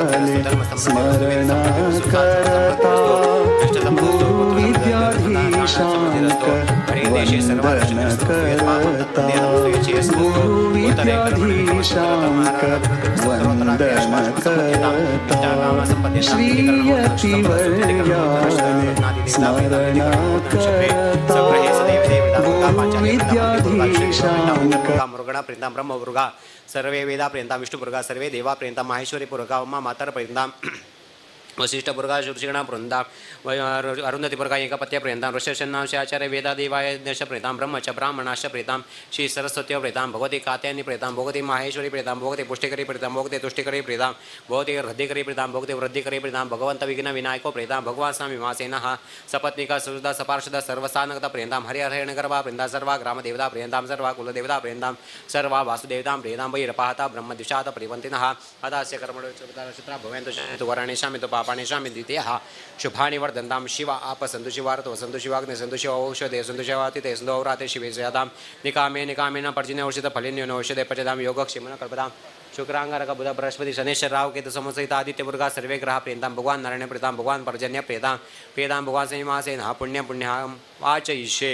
स्मरण करता गुरु विद्याधीशांक वंदन करता गुरु विद्याधीशांक वंदन करता श्रीयतिवर्यान् स्मरण करता गुरु विद्याधीशांक मुरुगणा प्रियंता ब्रह्म मुरुगा सर्वे वेदा प्रियंता विष्णु मुरुगा सर्वे देवा प्रियंता माहेश्वरी पुरुगा उमा मातर प्रियंता वशिष्ठ पुरुगा शुभशीणा वृंदा अरुंधति पुरुगा एकपत्य प्रियंता ऋषशनांश आचार्य वेदा देवाय दश प्रियतां ब्रह्म च ब्राह्मणाश्च प्रियतां श्री सरस्वती प्रियतां भगवती कात्यायनी प्रियतां भगवती माहेश्वरी प्रियतां भगवती पुष्टिकरी प्रियतां भगवती तुष्टिकरी प्रियतां भगवती हृदिकरी प्रियतां भगवती वृद्धिकरी प्रियतां भगवंत विघ्न विनायको प्रियतां भगवान् स्वामी मासेनः सपत्निका सुहृदा सपार्षद सर्वसानगता प्रियतां हरिहरेण गर्भा प्रियंता सर्वा ग्रामदेवता प्रियतां सर्वा कुलदेवता प्रियतां सर्वा वासुदेवतां प्रियतां वैरपाहता ब्रह्मद्विषात प्रियवन्तिनः अदास्य कर्मणो नक्षत्रा भवन्तु वरणेषां तो पापानि शामि द्वितीयः शुभानि वर्धन्तां शिव आप सन्तु शिवार्थ वसन्तु शिवाग्ने सन्तु शिव औषधे सन्तु शिवातिते सन्तु औराते शिवे सदां निकामे निकामेन पर्जन्य औषध फलिन्यो औषधे पचदां योगक्षेमन कल्पतां शुक्रांगारक बुध बृहस्पति शनेश्वर राहु केतु समसहित आदित्य मुरुगा सर्वे ग्रह प्रियतां भगवान् नारायण प्रियतां भगवान् पर्जन्य प्रियतां प्रियतां भगवान् शनिमासेन पुण्यं पुण्यं वाचयिष्ये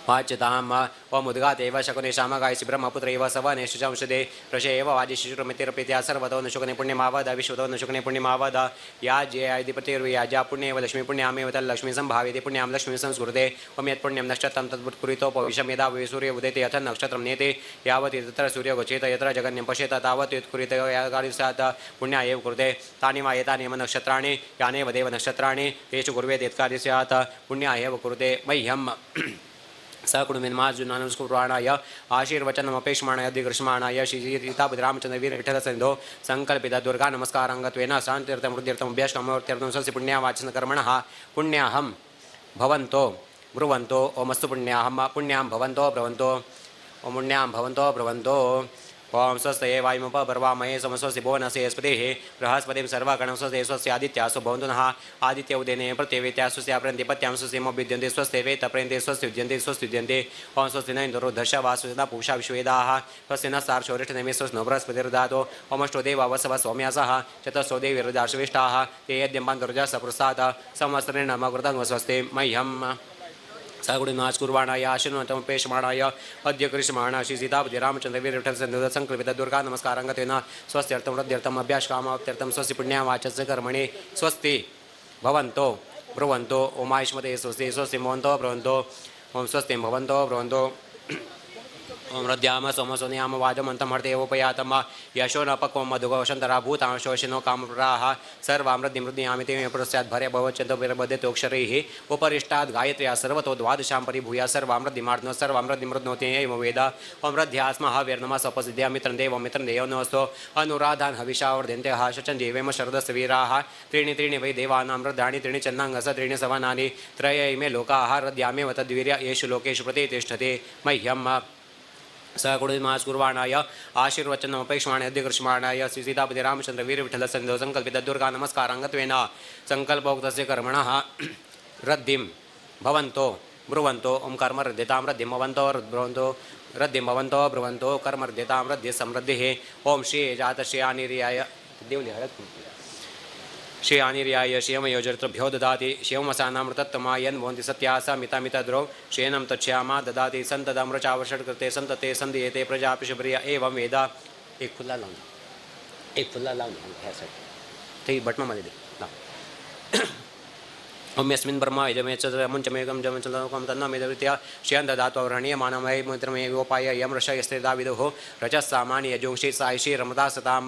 वाच्यताम ओम उद्गातेव शकुने शामगायसि ब्रह्मपुत्र एव सवनेषु चंशदे प्रशे एव वाजिशिशुरमितिरप्रीत्या सर्वतो न शुकने पुण्यमावद विश्वतो न शुकने पुण्यमावद याज्येयाधिपतिर्व्याज्या पुण्येव लक्ष्मी पुण्यामेव तल्लक्ष्मी सम्भाव्यते पुण्यां लक्ष्मी संस्कृते ओम यत्पुण्यं नक्षत्रं तद्वत्कुरितोपविशं यदा वै सूर्य उदेते यथ नक्षत्रं नेते यावत् तत्र सूर्यो गच्छेत यत्र जगन्यं पश्येत तावत् यत्कुरित यागानि स्यात् पुण्या एव कुरुते तानि वा एतानि एव नक्षत्राणि यानेव देव नक्षत्राणि तेषु कुर्वेत् यत्कार्य स्यात् पुण्या एव कुरुते मह्यं सकुटुम्बिन्मार्जुनानुस्कुर्वाणाय आशीर्वचनमपेक्षमाणाय दिग्रश्माणाय श्रीसीतापतिरामचन्द्रवीर विठ्ठलसन्निधौ सङ्कल्पित दुर्गा नमस्काराङ्गत्वेन शान्त्यर्थं हृद्यर्थम् अभ्यासकामर्थ्यर्थं स्वस्य पुण्यावाचनकर्मणः पुण्याहं भवन्तो ब्रुवन्तो ओमस्तु पुण्यां भवन्तो ब्रुवन्तो ओम पुण्यां भवन्तो ब्रुवन्तो ओम स्वस्ते वायुमुपपर्वामहे समस्वस्ति भुवनस्य स्पतिः बृहस्पतिं सर्वगणं स्वस्ते स्वस्य आदित्यासु भवन्तु नः आदित्य उदयने प्रत्यवेत्या स्वस्य प्रन्तिपत्यां स्वस्यमभ्युद्यन्ते स्वस्ते वेतप्रन्ते स्वस्त्युद्यन्ते ओम स्वस्ति न इन्दुरो दश वासुदा पूषा विश्वेदाः स्वस्ति न सार्षोरिष्ठनेमि स्वस्नो बृहस्पतिर्दातो ओमष्टो देवा वसव सौम्यासः चतुस्रो देवीर्दाश्रेष्ठाः ते यद्यम्बान् दुर्जा सपुरस्तात् संवत्सरेण मकृतं स्वस्ति मह्यं सगुणनाश कुर्वाणाय आशीर्वादमपेक्षमाणाय अद्य कृष्यमाणा श्री सीतापति रामचन्द्रवीर विठ्ठल संकल्पित दुर्गा नमस्काराङ्गत्वेन स्वस्त्यर्थं हृद्यर्थम् अभ्यासकामाप्त्यर्थं स्वस्य पुण्यावाचस्य कर्मणि स्वस्ति भवन्तो ब्रुवन्तो ओमायुष्मते स्वस्ति स्वस्ति भवन्तो ब्रुवन्तो ओम स्वस्ति भवन्तो ब्रुवन्तो ओम हृद्याम सोमसोनियाम वाजमन्तं हर्तेवोपयातम यशो न पक्वं मधुगोषन्तरा भूतां शोषिनो कामप्राः सर्वामृद्धिमृद्धियामि ते पुरस्यात् भर्य भवच्छन्तो विरबद्धतोक्षरैः उपरिष्टात् गायत्र्या सर्वतो द्वादशां परिभूय सर्वामृद्धिमार्दनो सर्वामृद्धिमृद्नोति एवं वेद ओम हृद्यास्मः वीर्नमः सपसिद्ध्या मित्रं देवो नमस्तो अनुराधान् हविषावर्धन्ते शचं देवेम शरदस्य वीराः त्रीणि वै देवानां हृद्याणि त्रीणि चन्नाङ्गस त्रीणि सवनानि त्रय इमे लोकाः हृद्यामेव तद्वीर्य येषु लोकेषु प्रतिष्ठते मह्यं सकुटुम्बिन्मार्जुनानुस्कुर्वाणाय कुर्वाणाय आशीर्वचनमपेक्षमाणाय अध्यकृष्यमाणाय श्री सीतापति रामचन्द्रवीर विठ्ठलसन्निधौ सङ्कल्पित दुर्गा नमस्काराङ्गत्वेन सङ्कल्पोक्तस्य कर्मणः रद्धिं भवन्तो ब्रुवन्तो ओम कर्म रद्यतां रद्धिं भवन्तो ब्रुवन्तो रद्धिं भवन्तो ब्रुवन्तो कर्म रद्यतां रद्धिः समृद्धिः ओम श्री जातश्री आनिर्याय श्री आनिर्याय श्रियमयोजर्तभ्यो ददाति शिवमसानामृतत्तमायन् भवन्ति सत्यासा मितामितद्रौ श्रेनं तच्छ्यामा ददाति संतदामृचावर्षट्कृते संतते संदीयते प्रजापि शुभ्रिय एवं वेद एक फुल्ला लावून ते बटमामध्ये दे ओम यस्मिन् ब्रह्मा यजमेचमुञ्चमेकं जमचन्दकं तन्नमेदवृत्या श्रियं ददात्वरणीयमानमय मित्रमेवोपाय यं ऋष यस्ते दाविदुः रजस्सामानि यजोंषि सायिषि रमता सतां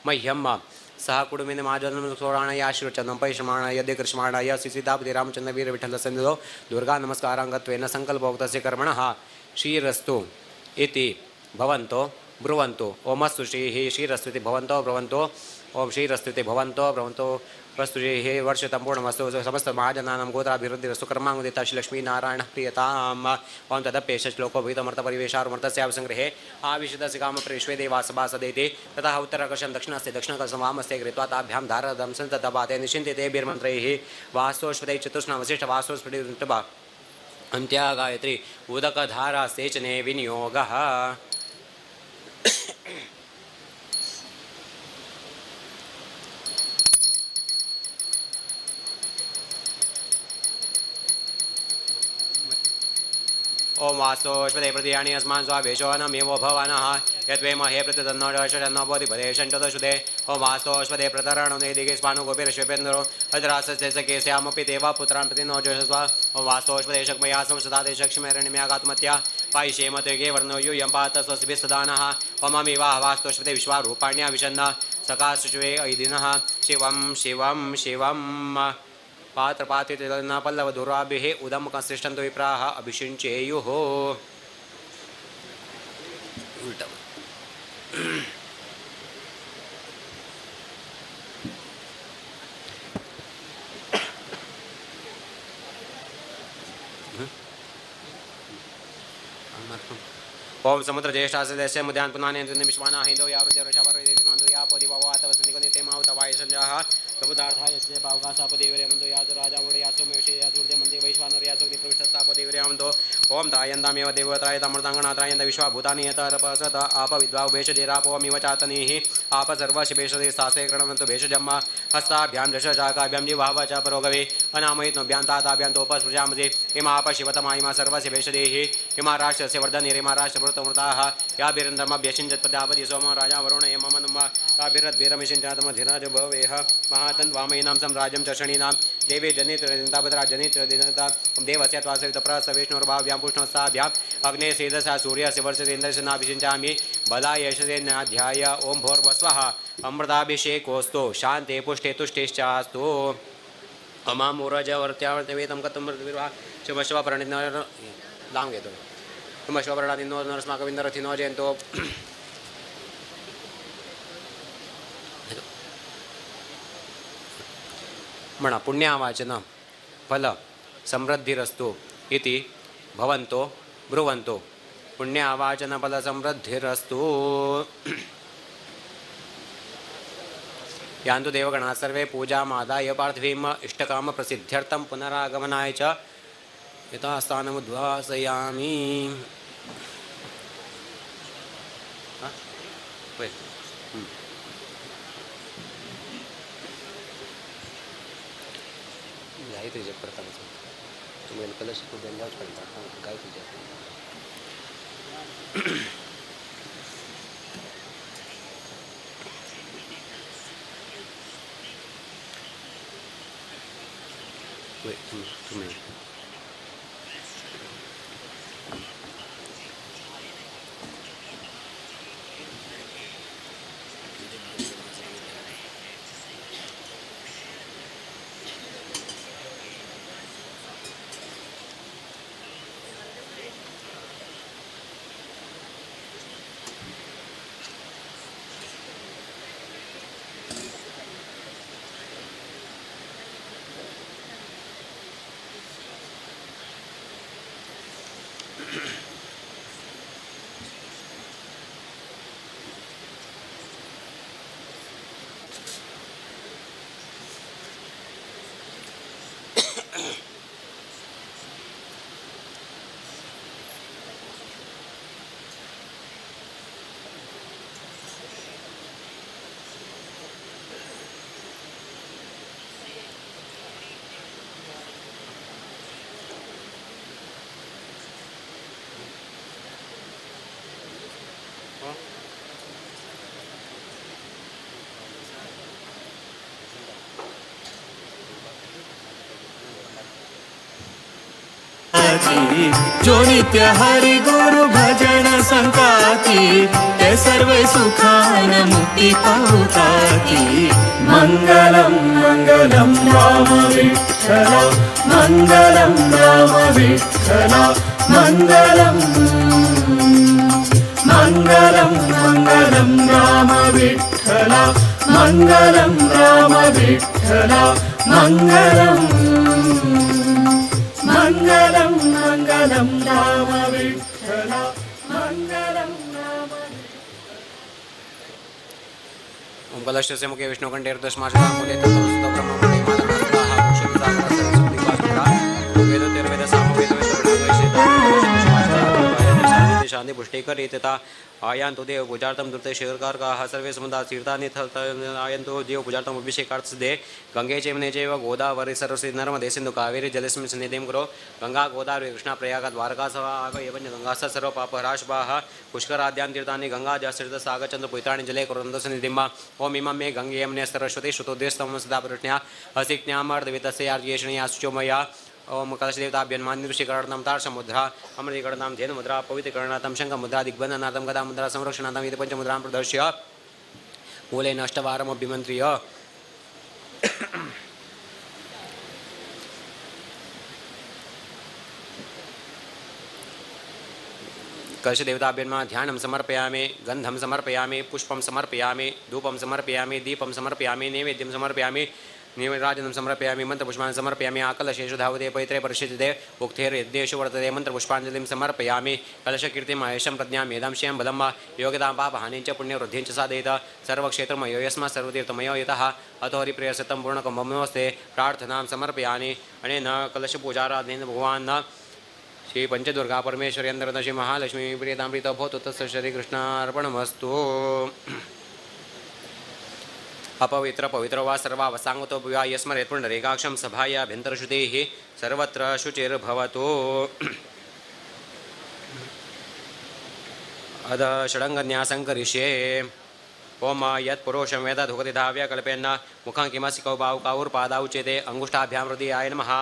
मह्यं सह कुटुम्बिन्मार्जुनानुस्कुर्वाणाय आशीर्वचनमपेक्षमाणाय अध्यकृष्यमाणाय श्री सीतापति रामचन्द्रवीर विठ्ठलसन्निधौ दुर्गा नमस्काराङ्गत्वेन सङ्कल्पोक्तस्य कर्मणः श्रीरस्तु इति भवन्तो ब्रुवन्तो ओमस्तु श्रीः श्रीरस्तुति भवन्तो ब्रुवन्तो ओम श्रीरस्तुति भवन्तो ब्रुवन्तो वस्तु हे वर्षतं पूर्णमस्तु समस्त महाजनानां गोत्राभिवृद्धिरस्तु कर्माङ्गुदिता श्रीलक्ष्मीनारायणः प्रियताम् ओम तदप्येष श्लोको भूतमर्थपरिवेशारुमर्थस्याभिसङ्ग्रहे आविशदस्य कामप्रविश्वे देवासभासदेति ततः उत्तराकर्षं दक्षिणस्य दक्षिणकर्षं वामस्ते कृत्वा ताभ्यां धारदं सन्ततपाते निश्चिन्ते बिर्मन्त्रैः वास्तोष्पदै चतुष्णावशिष्ट वास्तोष्पतिबा अन्त्या गायत्री उदकधारा सेचने ओम वास्तोष्पदे प्रतियानि अस्मान् स्वावेशो नमेवो भवानः यद्वेमहे प्रतितन्नो बोधिपदेशन्तदशुदे ओम वास्तोष्पदे प्रतरणो नेदिगे स्वानुगोपिरश्वेपेन्द्रो अद्रासस्य सकेस्यामपि देवा पुत्रान् प्रति नो जोषस्व ओम वास्तोष्पदे शक्मया संसदादे शक्ष्मेरण्यम्यागात्मत्या पायिषेमते वर्णो यूयं पात स्वस्तिभिः सदानः ओममिवाह वास्तोष्पदे विश्वारूपाण्या विशन्न सकाशुष्वे ऐदिनः शिवं शिवं शिवं पात्रपातितन पल्लवधुराभिः उदं कंसृष्टन्तो विप्राः अभिषिञ्चेयुः उल्टा ओम समुद्र ज्येष्ठास्य देशे मुद्यान पुनानेन्द्र विश्वाना हिंदो यावृजरषावरेदिमांतो यापोदि भवातवसनिको नितेमावतवाय संजाः प्रबुदार्थाय यस्य पावकासापदेवरेमन्तो यातु राजामुरयासोमेषे यासुर्देमन्ते वैश्वानरयासोग्नि प्रविष्टस्तापदेवरेमन्तो ओम त्रायन्तामेव देवत्रायतामृताङ्गणात्रायन्त विश्वाभूतानि यतरपसत आप विद्वा भेषदेरापोमिव चातनीः आप सर्वशिभेषदे सासे गणवन्तो भेषजम्मा हस्ताभ्यां दशजाकाभ्यां जिह्वाव च परोगवे अनामयित्नोभ्यां ताताभ्यान्तोपस्पृशामसे इमाप शिवतमा इमा सर्वशिभेषदेः इमा राष्ट्रस्य वर्धनिरिमा राष्ट्रमृतमृताः याभिरन्दमभ्यषिञ्चत्पदापति सोम राजा वरुण यममनुम ताभिरद्भिरमिषिञ्चातमधिराज भवेह महातन्वामयीनां सम्राज्यं च शनीनां देवे जनित्रदिनताभद्रा जनित्रदिनता देवस्य त्वासवितप्रसविष्णुर्भाव्यां पुष्णस्ताभ्याम् अग्ने सेदसा सूर्यस्य वर्षसेन्द्रस्य नाभिषिञ्चामि बलाय यशसेनाध्याय ओं भोर्वस्वः अमृताभिषेकोऽस्तु शान्ते पुष्टे तुष्टिश्चास्तु अमामूरजवर्त्यावर्तवेदं कथं मृतविर्वा शुभश्वपरणित लांग घेतो शुभश्वपरणादिनो नरस्माकविन्दरथिनो जयन्तो म्हणा पुण्यावाचन फल समृद्धिरस्तु इति भवन्तो ब्रुवन्तो पुण्यावाचन फल समृद्धिरस्तु यान्तु देवगणाः सर्वे पूजामादाय पार्थिवीम् इष्टकाम प्रसिद्ध्यर्थं पुनरागमनाय च यथास्थानमुद्वासयामि गायत्री जप करता तुम्ही कलश बेंदाच करता गायत्री जप तुम्ही जो नित्य हरि गुरु भजन संकाती ते सर्व सुखान मुक्ति पावताती मंगलम मंगलम राम विठ्ठल मंगलम राम विठ्ठल मंगलम मंगलम मंगलम राम विठ्ठल मंगलम राम विठ्ठल मंगलम मंगलम मंगलम राम विठ्ठल मंगलम राम ओम कलशस्य मुखे विष्णुकण्ठेर्दशमाशतामूले तत्त्वसुतो ब्रह्ममुने मालमस्ताः पुष्यविदासरस्वतीपाशुरा वेदोत्तरवेदसामवेदवेदविषयेदाशान्ति सन्ति पुष्टिकरी तथा आयान्तु देव पूजार्थं द्रुते शीर्षकारकाः सर्वे समुदाय तीर्थानि आयन्तु देव पूजार्थम् अभिषेकार्थ सिद्धे गंगे चैमने चैव गोदावरी सरस्वती नर्मदे सिन्धु कावेरी जलेस्मिन् सन्निधिं कुरु गंगा गोदावरी कृष्णा प्रयाग द्वारका सवाग एवं गंगा सर्व पापहराशपाः पुष्कराद्यान् तीर्थानि गंगा जलतीर्थसागरचन्द्र पवित्राणि जले कुर्वन्तु सन्निधिं ओम इमं मे गंगे यमुने सरस्वती श्रुतोदयस्तमं सदा प्रश्न्या असिज्ञामर्दवितस्य यार्येषणया शुचोमया ओम कलशदेवताभ्यन्मान्यऋषिकरणां तारसमुद्रा अमृतिकरणां धेनुमुद्रा पवित्रकरणां शङ्खमुद्रा दिग्बन्धनाथं गदामुद्रा संरक्षणार्थं इति पञ्चमुद्रां प्रदर्श्य मूलेन अष्टवारमभिमन्त्र्य कलशदेवताभ्यन्मा ध्यानं समर्पयामि गन्धं समर्पयामि पुष्पं समर्पयामि धूपं समर्पयामि दीपं समर्पयामि नैवेद्यं समर्पयामि निवेराजनं समर्पयामि मंत्रपुष्पाणि समर्पयामि आकलशेषु धावते पवित्रे परिषिते उक्तेर्यज्ञेषु वर्तते मंत्रपुष्पाञ्जलिं समर्पयामि कलशकीर्तिम् आयुषं प्रज्ञां मेधां श्रियं बलं वा योगदां पापहानिं च पुण्यवृद्धिं च साधयेत सर्वक्षेत्रमयो यस्मात् सर्वतीर्थमयो यतः अतो हरिप्रियसतं पूर्णकुम्भमस्ते प्रार्थनां समर्पयामि अनेन कलशपूजाराधनेन भगवान् श्री पंचदुर्गा परमेश्वरी अंतर्गत श्री महालक्ष्मी प्रियतां प्रीतो भवतु तस्य श्रीकृष्णार्पणमस्तु अपवित्र पवित्र वा सर्वावसांगतो भूया यस्मरेत् पुण्डरीकाक्षं सभायाभ्यन्तरश्रुतिः सर्वत्र शुचिर्भवतु अद षडङ्गन्यासं करिष्ये ओम यत्पुरुषं वेद धुगतिधाव्य कल्पेन्न मुखं किमसि कौ बाहु काउर्पादौ चेते अंगुष्ठाभ्यां हृदयाय नमः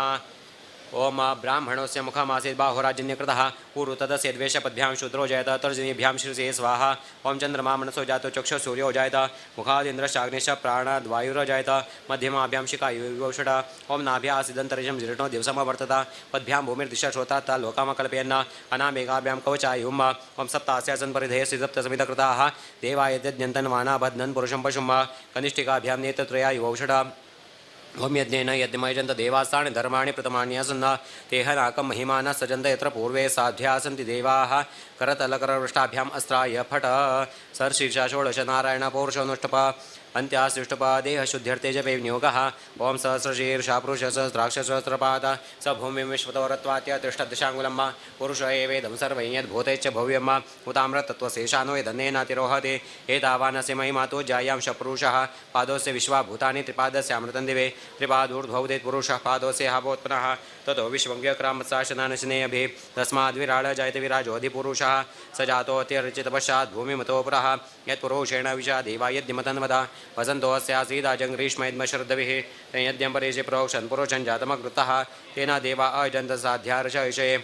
ओम ब्राह्मणस्य मुखमासीत् बाहुराजन्यकृतः पूर्व तदस्य द्वेषपद्भ्यां शूद्रो जायत तर्जनीभ्यां शिरसे स्वाहा ओम चंद्रमा मनसो जातो चक्षु सूर्यो जायत मुखादिन्द्रश्चाग्निश्च प्राणाद्वायुर्जायत मध्यमाभ्यां शिखायुषट ओम नाभ्यासिदन्तरिषं जीर्णो दिवसमवर्तत पद्भ्यां भूमिर्दिशा श्रोता लोकामकल्पयन्न अनामेकाभ्यां कवचायुम् ओम सप्तास्यासन् परिधेयसि सप्तसमितकृताः देवायद्यन्तन्वाना बध्नन् पुरुषं पशुं कनिष्ठिकाभ्यां नेत्रत्रयायुषट ओम यज्ञेन यज्ञमयजन्त देवास्तानि धर्माणि प्रथमान्यासन् तेहनाकं महिमानः सजन्त यत्र पूर्वे साध्या सन्ति देवाः करतलकरवृष्टाभ्याम् अस्त्राय फट सर्शीर्षा षोडश नारायण पौरुषोऽनुष्टप अन्त्यासृष्टप देहशुद्ध्यर्थे जपे विनियोगः ओम सहस्रशीर्षा पुरुष सहस्राक्ष सहस्रपाद स भूमिं विश्वतोरत्वात्य तिष्ठदशाङ्गुलं पुरुष एवेदं सर्वं यद्भूतैश्च भव्यम् उताम्रतत्त्वशेषानो यदन्नेनातिरोहते एतावानस्य महिमातो जायांश पुरुषः पादोस्य विश्वाभूतानि त्रिपादस्यामृतं दिवे त्रिपादूर्ध्वौदेत् पुरुषः पादोस्य हावोत्पन्नः ततो विश्वव्यक्रामत्साशनानशनेऽभि तस्माद्विराड जायते विराजोऽधिपुरुषः स जातोऽत्यर्चितपश्चात् भूमिमतो पुरः यत्पुरुषेण विशा देवा यद्यमतन्वदा वसन्तोऽस्यासीदाजं ग्रीष्मयद्मशरद्भिः यद्यं परेशे प्रोक्षन् पुरुषं जातमकृतः तेन देवा अजन्तसाध्यार्षयिषये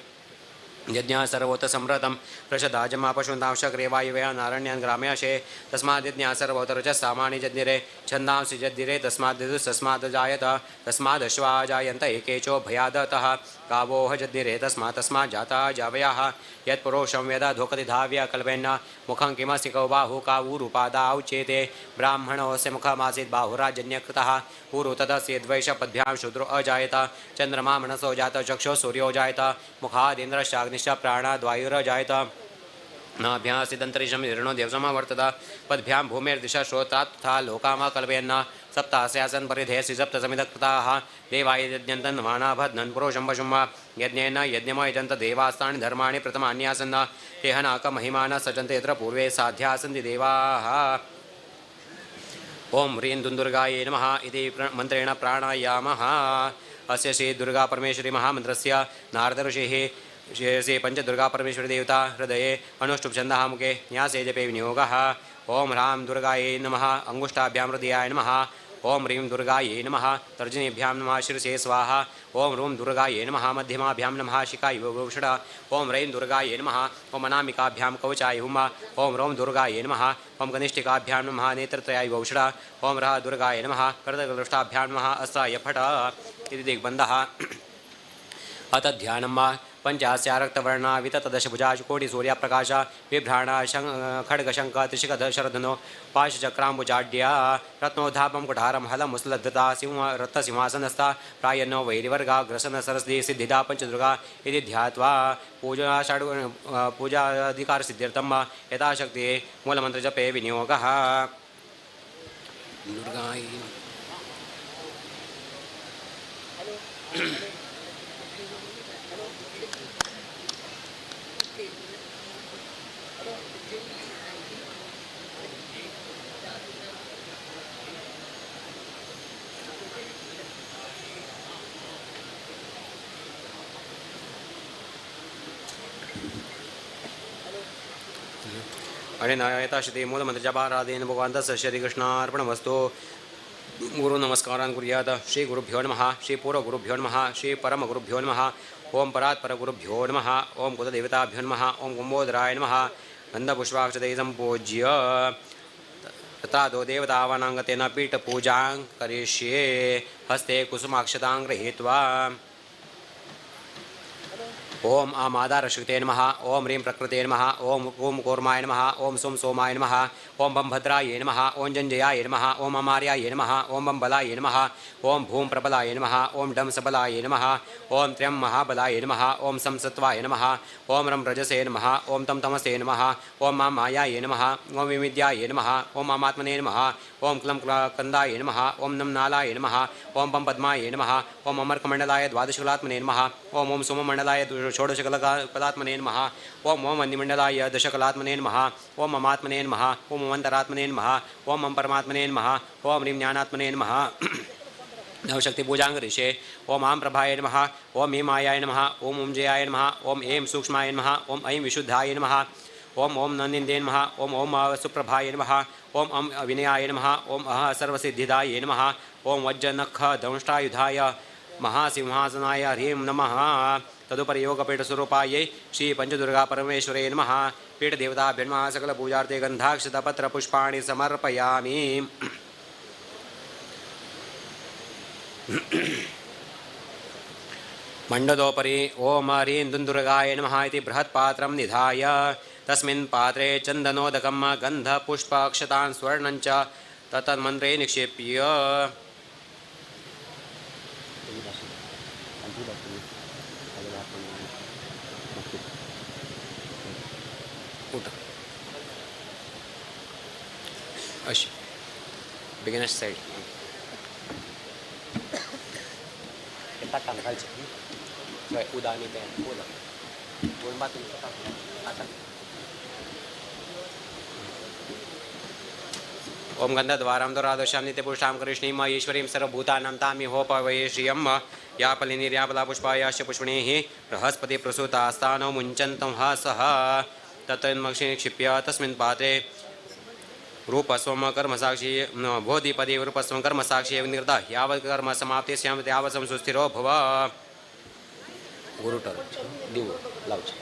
यज्ञः सर्वोत्तसम्प्रतं प्रषदाजमापशुन्तां शक्रे वायुव्या नारण्यान् ग्राम्याशे तस्माद्यज्ञः सर्वोत्तरच सामानि जज्ञिरे छन्दांसि जज्ञिरे तस्माद् जायत तस्मादश्वा जायन्त एकेचो भयादतः गावोह जज्ञिरे तस्मात् जाता जावयाः यत्पुरुषं वेदा धोकति धाव्य कल्पेन्न मुखं किमसि कौ बाहु कावूरुपादाौ चेते ब्राह्मणोऽस्य मुखमासीत् बाहुराजन्यकृतः पूर्व तदस्य द्वैषपद्भ्यां शूद्रो अजायत चन्द्रमा मनसो जात चक्षुः सूर्यो जायत मुखादिन्द्रश्चाग्निश्च प्राणाद्वायुरजायत नाभ्यासिदन्तरिक्षं जीर्णो दिवसमवर्तत पद्भ्यां भूमिर्दिशा श्रोत्रात् तथा लोकामा कल्पयन्न सप्तास्यासन् परिधेयसि सप्तसमितकृताः देवाय यज्ञन्तन्वानाभद्नन् पुरुषं पशुं यज्ञेन यज्ञमयजन्त देवास्तानि धर्माणि प्रथमान्यासन् तेहनाकमहिमानः सजन्ते यत्र पूर्वे साध्या सन्ति देवाः ओम ह्रीं दुन्दुर्गायै नमः इति मन्त्रेण प्राणायामः अस्य श्री दुर्गा परमेश्वरी महामन्त्रस्य नारदऋषिः श्री पंचदुर्गा परमेश्वरी देवता हृदये अनुष्टुप्छन्दः मुखे न्यासे जपे विनियोगः ओम ह्रां दुर्गायै नमः अंगुष्ठाभ्यां हृदयाय नमः ओम ह्रीं दुर्गायै नमः तर्जनीभ्यां नमः शिरसे स्वाहा ओम ह्रूं दुर्गायै नमः मध्यमाभ्यां नमः शिखायुषट ओम ह्रीं दुर्गायै नमः ओम अनामिकाभ्यां कवचाय हुम ओम ह्रौं दुर्गायै नमः ओम कनिष्ठिकाभ्यां नमः नेत्रत्रयाय वौषट ओम ह्रः दुर्गायै नमः करतलदृष्टाभ्यां नमः अस्त्राय फट इति दिग्बन्धः अथ ध्यानं पंचास्यारक्तवर्णा विततदशभुजा कोटिसूर्यप्रकाश बिभ्राणा खड्गशङ्क त्रिशिखशरधनो पाशचक्राम्बुजाड्या रत्नोद्धापं कुठारं हलमुसलद्धता रत्नसिंहासनस्था प्रायनो वैरिवर्गाग्रसन सरस्वती सिद्धिदा पंचदुर्गा इति ध्यात्वा पूजाधिकारसिद्ध्यर्थं यथाशक्ति मूलमन्त्रजपे विनियोगः दुर्गायै अरे नायताश्री मूलमन्त्रजपाराधेन भगवान् तस्य श्रीकृष्णार्पणमस्तु गुरु नमस्कारान् कुर्यात् श्री गुरुभ्यो नमः श्री पूर्वगुरुभ्यो नमः श्री परमगुरुभ्यो नमः ओम परात्परगुरुभ्यो नमः ओम कुलदेवताभ्यो नमः ओम कुम्भोदराय नमः गन्धपुष्पाक्षतैः सम्पूज्य तत्रादो देवतावानाङ्गतेन पीठपूजां करिष्ये हस्ते कुसुमाक्षतां गृहीत्वा ओम आमादारशक्ते नमः ओम ह्रीं प्रकृते नमः ओम ओम कूर्माय नमः ओम सोम सोमाय नमः ओम बम भद्राय नमः ओम जंजयाय नमः ओम अमार्याय नमः ओम बम बलाय नमः ओम भूम प्रबलाय नमः ओम डम सबलाय नमः ओम त्र्यं महाबलाय नमः ओम संसत्वाय नमः ओम रम रजसे नमः ओम तम तमसे नमः ओम मां मायाय नमः ओम विविद्याय नमः ओम मामात्मने नमः ओम क्लं कंदाय नमः ओम नम नालाय नमः ओम पम पद्माय नमः ओम अमर्कमण्डलाय द्वादशकलात्मने नमः ओम ओम सोममण्डलाय षोडशकलात्मने नमः ओम ओम वन्यमण्डलाय दशकलात्मने नमः ओम ममात्मने नमः ओम अन्तरात्मने नमः ओम मम परमात्मने नमः ओम ह्रीं ज्ञानात्मने नमः नवशक्ति पूजां करिष्ये ओम आं प्रभाय नमः ओम ऐं मायाय नमः ओम ओम जयाय नमः ओम ऐं सूक्ष्माय नमः ओम ऐं विशुद्धाय नमः ओम ओम नन्दिन्दे नमः ओम ओम सुप्रभाय नमः ओम अम विनयाय नमः ओम अह सर्वसिद्धिदाय नमः ओम वज्रनख दंष्टायुधाय महासिंहासनाय ह्रीं नमः तदुपरि योगपीठस्वरूपायै श्री पंचदुर्गा परमेश्वरे नमः पीठदेवताभ्यो नमः सकलपूजार्थे गन्धाक्षतपत्रपुष्पाणि समर्पयामि मण्डलोपरि ओम ह्रीं दुन्दुर्गाय नमः इति बृहत्पात्रं निधाय तस्मिन् पात्रे चन्दनोदकं गन्धपुष्पाक्षतान् स्वर्णं च तन्मन्त्रे निक्षिप्य अशी beginners side kita tanggal sih so udah nih kan udah bulan batu atas ओम गन्धद्वारां दुरादशां नित्यपुरुषां कृष्णीं ईश्वरीं सर्वभूतानां तामि होपवये श्रियं या फलिनीर्यापला पुष्पायाश्च पुष्पिणीः बृहस्पति प्रसूतास्तानो मुञ्चन्तं सह तत्तन्मक्षि निक्षिप्य तस्मिन् पात्रे रूपस्वं कर्मसाक्षी बोधिपदे रूपस्वं कर्मसाक्षी निर्दा यावत् कर्म समाप्ति स्याम यावत् सुस्थिरो भव गुरु टर दिव लावच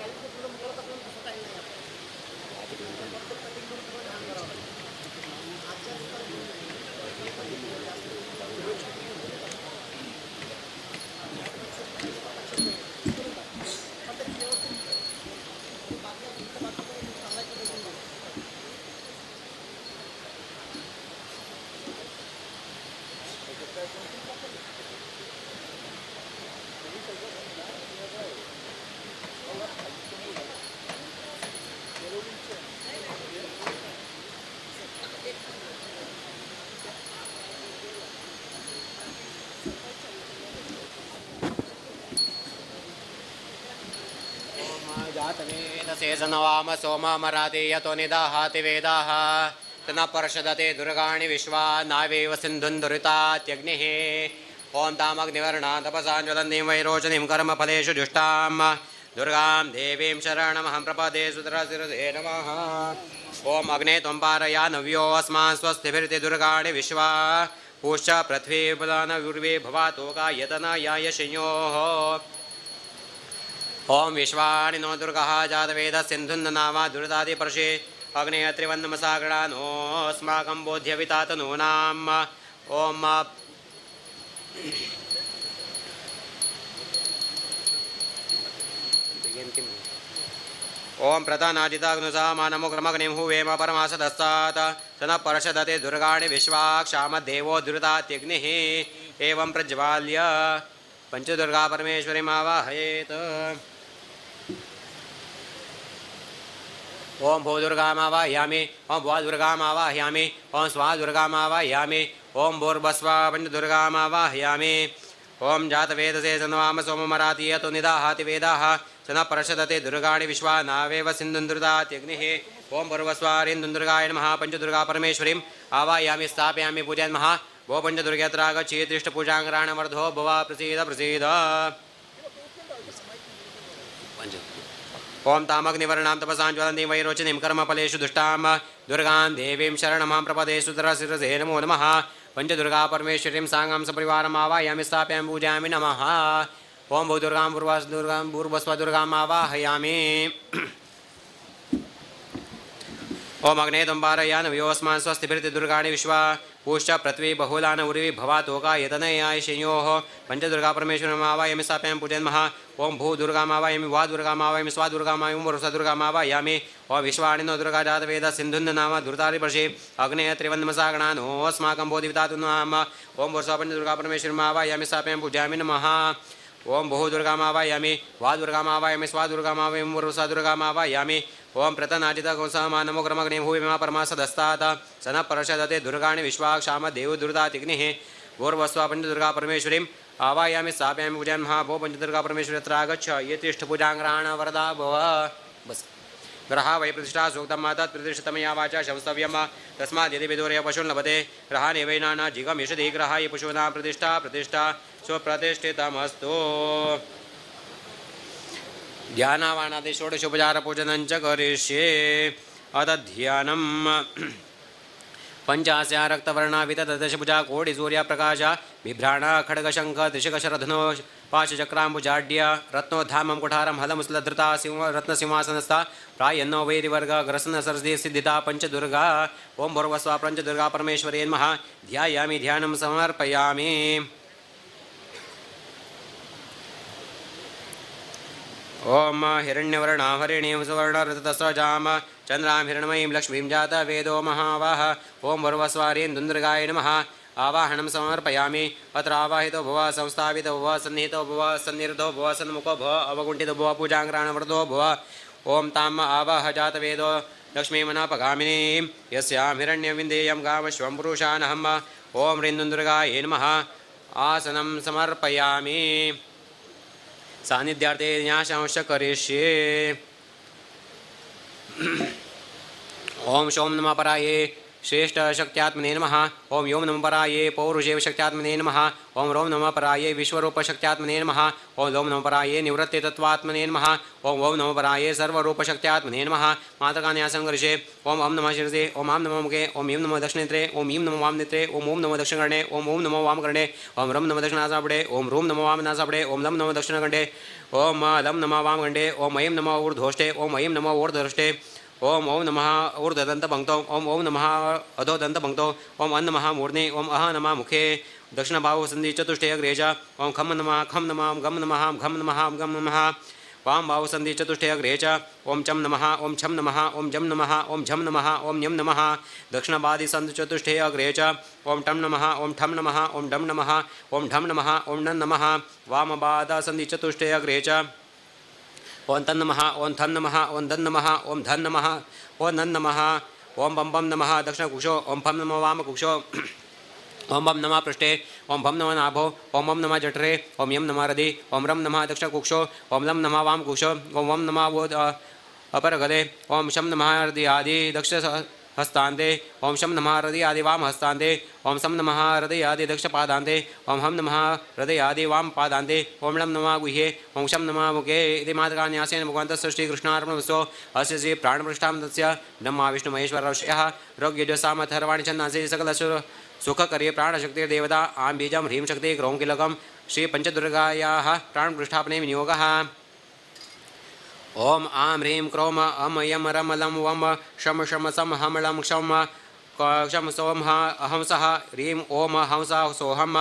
जातवेदसेसनवाम सोममराते यतो निदाहाति वेदाः तन पर्षदते दुर्गाणि विश्वा नावेव सिन्धुन्दुरितात्यग्निः ॐ तामग्निवर्णा तपसा ज्वलन्तीं वैरोचनीं कर्मफलेषु जुष्टां दुर्गां देवीं शरणमहं प्रपदे सुतरशिरसे नमः ॐ अग्ने त्वं पारयानव्यो अस्मान् स्वस्तिभिरिति दुर्गाणि विश्वा पूश्च पृथ्वी बुलानविर्वे भवातोका यतनायाय शयोः ओम विश्वाणि नो दुर्गः जातवेद सिन्धुन्ननामा दुर्दादिपर्षे अग्नेयत्रिवन्नमसागणानोऽस्माकं बोध्यवितातनूनाम् ओम ओम प्रधानाजिताग्नुसा मानमुग्रमग्निं हुवेम परमासदस्तात् तनः पर्षदते दुर्गाणि विश्वाक्षामदेवो दुर्दात्यग्निः एवं प्रज्वाल्य पंचदुर्गा परमेश्वरीमावाहयेत् ओम भूदुर्गामावाहयामि ओम भुवदुर्गामावाहयामि ओम स्वादुर्गामावाहयामि ओम भूर्भस्वा पंचदुर्गामावाहयामि ओम जातवेदसे सन्वाम सोममराति यतो निदाहाति वेदाः स न पर्षदते दुर्गाणि विश्वा नावेव सिन्धुन्दृतात्यग्निः ओं भूर्भुवस्वारेन्दुर्गाय नमः पञ्चदुर्गा परमेश्वरीम् आवाहयामि स्थापयामि पूजयामः भो पञ्चदुर्गेऽत्र गच्छेत्तिष्ठपूजाङ्गराणवर्धो भव प्रसीद प्रसीद ओं तामग्निवर्णां तपसां ज्वलन्तीं वैरोचनीं कर्मफलेषु दुष्टां दुर्गां देवीं शरणमां प्रपदे सुतरशिरसे नमो नमः पञ्चदुर्गा परमेश्वरीं साङ्गां सपरिवारम् आवाहयामि स्थापयामि पूजयामि नमः ओं भूदुर्गां भूर्भुवस्वदुर्गाम् आवाहयामि ओम अग्ने तुम्बारयान व्योस्मान् स्वस्तिभिर्ति दुर्गाणि विश्वा पूश्च पृथ्वी बहुलान उर्वी भवातोका यतनयाय शयोः पञ्चदुर्गा परमेश्वरम् आवाहयामि स्थापयामि पूजयामः ओम भू दुर्गाम् आवाहयामि वा दुर्गाम् आवाहयामि स्वा दुर्गाम् आवाहयामि वरुष दुर्गाम् आवाहयामि ओम विश्वाणिनो दुर्गा जातवेद सिन्धुन्द नाम दुर्तारिपर्षि अग्ने त्रिवन्दमसागणानो अस्माकं बोधिवितातु नाम ओम वरुष पञ्चदुर्गा परमेश्वरम् आवाहयामि स्थापयामि पूजयामि नमः ओम बहु दुर्गाम् आवाहयामि वा दुर्गाम् आवाहयामि स्वा दुर्गाम् आवाहयामि वरुष दुर्गाम् आवाहयामि ओम प्रतनाजित नमो क्रमग्ने भूमिमा परमासदस्तात् स न पर्षदते दुर्गाणि विश्वाक्षाम देवदुर्दातिग्निः भूर्भुवस्व पञ्चदुर्गा परमेश्वरीम् आवाहयामि स्थापयामि पूजयामः भो पञ्चदुर्गा परमेश्वरी अत्र आगच्छ ये तिष्ठपूजाङ्गराण वरदा भव बस ग्रहा वै प्रतिष्ठा सूक्तं माता प्रतिष्ठितमया वाचा शंस्तव्यं तस्मात् यदि विदुर्य पशुन् लभते ग्रहानेवैना जिगमिषति ग्रहाय पशूनां प्रतिष्ठा सुप्रतिष्ठितमस्तु ध्यानावानादि षोडशोपचार पूजनं च करिष्ये अथ ध्यानम् पंचास्या रक्तवर्णा वितदशभुजा कोटिसूर्यप्रकाश बिभ्राण खड्गशङ्ख त्रिशकशरधनो पाशचक्राम्बुजाड्य रत्नोद्धामं कुठारं हलमुसलधृता रत्नसिंहासनस्था प्रायन्नो वैरिवर्ग ग्रसनसरसि सिद्धिता पञ्चदुर्गा ओं भूर्भुवस्व पञ्चदुर्गा परमेश्वरी नमः ध्यायामि ध्यानं समर्पयामि ओम हिरण्यवर्णा हरिणीं सुवर्णरजतस्रजां चन्द्रां हिरण्मयीं लक्ष्मीं जाता वेदो महावाह ओं भूर्भुवस्वारेन्दुर्गाय नमः आवाहनं समर्पयामि अत्र आवाहितो भव संस्थापितो भव सन्निहितो भव सन्निर्धो भव सन्मुखो भव अवगुण्ठितो भव पूजाङ्गराणवर्धो भव ओं ताम् आवाह जातवेदो लक्ष्मीमनापगामिनीं यस्यां हिरण्यविन्देयं गामश्वं पुरुषानहम् ओं रेन्दुर्गाय नमः आसनं समर्पयामि सान्निध्यार्थे न्यासांश करिष्ये ओम शोम नमः पराये श्रेष्ठ शक्त्यात्मने नमः ओम योम नमः पराये पौरुषेव शक्त्यात्मने नमः ओम रोम नमः पराये विश्वरूप शक्त्यात्मने नमः ओम लोम नमः पराये निवृत्ति तत्वात्मने नमः ओम नमः पराये सर्वरूप शक्त्यात्मने नमः मातृकान्यासं करिष्ये ओम नमः शिरसे ओम नमः मुखे ओम ईं नमः दक्षिणेत्रे ओम ईं नमः वाम नेत्रे ओम नमः दक्षिणकर्णे ओम नमः वामकर्णे ओम रम नमः दक्षिणासापडे ओम रूम नमः वामनासापडे ओम लं नमः दक्षिणकण्ठे ओम लं नमः वामकण्ठे ओम ऐं नमः ऊर्ध्वोष्ठे ओम ऐं नमः ऊर्ध्वष्टे ओम नमः ऊर्ध्वदन्तपङ्क्तौ ओम नमः अधोदन्तपङ्क्तौ ओम नमः मूर्ध्नि ओम नमः मुखे दक्षिणबाहुसन्धि चतुष्टये अग्रे च ओम खम नमः गम नमः घम नमः गम नमः वाम बाहुसन्धि चतुष्टये अग्रे च ओम चम नमः ओम छम नमः ओम जम नमः ओम झम नमः ओम यम नमः दक्षिणबाधिसन्धि चतुष्टये अग्रे च ओम टम नमः ओम ठम नमः ओम डम नमः ओम ढम नमः ओम नं नमः वामबाधासन्धि चतुष्टये अग्रे च ओं तन् नमः ओं थन् नमः ओं धन् नमः ओं धन् नमः ओं नन् नमः ओं बं बं नमः दक्षिणकुक्षो ओं फं नमः वामकुक्षो ओं बं नमः पृष्ठे ओं भं नमः नाभो ओं बं नमः जठरे ओं यं नमः हृदि ओं रं नमः दक्षिणकुक्षो ओं लं नमः वामकुक्षो ओं वं नमः अपरगले ओं शं नमः हृदि आदि दक्ष हस्तान्ते ओं शं नमः हृदय आदि वाम हस्तान्ते ओं शं नमः हृदय आदि दक्षपादान्ते ओं हं नमः हृदय आदि वाम पादान्ते ओं लं नमः गुह्ये ओं शं नमः मुखे इति मातृकान्यासेन भगवन्तः श्रीकृष्णार्पणमस्तु अस्य श्री प्राणपृष्ठां तस्य ब्रह्मा विष्णुमहेश्वरर्षयः रोग्यजसामथर्वाणि छन्दांसि सकलसु सुखकर्ये प्राणशक्तिर्देवता आं बीजं ह्रीं शक्ति क्रौं किलकं श्रीपञ्चदुर्गायाः प्राणपृष्ठापने विनियोगः ओम आं ह्रीं क्रोम अम यम रम लं वम शम शम सम हम लं क्षम क्षम सोम अहं सः ह्रीं ओम हंसा सोहम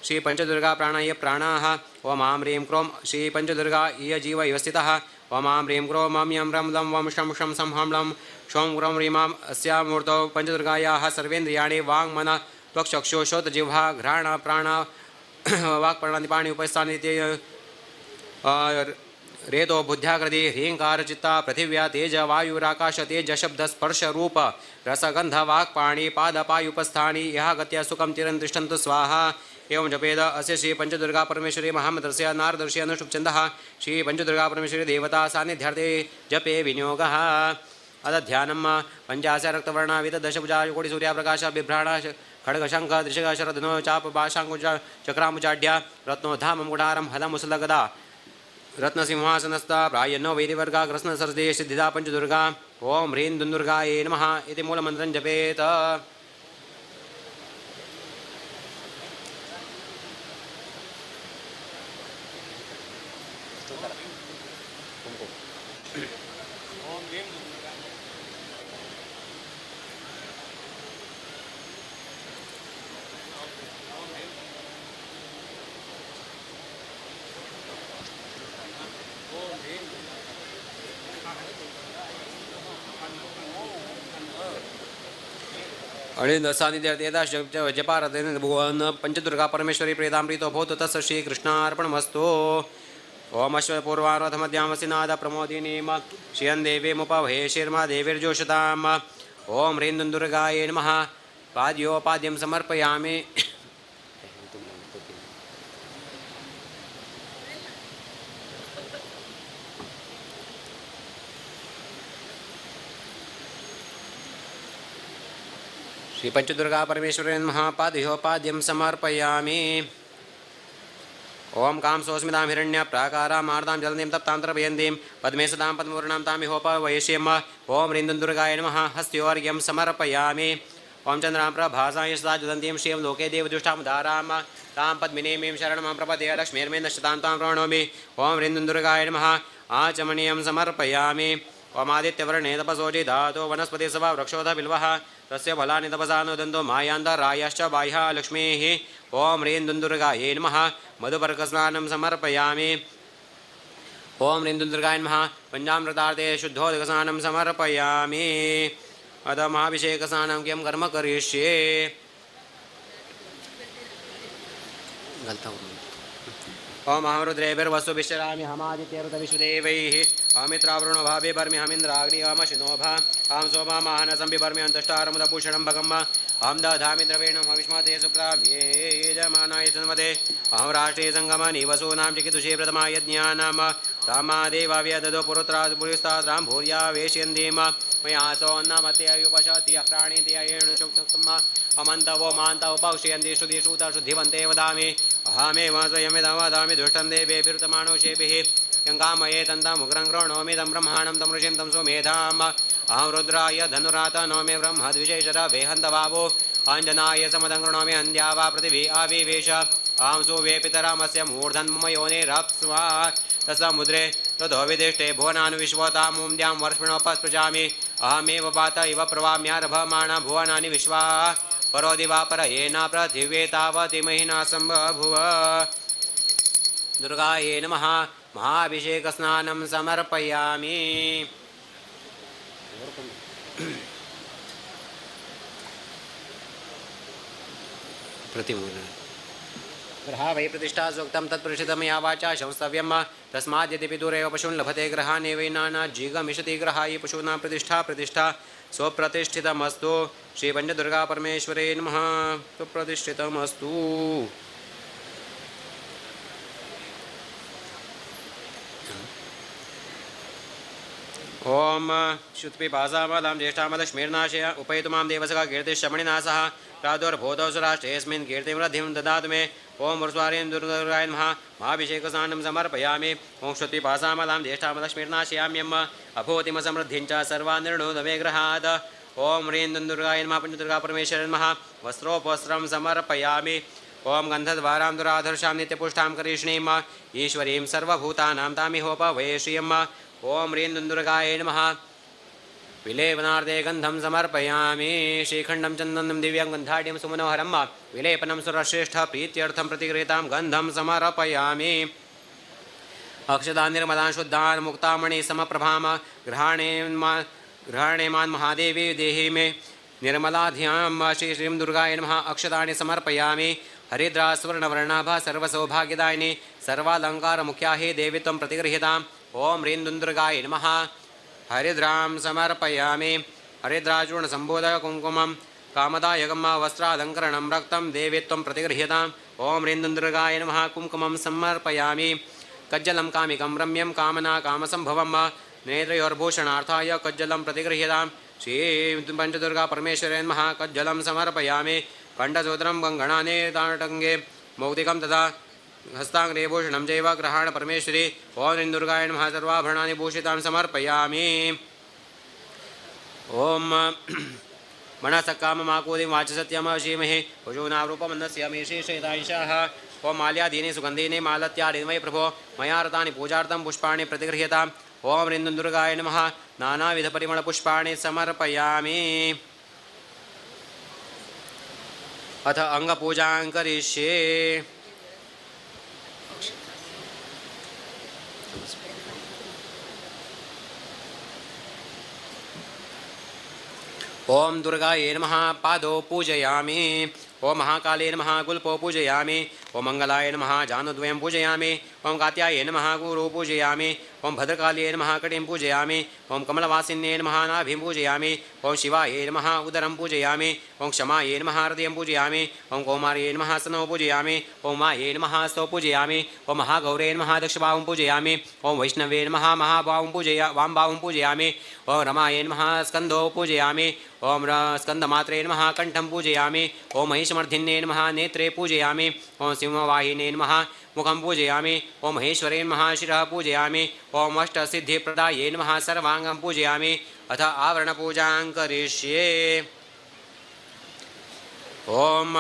श्री पंचदुर्गा प्राणाय प्राणाः ओम आं ह्रीं क्रोम श्री पंचदुर्गा इय जीव इव स्थितः ओम आं ह्रीं क्रोम अम यम रम लं वम शम शम सम हम लं क्षौं क्रों ह्रीमां अस्यां मूर्तौ पंचदुर्गायाः सर्वेन्द्रियाणि वाङ् मन त्वक्चक्षु श्रोत जिह्वा घ्राण प्राण वाक् प्राणानि पाणि उपस्थानि रेतो बुद्ध्याकृति ह्रींकार चित्ता पृथिव्या तेज वायुराकाश तेज शब्द स्पर्श रूप रसगंध वाक् पाणी पाद पायुपस्थानी यह गत्या सुखम चिरं तिष्ठन्तु स्वाहा एवं जपेद अस्य श्री पंचदुर्गा परमेश्वरी महामंत्रस्य नारदर्शी अनुष्टुप छन्दः श्री पंचदुर्गा परमेश्वरी देवता सान्निध्यार्थे जपे विनियोगः अथ ध्यानं पंचाश रक्तवर्णावित दशभुजा कोटि सूर्यप्रकाश बिभ्राण खड्ग शंख दृशग शरधनो चाप पाशांकुश चक्रामुचाढ्या रत्नोधा मुकुटारं हलमुसलगदा रत्नसिंहासनस्था प्रायन्नो वैदिवर्गा कृष्ण सरस्वती सिद्धिदा पंचदुर्गा ओम ह्रीं दुन्दुर्गायै नमः इति मूलमन्त्रं जपेत आणि दसानिध्यता जपारतेन भुवन पंचदुर्गा परमेश्वरी प्रेतामृतो भूत तस्य श्रीकृष्णार्पणमस्तु ओम अश्वपूर्वारथमध्यामसिनाद प्रमोदिनीम श्रियं देवीमुपभये शिर्मा देवीर्जोषताम ओम ह्रीं दुन्दुर्गायै नमः पाद्योपाद्यं समर्पयामि श्री पंचदुर्गा परमेश्वरी नमः पाद्योपाद्यं समर्पयामि ओम काम सोस्मितां हिरण्य प्राकारां मार्दां जलनीं तप्तान्तरभयन्तीं पद्मे सदां पद्मवर्णां तामिहोपवयस्यम् ओम ह्रीं दुन्दुर्गायै नमः हस्त्योर्घ्यं समर्पयामि ओम चन्द्रां प्रभासां सदा ज्वलन्तीं श्रियं लोके देवदुष्टामुदारां तां पद्मिनीं शरणं प्रपदे लक्ष्मीर्मे नश्यतां तां प्रणोमि ओम ह्रीं दुन्दुर्गायै नमः आचमनीयं समर्पयामि ओम आदित्यवर्णे तपसोजि धातो वनस्पति सभा वृक्षोध बिल्वः तस्य फलानि तपसा नोदन्तो मायान्तरायश्च बाह्या लक्ष्मीः ओम ह्रीं दुन्दुर्गायै नमः मधुपर्कस्नानं समर्पयामि ओम ह्रीं दुन्दुर्गायै नमः पञ्चामृतार्थे शुद्धोदकस्नानं समर्पयामि अथ महाभिषेकस्नानं किं कर्म करिष्ये ओम अहं रुद्रेभिर्वसुभिश्चरामि हमादित्यरुतविश्वदेवैः अहमित्रावरुणो भावे बर्मि हमिन्द्राग्नि अमशिनोभा अहं सोमा माहनसं बिभर्मि अन्तष्टारमुदभूषणं भगम् अहं दधामि द्रवेणं हविष्मते सुप्राभ्ये यजमानाय सन्मते अहं राष्ट्रे सङ्गमनि वसूनां चिकितुषे प्रथमा यज्ञानां रामा देवाव्य ददो पुरस्ताद्रां भूर्या वेशयन्तीं मया सोन्नमत्ययुपशति प्राणीति अयेणुचुक्तम् अमन्तवो मान्तव पक्षयन्ति शुद्धिवन्ते वदामि अहमेव स्वयमिदं वदामि दुष्टं देवेभिरुतमानुषेभिः यङ्कामये तन्तं उग्रं कृणोमि तं ब्रह्माणं तं ऋषिं तं सुमेधाम् अहं रुद्राय धनुरात नौमि ब्रह्मद्विजयशर वेहन्तभावो अञ्जनाय समदं कृणोमि अन्ध्या वा पृथिवी आविवेश अहं सुवे पितरामस्य मूर्धन्मम योनिरप्स्वा तत्समुद्रे ततो विदिष्टे भुवनानि विश्वतां मुन्द्यां वर्ष्मणोपस्पृशामि अहमेव वात इव प्रवाम्यारभमाण भुवनानि विश्वा परो दिवापर येन पृथिवे तावति महिना सम्बभुव दुर्गायै नमः महाभिषेकस्नानं समर्पयामि ग्रहा वै प्रतिष्ठा सूक्तं तत्प्रतिष्ठितं या वाचा संस्तव्यं तस्माद् यद्यपि दूरेव पशून् लभते ग्रहाणि वै नानाजीगमिषति ग्रहाय पशूनां प्रतिष्ठा स्वप्रतिष्ठितमस्तु श्री पंचदुर्गा परमेश्वरे नमः स्वप्रतिष्ठितमस्तु ओम श्रुतपिपासामलां ज्येष्ठामलक्ष्मीर्नाशय उपैतु मां देवसखा कीर्तिश्रमणिनाशः प्रादुर्भूतोऽसुराष्ट्रेऽस्मिन् कीर्तिं वृद्धिं ददातु मे ओम वृस्वारेण दुर्गाय नमः महाभिषेकस्नानं समर्पयामि ओम श्रुतपिपासामलां ज्येष्ठामलक्ष्मीर्नाशयाम्यम् अभूतिमसमृद्धिं च सर्वान् मे गृहात् ओम ह्रीं दुन्दुर्गाय नमः पंचदुर्गा परमेश्वरे नमः वस्त्रोपवस्त्रं समर्पयामि ओम गन्धद्वारां दुराधर्षां नित्यपुष्टां करिष्णीम् ईश्वरीं सर्वभूतानां तामिहोपवये श्रियम् ओम ह्रीं दुन्दुर्गायै नमः विलेपनार्थे गन्धं समर्पयामि श्रीखण्डं चन्दनं दिव्यं गन्धाढ्यं सुमनोहरं विलेपनं सुरश्रेष्ठ प्रीत्यर्थं प्रतिगृहीतां गन्धं समर्पयामि अक्षतान् निर्मलान् शुद्धान् मुक्तामणि समप्रभां गृहाणेमान् महादेवी देहि मे निर्मलाध्यां श्री श्रीं दुर्गायै नमः अक्षतानि समर्पयामि हरिद्रा स्वर्णवर्णाभा सर्वसौभाग्यदायिनी सर्वालङ्कारमुख्या हि देवी त्वं प्रतिगृहीतां ओम ह्रीं दुन्दुर्गाय नमः हरिद्रां समर्पयामि हरिद्राचूर्णसम्बोधय कुङ्कुमं कामदायकं वस्त्रालङ्करणं रक्तं देवी त्वं प्रतिगृह्यताम् ओम ह्रीं दुन्दुर्गाय नमः कुङ्कुमं समर्पयामि कज्जलं कामिकं रम्यं कामना कामसम्भवं नेत्रयोर्भूषणार्थाय कज्जलं प्रतिगृह्यताम् श्री पञ्चदुर्गा परमेश्वरे नमः कज्जलं समर्पयामि कण्ठसूत्रं गङ्गणानेताटङ्गे मौक्तिकं तथा हस्ताग्रे भूषणं चैव ग्रहाण परमेश्वरी ओम ह्रीं दुर्गाय नमः सर्वाभरणानि भूषितां समर्पयामि ओम मनसक्काममाकूदिं वाचसत्यमशीमहे भुजोनारूपमन्नस्यामि शेषेतांशाः ओम माल्यादीनि सुगन्धीनि मालत्यादीनि मयि प्रभो मया रतानि पूजार्थं पुष्पाणि प्रतिगृह्यताम् ओम ह्रीं दुन्दुर्गाय नमः नानाविधपरिमलपुष्पाणि समर्पयामि अथ अंगपूजां करिष्ये ओम दुर्गायै नमः पादौ पूजयामि ओम महाकाले नमः गुल्पो पूजयामि ओम मंगलाय नमः जानुद्वयं पूजयामि ओम कात्यायै नमः गुरु पूजयामि ओम भद्रकाल्यै नमः कटिं पूजयामि ओम कमलवासिन्यै नमः नाभिं पूजयामि ओम शिवायै नमः उदरं पूजयामि ओम क्षमायै नमः हृदयं पूजयामि ओम कौमार्यै नमः स्तनौ पूजयामि ओम मायै नमः स्तौ पूजयामि ओम महागौरे नमः दक्षबाहुं पूजयामि ओम वैष्णवे नमः महाबाहुं वामबाहुं पूजयामि ओम रमायै नमः स्कन्दौ पूजयामि ओम स्कन्दमात्रे नमः कण्ठं पूजयामि ओम महिषमर्धिन्ये नमः नेत्रे पूजयामि ओम सिंहवाहिने नमः मुखं पूजयामि ओम महेश्वरे नमः शिरः पूजयामि ओम अष्टसिद्धिप्रदाये नमः सर्वाङ्गं पूजयामि अथ आवरणपूजां करिष्ये ओम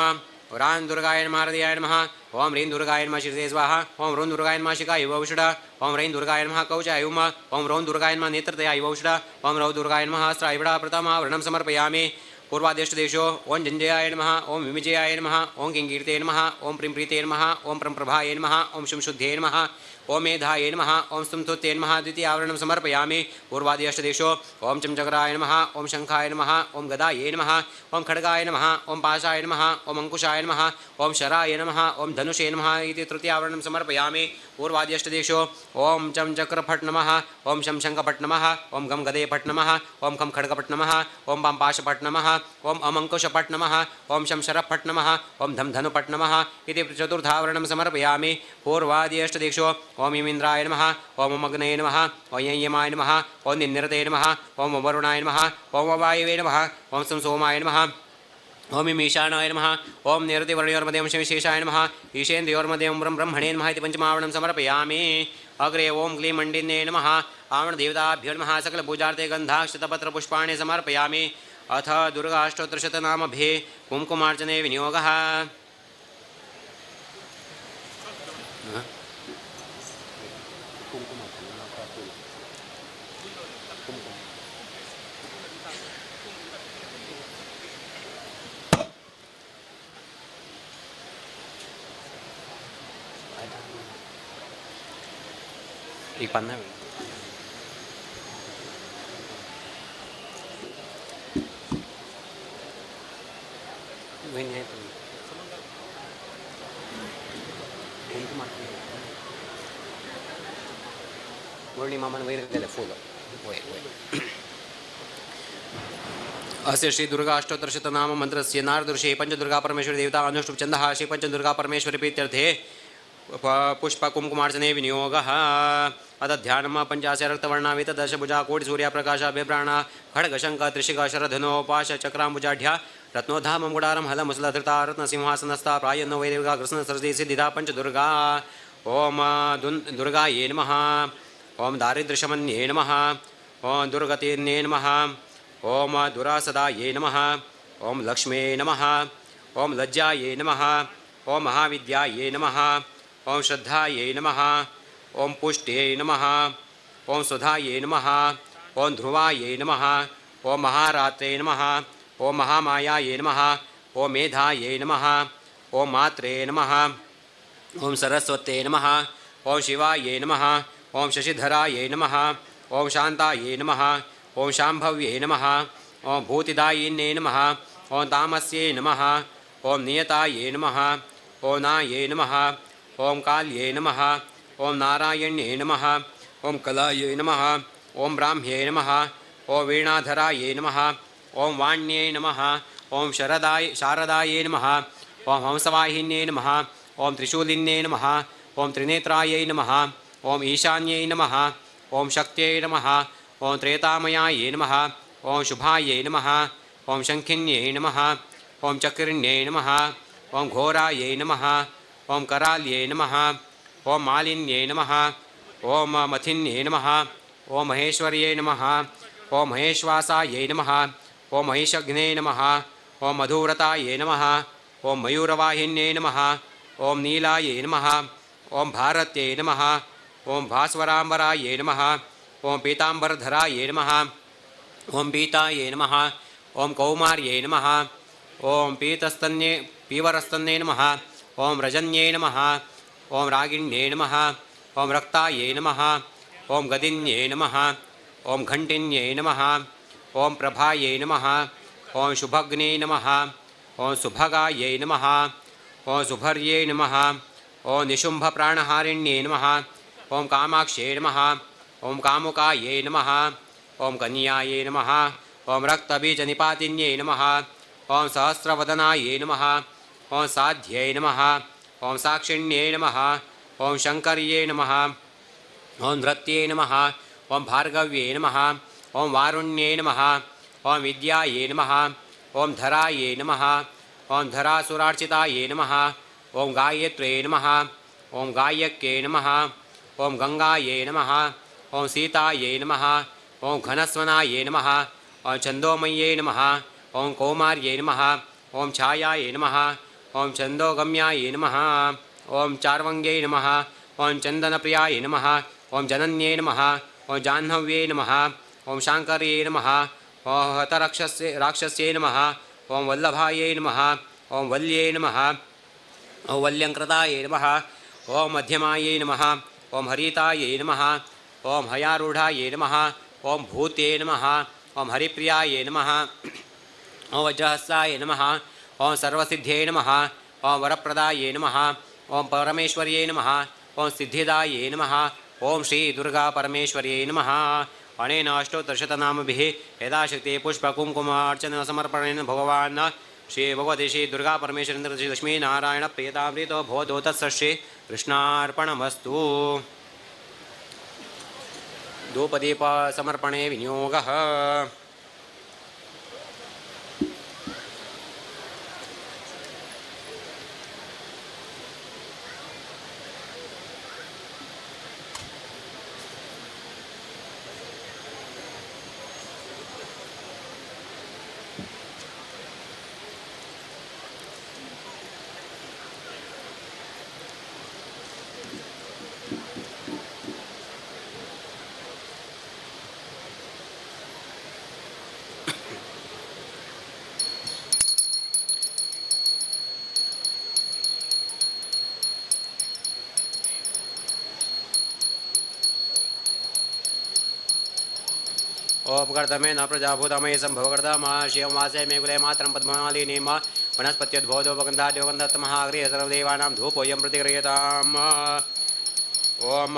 ह्रां दुर्गाय नमः हृदयाय नमः ओम ह्रीं दुर्गाय नमः शिरसे स्वाहा ओम ह्रौं दुर्गाय नमः शिखाय वौषध ओम ह्रीं दुर्गाय नमः कवचाय उम ओम ह्रौं दुर्गाय नमः नेत्रतयाय वौषध ओम ह्रौं दुर्गाय नमः हस्त्राय प्रथमावरणं समर्पयामि पूर्वादेशदेशो ओम जञ्जयाय नमः ओम विमिजयाय नमः ओम किङ्कीर्ते नमः ओम प्रीम्प्रीते नमः ओम प्रभाय नमः ओम शुंशुद्धे नमः ओम मेधाय नमः ओम स्तुते नमः द्वितीयावरणं समर्पयामि पूर्वादेशदेशो ओम चमचक्राय नमः ओम शङ्खाय नमः ओम गदायै नमः ओम खड्गाय नमः ओम पाशाय नमः ओम अंकुशाय नमः ओम शराय नमः ओम धनुषे नमः इति तृतीयावरणं समर्पयामि पूर्वादेशदेशो ओम चमचक्रफट् नमः ओम शं शङ्खफट् नमः ओम गं गदेफट् नमः ओम खं खड्गफट् नमः ओम पां पाशफट् नमः ओम अमङ्कुशफट् नमः ओम शं शरफट् नमः ओम धं धनुफट् नमः इति चतुर्थावरणं समर्पयामि पूर्वादेशदेशो ओम इमिन्द्राय नमः ओम अग्नये नमः ओम ययमाय नमः ओम निन्निरते नमः ओम वरुणाय नमः ओम वायवे नमः ओम सोमाय नमः ओम ईशानाय नमः ओम निरतिवर्णयोर्मध्ये विशेषाय नमः ईशेन्द्रियोर्मध्ये ओम ब्रह्मणे नमः इति पञ्चमावरणं समर्पयामि अग्रे ओम क्लीं मण्डिन्ये नमः आवरणदेवताभ्यो नमः सकलपूजार्थे गन्धाक्षतपत्रपुष्पाणि समर्पयामि अथ दुर्गाष्टोत्तरशतनामभे कुङ्कुमार्चने विनियोगः ಈ ಪನ್ನ गोल्डी मामन वैर फूल अस्य श्री दुर्गा अष्टोत्तरशतनाम मंत्रस्य नारदऋषि पंचदुर्गा परमेश्वरी देवता अनुष्टुप छन्दः श्री पंचदुर्गा परमेश्वरी प्रीत्यर्थे पुष्पकुङ्कुमार्चने विनियोगः अथ ध्यानं पञ्चाशे रक्तवर्णावेत दशभुजा कोटिसूर्यप्रकाशाभिभ्राणा खड्गशङ्ख त्रिशिख शरधनो पाश चक्राम्बुजाढ्या रत्नोद्धामं गुडारं हलमुसलधृता रत्नसिंहासनस्था प्रायन्नो वैदेविका कृष्णसरस्वती सिद्धिदा पञ्चदुर्गा ओम दुर्गायै नमः ओम दारिद्र्यशमन्ये नमः ओम दुर्गतिन्ये नमः ओम दुरासदायै नमः ओम लक्ष्म्यै नमः ओम लज्जायै नमः ओम महाविद्यायै नमः ओम श्रद्धायै नमः ओम पुष्ट्यै नमः ओम सुधायै नमः ओम ध्रुवायै नमः ओम महारात्रे नमः ओम महामायायै नमः ओम मेधायै नमः ओम मात्रे नमः ओम सरस्वत्यै नमः ओम शिवायै नमः ओम शशिधरायै नमः ओम शान्तायै नमः ओम शाम्भव्यै नमः ओम भूतिदायिन्यै नमः ओम तामस्यै नमः ओम नियतायै नमः ओम नायै नमः ओम काल्यै नमः ओम नारायण्यै नमः ओम कलायै नमः ओम ब्राह्म्यै नमः ओम वीणाधरायै नमः ओम वाण्यै नमः ओम शारदायै नमः ओम हंसवाहिन्यै नमः ओम त्रिशूलिन्यै नमः ओम त्रिनेत्रायै नमः ओम ईशान्यै नमः ओम शक्त्यै नमः ओम त्रेतामयायै नमः ओम शुभायै नमः ओम शङ्खिन्यै नमः ओम चक्रिण्यै नमः ओम घोरायै नमः ओम कराल्यै नमः ओम मालिन्यै नमः ओम मथिन्यै नमः ओम महेश्वर्यै नमः ओम महेश्वासायै नमः ओम महिषघ्ने नमः ओम मधुव्रतायै नमः ओम मयूरवाहिन्यै नमः ओम नीलायै नमः ओम भारत्यै नमः ओम भास्वराम्बरायै नमः ओम पीताम्बरधरायै नमः ओम पीतायै नमः ओम कौमार्यै नमः ओम पीवरस्तन्ये नमः ओम रजन्ये नमः ओम रागिण्ये नमः ओम रक्तायै नमः ओम गदिन्ये नमः ओम घण्टिन्ये नमः ओम प्रभायै नमः ओम शुभग्ने नमः ओम सुभगायै नमः ओम सुभर्ये नमः ओम निशुम्भप्राणहारिण्ये नमः ओम कामाक्ष्ये नमः ओम कामुकायै नमः ओम कन्यायै नमः ओम रक्तबीजनिपातिन्ये नमः ओम सहस्रवदनायै नमः ओम साध्यै नमः ओम साक्षिण्ये नमः ओम शङ्कर्ये नमः ओम नृत्ये नमः ओम भार्गव्ये नमः ओम वारुण्ये नमः ओम विद्यायै नमः ओम धरायै नमः ओम धरासुरार्चितायै नमः ओम गायत्र्यै नमः ओम गायक्ये नमः ओम गंगायै नमः ओम सीतायै नमः ओम घनस्वनायै नमः ओम छन्दोमय्यै नमः ओम कौमार्यै नमः ओम छायायै नमः ओम छन्दोगम्यायै नमः ओम चार्वङ्ग्यै नमः ओम चन्दनप्रियायै नमः ओम जनन्ये नमः ओम जाह्नव्ये नमः ओम शाङ्कर्ये नमः ओम हतराक्षस्ये नमः ओम वल्लभायै नमः ओम वल्ये नमः ओम वल्यङ्कृतायै नमः ओम मध्यमायै नमः ओम हरितायै नमः ओम हयारूढायै नमः ओम भूते नमः ओम हरिप्रियायै नमः ओम वज्रहस्तायै नमः ओम सर्वसिद्ध्यै नमः ओम वरप्रदायै नमः ओम परमेश्वर्यै नमः ओम सिद्धिदायै नमः ओम श्री दुर्गा परमेश्वर्यै नमः अनेन अष्टोत्तरशतनामभिः यथाशक्ति पुष्पकुङ्कुमार्चन समर्पणेन भगवान् श्री भगवती श्री दुर्गा परमेश्वरेन्द्र श्री लक्ष्मी नारायण प्रियतामृतो भवतो तत्सश्री कृष्णार्पणमस्तु। धूपदीप समर्पणे विनियोगः। ओपकर्तमे न प्रजाभूतमये सम्भवकर्तमा शिवमासे मे कुले मात्रं पद्ममालिनीम वनस्पत्योद्भवदोपगन्धाद्योगन्धत्तमहाग्रे सर्वदेवानां धूपोऽयं प्रतिगृह्यताम्। ओम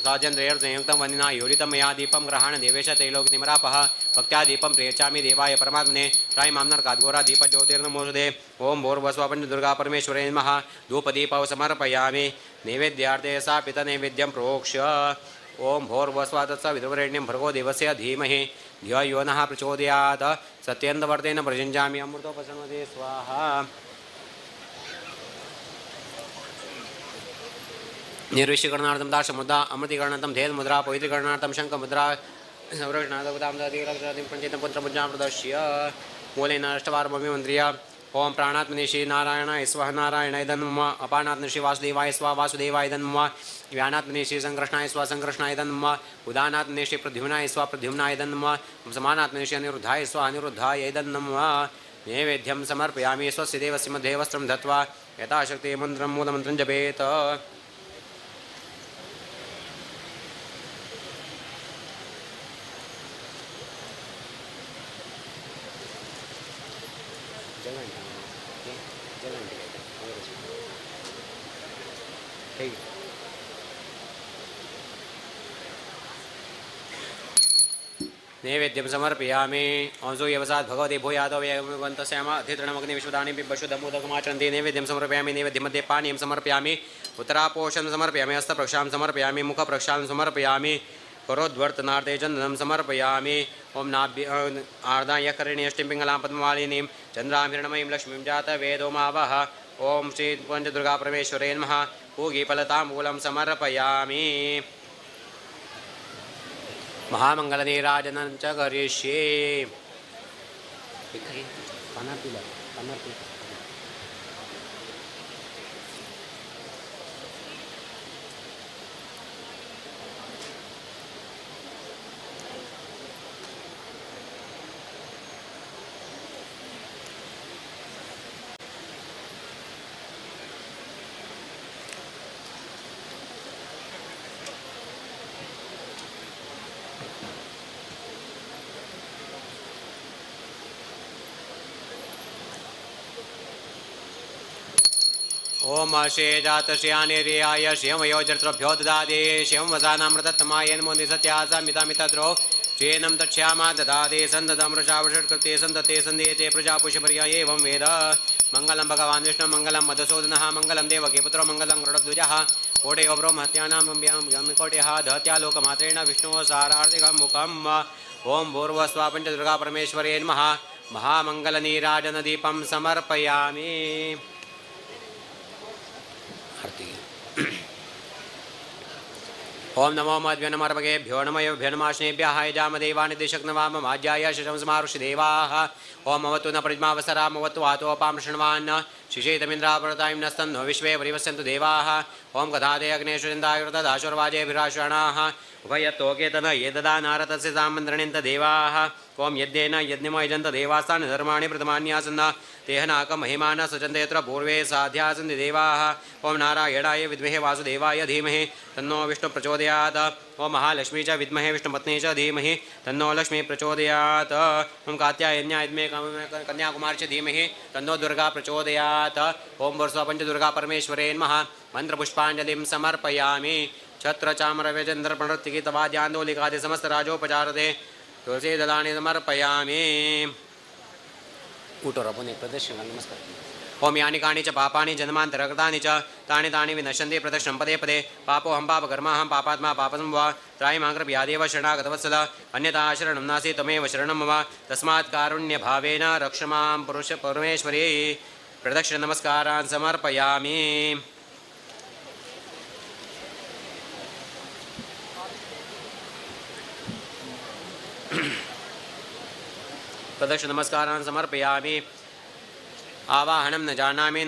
साजन्द्रयर्संयुक्तं वन्दिना योरितं मया दीपं ग्रहाण देवेश त्रैलोक्यतिमरापः भक्त्या दीपं प्रेयचामि देवाय परमात्मने त्रायि मां नरकाद्घोरा दीपज्योतिर्नमोऽस्तुते। ओम भूर्भुवस्वः परमेश्वरे नमः। धूपदीपौ समर्पयामि नैवेद्यार्थे स्थापितनैवेद्यं प्रोक्ष्य। ओम भूर्भुवस्वः तत्सवितुर्वरेण्यं भर्गो देवस्य धीमहि धियो यो नः प्रचोदयात्। सत्येन्द्रवर्तेन प्रयुञ्जामि अमृतोपसन्वते स्वाहा। निर्विष्यकरणार्थं दाशमुद्रा अमृतीकरणार्थं धेनुमुद्रा पवित्रीकरणार्थं शङ्खमुद्रा संरक्षणार्थं पञ्चेतं पुत्रमुद्रां प्रदर्श्य मूलेन अष्टवारमभिमन्त्र्य ओम प्राणात्मने श्री नारायणाय स्वः नारायणाय नमः। अपानात्मने श्री वासुदेवाय स्वः वासुदेवाय नमः। व्यानात्मने श्री संकृष्णाय स्वः संकृष्णाय नमः। उदानात्मने श्री प्रद्युम्नाय स्वः प्रद्युम्नाय नमः। समानात्मने श्री अनिरुद्धाय स्वः अनिरुद्धाय नमः। नैवेद्यं समर्पयामि स्वस्य देवस्य मध्ये वस्त्रं धत्वा यथाशक्ति मन्त्रं मूलमन्त्रं जपेत। नैवेद्यं समर्पयामि ओं सूर्यवसात् भगवते भूयादवन्तस्याम अधितृणमग्नि विश्वदानि बिब्बशुद्धमुदकमाचरन्ति नैवेद्यं समर्पयामि नैवेद्यमध्ये पानीयं समर्पयामि उत्तरापोषं समर्पयामि हस्तप्रक्षां समर्पयामि मुखप्रक्षां समर्पयामि करोद्वर्तनार्थे चन्दनं समर्पयामि ओं नाभ्य आर्दाय करिणी अष्टिं पिङ्गलां पद्ममालिनीं चन्द्रां हिरण्मयीं लक्ष्मीं जातवेदोमावह ओं श्री पञ्चदुर्गापरमेश्वरे नमः पूगीफलताम्बूलं समर्पयामि महामंगलनीराजनं च करिष्ये ओम शे जातश्यानिर्याय श्यमयोजत्रभ्यो ददाति श्यं वसानामृतत्तमायेन मोदि सत्यासामितामितद्रो चेनं तक्ष्यामा ददाति सन्दतमृषावषट्कृते सन्दते सन्देते प्रजापुषपर्य एवं वेद मङ्गलं भगवान् विष्णु मङ्गलं मधुसूदनः मङ्गलं देवकी पुत्रो मङ्गलं गरुडध्वजः कोटयो ब्रह्मत्यानां कोट्यः दहत्या लोकमात्रेण विष्णुः सारार्थिकं मुखम् ओं भूर्वस्वा पञ्चदुर्गापरमेश्वरे नमः महामङ्गलनीराजनदीपं समर्पयामि ओं नमो मद्भ्यो नमर्भगेभ्यो नमयोभ्यो नमाश्नेभ्यः यजामदेवानिदेशक्नवाममाज्याय शशंसमारुषिदेवाः ओं अवतु न प्रज्मावसरामवतु वातोपां शृण्वान् शिशेतमिन्द्रापरतां नस्तन्नो विश्वे परिवस्यन्तु देवाः ओं कथादे अग्नेश्वरिन्दायुर्तदाशुर्वाजेभिराश्रणाः उभयत्तोकेतन ये ददा नारतस्य सामन्त्रणिन्त देवाः ओं यद्येन यज्ञमयजन्त देवास्तानि धर्माणि प्रथमान्यासन्न तेहनाकमहिमान सचन्ते यत्र पूर्वे साध्यासन्ति देवाः ओं नारायणाय विद्महे वासुदेवाय धीमहि तन्नो विष्णु प्रचोदयात् ओं महालक्ष्मी च विद्महे विष्णुपत्नी च धीमहि तन्नो लक्ष्मी प्रचोदयात् ओं कात्यायन्याय विद्महे कन्याकुमारी च धीमहि तन्नो दुर्गा प्रचोदयात् ओं वर्षा पञ्चदुर्गा परमेश्वरे नमः मन्त्रपुष्पाञ्जलिं समर्पयामि छत्रचामरव्यचन्द्रप्रणृत्तिगीतवाद्यान्दोलिकादि समस्तराजोपचारते तुलसी दलानि समर्पयामि ऊटोरपुने प्रदर्शन नमस्कार ओम यानि कानि च पापानि जन्मान्तरकृतानि च तानि तानि विनश्यन्ति प्रदर्शनं पदे पदे पापोऽहं पापकर्माहं पापात्मा पापं वा त्रायमाङ्कृपयादेव शरणागतवत्सल अन्यथा शरणं नास्ति त्वमेव शरणं मम तस्मात् कारुण्यभावेन रक्ष मां पुरुष परमेश्वरी प्रदक्षिण नमस्कारान् समर्पयामि प्रदक्षिण नमस्कारान् समर्पयामि आवाहनं न जानामि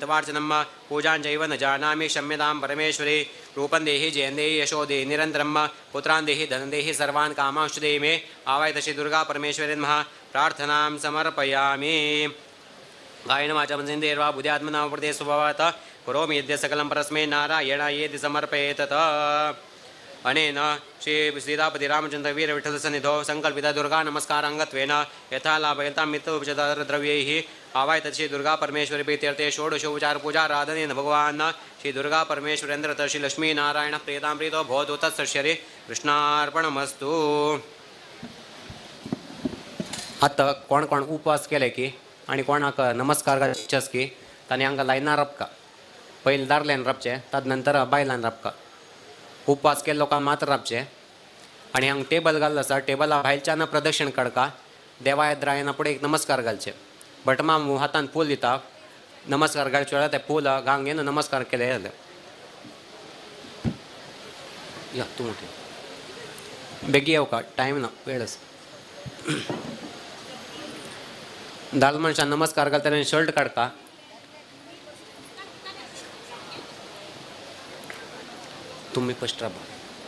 तवार्चनं पूजां चैव न जानामि क्षम्यतां परमेश्वरी रूपं देहि जयं देहि यशो देहि निरन्तरं पुत्रान् देहि धनं देहि सर्वान् कामांश्च देहि मे आवाहयत श्री दुर्गा परमेश्वरी नमः प्रार्थनां समर्पयामि गायनं वाचामसेन्द्रियर्वा बुद्ध्यात्मना प्रदे स्वभावत करोमि यद्य सकलं परस्मै नारायणायेति समर्पयेत् अनेन श्री श्रीतापति रामचंद्र वीर विठल सन्निधौ संकल्पिता दुर्गा नमस्कारांगत्वेन यथा लाभयतां मित्रोपचारद्रव्यैः आवाहयत श्री दुर्गा परमेश्वरी प्रीत्यर्थे षोडशोपचार पूजाराधनेन भगवान् श्री दुर्गा परमेश्वरेन्द्र श्री लक्ष्मी नारायण प्रियतां प्रीतो भवतु तत्सर्षरी कृष्णार्पणमस्तु. आता कोण कोण उपवास केले की आणि कोणाक नमस्कार घालचेस की ताणी हांगा लायनार रपका पयलीं दादल्यान रपचे तदनंतर बायलान रपका उपवास केले लोकांक मात्र रावचे आणि हांगा टेबल घाल्लो आसा टेबला भायल्यान प्रदक्षिण काडका देवायद्रायना फुडें एक नमस्कार घालचे भटमाम हातान फूल दिता नमस्कार घालचे वेळार ते फूल गांगेन नमस्कार केले जाल्यार या तूं बेगी येवका टायम ना वेळ आसा दाल मनशान नमस्कार घालता तेन्ना शर्ट काडका तुम्ही फस्ट राबा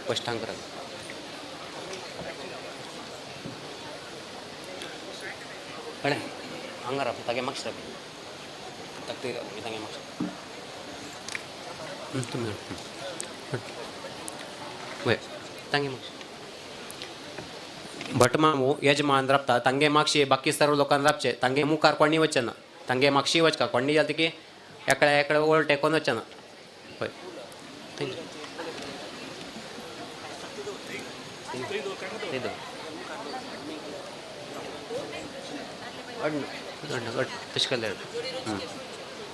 फस्टांक राबा कळे हांगा राब तागे मागस राब ताका मी तागे मागस तुम्ही वय तांगे मागस भटमामू यजमान राबता तांगे मागशी बाकी सर्व लोकांना राबचे तांगे मुखार कोणी वचचे ना तांगे मागशी वचका कोणी जाता की एकडे ओळ टेकोन वचचे ना हय थँक्यू तशी केले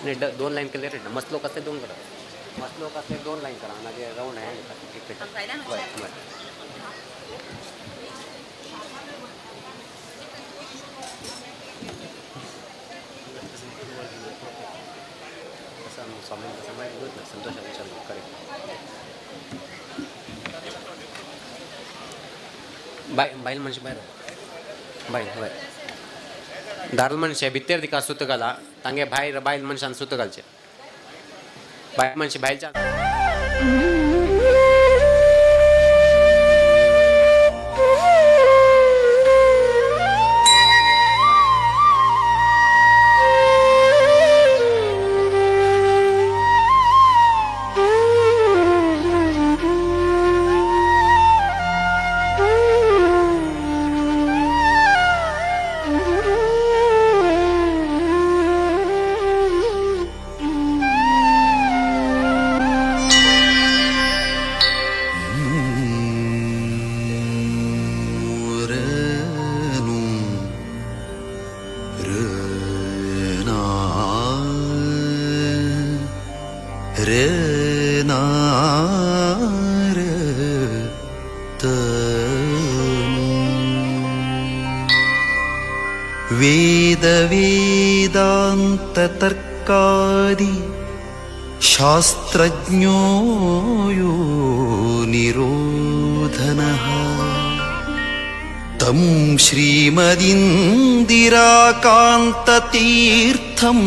नाही 2 लाईन केले रे मसलोक असते 2 करा मसलोक असते 2 लाईन करा आणि जे राऊंड आहे एक बरं बाईल मनुष्य बाईल हय दारुल मनुष्य भितर दिका सुत घाला तांगे भायर बायल मनशान सुत घालचे बायल मनुष्य बायलच्या वेदान्ततर्कादि शास्त्रज्ञो यो निरोधनः तं श्रीमदिन्दिराकान्ततीर्थं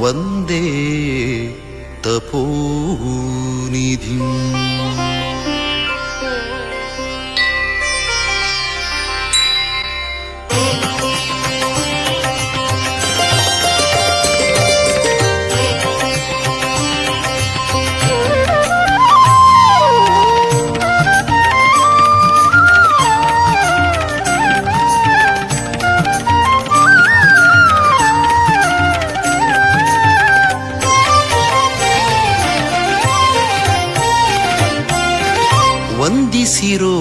वन्दे तपोनिधिम् ವಂದಿಸಿರೋ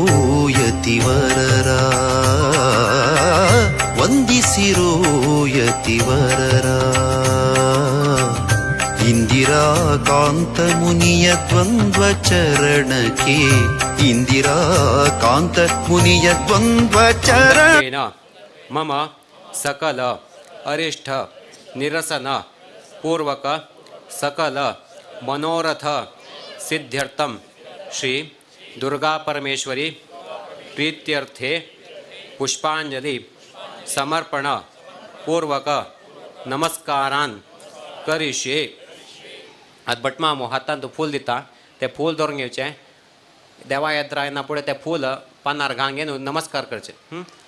ಯತಿವರರ ವಂದಿಸಿರೋ ಯತಿವರರ ಇಂದಿರಾಕಾಂತ ಮುನಿಯ ದ್ವಂದ್ವ ಚರಣಕ್ಕೆ ಇಂದಿರಾಕಾಂತ ಮುನಿಯ ದ್ವಂದ್ವ ಚರಣ मम सकल अरिष्ठ निरसन पूर्वक सकल मनोरथ सिद्ध्यर्थम श्री दुर्गा परमेश्वरी प्रीत्यर्थे पुष्पांजलि समर्पण पूर्वक नमस्कारान करिष्ये आता बटमा हातान तो फूल दिता ते फूल धरून घेवचे देवा येत्रा येना पुढे ते फूल पानार घांगेन नमस्कार करचे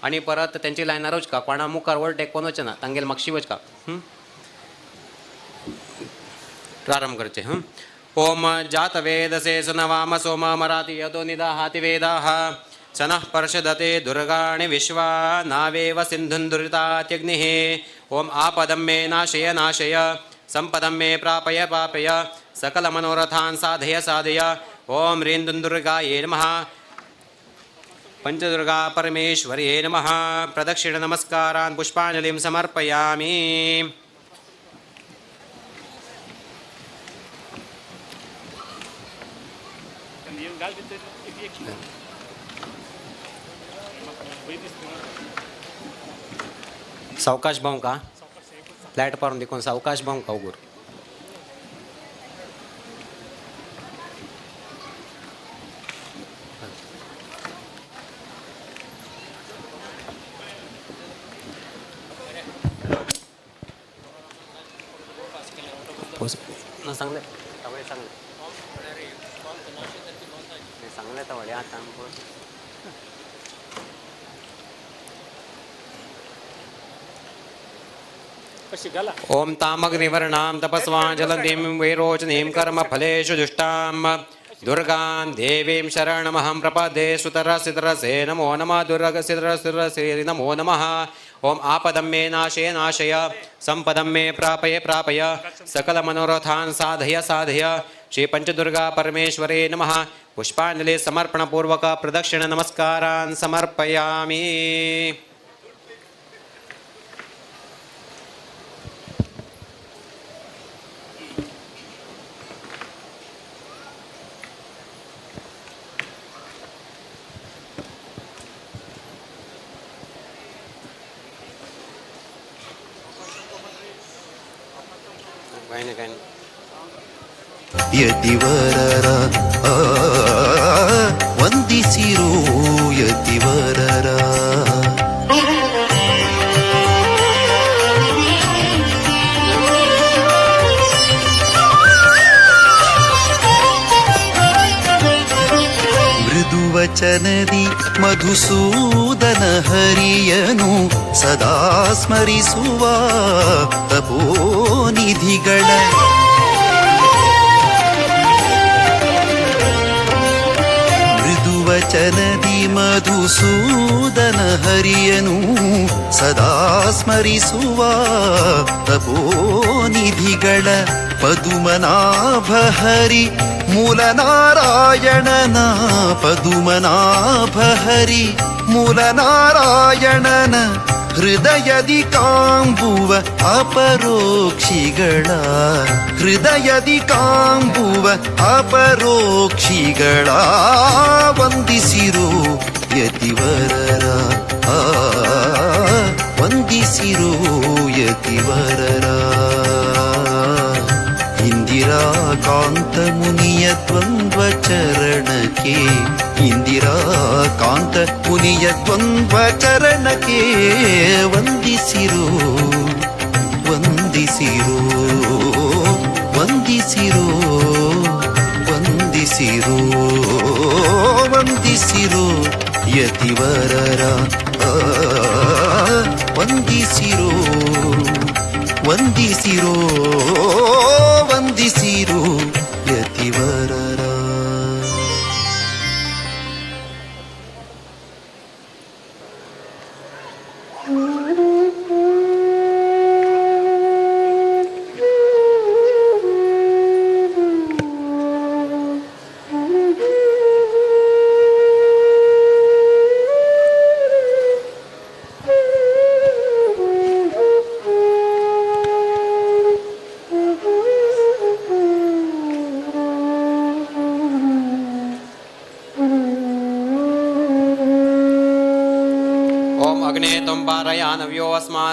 आणि परत त्यांची लायनार वचका कोणा मुखार वळ टेकोन वचना तांगेल मागशी वचका प्रारंभ करचे ओम जात वेदसे सनवाम सोम मराति यदो निदाहाति वेदाः सनः पर्षदते दुर्गाणि विश्वा नावेव सिन्धुन्दुरितात्यग्निः ओम आपदं मे नाशय नाशय संपदं मे प्रापय पापय सकलमनोरथान् साधय साधय ओम ह्रीं दुर्गायै नमः पंचदुर्गा परमेश्वर्यै नमः प्रदक्षिण नमस्कारान् पुष्पांजलिं समर्पयामि सावकाश भाऊ का प्लॅटफॉर्म देखून सावकाश भाऊ का उगूर सांगले सांगले तर वडे आता ओम तामग्निवर्णां तपस्वां जलन्तीं वैरोचनीं कर्मफलेषु जुष्टां दुर्गां देवीं शरणमहं प्रपदे सुतरसितरसे नमो नमः दुर्गसितरसितरसे नमो नमः ओम आपदं मे नाशय नाशय संपदं मे प्रापय प्रापय सकलमनोरथान् साधय साधय श्री पंचदुर्गा परमेश्वरे नमः पुष्पांजलि समर्पणपूर्वक प्रदक्षिण नमस्कारान् समर्पयामि ಹೈನಕನ್ ಯತಿವರರ ಆ, ವಂದಿಸಿರೋ ಯತಿವರರ. ಮೃದುವಚನದಿ ಮಧುಸೂದನ ಹರಿಯನು ಸದಾ ಸ್ಮರಿಸುವ ತಪೋನಿಧಿಗಳ ವಚನದಿ ಮಧುಸೂದನ ಹರಿಯನು ಸದಾ ಸ್ಮರಿಸುವ ತಪೋನಿಧಿಗಳ ಪದುಮನಾಭ ಹರಿ ಮೂಲನಾರಾಯಣನ ಪದುಮನಾಭ ಹರಿ ಮೂಲನಾರಾಯಣನ ಹೃದಯದಿ ಕಾಂಬುವ ಅಪರೋಕ್ಷಿಗಳ ಹೃದಯದಿ ಕಾಂಬುವ ಅಪರೋಕ್ಷಿಗಳ ವಂದಿಸಿರೋ ಯತಿವರರ ಆ, ವಂದಿಸಿರೋ ಯತಿವರರ. ಇಂದಿರಾ ಕಾಂತ ಮುನಿಯ ದ್ವಂದ್ವ ಚರಣಕ್ಕೆ ಇಂದಿರಾ ಕಾಂತ ಮುನಿಯ ದ್ವಂದ್ವ ಚರಣಕ್ಕೆ ವಂದಿಸಿರೋ ವಂದಿಸಿರೋ ವಂದಿಸಿರೋ ವಂದಿಸಿರೋ ವಂದಿಸಿರೋ ಯತಿವರರ ಆ, ವಂದಿಸಿರೋ ವಂದಿಸಿರೋ ವಂದಿಸಿರೋ ಯತಿವರರ.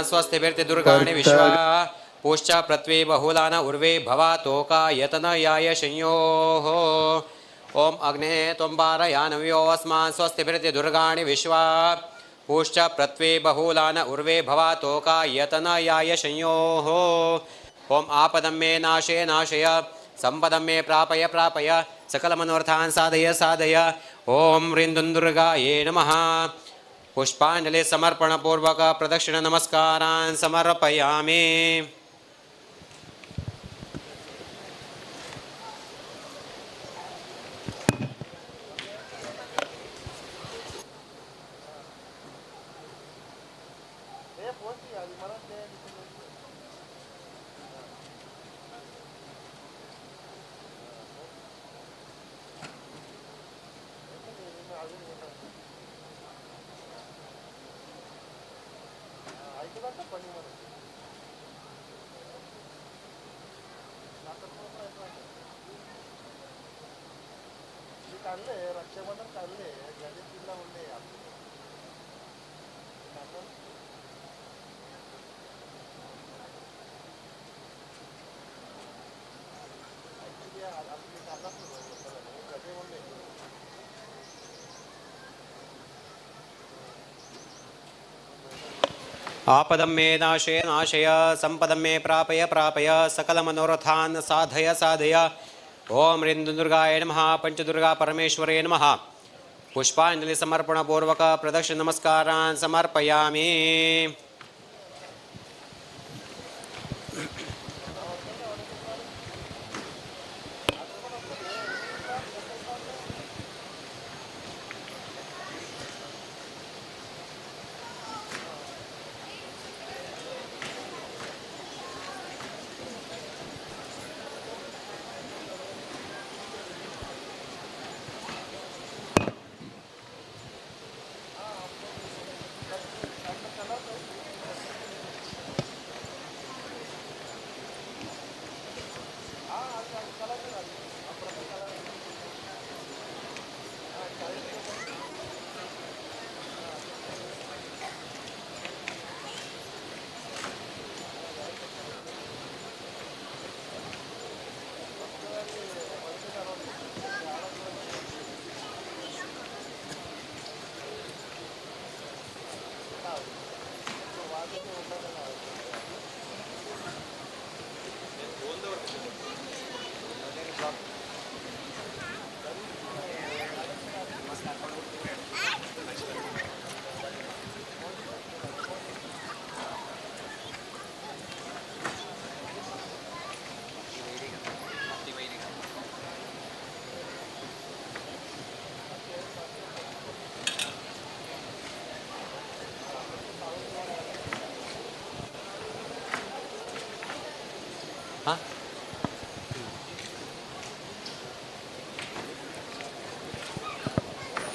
स्वस्तिभिर्ति दुर्गाणि विश्वा पुश्च पृथ्वी बहुलान उर्वे भवा तोका यतनयाय संयोः. ओम अग्ने त्वं पारयानव्यो अस्मान् स्वस्तिभिर्ति दुर्गाणि विश्वा पुश्च पृथ्वी बहुलान उर्वे भवा तोका यतनयाय संयोः. ओम आपदं मे नाशे नाशय संपदं मे प्रापय प्रापय सकलमनोर्थान् साधय साधय. ओम ह्रीं नमः. पुष्पांजलि समर्पण पूर्वक प्रदक्षिण नमस्कारान् समर्पयामि. आपदं मे नाशय नाशय संपदं मे प्रापय प्रापय सकलमनोरथान् साधय साधय. ओम ह्रीं दुर्गाय नमः. पंचदुर्गा परमेश्वरे नमः. पुष्पांजलि समर्पण पूर्वक प्रदक्षिण नमस्कारान् समर्पयामि.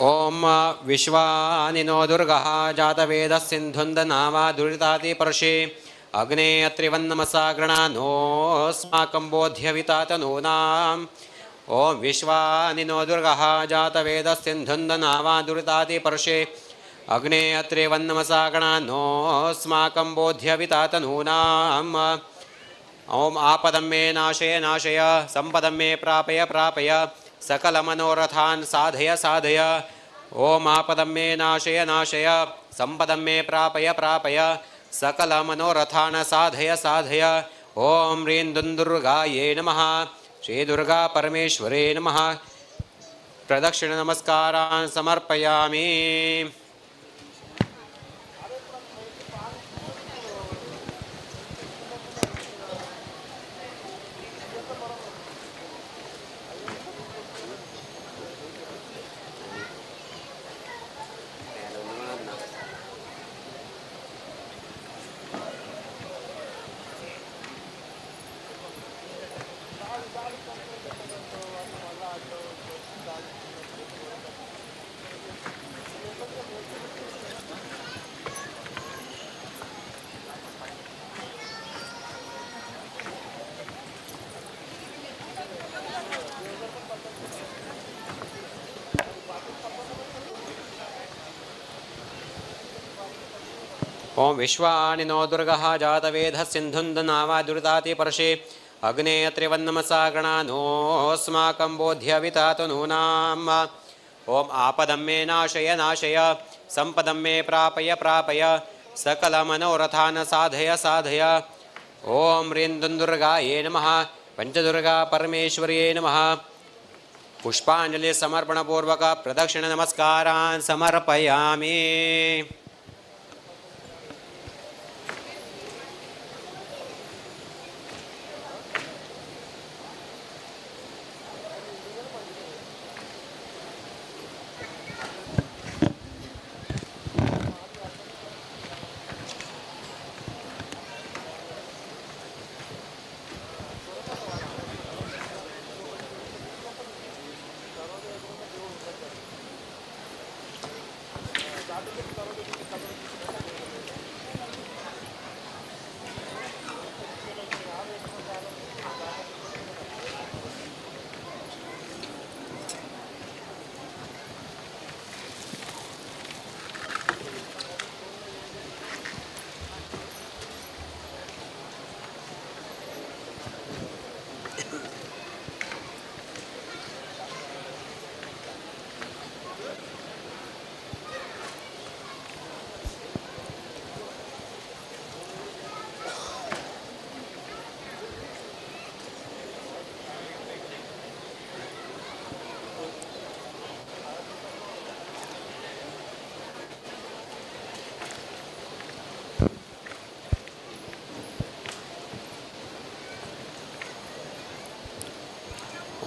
ओम विश्वानिनो दुर्गः जातवेदस्सिन्धुन्दनामा दुरितातिपर्षे अग्ने त्रिवन्नमसा गृणानोऽस्माकं बोध्यवितातनूनाम् ओम विश्वानिनो दुर्गः जातवेदस्सिन्धुन्दनामा दुरितातिपर्षे अग्ने त्रिवन्नमसा गृणानोऽस्माकं बोध्यवितातनूनाम् ओम आपदं मे नाशय नाशय संपदं मे प्रापय प्रापय सकलमनोरथान् साधय साधय ओम आपदं मे नाशय नाशय संपदं मे प्रापय प्रापय सकलमनोरथान् साधय साधय ओम ह्रीं दुन्दुर्गायै नमः श्री दुर्गा परमेश्वरे नमः प्रदक्षिण नमस्कारान् समर्पयामि। ओम विश्वानिनो दुर्गः जातवेदः सिन्धुन्दनामा दुरितातिपर्षे अग्ने त्रिवन्नमसा गणानोऽस्माकं बोध्यवितातनूनाम् ओम आपदं मे नाशय नाशय संपदं मे प्रापय प्रापय सकलमनोरथान् साधय साधय ओम ह्रीं दुन्दुर्गायै नमः पंचदुर्गा परमेश्वर्यै नमः पुष्पांजलि समर्पणपूर्वक प्रदक्षिण नमस्कारान् समर्पयामि।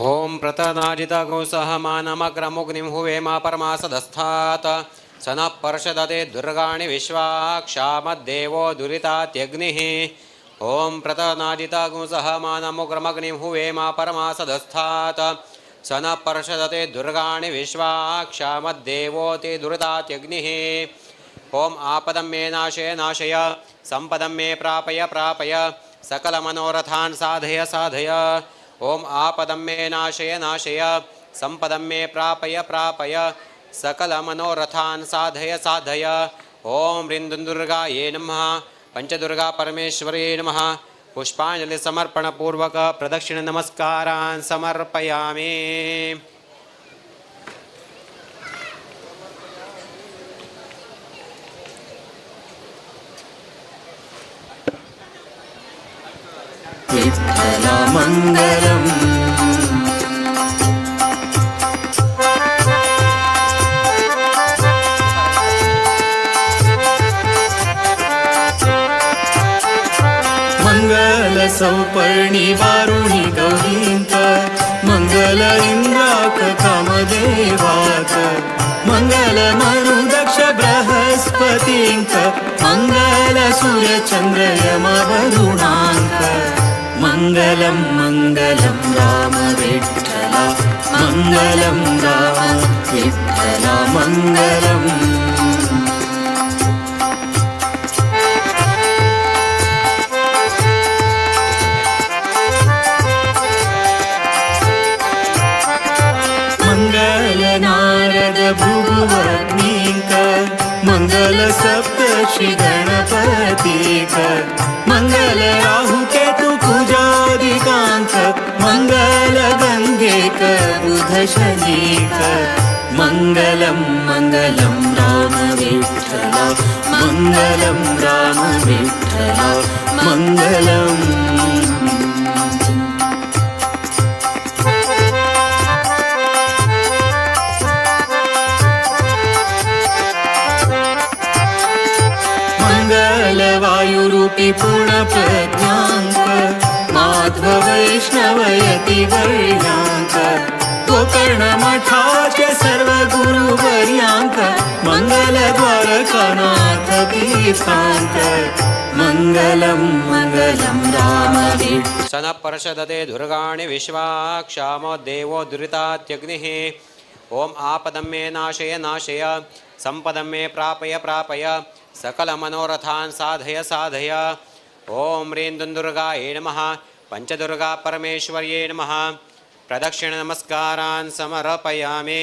ओम प्रतनाजितगुसहमानमग्रमुग्निं हुवेमा परमासदस्थात् स नः पर्षदते दुर्गाणि विश्वाक्षामद्देवो दुरितात्यग्निः ओम प्रतनाजितगुसहमानमुग्रमग्निं हुवेमा परमासदस्थात् स नः पर्षदते दुर्गाणि विश्वाक्षामद्देवो ते दुरितात्यग्निः ओम आपदं मे नाशय नाशय संपदं मे प्रापय प्रापय सकलमनोरथान् साधय साधय ओम आपदं मे नाशय नाशय संपदं मे प्रापय प्रापय सकलमनोरथान् साधय साधय ओम ह्रीं दुन्दुर्गायै नमः पंचदुर्गा परमेश्वरे नमः पुष्पांजलि समर्पणपूर्वक प्रदक्षिण नमस्कारान् समर्पयामि। मङ्गलम् मंगल सौपर्णी वारुणी गौरींक मंगल इंद्राक कामदेवाक मंगल मरुदक्ष बृहस्पतींक मंगल सूर्य चंद्र यम वरुणांक मंगलम मंगलम राम विठ्ठला मंगलम राम विठ्ठला मङ्गलम् मंगल नारद भृगुवग्नीकर मंगल सप्तर्षि गणपतिकर मंगल राहु केतु कुजादिकांकर मंगल गंगेकर बुध शनीकर मंगलम मंगलम राम विठ्ठला मंगलम राम विठ्ठला मंगलम वायुरूपी पूर्ण प्रज्ञांक माध्व वैष्णवयति वर्णांक गोकर्ण मठाचे सर्व गुरु वर्यांक मंगल द्वारकानाथ तीर्थांक मंगलम मंगलम राम विठ्ठला सन पर्षदते दुर्गाणि विश्वाक्षामो देवो दुरितात्यग्निः ओम आपदं मे नाशय नाशय संपदं मे प्रापय प्रापय सकल मनोरथान् साधय साधय ओम ह्रीं दुर्गायै नमः पंचदुर्गा परमेश्वर्यै नमः प्रदक्षिण नमस्कारान् समर्पयामि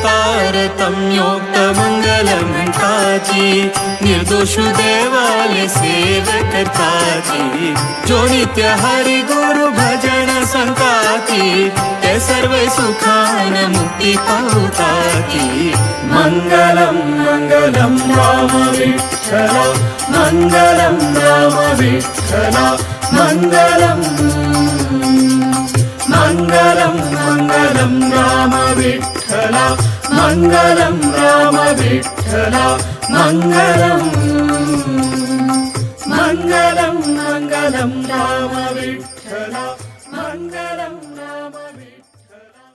तारतम्योक्त मंगलमंताची निर्दोष देवालय सेवकताची जो नित्य हरि गुरु भजन संताती ते सर्व सुखान मुक्ती पावताती मंगलम मंगलम राम विठ्ठला मंगलम राम विठ्ठला मंगलम मंगलम मंगलम राम विठ्ठला मंगलम राम विठ्ठला मंगलम मंगलम मंगलम राम विठ्ठला मंगलम राम विठ्ठला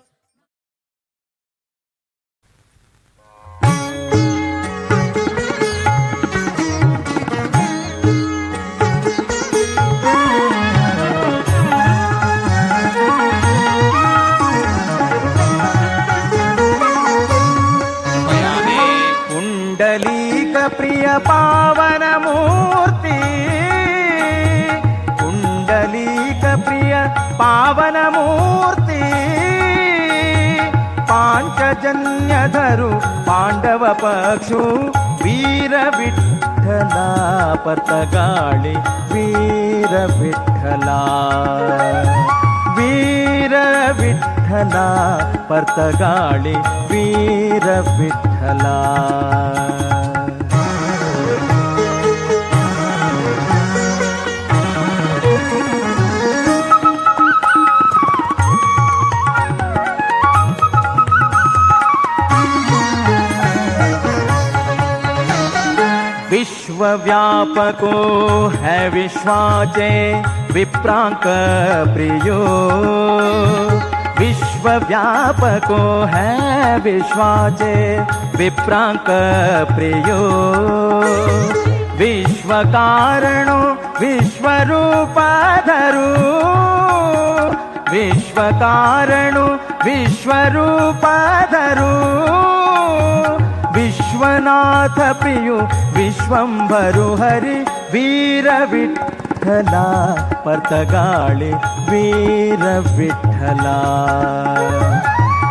प्रिय पावन मूर्ति कुंडलीक प्रिय पावन मूर्ति पांचजन्यधरु पांडव पक्षु वीर विठ्ठला पतगाळी वीर विठ्ठला वीर विठ्ठला पतगाळी वीर विठ्ठला विश्वव्यापको है विश्वाचे विप्रांक प्रियो विश्वव्यापको है विश्वाचे विप्रांक प्रियो विश्वकारणो विश्वरूपाधरो विश्वकारणो विश्वरूपाधरो विश्वनाथ प्रियो विश्वंभरो हरि वीर विठ्ठला परतगाळे वीर विठ्ठला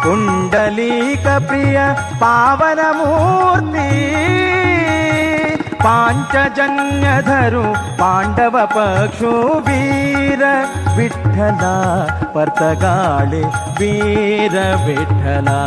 कुंडलीक प्रिय पावन मूर्ति पांचजन्यधरु पांडव पक्षो वीर विठ्ठला परतगाळे वीर विठ्ठला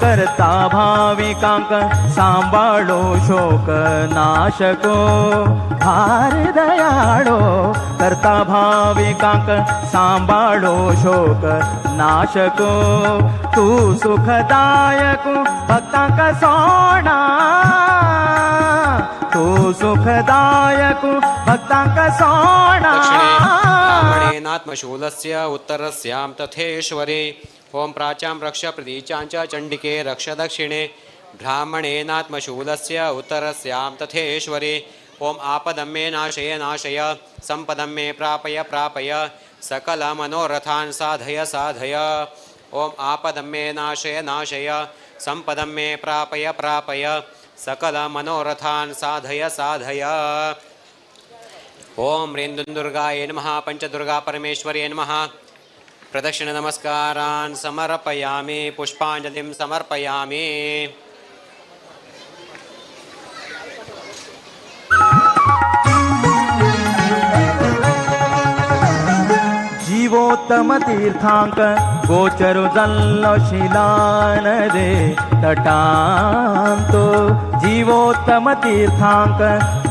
करता भाविकांक सांभाळो शोक नाशको भार दयाळो करता भाविकांक सांभाळो शोक नाशको तू सुखदायक भक्तांक सोडा तू सुखदायक भक्तांक सोडा ब्राह्मणेनात्मशूलस्य उत्तरस्यां तथेश्वरे ओम प्राच्यां रक्ष प्रतीचां च चण्डिके रक्ष दक्षिणे ब्राह्मणेनात्मशूलस्य उत्तरस्यां तथेश्वरे ओम आपदं मे नाशय नाशय सम्पदं मे प्रापय प्रापय सकलमनोरथान् साधय साधय ओम आपदं मे नाशय नाशय सम्पदं मे प्रापय प्रापय सकलमनोरथान् साधय साधय ओम रेन्दुन्दुर्गाय नमः पंचदुर्गा परमेश्वर्यै नमः प्रदक्षिण नमस्कारान् समर्पयामि पुष्पाञ्जलिं समर्पयामि जीवोत्तम तीर्थांक गोचरो जल्लो शिलानदे तटांतो जीवोत्तम तीर्थांक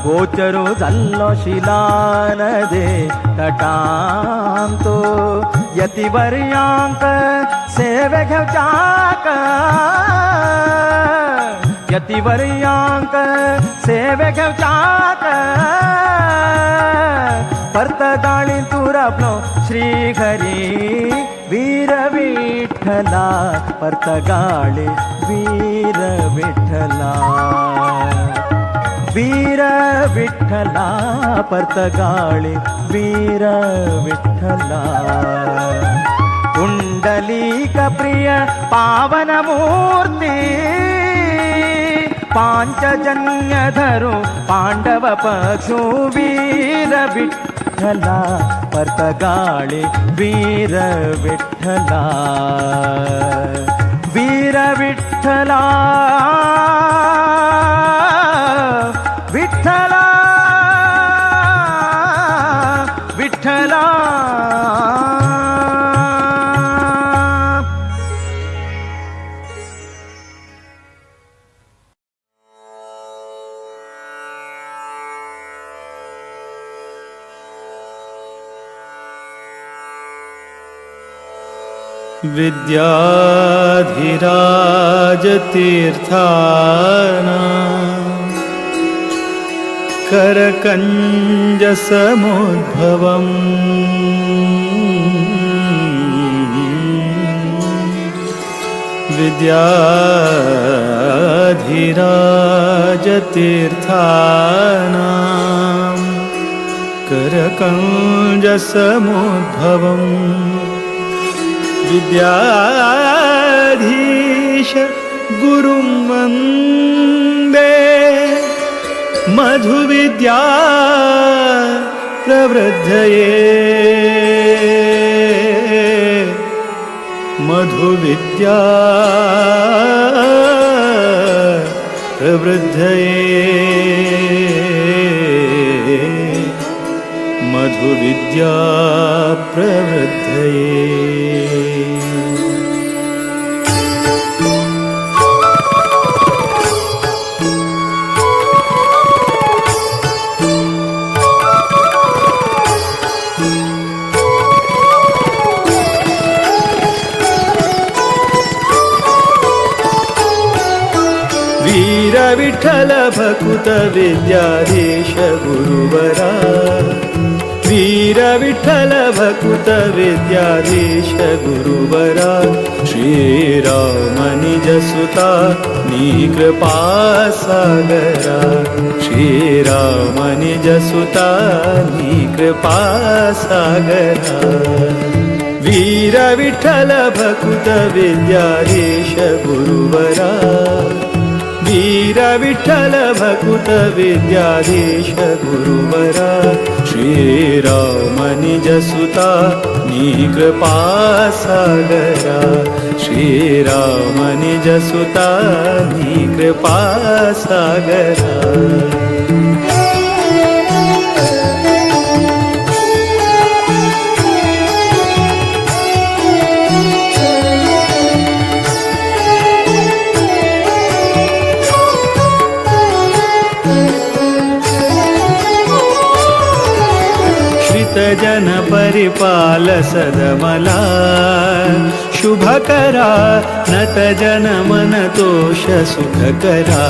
गोचरो जल्लो शिलानदे तटांतो यतिवर्यांक सेवे घेवचाक यतिवर्यांक सेवे घेवचाक परतगाळी तुरपलो श्री हरी वीर विठ्ठला परतगाळी वीर विठ्ठला वीर विठ्ठला परतगाळी वीर विठ्ठला कुंडलीक प्रिय पावन मूर्ती पांचजन्य धरू पांडव पशु वीर विठ्ठला परतगाळी वीर विठ्ठला वीर विठ्ठला विठ्ठला विठ्ठला विद्याधिराजतीर्थानां करकञ्जसमुद्भवम् विद्याधिराजतीर्थानां करकञ्जसमुद्भवम् विद्याधीश गुरुं वन्दे मधुविद्या प्रवृद्धये मधुविद्या प्रवृद्धये मधुविद्या प्रवृद्धये वीर विठ्ठल भकुत विद्याधीश गुरुवरा वीर विठ्ठल भकुत विद्याधीश गुरुवरा श्रीराम निज सुता नी कृपा सागरा श्रीराम निज सुता नी कृपा सागरा वीर विठ्ठल भकुत विद्याधीश गुरुवरा वीर विठ्ठल भकुत विद्याधीश गुरुवरा श्रीराम निज सुता नी कृपा सागरा श्रीराम निज सुता नी कृपा सागरा श्रितजन परिपाल सदमला शुभकरा नतजन मन तोष सुखकरा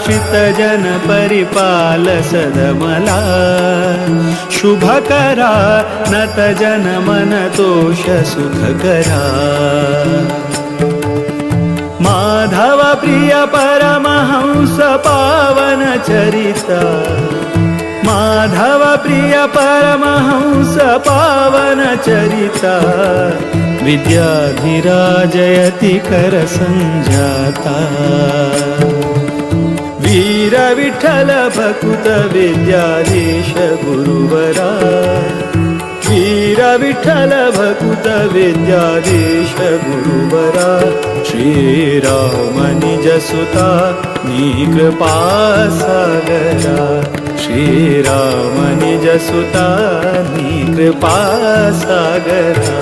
श्रितजन परिपाल सदमला शुभकरा नतजन मन तोष सुखकरा माधव प्रिय परमहंस पावन चरिता माधव प्रिय परमहंस पावन चरिता विद्याधिराजयति कर संजाता वीर विठ्ठल भकुत विद्याधीश गुरुवरा वीर विठ्ठल भकुत विद्याधीश गुरुवरा श्रीराम निज सुता नी कृपा सागरा श्रीराम निज सुता नी कृपा सागरा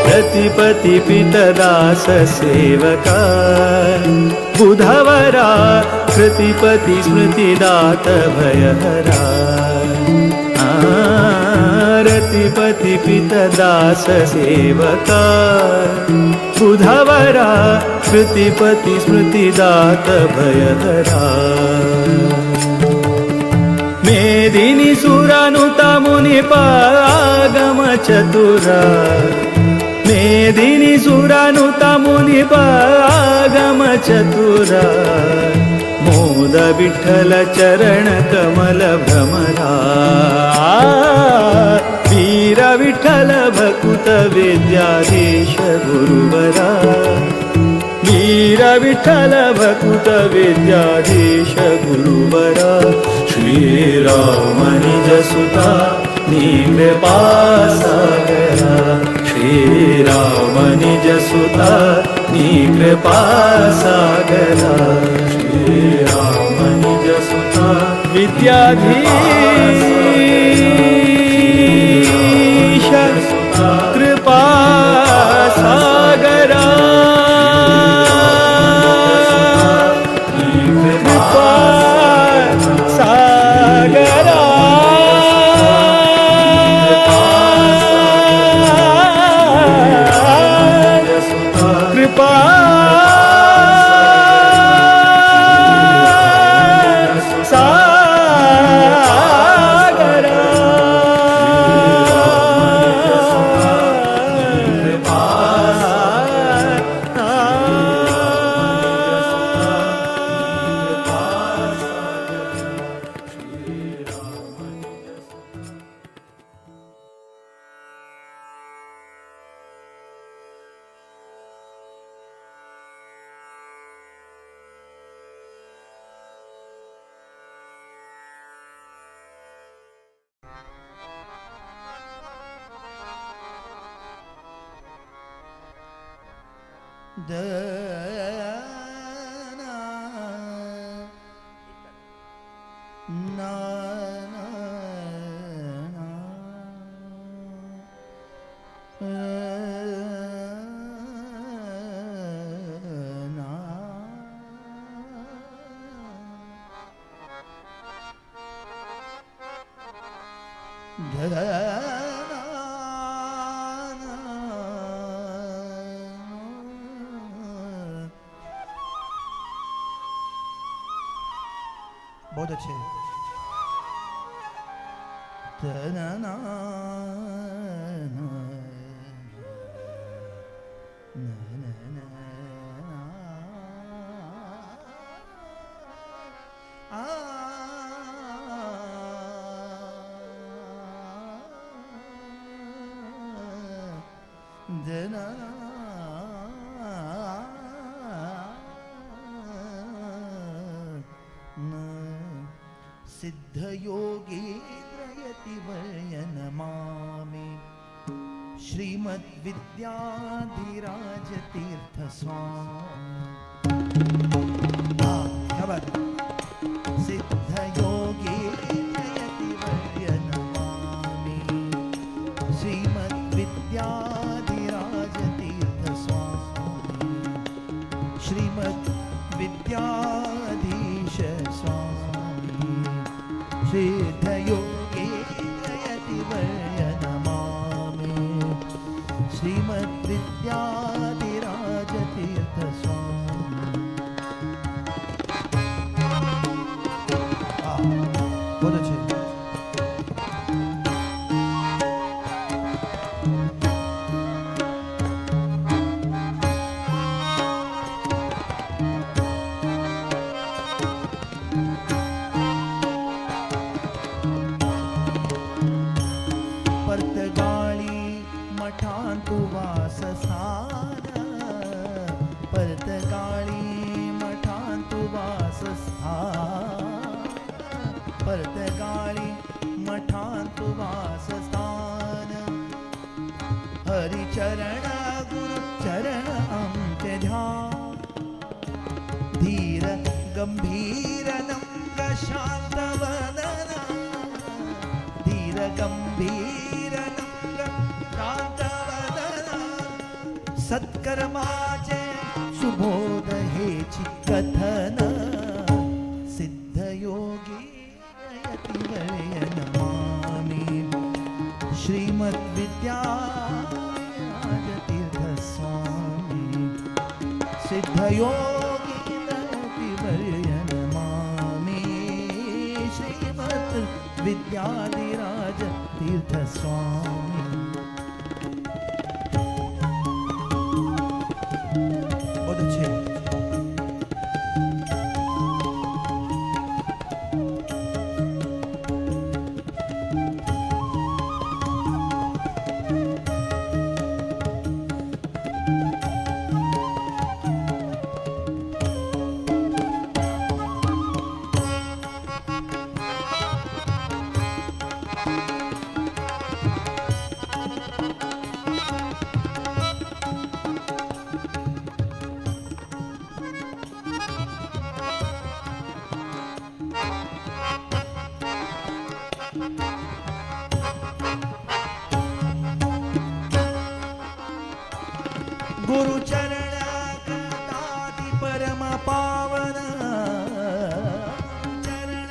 प्रतिपति पितदास सेवका बुधवरा कृतिपति स्मृतिदात भयहरा रतिपति पितदास सेवका बुधवरा कृतिपति स्मृतिदात भयहरा मेदिनी सुरानुता मुनिपागम चतुरा मेदिनी सुरानुता मुनिपागम चतुरा मोद विठ्ठल चरण कमल भ्रमरा वीर विठ्ठल भकुत विद्याधीश गुरुवरा वीर विठ्ठल भकुत विद्याधीश गुरुवरा श्रीराम निज सुता नी कृपा सागरा श्रीराम निज सुता नी कृपा सागरा श्रीराम निज सुता विद्याधीश कृपा सागरा कृपा सागरा कृपा सागरा बहुत अच्छे सिद्धयोगीन्द्रयतिवर्य नमामि श्रीमद्विद्याधिराज तीर्थ स्वामी। क्या बात है। विद्याधीश स्वामी सिद्धयोगीन्द्रयतिवर्य नमामि श्रीमद्विद्याधिराजतीर्थस्वामी बहुत अच्छे परतगाळी मठांतु वासस्थान परतगाळी मठांतु वासस्थान परतगाळी मठांतु वासस्थान हरिचरण गुरुचरण अंत्य ध्यान धीर गंभीर नम्र शांत वदन धीर गंभीर नम्र शांत वदन सत्कर्माचे सुबोध हेची कथन सिद्धयोगी यतिवर्य नमामि श्रीमद्विद्याधीशतीर्थस्वामी सिद्धयोगी यतिवर्य नमामि श्रीमद्विद्याधिराजतीर्थस्वामी बहुत अच्छे गुरुचरण कदाति परम पावन चरण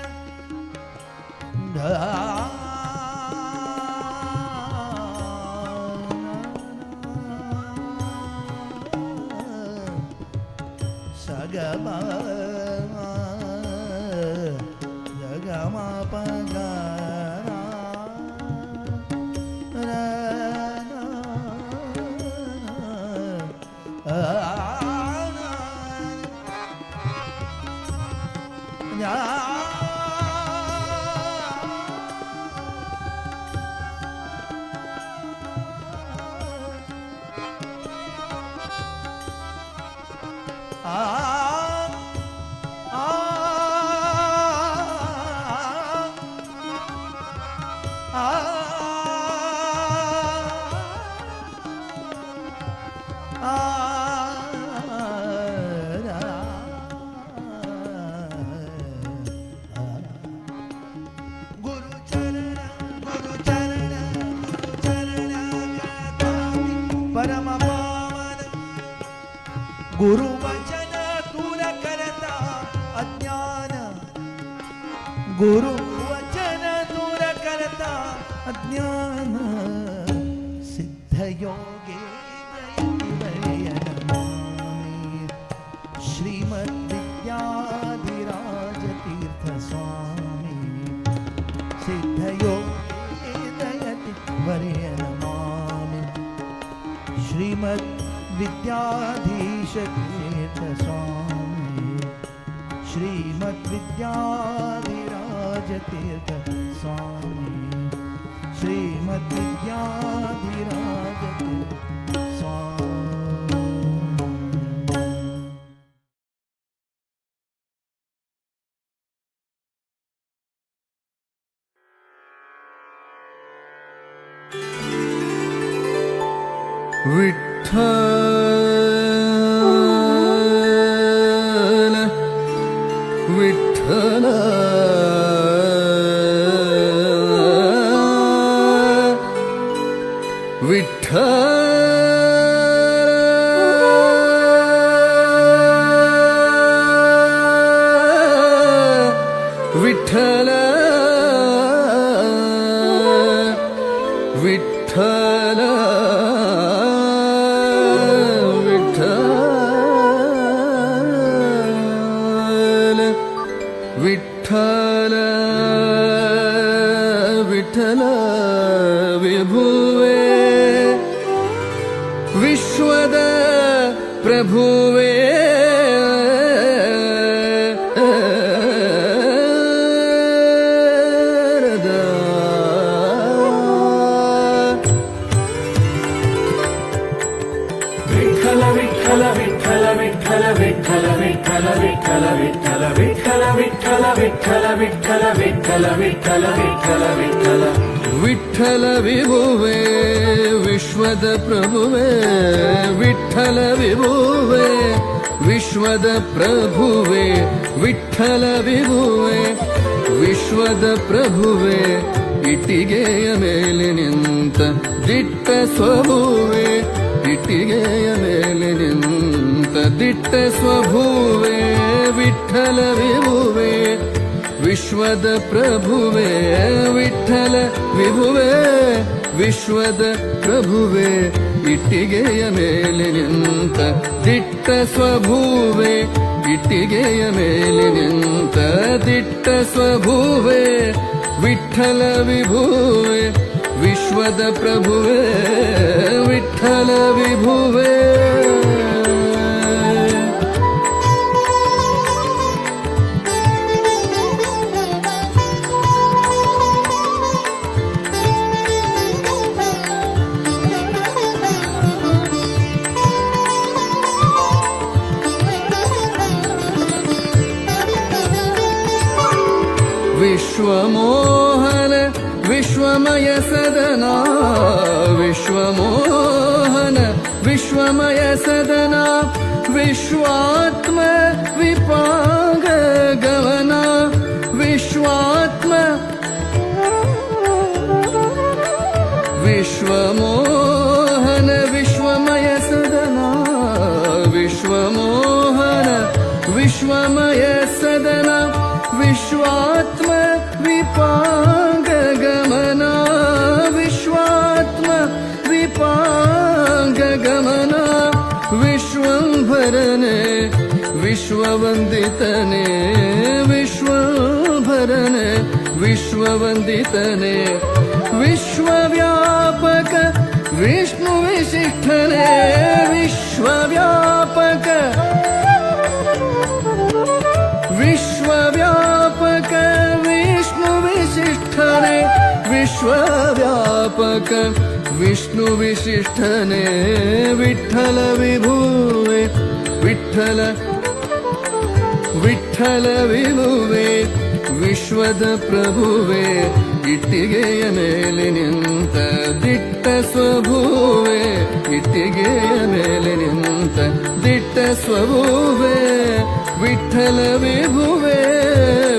सगमा जगमा पगारा परम पावन गुरु वचन दूर करता अज्ञान गुरु वचन दूर करता अज्ञान सिद्ध योगे श्रीमद्विद्याधिराजतीर्थस्वामी सिद्ध योगे दयति वर्य नमामि श्रीमद्विद्याधीशतीर्थस्वामी श्रीमद्विद्याधिराजतीर्थस्वामी श्रीमद्विद्याधिराजतीर्थस्वामी विठ्ठल विठ्ठल विठ्ठल ವಿಠ್ಠಲ ವಿಠ್ಠಲ ವಿಭುವೇ ವಿಶ್ವದ ಪ್ರಭುವೇ ವಿಠ್ಠಲ ವಿಭುವೇ ವಿಶ್ವದ ಪ್ರಭುವೇ ವಿಠ್ಠಲ ವಿಭುವೇ ವಿಶ್ವದ ಪ್ರಭುವೇ ವಿಠ್ಠಲ ವಿಭುವೇ ವಿಶ್ವದ ಪ್ರಭುವೇ ಇಟ್ಟಿಗೆಯ ಮೇಲೆ ನಿಂತ ದಿಟ್ಟ ಸ್ವಭುವೇ ಇಟ್ಟಿಗೆಯ ಮೇಲೆ ನಿಂತ ದಿಟ್ಟ ಸ್ವಭುವೇ ವಿಠ್ಠಲ ವಿಭುವೇ ವಿಶ್ವದ ಪ್ರಭುವೇ ವಿಠ್ಠಲ ವಿಭುವೇ ವಿಶ್ವದ ಪ್ರಭುವೇ ಇಟ್ಟಿಗೆಯ ಮೇಲೆ ನಿಂತ ದಿಟ್ಟ ಸ್ವಭುವೇ ಇಟ್ಟಿಗೆಯ ಮೇಲೆ ನಿಂತ ದಿಟ್ಟ ಸ್ವಭುವೇ ವಿಠ್ಠಲ ವಿಭುವೇ ವಿಶ್ವದ ಪ್ರಭುವೇ ವಿಠ್ಠಲ ವಿಭುವೇ ವಿಶ್ವಮೋಹನ ವಿಶ್ವಮಯ ಸದನಾ ವಿಶ್ವಮೋಹನ ವಿಶ್ವಮಯ ಸದನಾ ವಿಶ್ವಾತ್ಮ ವಿಪಾಗ ಗಮನ ವಿಶ್ವಾತ್ಮ ವಿಶ್ವಮೋಹನ ವಿಶ್ವಮಯ ಸದನಾ ವಿಶ್ವಮೋಹನ ವಿಶ್ವಮಯ ಸದನ ವಿಶ್ವಾತ್ಮ ವಿಪಾಂಗ ಗಮನ ವಿಶ್ವಾತ್ಮ ವಿಪಾಂಗ ಗಮನ ವಿಶ್ವಂಭರನೆ ವಿಶ್ವವಂದಿತನೆ ವಿಶ್ವಂಭರನೆ ವಿಶ್ವವಂದಿತನೆ ವಿಶ್ವವ್ಯಾಪಕ ವಿಷ್ಣು ವಿಶಿಷ್ಟನೆ ವಿಶ್ವವ್ಯಾಪಕ ವಿಶ್ವವ್ಯಾಪಕ ವಿಷ್ಣು ವಿಶಿಷ್ಟನೆ ವಿಶ್ವವ್ಯಾಪಕ ವಿಷ್ಣು ವಿಶಿಷ್ಟನೆ ವಿಠ್ಠಲ ವಿಭುವೇ ವಿಠ್ಠಲ ವಿಠ್ಠಲ ವಿಭುವೇ ವಿಶ್ವದ ಪ್ರಭುವೇ ಇಟ್ಟಿಗೆಯ ಮೇಲೆ ನಿಂತ ದಿಟ್ಟ ಸ್ವಭುವೇ ಇಟ್ಟಿಗೆಯ ಮೇಲೆ ನಿಂತ ದಿಟ್ಟ ಸ್ವಭುವೇ ವಿಠ್ಠಲ ವಿಭುವೇ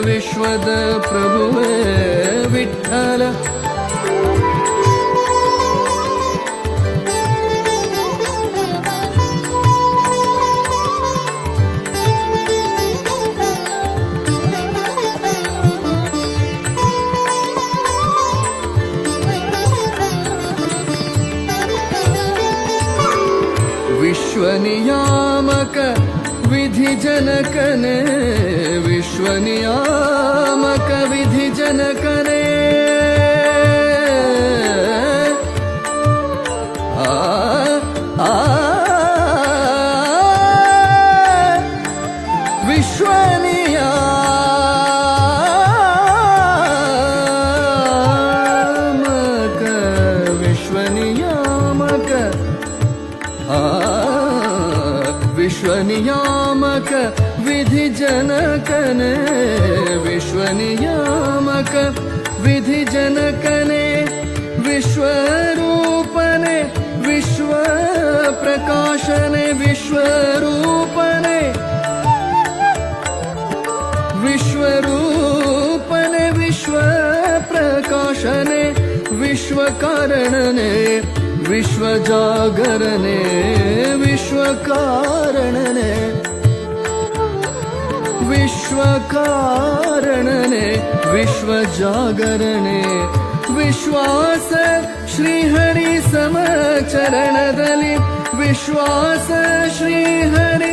ವಿಶ್ವದ ಪ್ರಭುವೇ ವಿಠ್ಠಲ ವಿಶ್ವನಿಯಾಮಕ ವಿಧಿ ಜನಕನೇ ವಿಶ್ವನಿಯಾಮಕ ವಿಧಿ ಜನಕನೇ ವಿಶ್ವನಿಯಾಮಕ ವಿಧಿ ಜನಕನೇ ವಿಶ್ವನಿಯಾಮಕ ವಿಧಿ ಜನಕನೇ ವಿಶ್ವರೂಪನೆ ವಿಶ್ವ ಪ್ರಕಾಶನೆ ವಿಶ್ವರೂಪನೆ ವಿಶ್ವರೂಪನೆ ವಿಶ್ವ ಪ್ರಕಾಶನೆ ವಿಶ್ವಕಾರಣನೆ ವಿಶ್ವಜಾಗರನೆ ವಿಶ್ವಕಾರಣನೆ ವಿಶ್ವಕಾರಣನೆ ವಿಶ್ವಜಾಗರನೆ ವಿಶ್ವಾಸ ಶ್ರೀಹರಿ ಸಮಚರಣದಲ್ಲಿ ವಿಶ್ವಾಸ ಶ್ರೀಹರಿ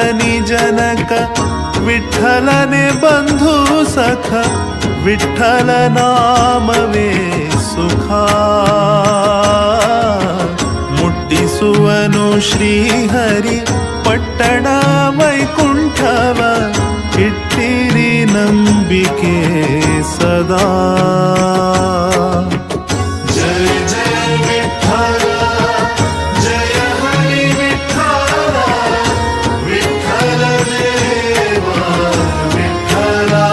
जनक विठ्ठलने बंधू सख विठ्ठल नामवे सुखा मुट्टिसुवनु श्रीहरि पट्टण वैकुंठव इट्टिरि नंबिके सदा जय जय विठ्ठल जय हरि विठ्ठल विठ्ठल देवा विठ्ठला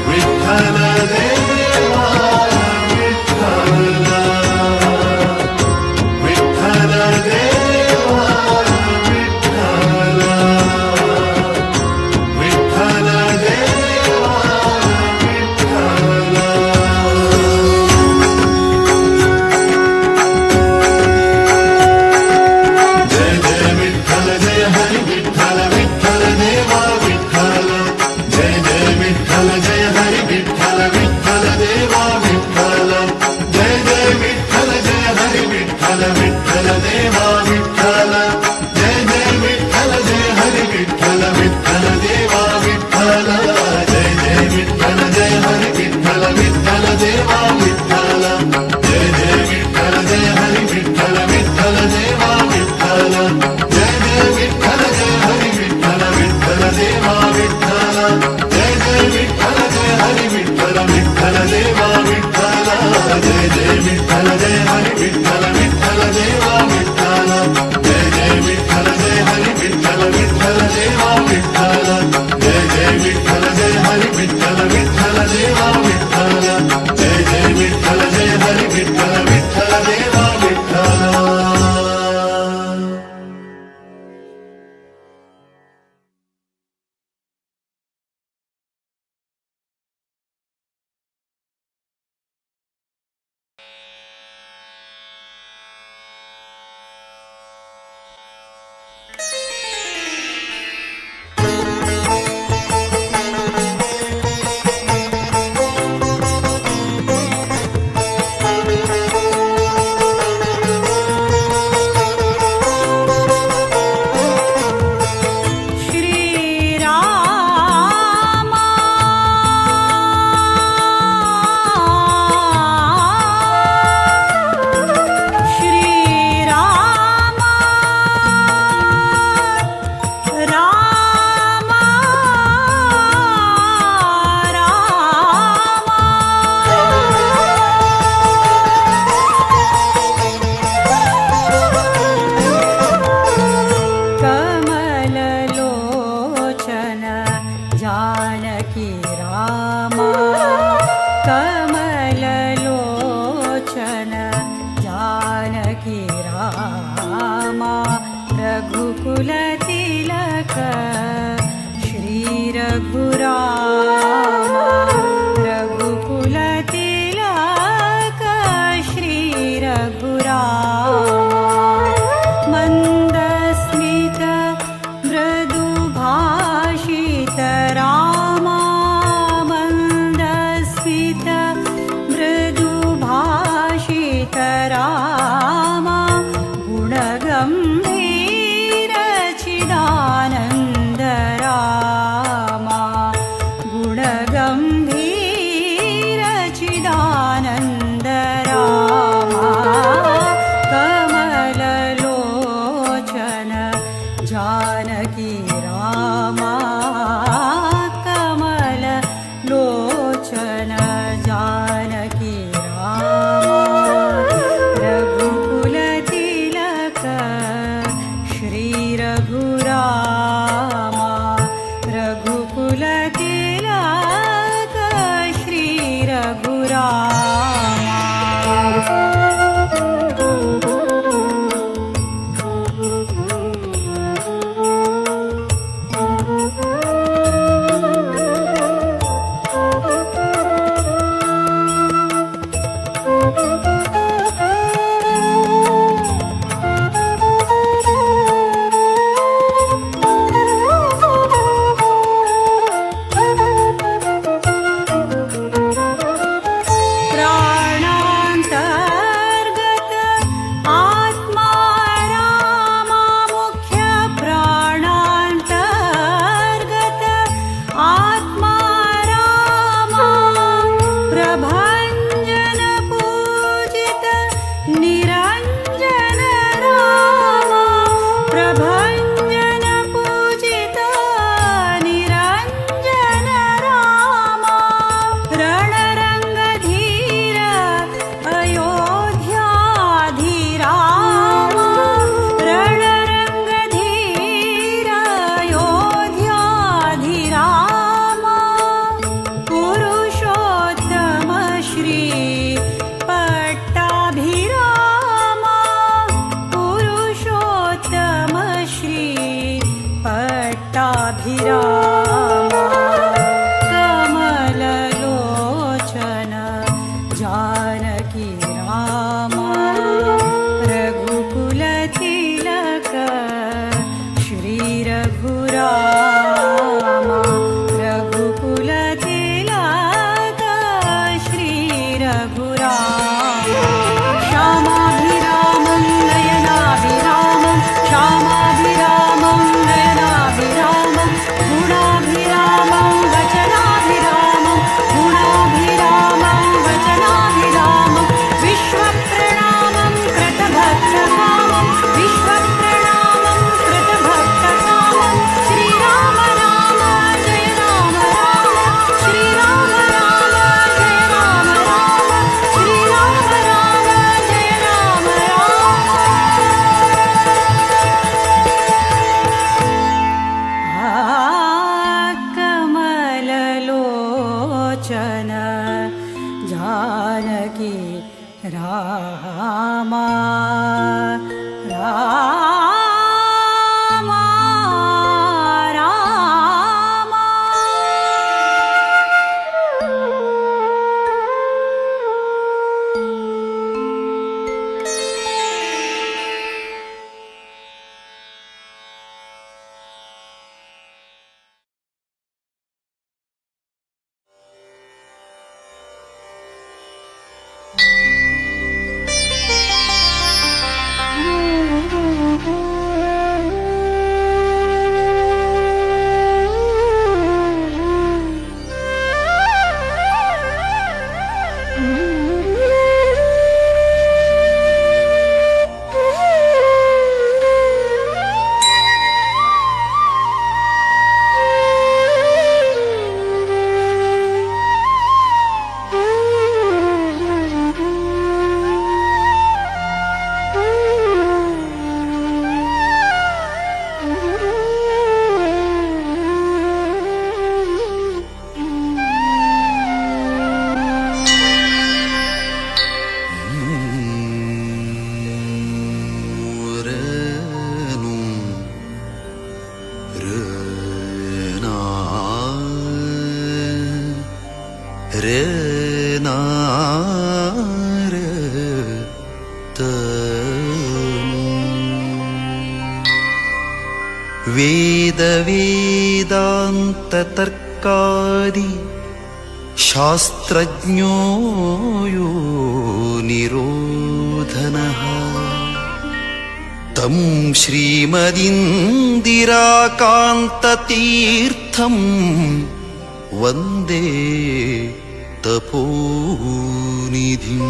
विठ्ठल देवा विठ्ठला विठ्ठल देवा विठ्ठला विठ्ठल देवा विठ्ठला जय जय विठ्ठल जय हरि विठ्ठल विठ्ठल देवा विठ्ठल जय जय विठ्ठल जय हरि विठ्ठल विठ्ठल देवा विठ्ठल जय जय विठ्ठल जय हरि विठ्ठल विठ्ठल देवा विठ्ठल जय जय विठ्ठल जय हरि विठ्ठल विठ्ठल देवा विठ्ठल जय जय विठ्ठल जय हरि विठ्ठल विठ्ठल देवा विठ्ठल जय जय विठ्ठल जय हरि विठ्ठल विठ्ठल देवा विठ्ठल जय जय विठ्ठल जय हरि विठ्ठल विठ्ठल देवा विठ्ठल जय जय विठ्ठल जय हरि विठ्ठल विठ्ठल देवा विठ्ठल जय जय विठ्ठल जय हरि विठ्ठल विठ्ठल देवा विठ्ठल जय जय विठ्ठल जय हरि विठ्ठल विठ्ठल देवा विठ्ठल जय जय विठ्ठल जय हरि विठ्ठल विठ्ठल देवा विठ्ठल जय जय विठ्ठल जय हरि विठ्ठल विठ्ठल देवा विठ्ठल श्यामाभिराम कमललोचन जानकी राम रघुकुलतिलक श्री रघुराम रघुकुलतिलक श्री रघुराम श्यामाभिरामं नयनाभिरामं श्यामाभिरामं नयनाभिरामं गुणाभिरामं वचनाभिरामं गुणाभिरामं वचनाभिरामं विश्वप्रणामं कृतभक्तकामं विश्वप्रणामं कृतभक्तकामं श्रीराम राम जय राम राम श्रीराम राम जय राम राम श्रीराम राम जय राम कमललोचन जानकी राम राम राम ವೇದ ವೇದಾಂತ ತರ್ಕಾದಿ ಶಾಸ್ತ್ರಜ್ಞೋ ಯೋ ನಿರೋಧನಃ ತಂ ಶ್ರೀಮದಿಂದಿರಾಕಾಂತತೀರ್ಥಂ ವಂದೇ ತಪೋನಿಧಿಂ.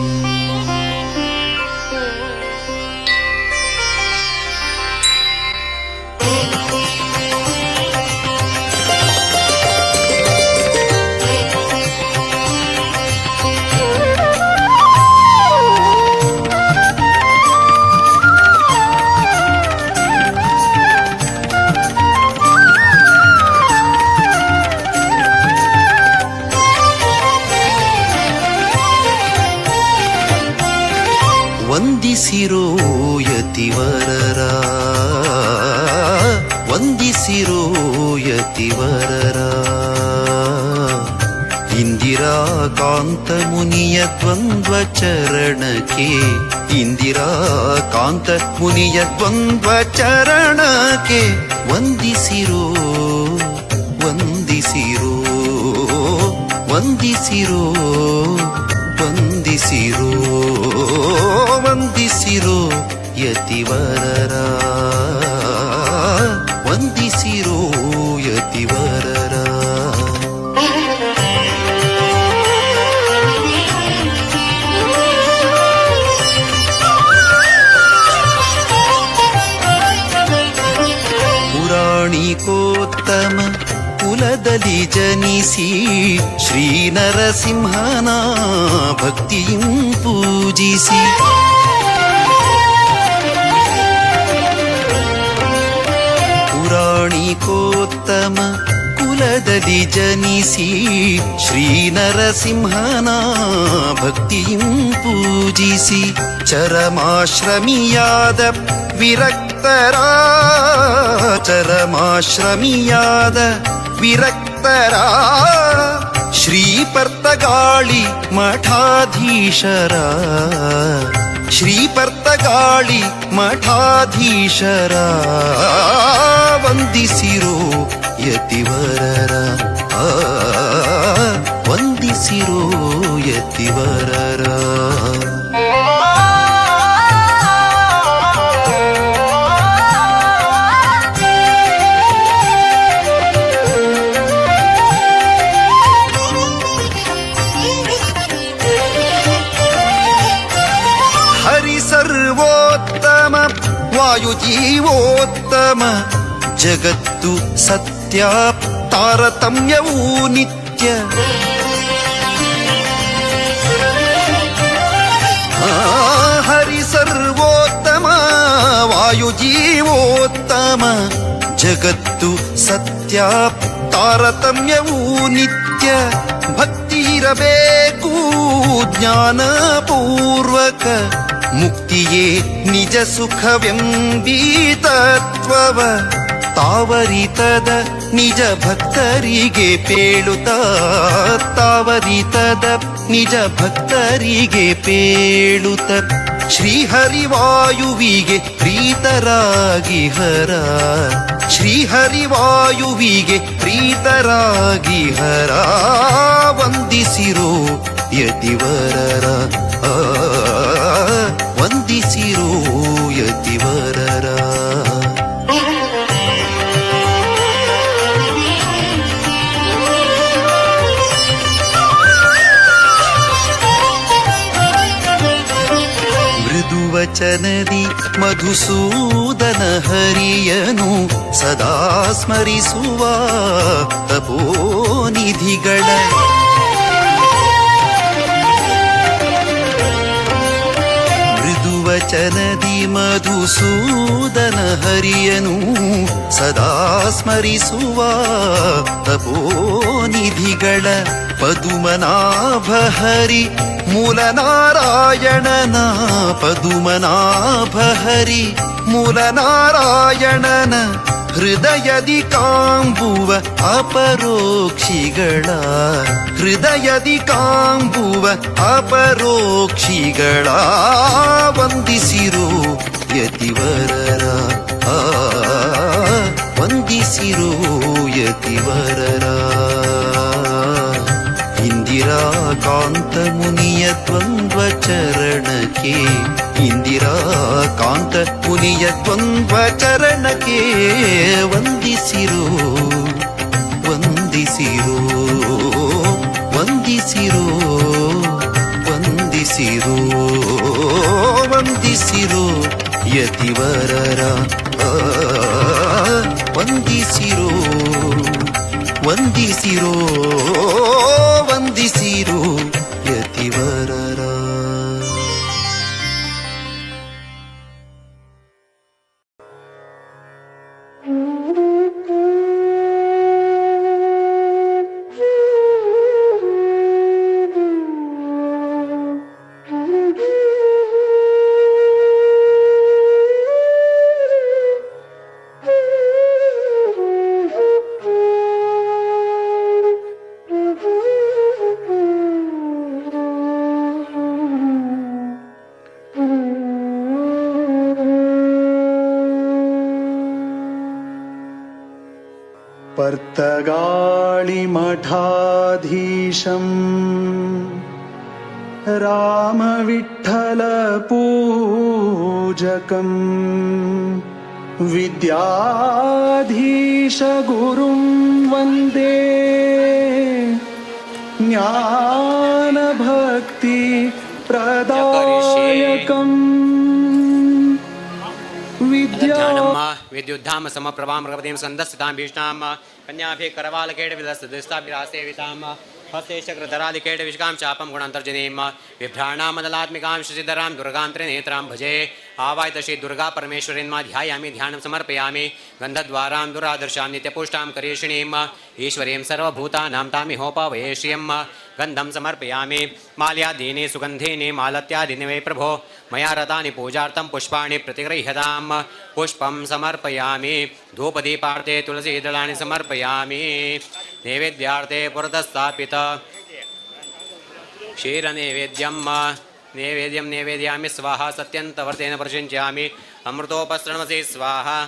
ವಂದಿಸಿರೋ ಯತಿವರರ ವಂದಿಸಿರೋ ಯತಿವರರ ಇಂದಿರಾಕಾಂತ ಮುನಿಯ ದ್ವಂದ್ವ ಚರಣಕ್ಕೆ ಇಂದಿರಾಕಾಂತ ಮುನಿಯ ದ್ವಂದ್ವ ಚರಣಕ್ಕೆ ವಂದಿಸಿರೋ ವಂದಿಸಿರೋ ವಂದಿಸಿರೋ ವಂದಿಸಿರೋ ವಂದಿಸಿರೋ ಯತಿವರರ ವಂದಿಸಿರೋ ಯತಿವರರ. ಪುರಾಣಿಕೋತ್ತಮ ಕುಲದಲ್ಲಿ ಜನಿಸಿ ಶ್ರೀ ನರಸಿಂಹನ ಭಕ್ತಿಯಂ ಪೂಜಿಸಿ ಪುರಾಣಿಕೋತ್ತಮ ಕುಲದಲ್ಲಿ ಕುಲದಲ್ಲಿ ಜನಿಸಿ ಶ್ರೀ ನರಸಿಂಹನ ಭಕ್ತಿಯಂ ಪೂಜಿಸಿ ಚರಮಾಶ್ರಮಿಯಾದ ವಿರಕ್ತರ ಶ್ರೀಪರ್ತಗಾಳಿ ಮಠಾಧೀಶರ ವಂದಿಸಿರೋ ಯತಿವರರ ವಂದಿಸಿರೋ ಯತಿವರರ. ಸರ್ವೋತ್ತಮ ವಾಯುಜೀವೋತ್ತಮ ಜಗತ್ತು ಸತ್ಯ ತಾರತಮ್ಯವೂ ನಿತ್ಯ. ಹರಿ ಸರ್ವೋತ್ತಮ ವಾಯುಜೀವೋತ್ತಮ ಜಗತ್ತು ಸತ್ಯ ತಾರತಮ್ಯವೂ ನಿತ್ಯ. ಭಕ್ತಿ ಇರಬೇಕು ಜ್ಞಾನಪೂರ್ವಕ ಮುಕ್ತಿಯೇ ನಿಜ ಸುಖವೆಂಬೀತತ್ವವ ತಾವರಿತದ ನಿಜ ಭಕ್ತರಿಗೆ ಪೇಳುತ್ತ ನಿಜ ಭಕ್ತರಿಗೆ ಪೇಳುತ್ತ ಶ್ರೀಹರಿವಾಯುವಿಗೆ ಪ್ರೀತರಾಗಿ ಹರ ವಂದಿಸಿರೋ ಯತಿವರರ ವಂದಿಸಿರೋ ಯತಿವರರ. ಮೃದುವಚನದಿ ಮಧುಸೂದನ ಹರಿಯನು ಸದಾ ಸ್ಮರಿಸುವ ತಪೋನಿಧಿಗಳ ವಚನದಿ ಮಧುಸೂದನ ಹರಿಯನು ಸದಾ ಸ್ಮರಿಸುವ ತಪೋನಿಧಿಗಳ ಪದುಮನಾಭ ಹರಿ ಮೂಲನಾರಾಯಣನ ಹೃದಯದಿ ಕಾಂಬುವ ಅಪರೋಕ್ಷಿಗಳ ವಂದಿಸಿರೋ ಯತಿವರರ ವಂದಿಸಿರೋ ಯತಿವರರ. ಇಂದಿರಾ ಕಾಂತ ಮುನಿಯ ದ್ವಂದ್ವ ಚರಣಕ್ಕೆ ವಂದಿಸಿರೋ ಯತಿವರರ ವಂದಿಸಿರೋ ಯತಿವರರ. पर्तगाळि मठाधीशम् रामविठ्ठल पूजकम् विद्याधीश गुरुं वन्दे ज्ञानभक्ति प्रदायकम् विद्युद्धाम समप्रभां मृगपतिं स्कन्दस्थितां भीष्णां कन्याभिः करवालकेटविलसदस्ताभिरासेवितां हस्ते चक्रधरादिकेट विष्कां चापं गुणान्तर्जनीं बिभ्राणां मदलात्मिकां शशिधरां दुर्गां त्रिनेत्रां भजे आवाहित श्री दुर्गा परमेश्वरीन्मा ध्यायामि ध्यानं समर्पयामि गन्धद्वारां दुरादर्शां नित्यपुष्टां करीषिणीं ईश्वरीं सर्वभूतानां तामिहोपवये श्रियं गन्धं समर्पयामि माल्यादीनि सुगन्धीनि मालत्यादीनि वै प्रभो मया रतानि पूजार्थं पुष्पाणि प्रतिगृह्यतां पुष्पं समर्पयामि धूपदीपार्थे तुलसीदलानि समर्पयामि नैवेद्यार्थे पुरतस्थापित क्षीरनैवेद्यं नैवेद्यं नैवेद्यामि स्वाहा सत्यन्तवर्तेन प्रचिञ्चामि अमृतोपसृणमसि स्वाहा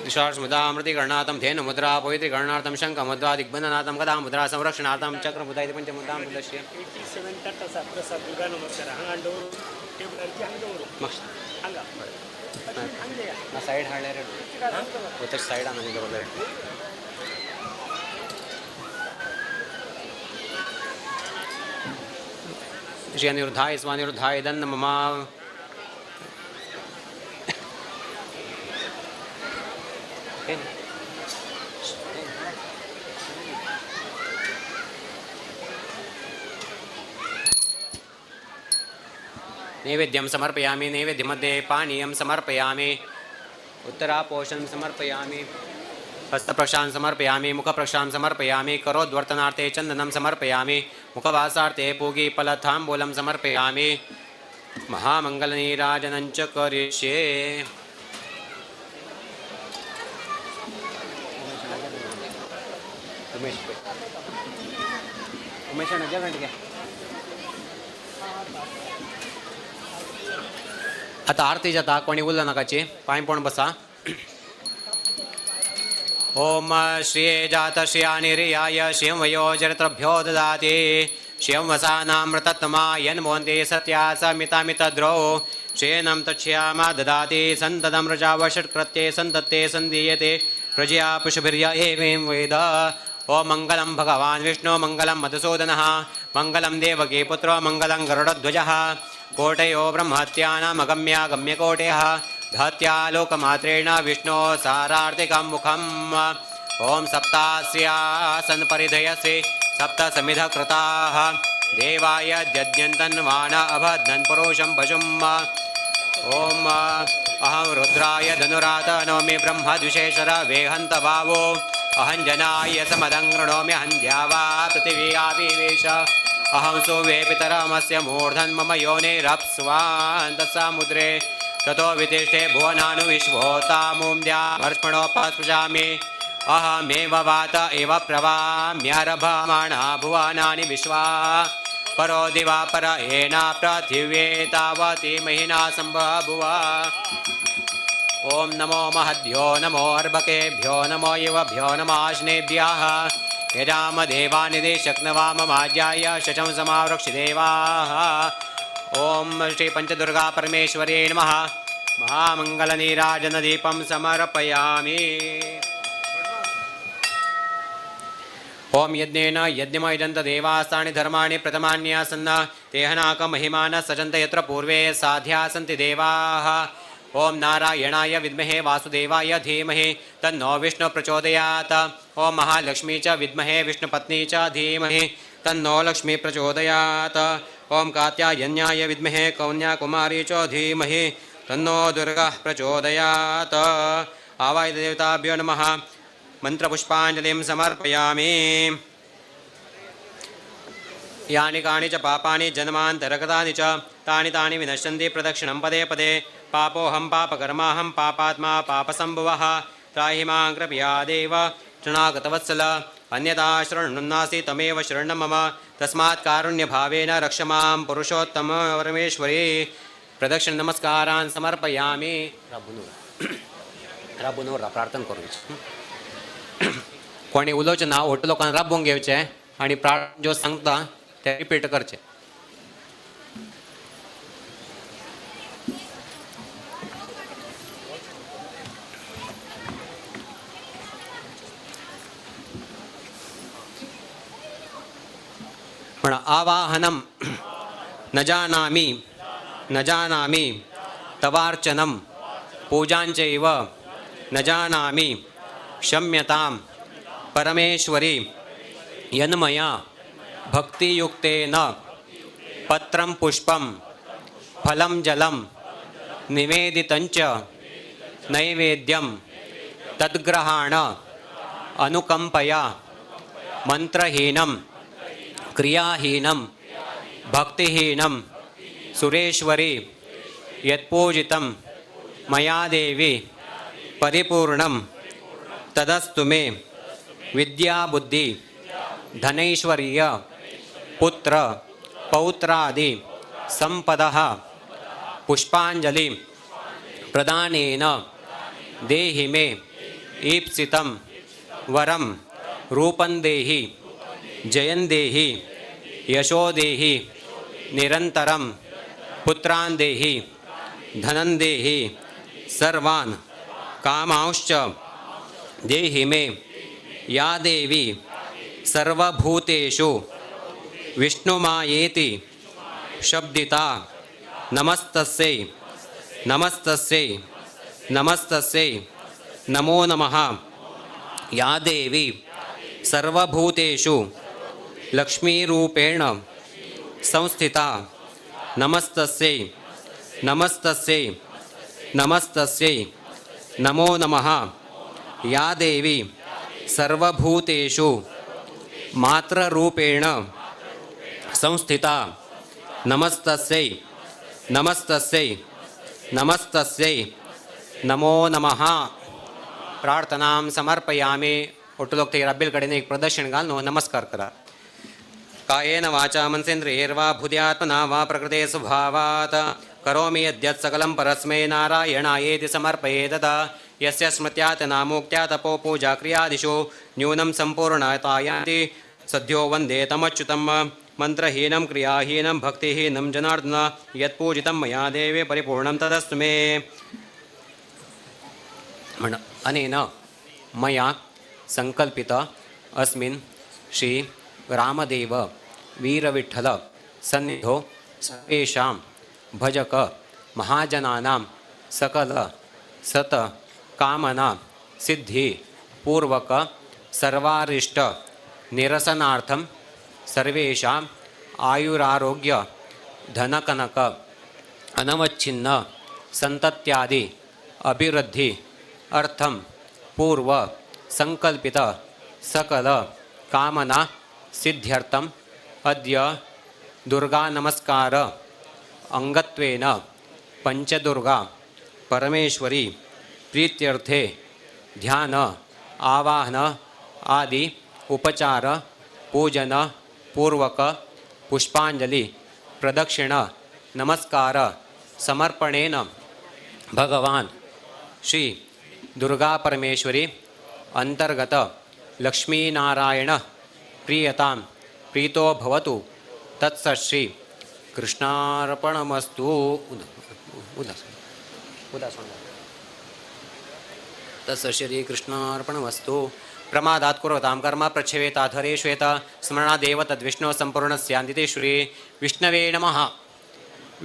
दिशास्मृतामृतिगणनाथं धेनुमुद्रा पवित्रीकरणार्थं शङ्खमुद्रा दिग्बन्धनाथं कदामुद्रा संरक्षणार्थं चक्रमुद्रा इति पञ्चमुद्रां मुद्रस्य ಸೈಡ್ ಹಾಳ್ಯಾರ ಗೊತ್ತ ಸೈಡ್ ಅನ್ನೋದು ಬರ್ತಾರೆ ಶ್ರೀ ಅನಿರುದ್ಧಾಯ ಸ್ವಾನಿರುದ್ಧಾಯ ದನ್ನ ಮಮ नैवेद्यं समर्पयामि नैवेद्यमध्ये पानीयं समर्पयामि उत्तरापोषणं समर्पयामि हस्तप्रक्षां समर्पयामि मुखप्रक्षां समर्पयामि करोद्वर्तनार्थे चन्दनं समर्पयामि मुखवासार्थे पूगीफलताम्बूलं समर्पयामि महामङ्गलनीराजनं च करिष्ये उमेश गंटेಗೆ आता आरती जाता कोणी उरला नाकाची पांय पण बसा ओम श्री जात श्रियानिर्याय शिव वयो चरित्रभ्यो ददाति शिव वसानामृतत्मा यन्मोन्ते सत्या समितामितद्रौ श्रेनं तच्छ्यामा ददाति सन्ततं रजावषट्कृत्ये सन्तत्ते सन्दीयते प्रजया पुष्भिर्य एवं वेद ओम मंगलम भगवान विष्णु मंगलम मधुसूदनः मंगलम देवकी पुत्रो मंगलम गरुडध्वजः कोटयो ब्रह्मत्यानामगम्या गम्यकोटयः धत्या लोकमात्रेण विष्णो सारार्थिकं मुखम् ओम सप्तास्यासन परिधयसे सप्त समिध कृताः देवाय जज्ञन्तन्वाण अभद्नन् पुरुषं पशुम् ओम अहं रुद्राय धनुरात नौमि ब्रह्मद्विषेश्वर वेहन्त भावो अहं जनाय समदं गृणोमि अहं द्यावा पृथिवी आविवेश अहं सुवे पितरमस्य मूर्धन् मम योनिरप्स्वान् तत्समुद्रे ततो वितिष्ठे भुवनानु विश्वोतामुं द्यामर्पणोपस्पृशामि अहमेव वात एव प्रवाम्यर्भमाणा भुवनानि विश्वा परो दिवा पर एना पृथिव्ये तावती महिना सम्बभुव ओम नमो महद्भ्यो नमो अर्भकेभ्यो नमो युवभ्यो नमाश्नेभ्यः यजाम देवानिधि शक्नवाममाज्याय शचं समावृक्षिदेवाः ओम श्री पंचदुर्गा परमेश्वरी नमः महामङ्गलनीराजनदीपं समर्पयामि ओम यज्ञेन यज्ञमयजन्त देवास्तानि धर्माणि प्रथमान्यासन्न तेहनाकमहिमानः सजन्त यत्र पूर्वे साध्या सन्ति देवाः ओम नारायणाय विद्महे वासुदेवाय धीमहि तन्नो विष्णु प्रचोदयात् ओम महालक्ष्मी च विद्महे विष्णुपत्नी च धीमहि तन्नो लक्ष्मी प्रचोदयात् ओम कात्यायन्याय विद्महे कौन्याकुमारी च धीमहि तन्नो दुर्गा प्रचोदयात् आवाहित देवताभ्यो नमः मंत्रपुष्पाञ्जलिं समर्पयामि यानि कानि च पापानि जन्मान्तरगतानि च तानि तानि विनश्यन्ति प्रदक्षिणं पदे पदे पापोऽहं पापकर्माहं पापात्मा पापसम्भवः त्राहि मां कृपयादेव शरणागतवत्सल अन्यथा शरणं तमेव शरणं मम तस्मात् कारुण्यभावेन रक्ष मां पुरुषोत्तम परमेश्वरी प्रदक्षिण नमस्कारान् समर्पयामि राबून प्रार्थना करूची कोणी उलोवचें ना ओट लोकांना राबून घेवचें आनी प्रार्थना ज्यो सांगता ते रिपीट करचे आवाहनं न जानामि तवार्चनं पूजाञ्चैव न जानामि क्षम्यतां परमेश्वरी यन्मया भक्तियुक्तेन पत्रं पुष्पं फलं जलं निवेदितञ्च नैवेद्यं तद्ग्रहाण अनुकंपया मंत्रहीनं क्रियाहीनं भक्तिहीनं सुरेश्वरी यत्पूजितं मया देवी परिपूर्णं तदस्तु मे विद्याबुद्धि धनैश्वर्य पुत्र पौत्रादि संपदः पुष्पांजलि प्रदानेन देहि मे ईप्सितं वरं रूपं देहि जयं देहि यशो देहि निरन्तरं पुत्रान् देहि धनं देहि सर्वान् कामांश्च देहि मे या देवी सर्वभूतेषु विष्णुमायेति शब्दिता नमस्तस्यै नमस्तस्यै नमस्तस्यै नमो नमः या देवी सर्वभूतेषु लक्ष्मीरूपेण संस्थिता नमस्तस्यै नमस्तस्यै नमस्तस्यै नमो नमः या देवी सर्वभूतेषु मातृरूपेण संस्थिता नमस्तस्यै नमस्तस्यै नमस्तस्यै नमो नमः. प्रार्थनां समर्पयामि. ಒಟ್ಟುದೋಗ್ತಾ ರಬ್ಬಿಲ್ ಕಡೆನೇ ಈಗ ಪ್ರದರ್ಶನಗಾಲ್ನು ನಮಸ್ಕಾರ ಕರ. ಕಾಯೇನ ವಾಚಾ ಮನಸೇಂದ್ರಿಯೈರ್ವಾ ಬುದ್ಧ್ಯಾತ್ಮನಾ ವಾ ಪ್ರಕೃತೆ ಸ್ವಭಾವಾತ್ ಕರೋಮಿ ಯದ್ಯತ್ ಸಕಲಂ ಪರಸ್ಮೈ ನಾರಾಯಣಾಯೇತಿ ಸಮರ್ಪಯೇತದ ಯಸ್ಯ ಸ್ಮೃತ್ಯಾತ್ ನಾಮೋಕ್ತ್ಯಾತ್ ತಪೋ ಪೂಜಾ ಕ್ರಿಯಾದಿಷು ನ್ಯೂನಂ ಸಂಪೂರ್ಣತಾಯಾಂತಿ ಸದ್ಯೋ ವಂದೇ ತಮಚ್ಯುತಂ ಮಂತ್ರಹೀನಂ ಕ್ರಿಯಾಹೀನಂ ಭಕ್ತಿಹೀನಂ ಜನಾರ್ದನ ಯತ್ಪೂಜಿತಂ ಮಯಾ ದೇವೇ ಪರಿಪೂರ್ಣಂ ತದಸ್ತು ಮೇ. ಅನೇನ ಮಯಾ ಸಂಕಲ್ಪಿತ अस्मिन् श्री रामदेव वीरविठ्ठल सन्निधौ सर्वेषां भजक महाजनानां सकल सत कामना सिद्धि पूर्वक सर्वारिष्ट निरसनार्थं सर्वेषां आयुरारोग्य धनकनक अनवच्छिन्न संतत्यादि अभिवृद्धि अर्थं पूर्व संकल्पित सकल कामना सिद्ध्यर्थम अद्य दुर्गा नमस्कार अंगत्वेन पंचदुर्गा परमेश्वरी प्रीत्यर्थे ध्यान आवाहन आदि उपचार पूजन पूर्वक पुष्पांजलि प्रदक्षिण नमस्कार समर्पणेन भगवान श्री दुर्गा परमेश्वरी अंतर्गत लक्ष्मीनारायण प्रीयतां प्रीतो भवतु. तत्सश्री कृष्णार्पणमस्तु. तत्सश्री कृष्णार्पणमस्तु. प्रमादात् कुर्वतां कर्म प्रच्छवेताधरे श्वेत स्मरणादेव तद्विष्णु सम्पूर्णस्यान्दिते श्री विष्णवे नमः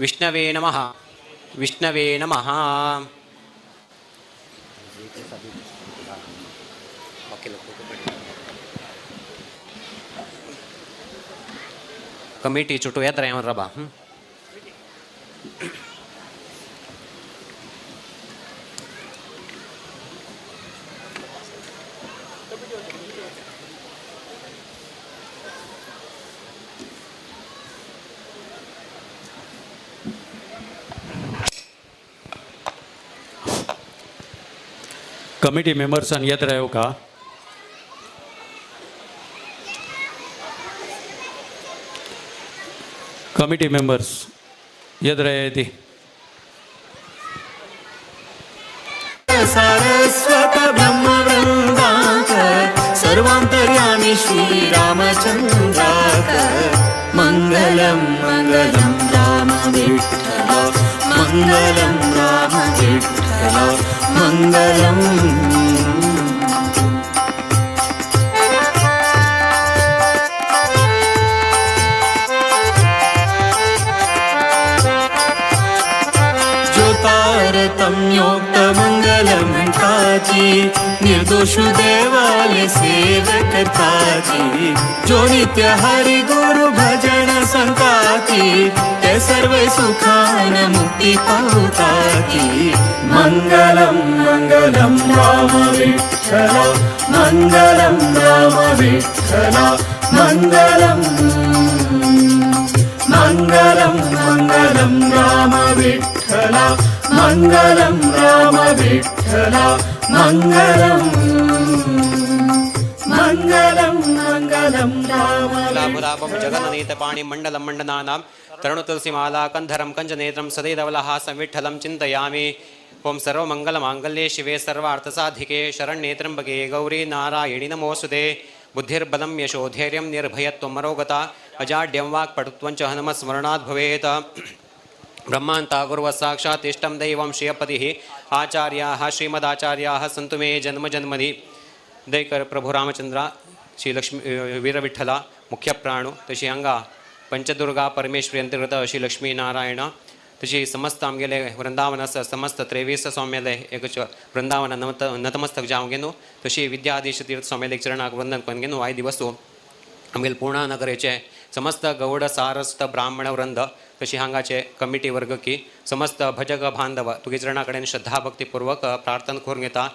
विष्णवे नमः विष्णवे नमः. कमिटी చుట్టూ ఎత్ర ఏమని రబా. कमिटी मेंबर्स येत राहो का. कमिटी मेंबर्स येत राहते. सारस्वत ब्रह्मवृंदाक सर्वांतर्यामी श्रीरामचंद्राक मंगलम मंगलम राम विठ्ठल मंगलम राम विठ्ठल मंगलम. ज्योतारतं योक्तमङ्गलं काच करताची निर्दोष देवाले सेवा करताची जो नित्य हरि गुरु भजन संताची ते सर्व सुखान मुक्ती पावताची मंगलम मंगलम राम विठ्ठल मंगलम राम विठ्ठल मंगलम मंगलम मंगलम राम विठ्ठल मंगलम राम विठ्ठल मंगलम मंगलम मंगलम राम लाभुलाभं जगन्नीत पाणि मण्डलं मण्डनानां तरुणतुलसीमाला कन्धरं कञ्जनेत्रं सदैवलहासं विठ्ठलं चिन्तयामि ओं सर्वमङ्गलमाङ्गल्ये शिवे सर्वार्थसाधिके शरण्ये त्र्यम्बके गौरी नारायणि नमोऽस्तुते बुद्धिर्बलं यशो धैर्यं निर्भयत्वं मरोगता अजाड्यं वाक्पटुत्वं च हनुमत्स्मरणात् भवेत् ब्रह्मान्ता गुरुवः साक्षात् इष्टं दैवं श्रियपतिः आचार्याः श्रीमदाचार्याः सन्तु मे जन्मजन्मनि दयकर प्रभू रामचंद्र श्री लक्ष्मी वीरविठ्ठला मुख्य प्राणू तशी हांगा पंचदुर्गा परमेश्वरी अंतर्गत अशी लक्ष्मी नारायण तशी समस्त आमगेले वृंदावनास समस्त 23 स्वाम्याले एक वृंदावन नतमस्तक जावं गेनो तशी विद्याधीश तीर्थ स्वाम्याले एक चरणाक वंदन करून गेनो आय दिवस आमगेले पूर्णा नगरेचे समस्त गौड सारस्थ ब्राह्मण वृंद तशी हांगाचे कमिटी वर्ग की समस्त भजक बांधव तुगे चरणा कडेन श्रद्धा भक्तीपूर्वक प्रार्थना करून घेता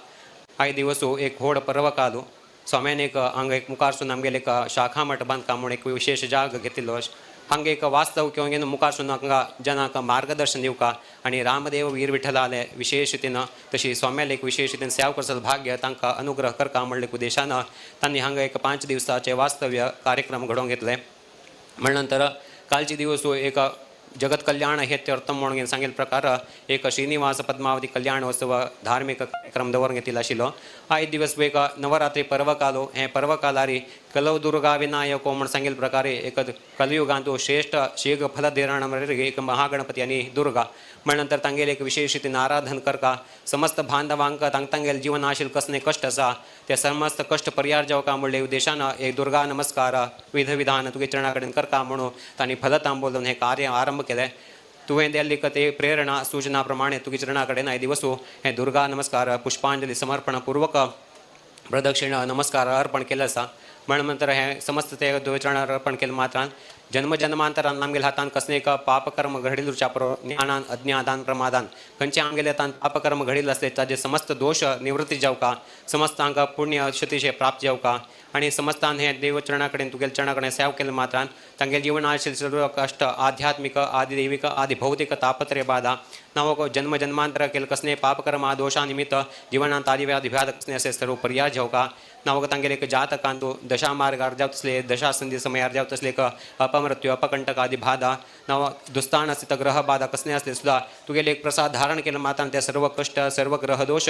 आय दिवस एक व्हड पर्व कालो स्वाम्यान एक हांगा एक मुखारसून आमगेले एक शाखा मठ बांदकाम म्हणून एक विशेष जाग घेतिल्लो हांगा एक वास्तव किंवा घेवन मुखारसून हांगा जनांक मार्गदर्शन दिवका आनी रामदेव वीर विठ्ठलाले विशेष रितीन तशी स्वाम्याले एक विशेष रितीन सेवा करचल भाग्य तांकां अनुग्रह करता म्हणले उद्देशान तांणी हांगा एक 5 दिवसाचे वास्तव्य कार्यक्रम घडोवन घेतले म्हणनंतर कालचे दिवस एक जगत कल्याण हेत्यर्थम म्हणून सांगेल प्रकार एक श्रीनिवास पद्मावती कल्याण उत्सव धार्मिक कार्यक्रम दवरून घेतिल्लो आशिल्लो आयज दिवस एक नवरात्री पर्व कालो हे पर्व कालारी कलव दुर्गा विनायको म्हण सांगेल प्रकारे एक कलियुगांतू श्रेष्ठ शीघ फल देराण एक महागणपती आणि दुर्गा म्हणनंतर तांगेल एक विशेष रितीन आराधन करता समस्त बांधवांक तांगेल जीवन आशिल्ले कसले कष्ट आसा ते समस्त कष्ट परिहार जावका म्हणले उद्देशान एक दुर्गा नमस्कार विध विधान तुगे चरणा कडेन करता म्हणून तांणी फलतांबोलन हे कार्य आरंभ केले तुवें दिल्ली ते प्रेरणा सूचना प्रमाणे तुगे चरणा कडेन आय दिवस हे दुर्गा नमस्कार पुष्पांजली समर्पण पूर्वक प्रदक्षिण नमस्कार अर्पण केले आसा म्हणनंतर हे समस्त ते चरणार अर्पण केले मात्रान जन्मजन्मांतरान आमगेले हातान कसले एक पापकर्म घडिल्लो चापरो ज्ञानान अज्ञादान प्रमादान खंयचे आमगेले हातान पापकर्म घडिल्ले आसले ताजे समस्त दोष निवृत्ती जावका समस्त हांकां पुण्य शतीशे प्राप्त जावका आनी समस्तान हे देव चरणा कडेन तुगेले चरणा कडेन सेवा केले मात्रान तांगेले जीवन आशिल्ले सर्व कश्ट आध्यात्मिक आदि दैविक आदि भौतिक तापत्रे बाधा नाव जन्म जन्मांतर केले कसले पापकर्म दोषा निमित्त जीवनांत आदि व्याधि व्याध कसले असे सर्व पर्याय जावका नाव तांगेले एक जातकांतू दशा मार्गार जावत असले दशा संधी समयार जावत असले एक अपमृत्यू अपकंटक आदि बाधा नाव दुस्तान स्थित ग्रह बाधा कसले असले सुद्धा तुगेले एक प्रसाद धारण केले मात्रान ते सर्व कष्ट सर्व ग्रह दोष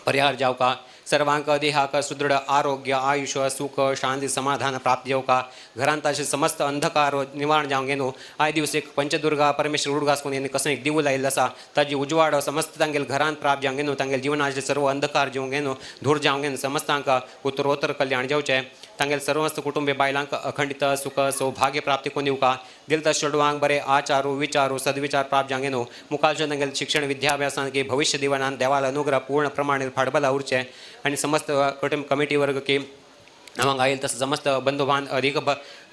परिहार जावका सर्वांक देहाक सुदृढ आरोग्य आयुष्य सुख शांती समाधान प्राप्त जावका घरांत असे समस्त अंधकार निवारण जावं गेनो आय दिवस एक पंचदुर्गा परमेश्वर उडगास कोणी कसं एक दिवू लायिल्लो आसा ताजी उजवाड समस्त तांगेल घरांत प्राप्त जावं गेनो तांगेल जिवनाचे सर्व अंधकार जेवं गेनो धूर जावं गेनो समस्तांक उत्तरोत्तर कल्याण जावचें तांगेल सर्वस्त कुटुंबे बायलांक अखंडित सुख सौभाग्य प्राप्ती कोण दिवका दिल चेडवांक बरे आचारू विचारू सद्विचार प्राप्त जावं गेनो मुखालचे तांगेल शिक्षण विद्याभ्यासान की भविष्य दिवानान देवाला अनुग्रह पूर्ण प्रमाणे फाडबला उरचे आणि समस्त कमिटी वर्ग की हांगा आयिल्ले तसं समस्त बंधू अधिक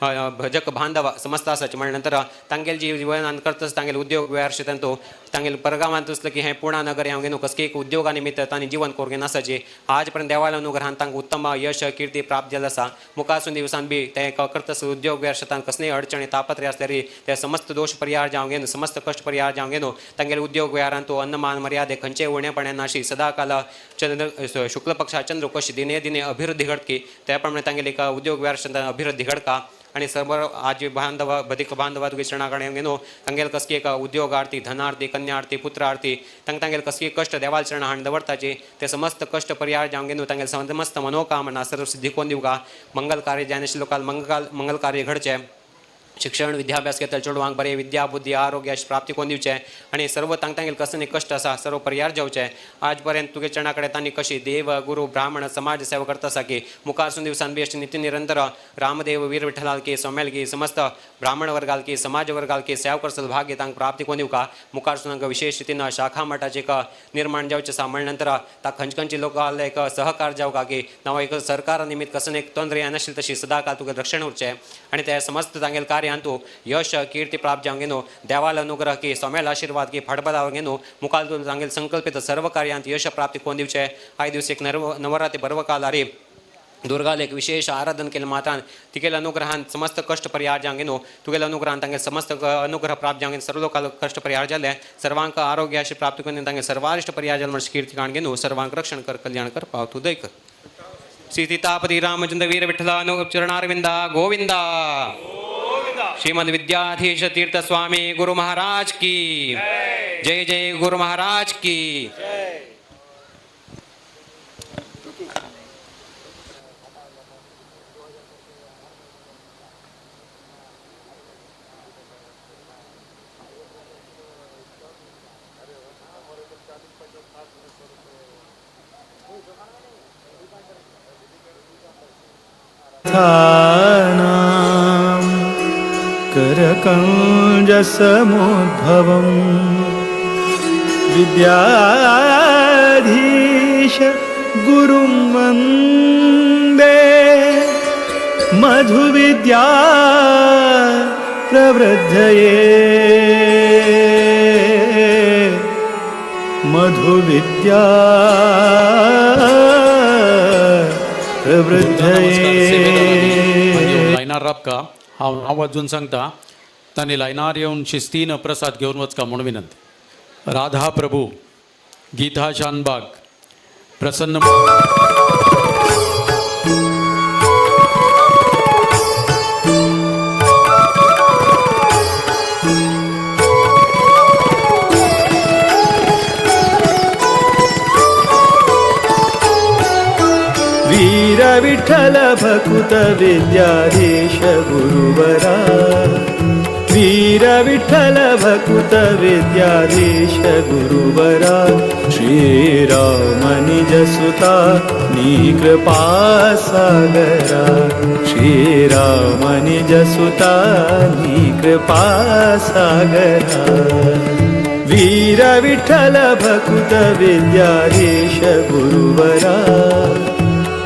भजक बांधव समस्त आसाचे म्हणनंतर तांगेल जी जीवनान करतस तांगेल उद्योग वेव्हार शेतांतू तांगेल परगांवांत असलं की हें पुणा नगर हांव घेवन कसके एक उद्योगा निमित्त तांणी जीवन कोरगेन आसाचे आज पर्यंत देवाला अनुग्रहान तांकां उत्तम यश कीर्ती प्राप्त जालें आसा मुखासून दिवसान बी ते करतस उद्योग वेव्हार शेतांत कसलेय अडचणी तापत्रे आसल्यारी ते समस्त दोष परिहार जावं घेवन समस्त कश्ट परिहार जावं घेवन तांगेल उद्योग वेव्हारांतू अन्नमान मर्यादे खंयचे उणेपणे नाशी सदाकाल चंद्र शुक्ल पक्षा चंद्र कशी दिने दिने अभिवृद्धी घडकी त्या प्रमाणे तांगेल एक उद्योग वेव्हार शेतांत अभिवृद्धी घडका आणि सर्व आज बांधव बदीक बांधव तुगे चरणा कडेन घेवन तांगेल कसकी एक उद्योगार्थी धनार्थी कन्यार्थी पुत्रार्थी तांगेल कसकी कश्ट देवाल चरणा हाण दवरताचे ते समस्त कश्ट परिहार जावं घेवन तांगेल समस्त मनोकामना सर्व सिद्धी कोण दिवका मंगल कार्य जाय नाशिल्लो काल मंगल कार्य घडचे शिक्षण विद्याभ्यास घेतल चेडवांक बरे विद्या बुद्धी आरोग्य प्राप्ती कोण दिवचे आणि सर्व तांगेल कसं कष्ट असा सर्व पर्याय जेवचे आज पर्यंत तुगे चणाकडे तांणी कशी देव गुरु ब्राह्मण समाज सेवा करता असा की मुखारसून दिवसान बेस्ट नित्य निरंतर रामदेव वीर विठ्ठलाल की सौम्याल की समस्त ब्राह्मण वर्गाल की समाज वर्गाल की सेवा करसल भाग्य तांक प्राप्ती कोण दिवका मुखारसून विशेष रीतीनं शाखा मठाचे एक निर्माण जावचे सामाळ नंतर ता खंचखंची लोकांना एक सहकार जावका की नाव एक सरकार निमित्त कसं एक तोंदरे नशील तशी सदाकाळ तुगे रक्षण उरचे आणि त्या समस्त तांगेल कार्य तू यश कीर्ती प्राप्त जावंक घेनो देवाल अनुग्रह की सौम्याल आशीर्वाद की फाटबलावर घेनो मुखाल तू सांगेल संकल्पित सर्व कार्यांत यश प्राप्ती कोण दिवचे आय दिवस एक नवरात्री पर्वकाल अरे दुर्गाल एक विशेष आराधन केलं मात्रान तिकेल अनुग्रहान समस्त कष्ट परिहार जावंक घेनो तुगेल अनुग्रहान तांगे समस्त अनुग्रह प्राप्त जावंक सर्व लोकांक कष्ट परिहार जाले सर्वांक आरोग्याची प्राप्ती करून तांगे सर्वारिष्ट परिहार जाल म्हणजे कीर्ती काण घेनो सर्वांक रक्षण कर कल्याण कर पावतू दय कर श्री सीतापती रामचंद्र वीर विठ्ठला चरणारविंदा गोविंदा श्रीमद विद्याधीश तीर्थ स्वामी गुरु महाराज की जय जय गुरु महाराज की करकञ्जसमुद्भवं विद्याधीश गुरुं वन्दे मधुविद्या प्रवृद्धये मधुविद्या लायनार राबका हांव नांव वाजून सांगता तांणी लायनार येवन शिस्तीन प्रसाद घेवन वचका म्हणून विनंती राधा प्रभू गीता शानबाग प्रसन्न वीर विठ्ठल भकुत विद्याधीश गुरुवरा वीर विठ्ठल भकुत विद्याधीश गुरुवरा श्रीराम निज सुता कृपा सागरा श्रीराम निज सुता कृपा सागरा वीर विठ्ठल भकुत विद्याधीश गुरुवरा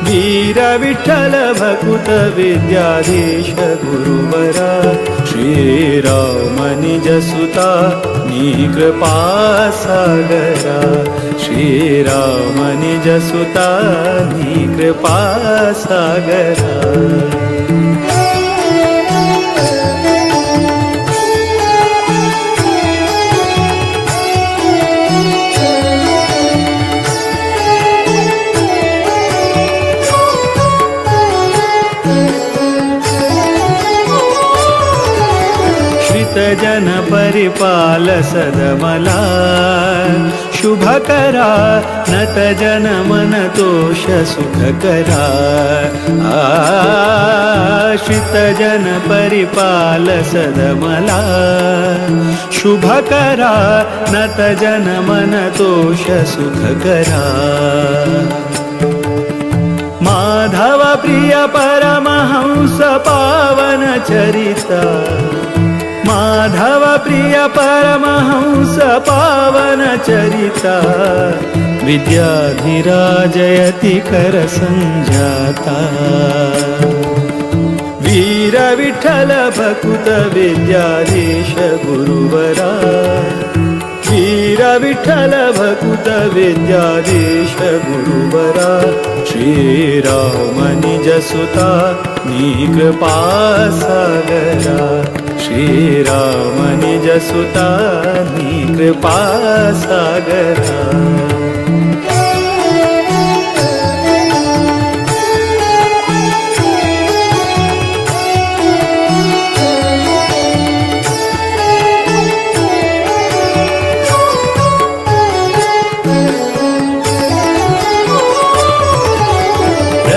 वीर विठ्ठल भकुत विद्याधीश गुरुवरा श्रीराम निज सुता कृपा सागरा श्रीराम निज सुता कृपा सागरा जन परिपाल सदमला शुभकरा नत जन मन तोष सुखकरा आश्रित जन परिपाल सदमला शुभकरा नत जन मन तोष सुखकरा माधव प्रिय परमहंस पावन चरिता माधव प्रिय परमहंस पावन चरिता विद्याधिराजयति कर संजाता वीर विठ्ठल भकुत विद्याधीश गुरुवरा वीर विठ्ठल भकुत विद्याधीश गुरुवरा श्रीराम निज सुता कृपा सागरा श्रीराम निज सुता कृपा सागरा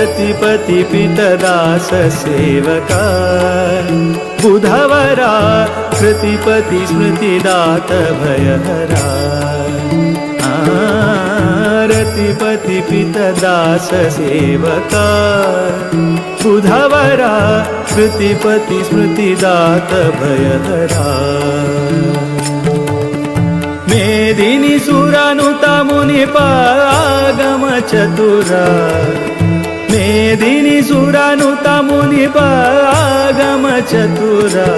रतिपति पितदास सेवका बुधवरा कृतिपति स्मृतिदात भयहरा रतिपति पितदास सेवका बुधवरा कृतिपति स्मृतिदात भयहरा मेदिनी सुरानुता मुनिपागम चतुरा मेदिनी सुरानुता मुनिपागम चतुरा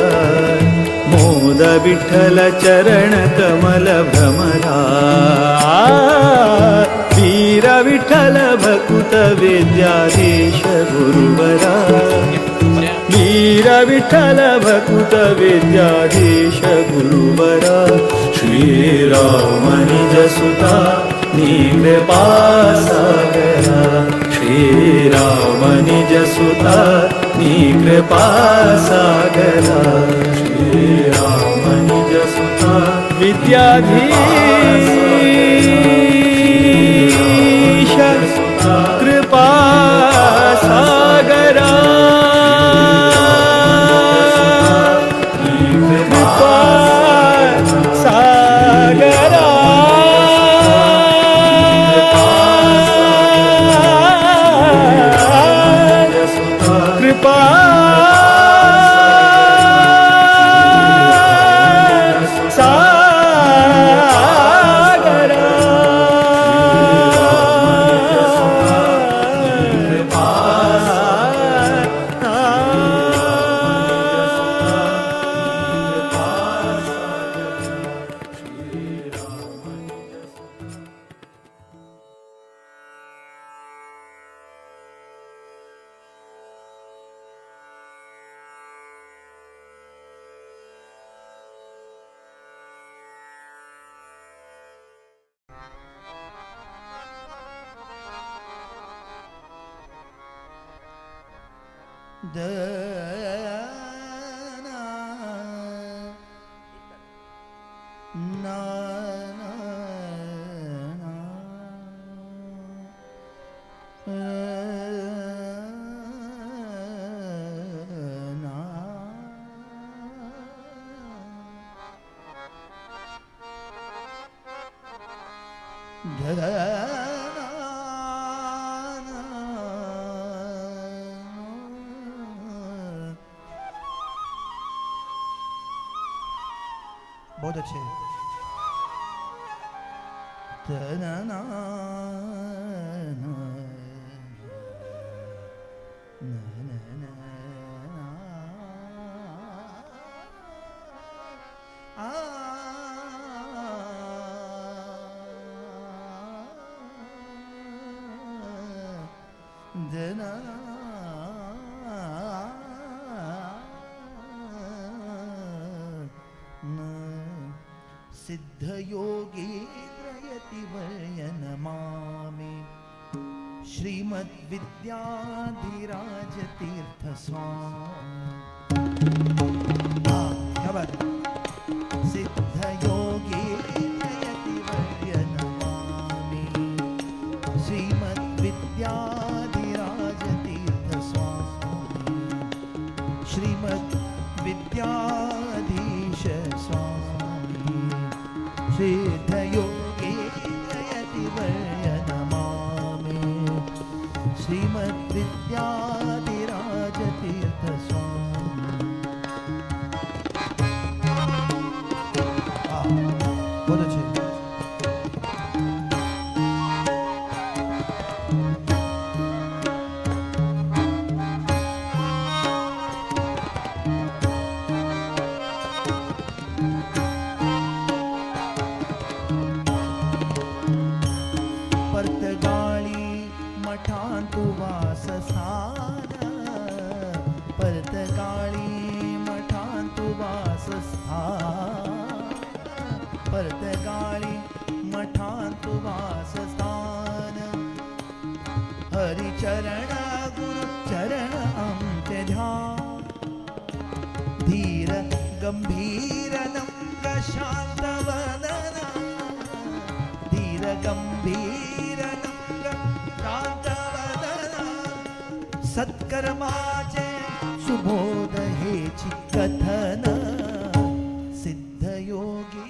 मोद विठ्ठल चरण कमल भ्रमरा वीर विठ्ठल भकुत विद्याधीश गुरुवरा वीर विठ्ठल भकुत विद्याधीश गुरुवरा श्रीराम निज सुता कृपा सागरा श्रीराम निज सुता कृपा सागरा श्रीराम निज सुता विद्याधीश कृपा सागरा बहुत अच्छे सिद्धयोगीन्द्रयतिवर्य नमामि श्रीमद्विद्याधिराज तीर्थ स्वामी सिद्धयोगीन्द्रयतिवर्य नमामि श्रीमद्विद्याधिराज तीर्थ स्वामी श्रीमद्विद्याधीश स्वामी सिद्धयोगीन्द्रयतिवर्य नमामि श्रीमद्विद्याधिराज तीर्थ स्वामी बहुत अच्छे परतगाळी मठांतु वासस्थान हरिचरण गुरु चरण आमचे ध्यान धीर गंभीर नम्र शांत वदन धीर गंभीर नम्र शांत वदन सत्कर्माचे सुबोध हेची कथन सिद्धयोगी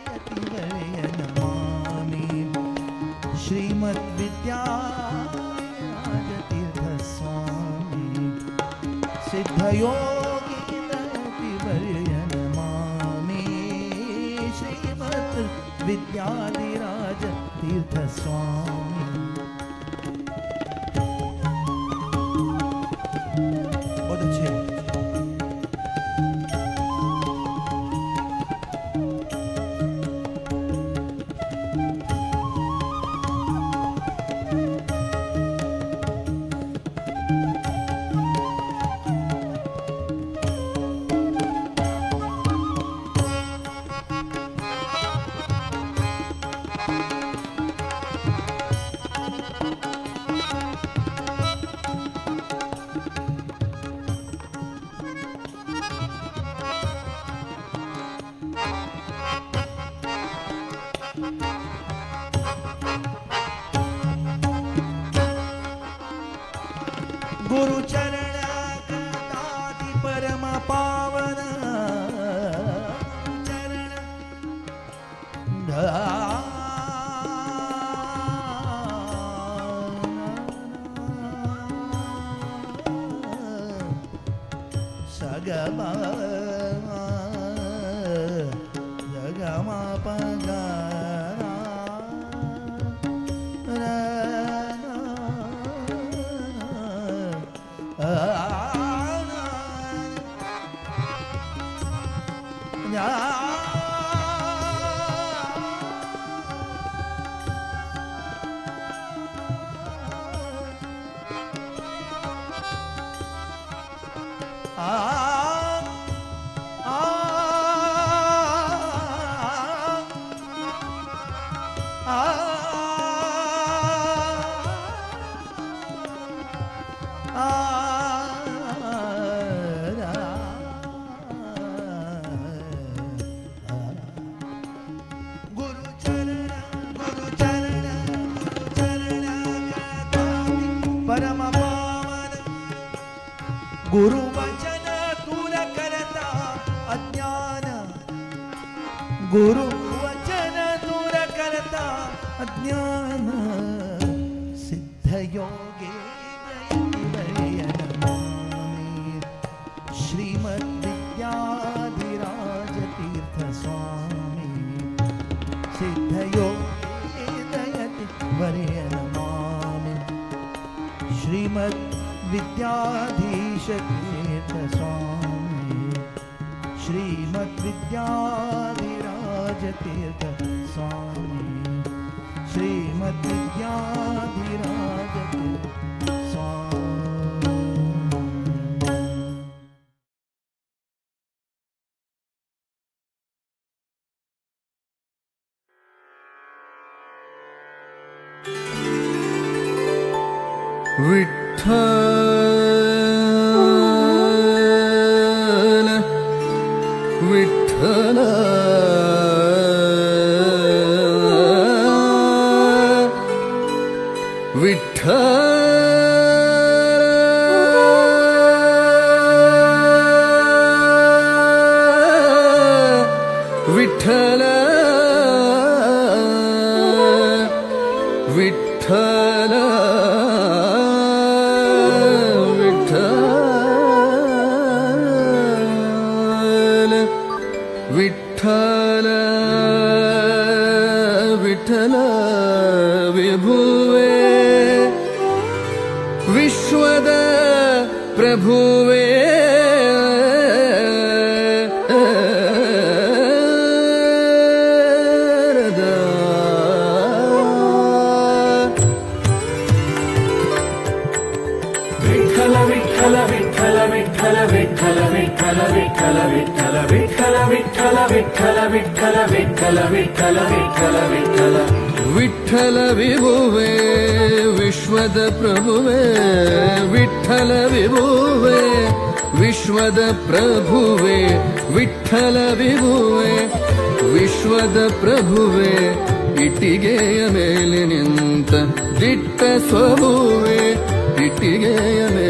यतिवर्य नमामि श्रीमद्विद्यातीर्थ स्वामी सिद्धयोगी यतिवर्य नमामि श्रीमद्विद्याधिराज तीर्थ स्वामी। बहुत अच्छे। गुरुचरण कदाति परम पावन चरण सगमा सगमा पगा परम पावन गुरु वचन दूर करता अज्ञान गुरु वचन दूर करता अज्ञान सिद्धयोगे श्रीमद्विद्याधिराज तीर्थ स्वामी सिद्धयोगे दयति वर्य नमामि श्रीमद्विद्याधीश तीर्थ स्वामी श्रीमद्विद्याधिराज तीर्थ स्वामी श्रीमद्विद्याधिराज तीर्थ स्वामी। विठ्ठल विठ्ठल विठ्ठल विठ्ठल विठ्ठल विठ्ठल विभुवे विश्वद प्रभुवे विठ्ठल विठ्ठल विठ्ठल विठ्ठल विठ्ठल विठ्ठल विठ्ठल विठ्ठल विठ्ठल विठ्ठल विठ्ठल विठ्ठल विठ्ठल विठ्ठल विठ्ठल विठ्ठल विठ्ठल विभुवे विश्वद प्रभुवे विठ्ठल विभुवे विश्वद प्रभुवे विठ्ठल विभुवे विश्वद प्रभुवे इटिಗೆಯ ಮೇಲೆ ನಿಂತ ದಿಟ್ಟ ಸ್ವಭುವೆ ಇಟ್ಟಿಗೆಯ ಮೇಲೆ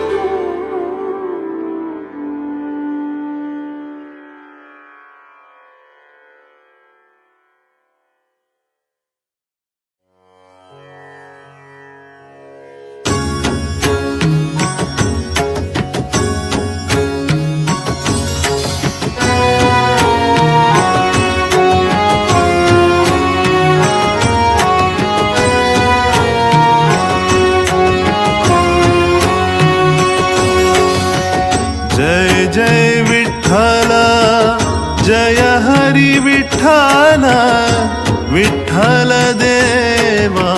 देवा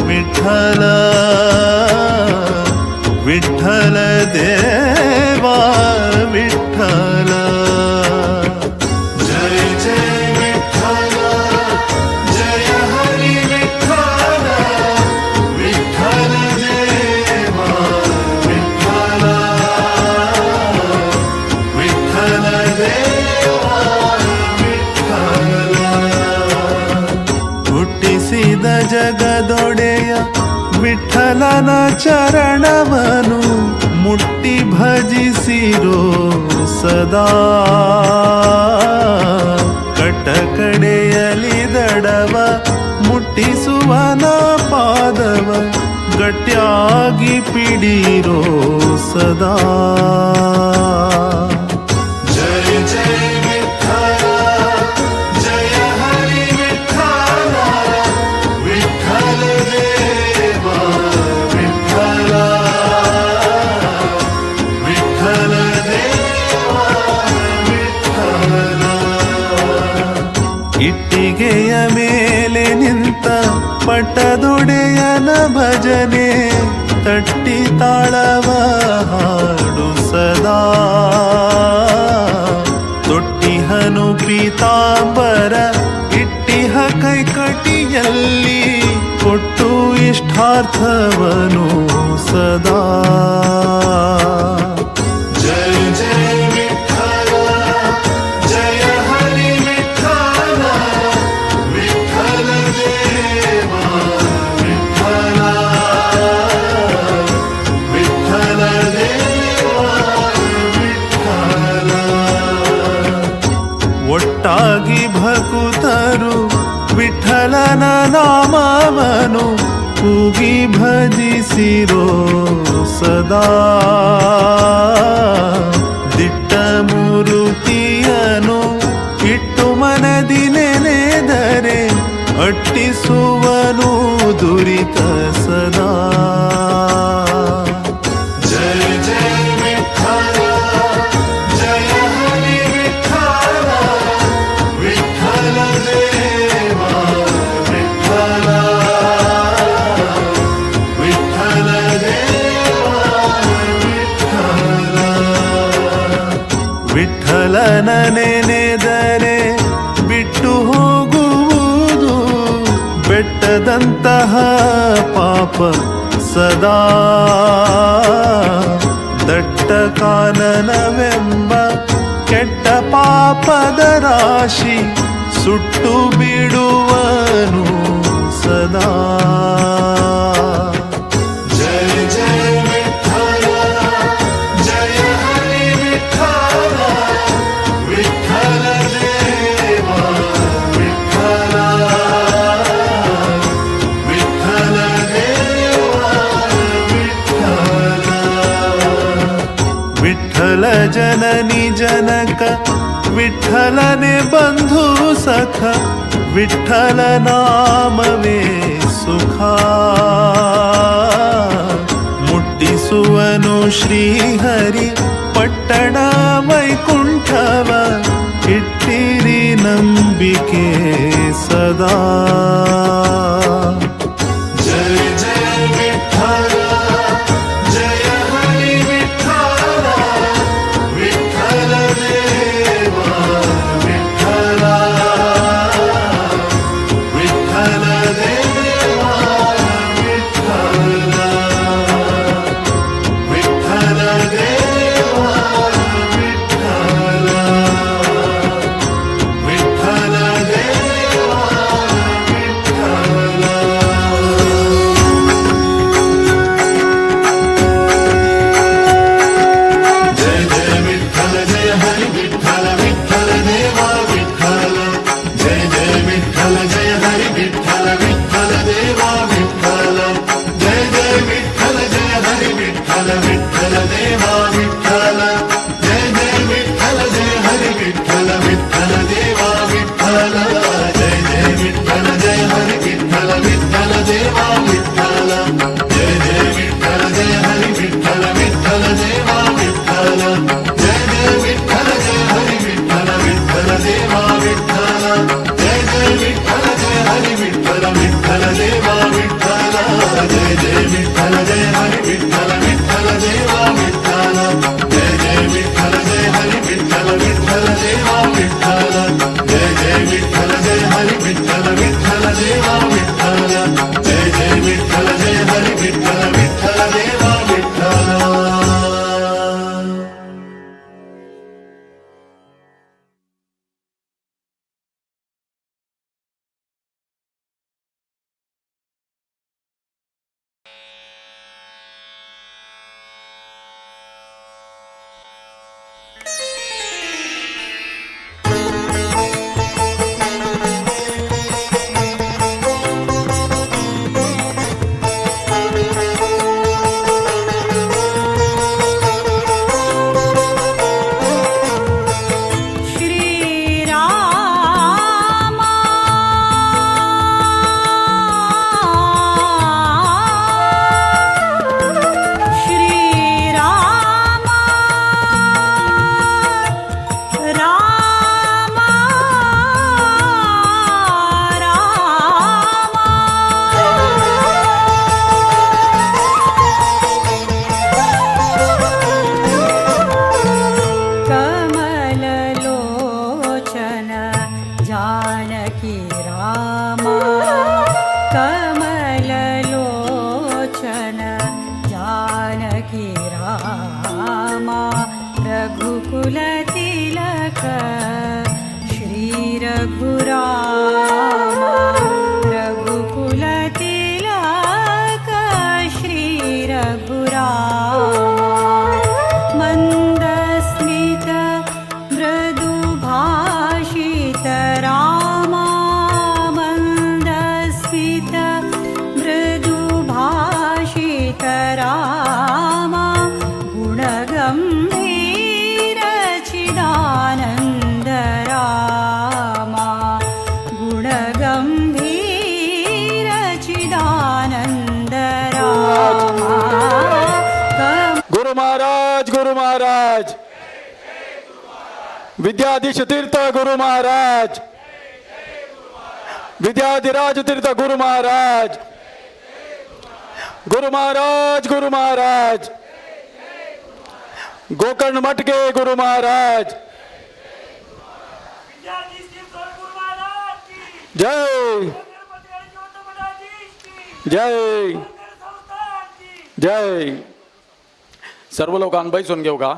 विठ्ठल विठ्ठल देवा विठ्ठल जय जय विठ्ठल जय हरी विठ्ठल विठ्ठल देवा विठ्ठल विठ्ठल देवा विठ्ठल ಹುಟ್ಟಿಸಿದ ಜಗದೊಡೆಯ ವಿಠಲನ ಚರಣವನು ಮುಟ್ಟಿ ಭಜಿಸಿರೋ ಸದಾ ಕಟಕಡೆಯಲಿ ದಡವ ಮುಟ್ಟಿಸುವನ ಪಾದವ ಗಟ್ಟಿಯಾಗಿ ಪಿಡಿರೋ ಸದಾ ಜಯ ಜಯ ವಿಠಲ ಜಯ ಹರಿ ವಿಠಲ ವಿಠಲ ದೇವ ವಿಠಲ ವಿಠಲ ದೇವ ವಿಠಲ ಇಟ್ಟಿಗೆಯ ಮೇಲೆ ನಿಂತ ಪಟ್ಟದೊಡೆಯನ ಭಜನೆ ತಟ್ಟಿ ತಾಳವ ಹಾಡು ಸದಾ ತೊಟ್ಟಿಹನು ಪೀತಾಂಬರ ಇಟ್ಟಿಹ ಕೈಕಟಿಯಲ್ಲಿ ಕೊಟ್ಟು ಇಷ್ಟಾರ್ಥವನು ಸದಾ ಜಯ ಜಯ ವಿಠಲ ಜಯ ಹರಿ ವಿಠಲ ವಿಠಲ ದೇವ ವಿಠಲ ವಿಠಲ ದೇವ ವಿಠಲ ಒಟ್ಟಾಗಿ ಭಕುತರು ವಿಠಲನ ನಾಮವನು ಕೂಗಿ ಭಜಿಸಿರೋ ಸದಾ ದಿಟ್ಟ ಮೂರುತಿಯನು ಇಟ್ಟು ಮನದಿ ನೆನೆದರೆ ಅಟ್ಟಿಸುವನು ದುರಿತ ಸದಾ ಜಯ ಜಯ ವಿಠಲ ಜಯ ಹರಿ ವಿಠಲ ವಿಠಲ ದೇವ ವಿಠಲ ವಿಠಲ ದೇವ ವಿಠಲ ವಿಠಲನ ನೆನೆದರೆ ಬಿಟ್ಟು ಹೋಗುವುದು ಬೆಟ್ಟದಂತಹ ಪಾಪ ಸದಾ ದಟ್ಟ ಕಾನನವೆಂಬ ಕೆಟ್ಟ ಪಾಪದ ರಾಶಿ ಸುಟ್ಟು ಬಿಡುವನು ಸದಾ ಜಯ ಜಯ ವಿಠಲ ಜಯ ಹರಿ ವಿಠಲ ವಿಠಲ ದೇವ ವಿಠಲ ವಿಠಲ ದೇವ ವಿಠಲ ವಿಠಲ ಜನನಿ ಜನಕ ವಿಠಲನೆ ಬಂಧು ಸಖ ವಿಠಲ ನಾಮವೇ ಸುಖ ಮುಟ್ಟಿಸುವನು ಶ್ರೀಹರಿ ಪಟ್ಟಣ ವೈಕುಂಠವ ಇಟ್ಟಿರಿ ನಂಬಿಕೆ ಸದಾ ಜಯ ಜಯ ವಿಠಲ ಜಯ ಹರಿ ವಿಠಲ ವಿಠಲ ದೇವ ವಿಠಲ ವಿಠಲ ದೇವ ವಿಠಲ ವಿಠಲ ದೇವ ವಿಠಲ ವಿಠಲ ದೇವ ವಿಠಲ विठ्ठल जय हरी विठ्ठल विठ्ठल देवा विठ्ठल जय जय विठ्ठल जय हरी विठ्ठल विठ्ठल देवा विठ्ठल जय जय विठ्ठल जय हरी विठ्ठल विठ्ठल देवा विठ्ठल जय जय विठ्ठल जय हरी विठ्ठल विठ्ठल देवा विठ्ठल गुरु महाराज विद्याधीश तीर्थ गुरु महाराज विद्याधिराज तीर्थ गुरु महाराज गुरु महाराज गुरु महाराज गोकर्ण मठ के गुरु महाराज जय जय जय. सर्व लोकांना बैसून घेऊ का.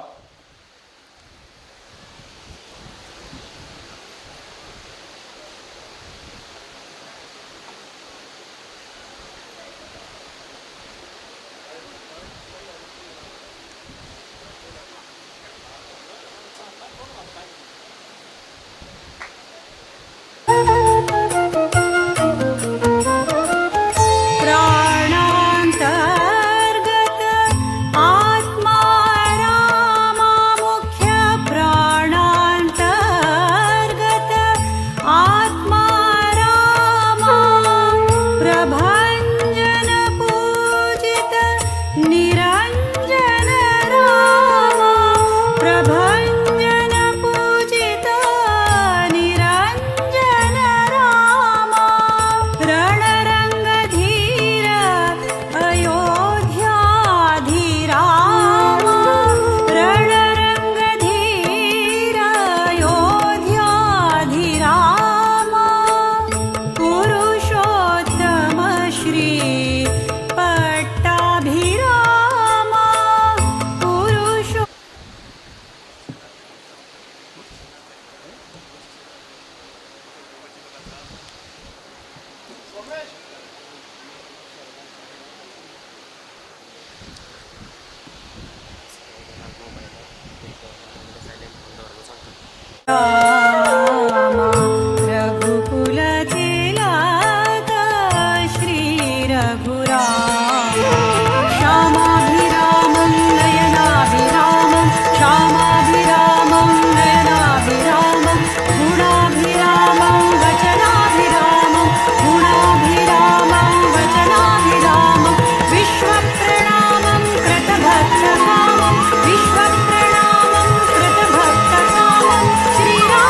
विश्वप्रणामं कृतभक्तकामं श्रीराम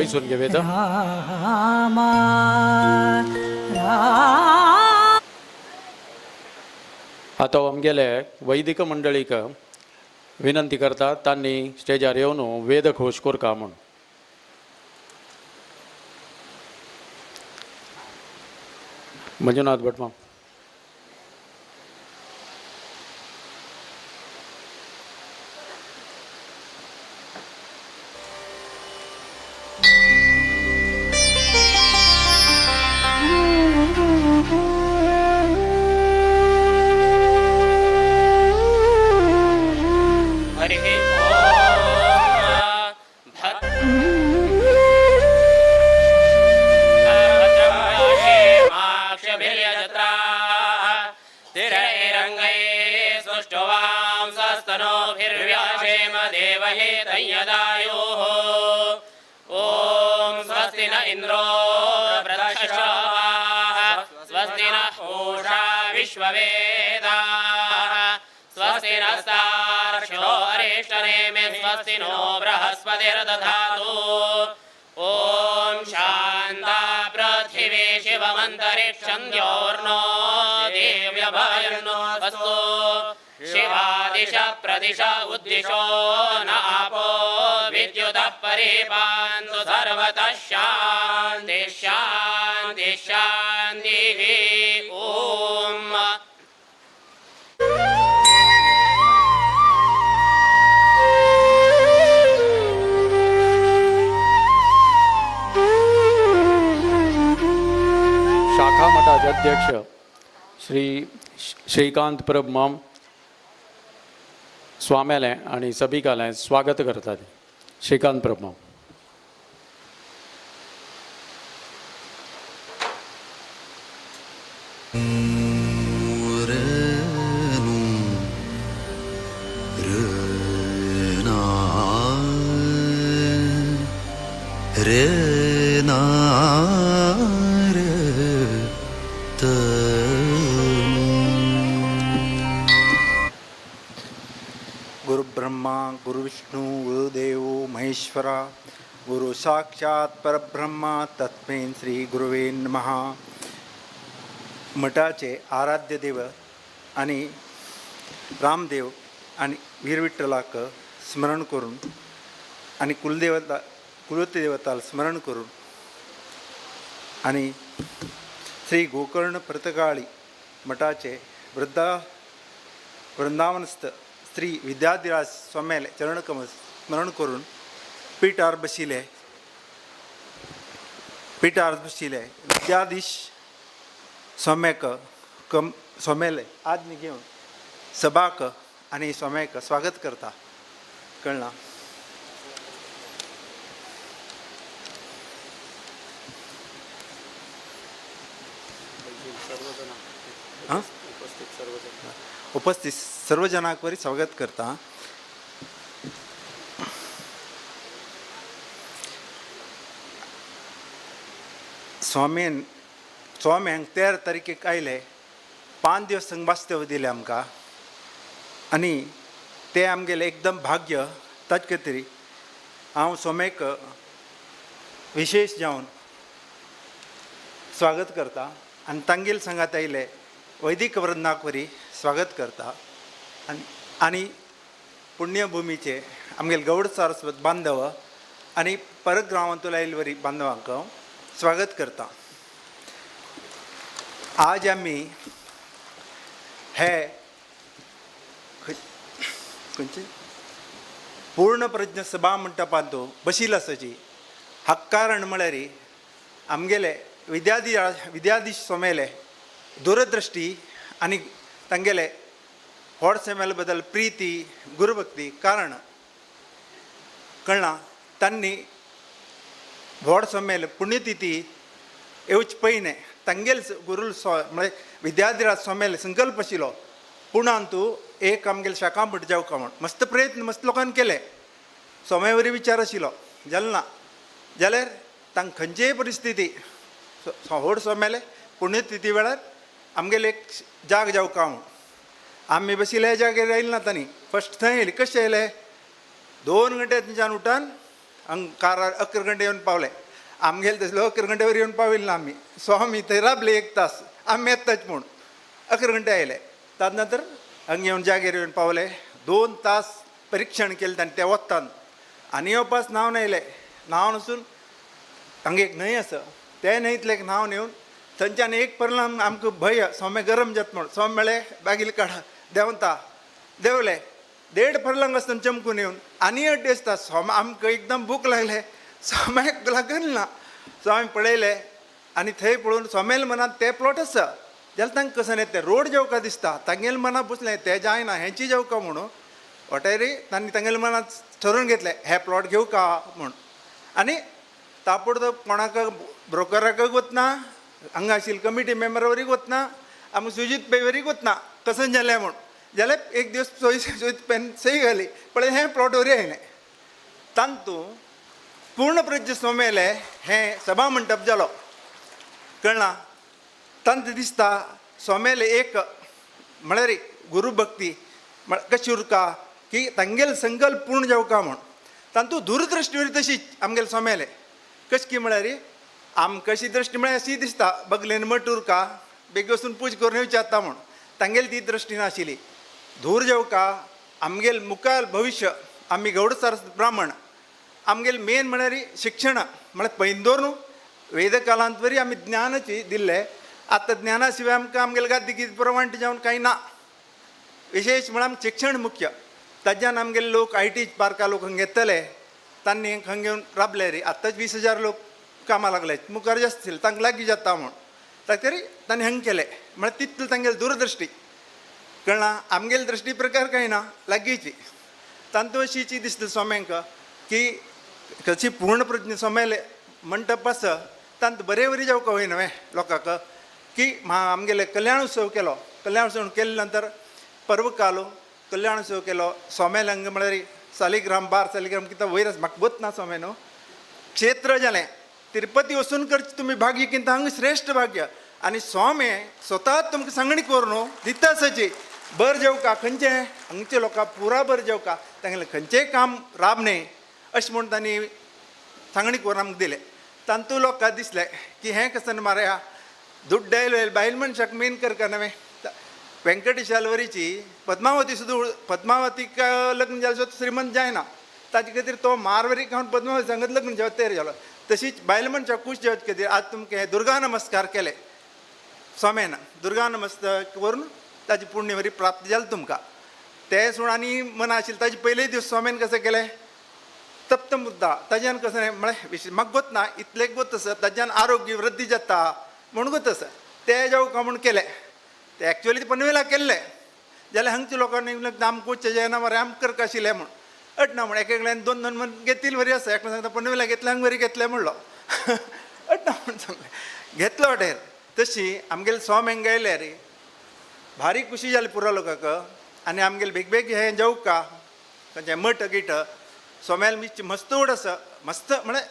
बैसून घे वेद. राम राम आता आमगेले वैदिक मंडळीक विनंती करतात तांणी स्टेजार येवन वेद घोश कोरका म्हूण. मंजुनाथ भटमा. स्वस्ति न इंद्रो वृद्धश्रवाः स्वस्ति न पूषा विश्ववेदाः स्वस्ति नस्तार्क्ष्यो अरिष्टनेमिः स्वस्ति नो बृहस्पतिर्दधातु ॐ शान्ता पृथिवी शिवमन्तरिक्षं द्योर्नो देव्यभयन्नो अस्तु शिवादिश प्रदिश उद्दिशो न आपो विद्युतः परिपान्तु सर्वतः शान्ति शान्ति शान्तिः ॐ शाखा मठाचे अध्यक्ष श्री श्रीकांत प्रभमाम स्वाम्यालें आनी सभिकालें स्वागत करतात. श्रीकांत प्रभमाम. गुरुब्रह्मा गुरुविष्णु गुरुदेव महेश्वरा गुरु साक्षात परब्रह्मा तस्मै श्री गुरुवे नमः. मठाचे आराध्य देव आणि रामदेव आणि वीरविठ्ठलाक स्मरण करून आणि कुलदेवताला स्मरण करून आणि श्री गोकर्ण प्रतकाळी मठाचे वृंदावनस्थ श्री विद्याधिराज स्वाम्याले चरणकमल स्मरण करून पीठार बशिले विद्याधीश स्वाम्याक स्वाम्याले आज्ञ घेऊन सभाक आणि स्वाम्याक स्वागत करता. कळना. उपस्थित सर्व जनांक वरी स्वागत करता. स्वाम्यांक 13 तारखेक आयले 5 दिवस संगवास्तव दिले आमकां आनी ते आमगेले एकदम भाग्य. ताचे खातीर हांव स्वाम्याक विशेष जावन स्वागत करता आनी तांगेल संगात आयले वैदिक वृंदाक वरी स्वागत करता. आणि पुण्यभूमीचे आमगेले गौड सारस्वत बांधव आणि परग्रामांतून आयिल्ले बांधवांक स्वागत करता. आज आम्ही हे खंयचे पूर्ण प्रज्ञ सभा मंडपांत बशिल्ले आसाची हाका कारण म्हळ्यार आमगेले विद्याधीश स्वाम्याले दूरदृष्टी आणि तांगेले व्हड स्वाम्याले बद्दल प्रीती गुरुभक्ती कारण कळना. तांणी व्हड स्वाम्याले पुण्यतिथी येवचे पयलें तांगेल गुरू म्हळ्यार विद्याधिराज स्वाम्याले संकल्प आशिल्लो पुणांतू एक आमगेले शाखा मठ जावका म्हण मस्त प्रयत्न मस्त लोकांनी केले. स्वाम्या वरी विचार आशिल्लो जालें ना जाल्यार तांकां खंयचेय परिस्थिती व्हड स्वाम्याले पुण्यतिथी वेळार आमगेले एक जाग जावका म्हूण आमी बशिल्ले जाग्यार आयले ना तांणी फस्ट थंय येयले. कशें येयले 2 घंटे थंयच्यान उठान हंग कारार 11 गंटे येवन पावले आमगेले तसलो 11 गंटेवर येवन पाविल्ले ना आमी स्वामी थंय राबले 1 तास आमी येताच म्हूण 11 गंटे आयले ताज नंतर हांगा येवन जागेर येवन पावले 2 तास परीक्षण केलें ताणें त्या वतान आनी येवपास नांव न्हयलें नांव नसून हांगा एक न्हंय आसा ते न्हंयतलें एक नांव नेवन थंयच्यान एक परलां आमकां भंय सोमे गरम जाता म्हूण सोमे म्हळें बागील काडा देंवता देंवले 1.5 फर्लांग आसतना चमकून येवन आनी 8 दिसता सोमा आमकां एकदम भूक लागले सोम्याक लागल ना सो आमी पळयले आनी थंय पळोवन सोमेल मनांत ते प्लॉट आसा जाल्यार तांकां कसं ते रोड जेवका दिसता तांगेले मनां बसलें तें जायना हेंची जेवका म्हणून वटेरी तांणी तांगेले मनांत ठरोवन घेतलें हे प्लॉट घेवका म्हूण आनी ताबडतोब तो कोणाक ब्रोकराकय वतना हांगा आशिल्ले कमिटी मेंबर वरीक वतना आमकां सुजीत पै वरीक वतना कसं जालें म्हूण जाल्यार एक दीस सुजीत पेन सही घाली पळय हें प्लॉट वरी आयलें तांतू पूर्ण प्रज्ञ सोमेले हें सभा मंडप जालो कळना तांत दिसता सोमेले एक म्हळ्यार गुरू भक्ती कशी उरका की तांगेले संकल्प पूर्ण जावका म्हूण तांतू दूरदृश्टी वरी तशीच आमगेले सोमेले कशी की म्हळ्यार आमकां अशी दृश्टी म्हळ्यार अशी दिसता बगलेन मठ उरका बेगी वचून पूज करून येवचें जाता म्हूण तांगेली ती दृश्टी नाशिल्ली धूर जेवका आमगेले मुखार भविश्य आमी गौडसार ब्राह्मण आमगेले मेन म्हळ्यार शिक्षण म्हळ्यार पयलीं न्हू वेद कालांत वरी आमी ज्ञानाची दिल्ले आतां ज्ञाना शिवाय आमकां आमगेले गादी कितें प्रवांट जावन कांय ना विशेश म्हळ्यार आमकां शिक्षण मुख्य ताच्यान आमगेले लोक IT पार्का लोक हांगा येतले तांणी हांगा घेवन राबले रे आतांच 20,000 लोक कामां लागले मुखार जास्त आसले तांकां लागीं जाता म्हूण तातरी तांणी हांगा केलें म्हळ्यार तितली तांगेली दूरदृश्टी कळना आमगेले दृश्टी प्रकार कांय ना लागींची तांतू अशीची दिसता सोम्यांक की कशी पूर्ण प्रज्ञ सोमेले मंडप आसा तांत बरे वरी जावका वय न्हय लोकांक की आमगेले कल्याण उत्सव केलो कल्याण उत्सव केले नंतर पर्व कालो कल्याण उत्सव केलो सोमेल हांगा म्हळ्यार सालिग्राम 12 सालिग्राम कितें वयर आसा म्हाका वत ना सोमे न्हू क्षेत्र जालें तिरुपती वचून करचें तुमी भाग्य किंत हांगा श्रेश्ठ भाग्य आनी सोमे स्वताच तुमकां सांगणी करूं न्हू दिता आसाची बर जेवका खंयचें हांगचे लोकांक पुरा बर जेवका तांगेलें खंयचेंय काम राब न्हय अशें म्हूण तांणी सांगणी करून आमकां दिलें तांतू लोकांक दिसलें की हें कसन मारया दुड्ड आयलो बायल मनशाक मेन करका नवे व्यंकटेश आलवरीची पद्मावती सुद्दां पद्मावतीक लग्न जालें सुद्दां श्रीमंत जायना ताजे खातीर तो मारवारी खावन पद्मावती सांगत लग्न जेवत तयार जालो तशीच बायल मनशाक खूश जेवचे खातीर आज तुमकां हे दुर्गा नमस्कार केले सोमेन दुर्गा नमस्कार करून ताजी पुण्यवरी प्राप्त जाली तुमकां ते सून आनी मना आशिल्लें ताजे पयले दीस सोमेन कशें केलें तप्त मुद्दा ताज्यान कसं म्हळ्यार म्हाका गोत ना इतलें गोत आसा ताज्यान आरोग्य वृद्धी जाता म्हणून गोत आसा ते जेवका म्हूण केलें ते एक्चुअली ते पनवेला केल्ले जाल्यार हांगच्या लोकांनी आमकां उच्च जायना मरे आमकां करता आशिल्लें म्हूण ना म्हण एकल्यान 2 म्हण घेतली वरी आसा एक सांगता पनवेला घेतले हांगा वरी घेतले म्हणलो ना म्हण सांगलें घेतलो वाटेर तशी आमगेले सोम गायले रे भारी खुशी जाली पुरो लोकांक आनी आमगेले बेग बेग हें जेवका खंयचें मठ गिठ सोमेल इच्ची मस्त उड आसा मस्त म्हळ्यार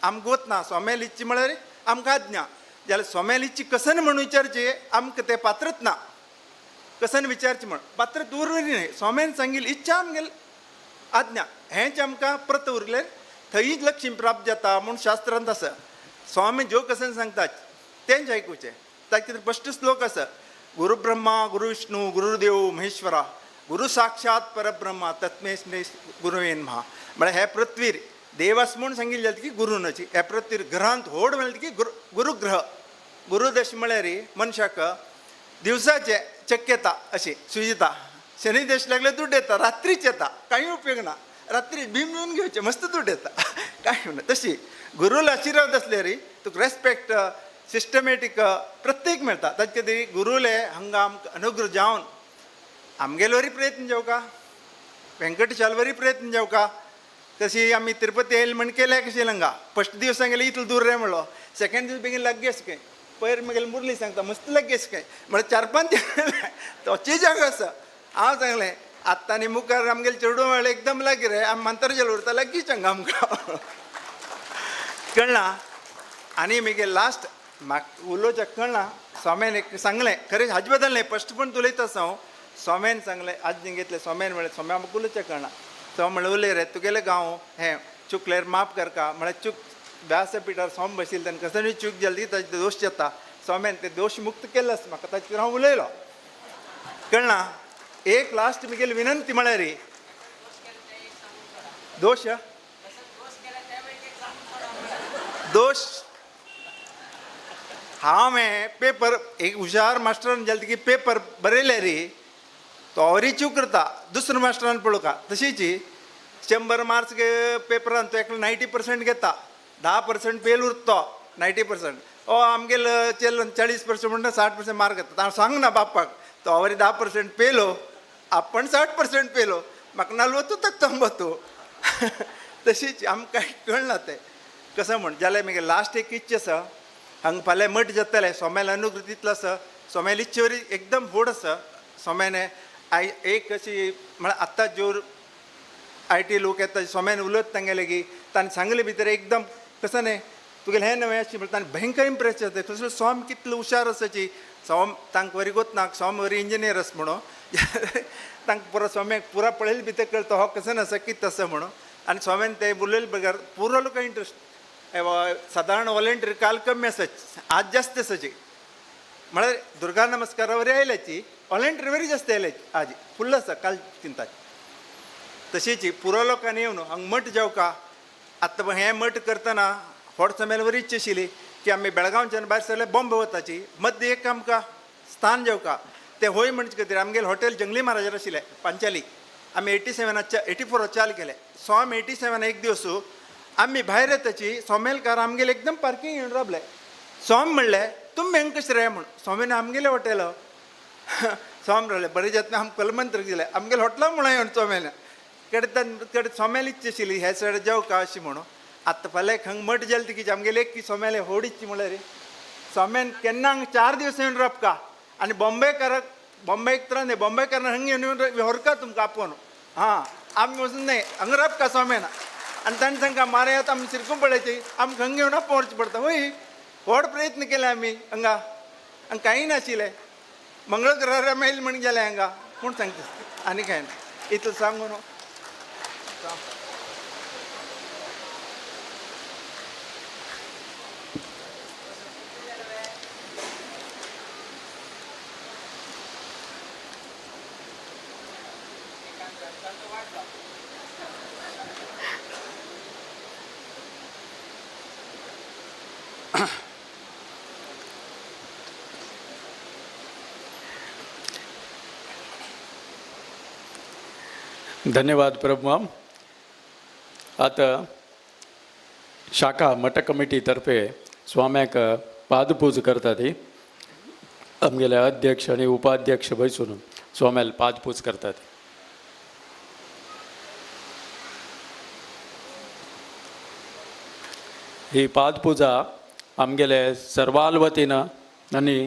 आमकां वत ना सोमेल इच्ची म्हळ्यार आमकां आज्ञा जाल्यार सोमेल इच्ची कसन म्हणून विचारची आमकां तें पात्रच ना कसन विचारची म्हण पात्र उरली न्हय सोमेन सांगिल्ली इच्छा आमगेली आज्ञा हेंच आमकां प्रत उरलें थंयच लक्ष्मी प्राप्त जाता म्हूण शास्त्रांत आसा स्वामी ज्यो कसन सांगतात तेंच आयकुचें ताचे स्पश्ट श्लोक आसा गुरु ब्रह्मा गुरु विष्णू गुरुदेव महेश्वरा गुरु साक्षात परब्रह्मा तस्मै श्री गुरुवे नमः म्हळ्यार हे पृथ्वीर देवास म्हूण सांगिल्लें जाता की गुरू न्हय हे पृथ्वीर ग्रहांत व्हड म्हणटा की गुरुग्रह गुरुदश म्हळ्यार मनशाक दिवसाचे चक्क येता अशी सुजिता शनी देश लागले दूड येता रात्रीच येता काही उपयोग ना रात्री भीम येवन घेवचें मस्त दूड येता काय म्हणा तशी गुरुला आशिर्वाद असले रे तुका रेस्पेक्ट सिस्टमॅटीक प्रत्येक मेळटा ताचे खातीर गुरुले हांगा आमकां अनुग्रह जावन आमगेलो वरी प्रयत्न जेवका व्यंकटेशाल वरी प्रयत्न जेवका तशी आमी तिरुपती येयले म्हण केले कशें हांगा फस्ट दिवस गेले इतलो दूर रे म्हणलो सेकंड दीस बेगीन लागीं काय पयर म्हगेले मुरली सांगता मस्त लागीं काय म्हळ्यार 4-5 दीस तोची जागा आसा हांव सांगलें आत्तां आनी मुखार आमगेले चेडूं म्हळ्यार एकदम लागीं रे आमी मंत्रजल उरता लागींच हांगा आमकां कळना आनी म्हगे लास्ट म्हाका उलोवचें कळना स्वाम्यान एक सांगलें खरें हाजे बद्दल न्हय फस्ट पूण उलयता हांव स्वाम्यान सांगलें आज घेतलें स्वाम्यान म्हळें स्वाम्या म्हाका उलोवचें कळना तो म्हणलें उलय रे तुगेलें गांव हें चुकल्यार माफ करका म्हळ्यार चूक व्यासपीठार स्वामी बशिल्ले तेन्ना कसली चूक जाली ताचे दोश जाता स्वाम्यान ते दोश मुक्त केले आसता म्हाका ताचेर हांव उलयलो कळना एक लास्ट मुगेली विनंती म्हळ्यार दोश दोश हांवें पेपर एक हुशार मास्टरान जालें की पेपर बरयले रे तो आवरी चूक करता दुसरो मास्टरान पळोवका तशीच 100 मार्क्स पेपरान तो एकलो 90% घेता 10% फेल उरता 90% आमगेलो चेलो 40% म्हणटा 60% मार्क घेता हांव सांगना बापाक तो आवरी 10% पेलो आपण 60% पेलो म्हाका 40 तक तंबतो तशीच आमकां कांय कळना तें कसं म्हण जाल्यार मागीर लास्ट एक इच्छा आसा हांगा फाल्यां मठ जातलें सोम्याल अनुकृतीतलो आसा सोम्याल इच्छेवरी एकदम व्हड आसा सोम्याने एक अशी म्हळ्यार आत्तां जोर IT लोक येता सोम्यान उलयत तांगेले की ताणें सांगले भितर एकदम कसं न्ही तुगेलें हें नवें अशें म्हणटा ताणें भयंकर इम्प्रेस जाता कसलो सोम कितलो हुशार आसाची सोम तांकां वरी गोतनाक सोम वरी इंजिनियर आसा म्हणून तांकां पुरो सोम्याक पुरा पळयले भितर कळटा हो कसो आसा कितें आसा म्हणून आनी सोम्यान तें उलयले बगर पुरो लोकां इंट्रस्ट सादारण वॉलंटियर काल कमी आसाची आज जास्त आसाची म्हळ्यार दुर्गा नमस्कारा वरी आयल्याची वॉलंटियर वरी जास्त आयल्याची आज फुल्ल आसा काल चिंताची तशीच पुरो लोकांनी येवन हांगा मठ जेवका आतां हें मठ करतना व्हड सोम्याल वरी इच्छा आशिल्ली की आमी बेळगांवच्यान भायर सरले बॉम्बे वताची मध्य एक आमकां स्थान जेवका ते होय म्हणचे खातीर आमगेलें हॉटेल जंगली महाराजार आशिल्लें पांचाली आमी 84 चाल केलें सोम 87 एक दिवस आमी भायर येताची सोमेलकार आमगेले एकदम पार्किंग येवन राबले सोम म्हणलें तुमी हेंग कशें रे म्हण सोमेन आमगेलें हॉटेल सोम रावले बरें जातलें आमकां कलमंत्र दिलें आमगेलें हॉटेलां म्हणून येवन सोमेन कडेन सोमेल इच्छा आशिल्ली हे सायड जेवका अशी म्हणून आतां फाल्यां हांगा मठ जालें तिकीच आमगेले एक सोमेले व्हड इच्छा म्हळ्यार सोमेन केन्ना हांगा 4 दीस येवन राबका आनी बॉम्बेकाराक बॉम्बेक तर न्ही बॉम्बेकारान हांगा येवन व्हरका तुमकां आपोवन हां आमी वचून न्ही हांगा राबका सोमेन आनी ताणें तांकां मारे आतां आमी सिरकून पळयची आमकां हांगा येवन पवरचें पडटा वय व्हड प्रयत्न केले आमी हांगा हांगा कांय नाशिल्लें मंगळ ग्रहार मेळ्ळें म्हण गेले हांगा कोण सांगता आनी कांय ना इतलें सांगून धन्यवाद प्रभुमाम. आता शाखा मठ कमिटी तर्फे स्वाम्याक पादपूज करता ती आमगेले अध्यक्ष आणि उपाध्यक्ष बसून स्वाम्याल पादपूज करतात. ही पादपुजा आमगेले सर्वाल वतीनं आणि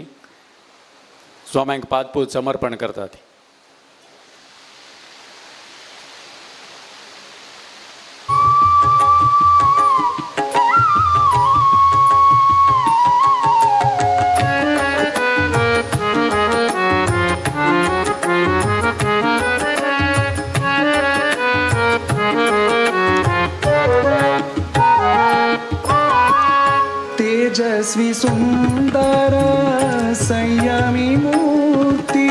स्वाम्यांक पादपूज समर्पण करतात. तेजस्वी सुंदर संयमी मूर्ति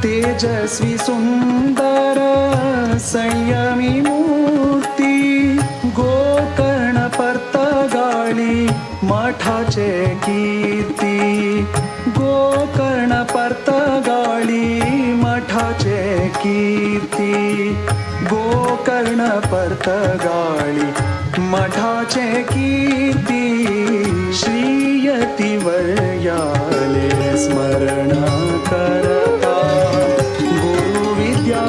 तेजस्वी सुंदर संयमी मूर्ति गोकर्ण परतगाळी मठाचे कीर्ती गोकर्ण परतगाळी मठाचे कीर्ती गोकर्ण परतगाळी मठाचे कीर्ती श्रीयती वर्याले स्मरण करता गुरु विद्या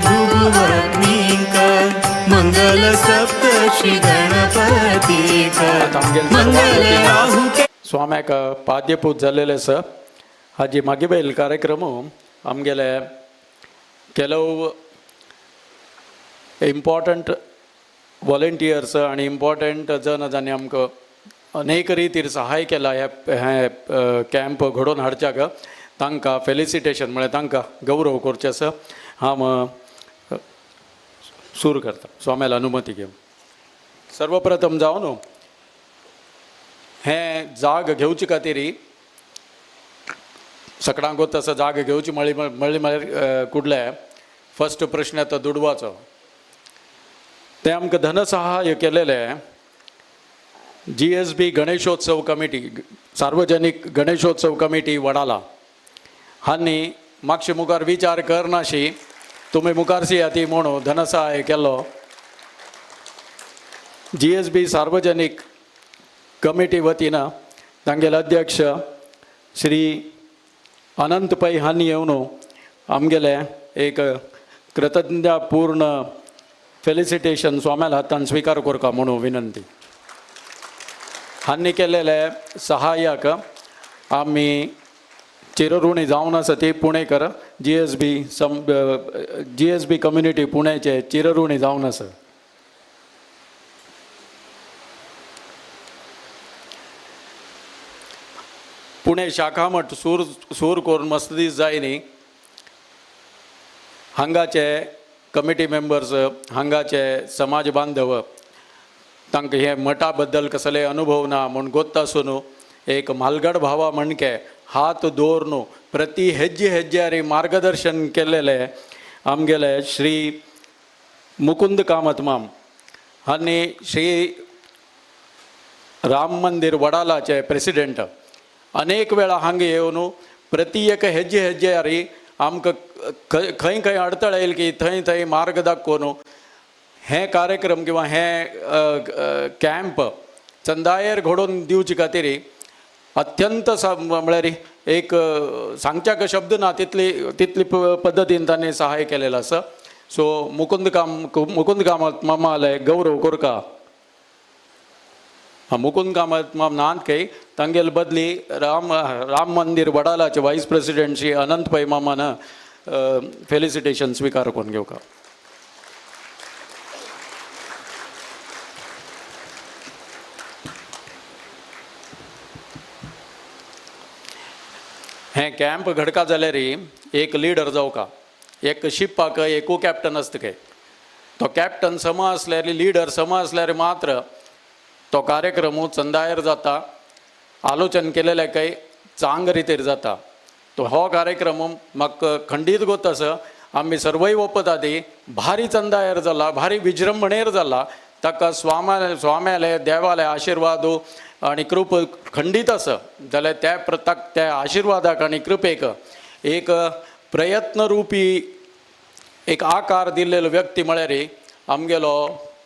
भृगुवर्णीक मंगल सप्तर्षि गणपतीक मंगल राहु स्वाम्याक पाद्यपूत जाल्लेले आसा हाजी मागे बैल कार्यक्रम आमगेले ಕೆಲವು इम्पॉर्टंट वॉलंटियर्स आणि इम्पॉर्टंट जन जाणी आमकां अनेक रितीर सहाय केला हे कॅम्प घडोवन हाडच्याक तांकां फेलिसिटेशन म्हळ्यार तांकां गौरव करचे आसा हांव सुरू करता स्वाम्याल अनुमती घेवन सर्वप्रथम जावन हें जाग घेवचे खातीर सकाळांक तसो जाग घेवची म्हळ्यार कुडले फस्ट प्रश्न येता दुडवाचो ते आमकां धनसहाय केलेले GSB गणेशोत्सव कमिटी सार्वजनीक गणेशोत्सव कमिटी वडाला हांणी मागचे मुखार विचार करनाशी तुमी मुखारशी येती म्हणून धनसहाय केलो GSB सार्वजनीक कमिटी वतीन तांगेले अध्यक्ष श्री अनंत पै हांणी येवन आमगेले एक कृतज्ञतापूर्ण फेलिसिटेशन स्वाम्याल हातान स्वीकार करता म्हणून विनंती हांणी केलेले सहाय्याक आमी चिरऋणी जावन आसा ती पुणेकर GSB कम्युनिटी पुणेचे चिरऋणी जावन आसा पुणे शाखा मठ सूर करून मस्त दीस जाय न्ही हांगाचे कमिटी मेंबर्स हांगाचे समाज बांधव तांकां हे मठा बद्दल कसले अनुभव ना म्हूण गोत्त आसून एक म्हालगड भावा म्हणके हात दवरून प्रति हेज्जे हेज्यारी मार्गदर्शन केलेले आमगेले श्री मुकुंद कामत माम हांणी श्री राम मंदिर वडालाचे प्रेसिडेंट अनेक वेळा हांगा येवन प्रति एक हेज्जे हेज्यारी आमकां खंय खंय अडथळ येईल की थंय थंय मार्ग दाखोवन हे कार्यक्रम किंवा हे कॅम्प चंदायेर घडोवन दिवचे खातीर अत्यंत म्हळ्यार एक सांगच्याक शब्द ना तितली पद्दतीन तांणी सहाय केलेलो आसा सो मुकुंद कामत मामाले गौरव कोरका मुकुंद कामत माम नांत कई तांगेल बदली राम मंदिर वडालाचे वायस प्रेसिडेंट श्री अनंत पै मामान फेलिसिटेशन स्वीकार करून घेवका हे कॅम्प घडका जाल्यार एक लीडर जावका एक शिपाक एक को कॅप्टन आसता काय तो कॅप्टन सम आसल्यार लीडर सम आसल्यार मात्र तो कार्यक्रम चंदायर जाता आलोचन केलेले काही चांग रितीर जाता तो हो कार्यक्रम म्हाका खंडीत गोत आसा आमी सर्वय ओपता ती भारी चंदायर जाला भारी विजृंभणेर जाला ताका स्वाम्याले देवाले आशिर्वाद आनी कृप खंडीत आसा जाल्यार त्या आशिर्वादाक आनी कृपेक एक प्रयत्न रूपी एक आकार दिल्लेलो व्यक्ती म्हळ्यार आमगेलो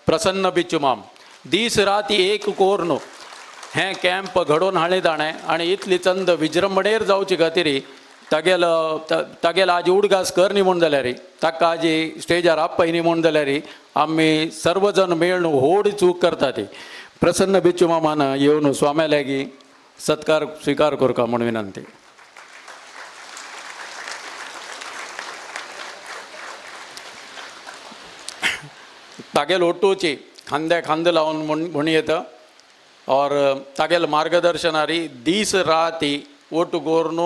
प्रसन्न बिच्चू माम दीस राती एक कोरून हे कॅम्प घडोवन हाडले ताणें आनी इतली चंद विजृंभणेर जावचे खातीर तागेलो आजी उडगास करनी म्हूण जाल्यार ताका आजी स्टेजार आपयनी म्हूण जाल्यार आमी सर्व जण मेळून व्हड चूक करता ती प्रसन्न बिच्चू मामान येवन स्वाम्या लागीं सत्कार स्वीकार करका म्हूण विनंती तागेल ओटोची खांदे खांदे लावन म्हूण येता और तागेल मार्गदर्शनारी दीस राती ओट करून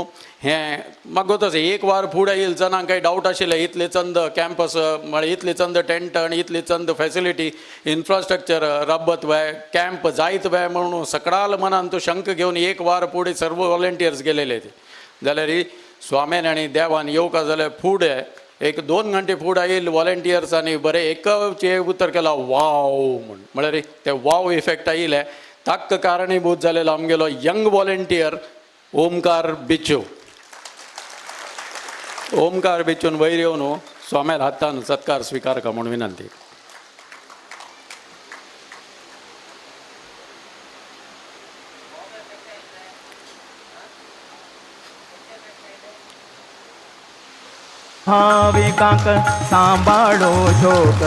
हें म्हाका तशें एक वार फुडें येयले जनांक काही डावट आशिल्ले इतले चंद कॅम्पस म्हळ्यार इतले चंद टेंट आनी इतली चंद फॅसिलिटी इन्फ्रास्ट्रक्चर रब्बत वेळ कॅम्प जायत वेळ म्हणून सकाळ मनान तो शंक घेवन एक वार फुडें सर्व वॉलंटियर्स गेलेले जाल्यार स्वाम्यान आनी देवान येवका जाल्यार फुडें एक 2 घंटे फुडें येयले वॉलंटियर्सांनी बरें एकचे उतर केला वाव म्हूण म्हळ्यार ते वाव इफेक्ट आयिल्ले ताका कारणीभूत जालेलो आमगेलो यंग वॉलंटियर ओमकार बिच्चू वयर येवन स्वाम्यार हातान सत्कार स्वीकार का म्हणून विनंती भाविकांक सांभाळो झोक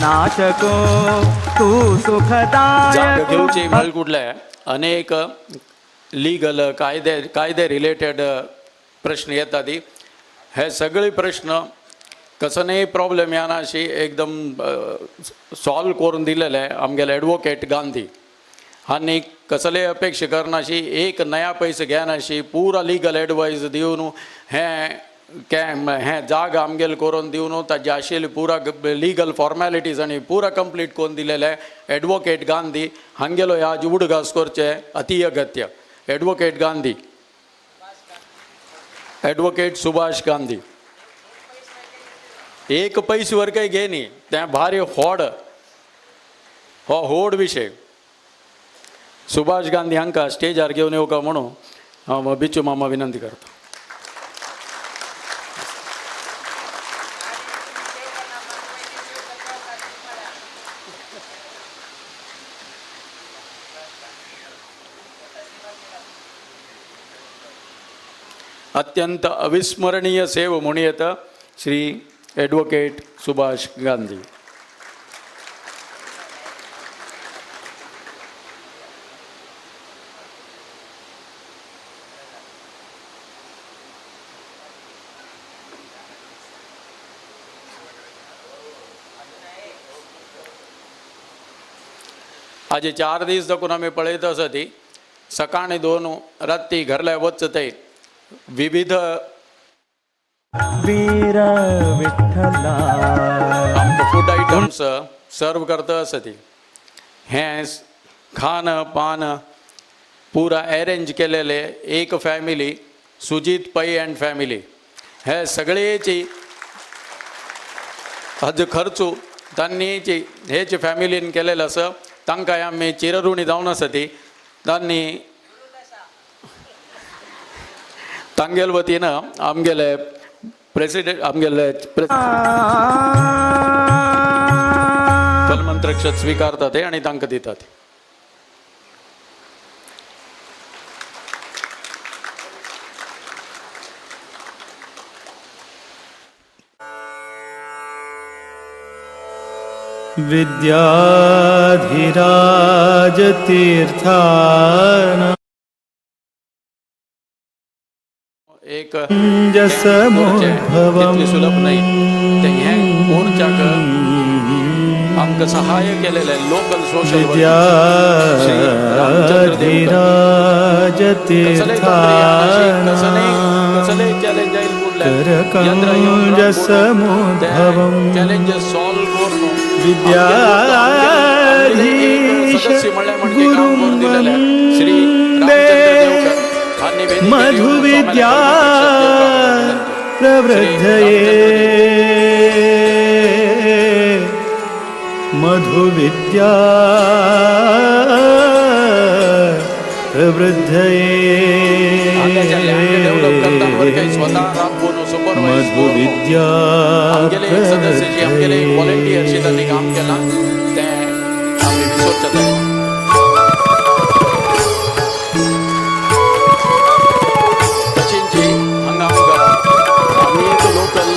नाचको तू जाग सुखदायक घेवची म्हळकुटले अनेक लिगल कायदे रिलेटेड प्रश्न येतात हे सगळे प्रश्न कसनय प्रॉब्लेम येनाशी एकदम सॉल्व करून दिलेले आमगेले एडवोकेट गांधी आनी कसले अपेक्षा करनाशी एक नया पैसे घेनाशी पुरा लिगल एडवायस दिवन हे जाग आमगेल करून दिवन ताजे आशिल्ली पुरा लिगल फॉर्मॅलिटीज आनी पुरा कंप्लीट करून दिलेले एडवोकेट गांधी हांगेलो ह्या उडगास करचे अति अगत्य एडवोकेट गांधी एडवोकेट सुभाष गांधी एक पैसे वर काही घे न्ही तें भारी होड विषय सुभाष गांधी हांकां स्टेजार घेवन येवका म्हणून हांव बिचू मामा विनंती करता. अत्यंत अविस्मरणीय सेव म्हणून येता श्री एडवोकेट सुभाष गांधी. आज 4 दीस देखून आमी पळयता आसा ती सकाळी 2 राती घरल्या वचते विविध वीर विठ्ठला फूड आयटम्स सर्व करता आसा ती हें खान पान पुरा अरेंज केलेले एक फॅमिली सुजीत पै अँड फॅमिली हे सगळेची हाजो खर्च तांनी हेच फॅमिलीन केलेलो आसा. तांकां आमी चिरऋणी जावन आसा ती तांणी तांगेल वतीन आमगेले प्रेसिडेंट आमगेले फलमंत्रक्षत स्वीकारता ते आनी तांकां दितात. विद्याधिराज तीर्थान एक जसमुद्भवम् सुलभ नाही ते हे कोणच्याक आमकां सहाय्य केलेले लोकल सोशल विद्याधिराज तीर्थान जसमुद्भवम् चॅलेंजेस सॉल्व करून विद्याधीश श्री मधुविद्या प्रवृद्धये मधुविद्या प्रवृद्धये मधुविद्या प्रवृद्धये काम केला ते आम्ही विसरतात.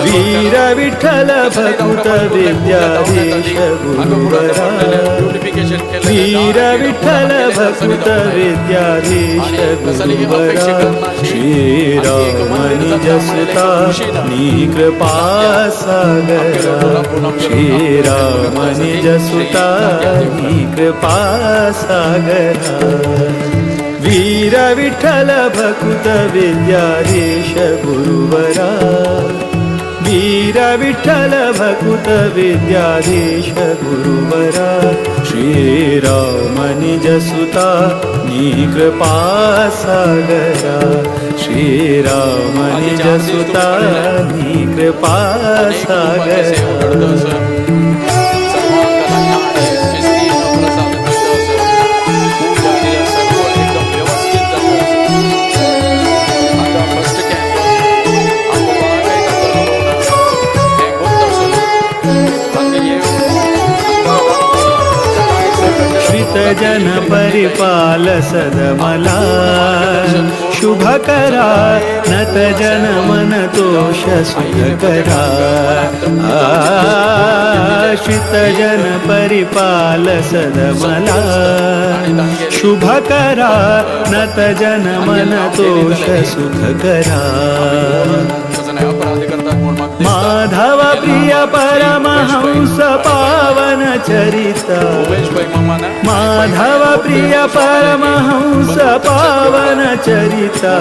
वीर विठ्ठल भकुत विद्याधीश गुरुवरा वीर विठ्ठल भकुत विद्याधीश गुरुवरा श्रीराम निज सुता कृपा सागरा श्रीराम निज सुता कृपा सागरा वीर विठ्ठल भकुत विद्याधीश गुरुवरा वीर विठ्ठल भकुत विद्याधीश गुरुवरा श्रीराम निज सुता कृपा सागरा श्रीराम निज सुता कृपा सागरा भक्तजन परिपाल सदमला शुभ करा नत जन मन तोष सुख करा आश्रित जन परिपाल सदमला शुभ करा नत जन मन तोष सुख करा माधव प्रिय परमहंस पावन चरिता माधव प्रिय परमहंस पावन चरिता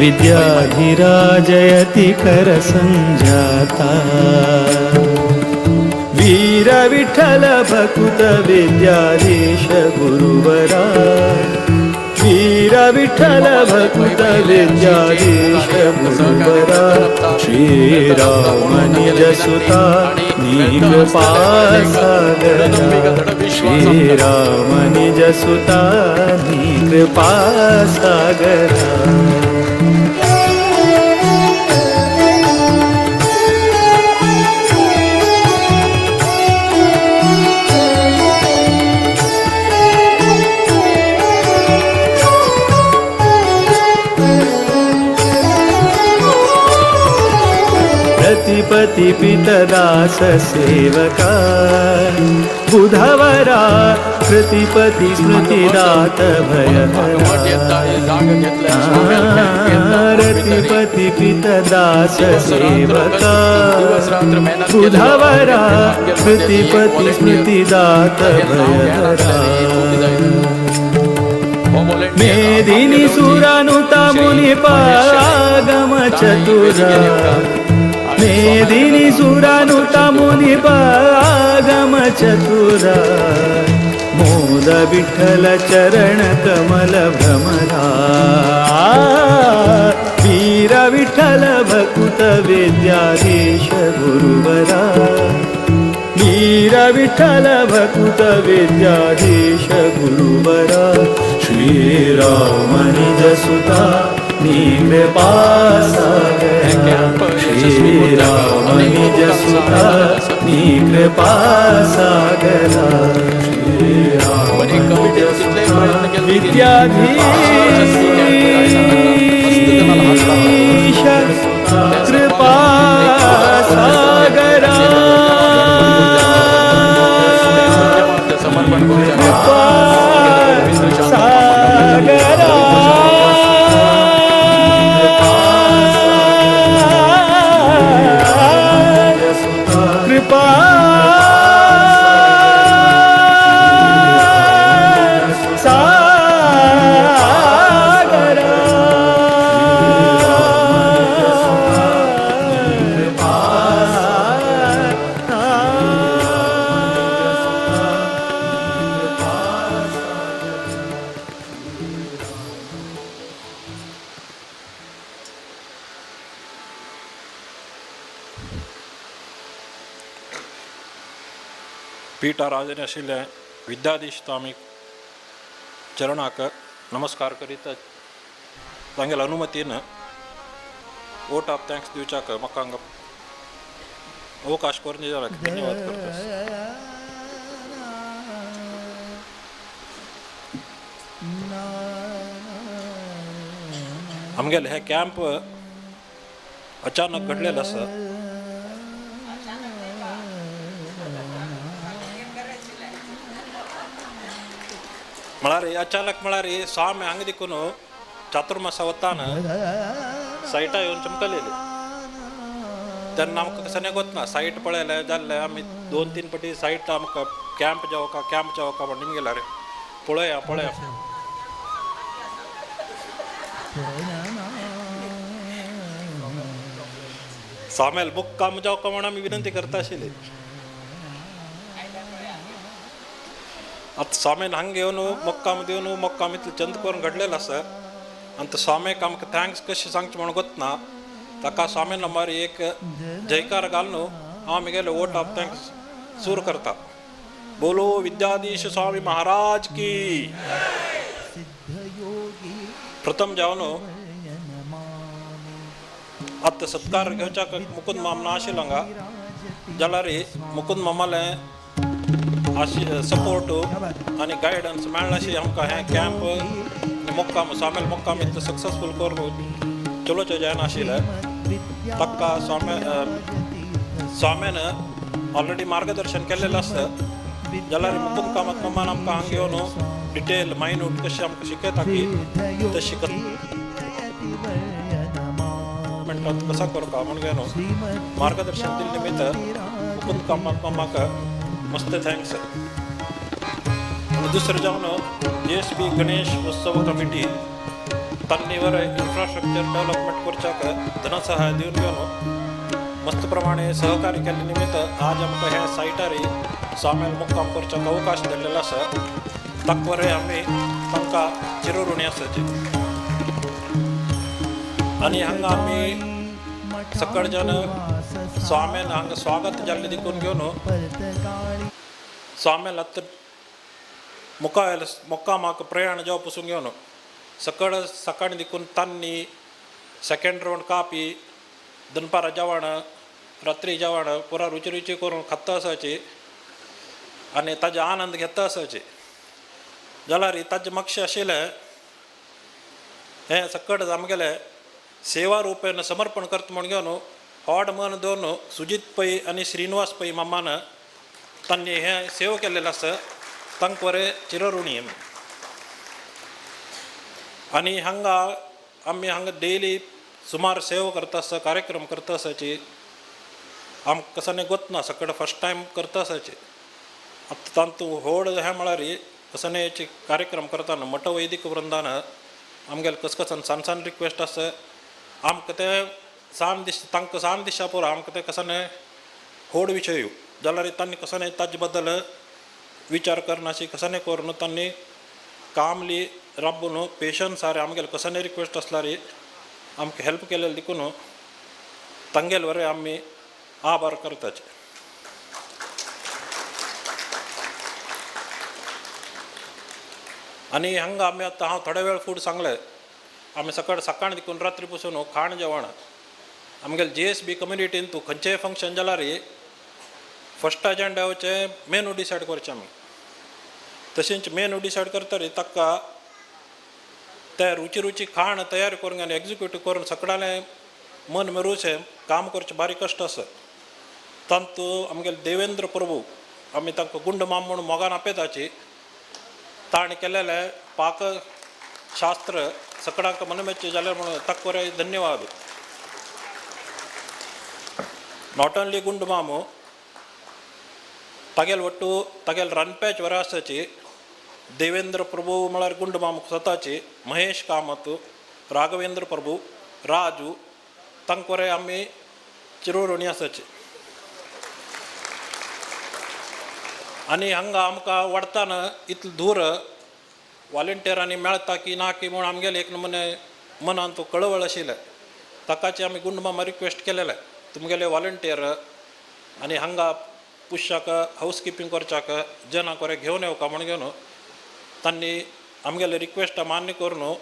विद्याधिराजयति कर संजाता वीर विठ्ठल भकुत विद्याधीश गुरुवरा वीर विठ्ठल भकुत विद्याधीश गुरुवरा श्रीराम निज सुता कृपा सागरा श्रीराम निज सुता कृपा सागरा प्रतिपति पितदास सेवका बुधवरा प्रतिपति स्मृतिदात प्रतिपति पितदास सेवका बुधवरा प्रतिपति स्मृतिदात भयहरा मेदिनी सुरानुता मुनिपागम चतुरा मेदिनी सुरानुता मुनिपागम चतुरा मोद विठ्ठल चरण कमल भ्रमरा वीर विठ्ठल भकुत विद्याधीश गुरुवरा वीर विठ्ठल भकुत विद्याधीश गुरुवरा श्रीराम निज सुता कृपा सागरा श्रीराम निज सुता कृपा सागरा श्रीराम निज सुता विद्याधीश कृपा सागरा कृपा सागरा कृपा सागरा पीठाराधने आशिल्ले विद्याधीश स्वामी चरणाक नमस्कार करीत तांगेल्या अनुमतीन वोट ऑफ थँक्स दिवच्याक म्हाका हांगा अवकाश करून दिल्याक धन्यवाद करता आमगेले हे कॅम्प अचानक घडलेले आसा म्हळ्यार अचानक म्हळ्यार स्वामी हांगा देखून चातुर्मासा वताना सायटा येवन चमकलेली तेन्ना आमकां कसं वतना सायट पळयलें जाल्लें आमी 2-3 फावटी सायट आमकां कॅम्प जावका म्हणून गेल्यार पळया स्वामेल मुक्काम जावका म्हणून आमी विनंती करता आशिल्ली आता स्वामीन हांगा येवन मुक्काम इतलें चंद करून घडलेलो आसा आनी तो स्वामीक आमकां थँक्स कशें सांगचें म्हणून वतना ताका स्वामीन नंबर एक जयकार घालून हांव म्हगेले वोट ऑफ थँक्स सुरू करता बोलो विद्याधीश स्वामी महाराज की प्रथम जावन आतां सत्कार घेवच्याक मुकुंद माम ना आशिल्लो हांगा जाल्यार मुकुंद मामालें सपोर्ट आणि गायडन्स मेळनाशी आमकां हे कॅम्प मुक्काम स्वामेल मुक्काम इतलो सक्सेसफूल करून चलोचें जायना आशिल्लें ताका स्वाम्यान ऑलरेडी मार्गदर्शन केल्लेलें आसता जाल्यार मुकुंद कामत मामान आमकां हांगा येवन डिटेल मायन्यूट कशी आमकां शिकयता की तशी मिनटांत कसा करता म्हण घेवन मार्गदर्शन दिल्ले निमित्त मुकुंद कामत मामाक मस्त थँक्स. आणि दुसरं जावन JSB गणेश उत्सव कमिटी तन्नीवर इन्फ्रास्ट्रक्चर डेव्हलपमेंट करच्याक धनसहाय दिवन घेवन मस्त प्रमाणे सहकार्य केल्ले निमित्त आज आमकां ह्या सायटार स्वाम्याल मुक्काम करच्याक अवकाश दिल्लेलो आसा ताका वरें आमी तांकां चिरऋणी आसाची. आनी हांगा आमी सकाळच्यान स्वाम्यान हांगा स्वागत जाल्लें देखून घेवन स्वाम्याल आतां मुक्कामाक प्रयाण जावं पसून घेवन सकाळी देखून तान्नी सेकंड रावंड कापी दनपारां जेवण रात्री जेवण पुरा रुची करून खाता आसाची आनी ताजे आनंद घेता आसाची. जाल्यार ताजें मातशें आशिल्लें हें सकट आमगेलें सेवा रुपेन समर्पण करता म्हण घेवन होड मन दोन सुजीत पै आनी श्रीनिवास पै मामान तांणी हें सेव केल्लेलें आसा तांकां वरें चिरऋणी आमी. आनी हांगा आमी हांगा डेली सुमार सेव करता आसता कार्यक्रम करता आसाची आमकां कसं गोतना सकट फर्स्ट टायम करता आसाची. आतां तांतू व्हड हें म्हळ्यार कसनेचे कार्यक्रम करतना मठ वैदिक वृंदान आमगेले कसकसान सान रिक्वेस्ट आसा आमकां तें तांकां सान दिसा पुरो आमकां तें कसने व्हड विशय जाल्यार तांणी कसने ताजे बद्दल विचार करनाशी कसने करून तांणी कामली राबून पेशन्स सारे आमगेले कसने रिक्वेस्ट आसल्यार आमकां हेल्प केलेले देखून तांगेले वरें आमी आभार करताचे. आनी हांगा आमी आतां हांव थोडे वेळ फूड सांगलें आमी सकाळी देखून रात्री पसून खाण जेवण आमगेले JSB कम्युनिटीन तूं खंयचेंय फंक्शन जाल्यार फर्स्ट एजेंडाचे मेनू डिसायड करचें आमी. तशेंच मेनू डिसायड करतरी ताका ते रुची खाण तयार करून आनी एग्जिक्यूटीव करून सकाळीं मन मेरूचें काम करचें बारीक कश्ट आसा. तांतू आमगेले देवेंद्र प्रभू आमी तांकां गुंड माम म्हणून मोगान आपयताची ताणें केलेलें पाकशास्त्र सकाळांक मनमेच्चें जालें म्हणून ताका वरें धन्यवाद. नॉट ओन्ली गुंड मामू तागेल वट्टू तागेल रांदप्याच वरां आसाची देवेंद्र प्रभू म्हळ्यार गुंड मामू स्वताची महेश कामत राघवेंद्र प्रभू राजू तांकां वरें आमी चिरऋणी आसाची. आनी हांगा आमकां वाडताना इतलो दूर वॉलंटियरांनी मेळटा की ना की म्हूण आमगेले एक नमुने मनान तो कळवळ आशिल्लें ताकाचे आमी गुंड मामा रिक्वेस्ट केलेलें तुमगेले वॉलंटियर आनी हांगा पुशाक हाऊसकीपिंग करच्याक जनाक वरें घेवन येवका म्हण घेवन तांणी आमगेले रिक्वेस्ट मान्य करून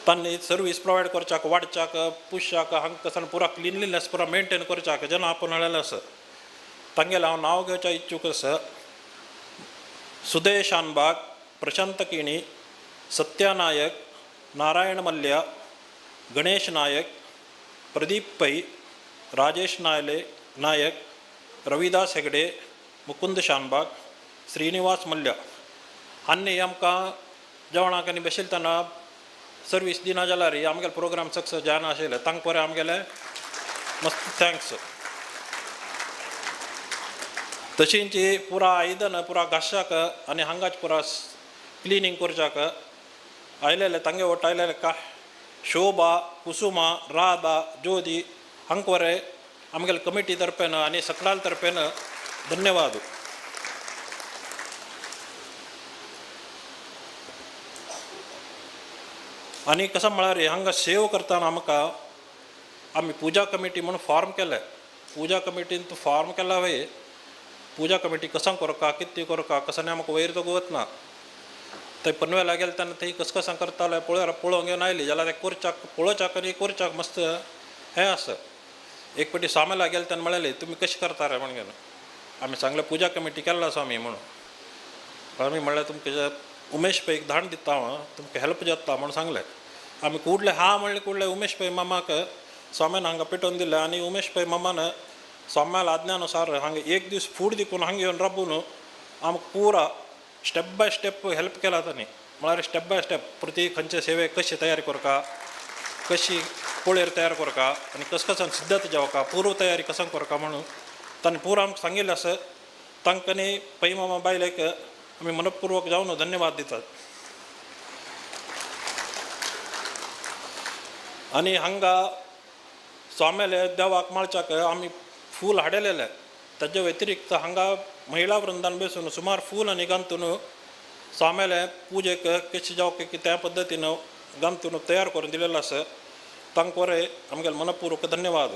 तांणी सर्वीस प्रोवायड करच्याक वाडच्याक पुशाक हांगा कसन पुरा क्लिनलीनेस पुरा मेंटेन करच्याक जना आपण हाडलेलें आसा. तांगेलें हांव नांव घेवच्या इच्छूक आसा सुदेश शानबाग प्रशांत किणी सत्या नायक नारायण मल्ल्या गणेश नायक प्रदीप पै राजेश नायक रविदास हेगडे मुकुंद शानबाग श्रीनिवास मल्ल्या हांणी आमकां जेवणाक आनी बशिल्तना सर्वीस दिना जाल्यार आमगेले प्रोग्राम सक्सेस जायना आशिल्ले तांकां वरें आमगेले मस्त थँक्स. तशींच पुरा आयदन पुरा घासच्याक आनी हांगाच पुरा क्लिनींग करच्याक आयलेले तांगे वट आयलेले शोभा कुसुमा राधा ज्योती हांकां वरें आमगेले कमिटी तर्फेन आनी सकलाल तर्फेन धन्यवाद. आनी कसं म्हळ्यार हांगा सेव करतना आमकां आमी पुजा कमिटी म्हणून फॉर्म केले. पुजा कमिटीन तूं फॉर्म केला वय पुजा कमिटी कसां करता कितें करता कसं आमकां वयर तो वतना थंय पनवेला गेले तेन्ना थंय कसं करताले पळोवंक घेवन आयली जाल्यार ते करच्याक पळोवच्याक आनी करच्याक मस्त हें आसा. एक फावटी सामेला गेले तेन्ना म्हळेलें तुमी कशें करता रे म्हण घेवन आम्ही चांगलं पूजा कमिटी केला स्वामी म्हणून आम्ही म्हणलं तुमच्या उमेश पै एक धाण दिता हांव तुमकां हेल्प जाता म्हणून सांगलें आमी कुडले हा म्हणले कुडले उमेश पै मामाक स्वाम्यान हांगा पेटोवन दिलें आनी उमेश पै मामान स्वाम्याला आज्ञानुसार हांगा एक दीस फूड दिकून हांगा येवन राबून आमकां पुरा स्टेप बाय स्टेप हेल्प केला तांणी म्हळ्यार स्टेप बाय स्टेप प्रती खंयचे सेवेक कशी तयारी करता कशी पोळेर तयार करता आनी कस सिद्धत जेवका पूर्व तयारी कसं करता म्हणून तांणी पुरो आमकां सांगिल्लें आसा तांकां न्ही पै मामा बायलेक आमी मनपूर्वक जावन धन्यवाद दितात आनी हांगा स्वामेले देवाक माळच्याक आमी फूल हाडलेले ताजे व्यतिरिक्त हांगा महिला वृंदान बसून सुमार फूल आनी घालून स्वामेले पूजेक कशी जावं की त्या पद्दतीन घालून तयार करून दिलेलो आसा तांकां वरें आमगेले मनपूर्वक धन्यवाद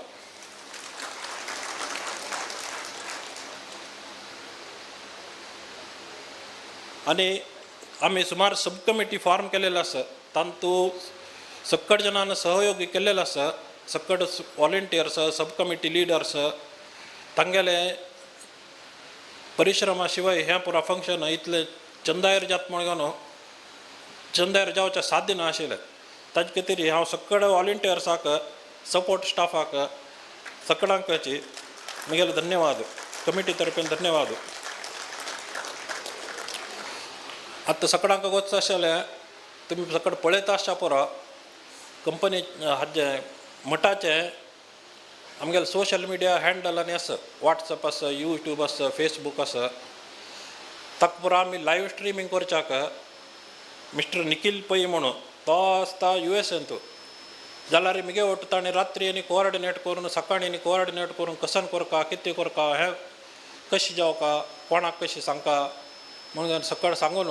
आनी आमी सुमार सब कमिटी फॉर्म केलेलो आसा तातूंत सक्कड जणांना सहयोगी केलेलो आसा सक्कड वॉलंटियर्स सब कमिटी लिडर्स तांगेले परिश्रमा शिवाय हें पुरा फंक्शन इतले चंदायर जात म्हणून चंदायर जावचें साध्य नाशिल्लें ताजे खातीर हांव सक्कड वॉलंटियर्साक सपोर्ट स्टाफाक सक्कडांकाची म्हगेले धन्यवाद कमिटी तर्फेन धन्यवाद आतां सक्कडांक वचचें आशिल्लें तुमी सक्कड पळयता आसच्या पुरो कंपनी हाजे मठाचे आमगेले सोशल मिडिया हँडल आनी आसा वॉट्सअप आसा यूट्यूब आसा फेसबूक आसा ताका पुरो आमी लायव्ह स्ट्रिमींग करच्याक मिस्टर निखिल पै म्हणून तो आसता USA जाल्यार मिगे वट ताणें रात्री आनी कोऑर्डिनेट करून सकाळीं आनी कोऑर्डिनेट करून कसन करता कितें करता हें कशें जावका कोणाक कशें सांगता म्हणून सकाळ सांगून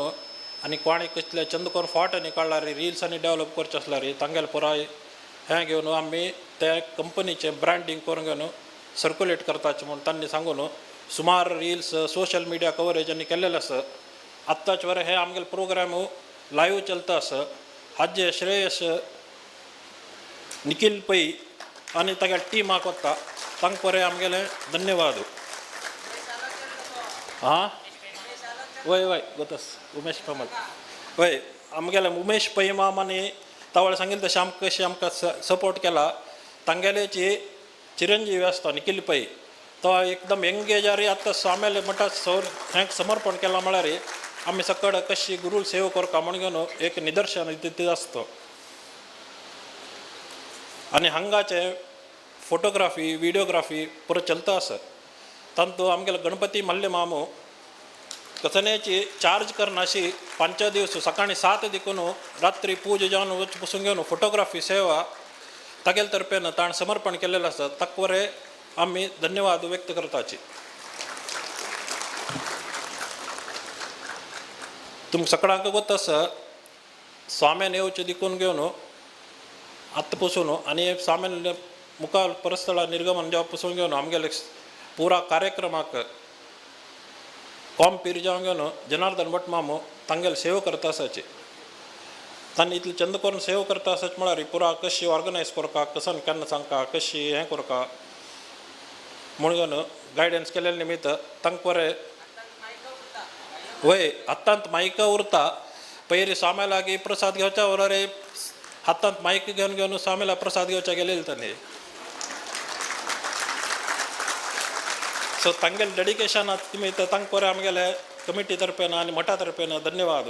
आनी कोणी कसले चंद करून फोट आनी काडल्यार रिल्स आनी डेवलप करचे आसल्यार तांगेले पुराय हें घेवन आमी ते कंपनीचें ब्रँडींग करून घेवन सर्क्युलेट करताचें म्हणून तांणी सांगून सुमार रिल्स सोशल मिडिया कवरेज आनी केल्लेलें आसा आत्ताचे वरें हे आमगेले प्रोग्राम लायव्ह चलता आसा हाजे श्रेयस निखिल पै आनी तागे टिमाक वता तांकां बरें आमगेलें धन्यवाद हां वय वय गोतस उमेश पमल वय आमगेले उमेश पै मामानी तावळे सांगिल्लें तशें आमकां कशें आमकां सपोर्ट केला तांगेलेची चिरंजीवी आसता निखिल पै तो एकदम एंगेजारी आतां स्वामेले मठात हें समर्पण केलां म्हळ्यार आमी सकड कशी गुरू सेवा करता म्हणून घेवन एक निदर्शन तिथे आसता आनी हांगाचे फोटोग्राफी विडियोग्राफी पुरो चलता आसा तातूंत आमगेले गणपती मल्ले मामू कसण्याची चार्ज करनाशी 5 दीस सकाळीं 7 देखून रात्री पूजा जावन वच पसून घेवन फोटोग्राफी सेवा तागेले तर्फेन ताणें समर्पण केलेलें आसा ताका वरें आमी धन्यवाद व्यक्त करताची तुमकां सकाळाक वता आसा स्वाम्यान येवचें देखून घेवन आत्तां पसून आनी स्वाम्यान मुखार परस्थळा निर्गमन जेवप पसून घेवन आमगेले पुरा कार्यक्रमाक कॉम पीर जावन घेवन जनार्दन भट मामू तांगेले सेवा करता आसाची तांणी इतलें चंद करून सेवा करता आसाच म्हळ्यार पुरा कशी ऑर्गनायज करता कसन केन्ना सांगता कशी हें करता म्हणून घेवन गायडन्स केलेले निमित्त तांकां बरें वय हातांत मायका उरता पयलीं स्वाम्या लागीं प्रसाद घेवच्या वरें हातांत मायक घेवन घेवन स्वामीला प्रसाद घेवचे गेलेले तांणी सो तांगेले डेडिकेशन निमित्त तांकां बरें आमगेले कमिटी तर्फेन आनी मठा तर्फेन धन्यवाद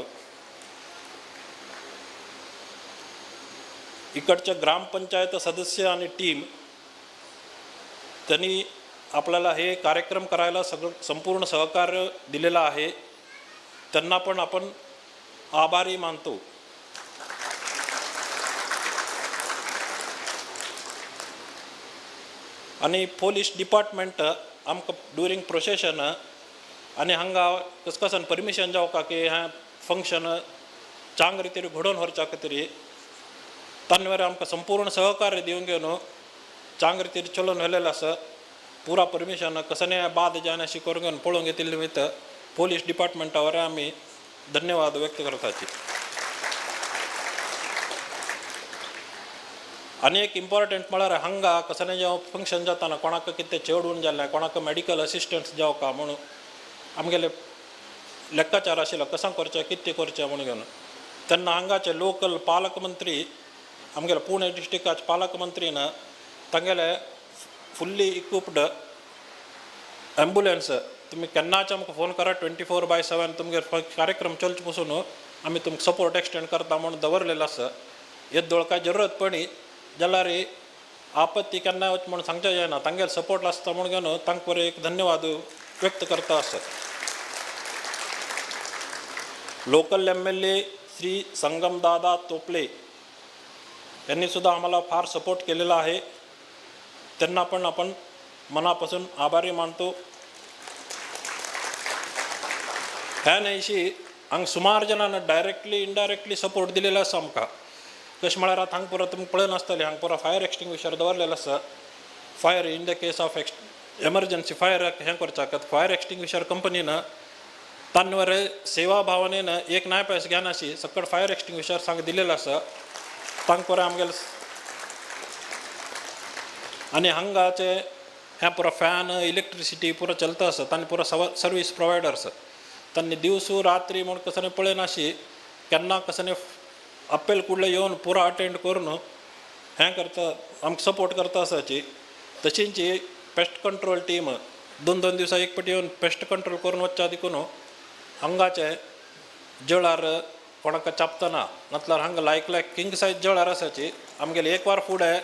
इकडचे ग्रामपंचायत सदस्य आणि टीम त्यांनी आपल्याला हे कार्यक्रम करायला संपूर्ण सहकार्य दिलेलं आहे त्यांना पण आपण आभारी मानतो आणि पोलीस डिपार्टमेंट आमकां ड्युरींग प्रोसेशन आनी हांगा कसकसान परमिशन जावका की हें फंक्शन चांग रितीन घडोवन व्हरच्या खातीर तांणी वरें आमकां संपूर्ण सहकार्य दिवंक घेवन चांग रितीन चलोवन व्हेलेलें आसा पुरा परमिशन कसने बाद जायना अशी करून घेवन पळोवंक येतिल्ले निमित्त पोलीस डिपार्टमेंटा वरें आमी धन्यवाद व्यक्त करताची आनी एक इम्पॉर्टंट म्हळ्यार हांगा कसले जेव्हा फंक्शन जाताना कोणाक कितें चेडून जाल्लें कोणाक मेडिकल असिस्टंट्स जावका म्हणून आमगेले लेक्काचार आशिल्लो कसां करचें कितें करचें म्हणून घेवन तेन्ना हांगाचे लोकल पालकमंत्री आमगेले पुणे डिस्ट्रिक्टाचे पालकमंत्रीन तांगेले फुल्ली इक्विप्ड ॲम्ब्युलन्स तुमी केन्नाच आमकां फोन करा 24/7 तुमगे कार्यक्रम चलचे पसून आमी तुमकां सपोर्ट एक्सटेंड करता म्हणून दवरलेलो आसा येद्दोळ काय जरूरत पडी जाल्यार आपत्ती केन्नाय वच म्हणून सांगचें जायना तांगेलो सपोर्ट आसता म्हणून घेवन तांकां बरें एक धन्यवाद व्यक्त करता आसा लोकल MLA श्री संगम दादा तोपले यांनी सुद्धा आम्हाला फार सपोर्ट केलेला आहे त्यांना पण आपण मनापासून आभारी मानतो ह्या नाहीशी हांगा सुमार जणांना डायरेक्टली इनडायरेक्टली सपोर्ट दिलेला आसा आमकां कशें म्हळ्यार आतां हांगा पुरो तुमकां पळय नासतलें हांगा पुरो फायर एक्सटिंग्विशर दवरलेलो आसा fire in the case of emergency fire हें करच्याक फायर एक्सटिंग्विशर कंपनीन तांणी वरें सेवा भावनेन एक नाय पयस घेवन अशी सकट फायर एक्सटिंग्विशर तांकां दिलेलो आसा तांकां वरें आमगेलें आनी हांगाचे हें पुरो फॅन इलेक्ट्रिसिटी पुरो चलता आसा तांणी पुरो सर्वीस प्रोवायडर्स तांणी दिवसू रात्री म्हूण कसं पळय नाशी केन्ना कसं अप्पेल कुडले येवन पुरो अटेंड करून हें करता आमकां सपोर्ट करता आसाची तशींच पेस्ट कंट्रोल टीम 2-2 दिवसां एक फावटी येवन पेस्ट कंट्रोल करून वच्चा देखून हांगाचे जळार कोणाक चापतना नातल्यार हांगा लायक किंग सायज जळार आसाची आमगेले एक वार फुडें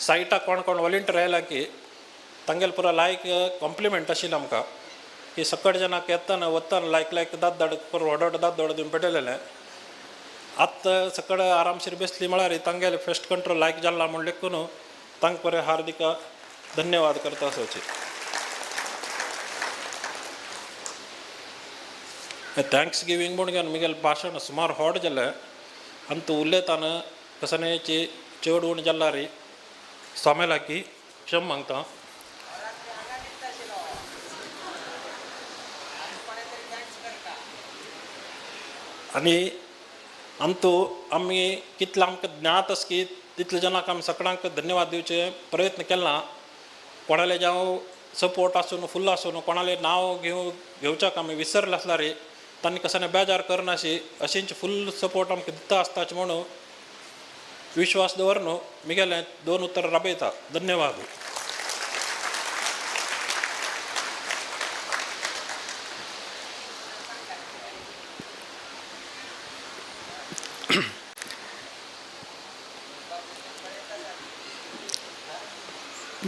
सायटाक कोण कोण वॉलंटियर आयला की तांगेले पुरो लायक कॉम्प्लिमेंट आशिल्लें आमकां की सकट जनाक येताना वताना लायक दाद व्हड दाद दिवन पेटयलेलें आत्तां सकट आरामशीर बसली म्हळ्यार तांगेले पेस्ट कंट्रोल लायक जाल्ला म्हण लेखून तांकां बरें हार्दिक धन्यवाद करता आसाची थँक्स गिवींग म्हणून घेवन मुगेलें भाशण सुमार व्हड जालें आनी तूं उलयताना कसनेची चड उण जाल्ला रे स्वामेलाकी क्षम मागता आनी आमतू आमी कितलें आमकां ज्ञात आसा की तितले जनाक आमी सगळ्यांक धन्यवाद दिवचे प्रयत्न केला कोणाले जावं सपोर्ट आसून फुल्ल आसून कोणाले नांव घेवच्याक आमी विसरले आसल्यार तांणी कसं बेजार करनाशी अशींच फुल्ल सपोर्ट आमकां दिता आसताचे म्हणून विश्वास दवरून मुगेलें 2 उतर राबयता धन्यवाद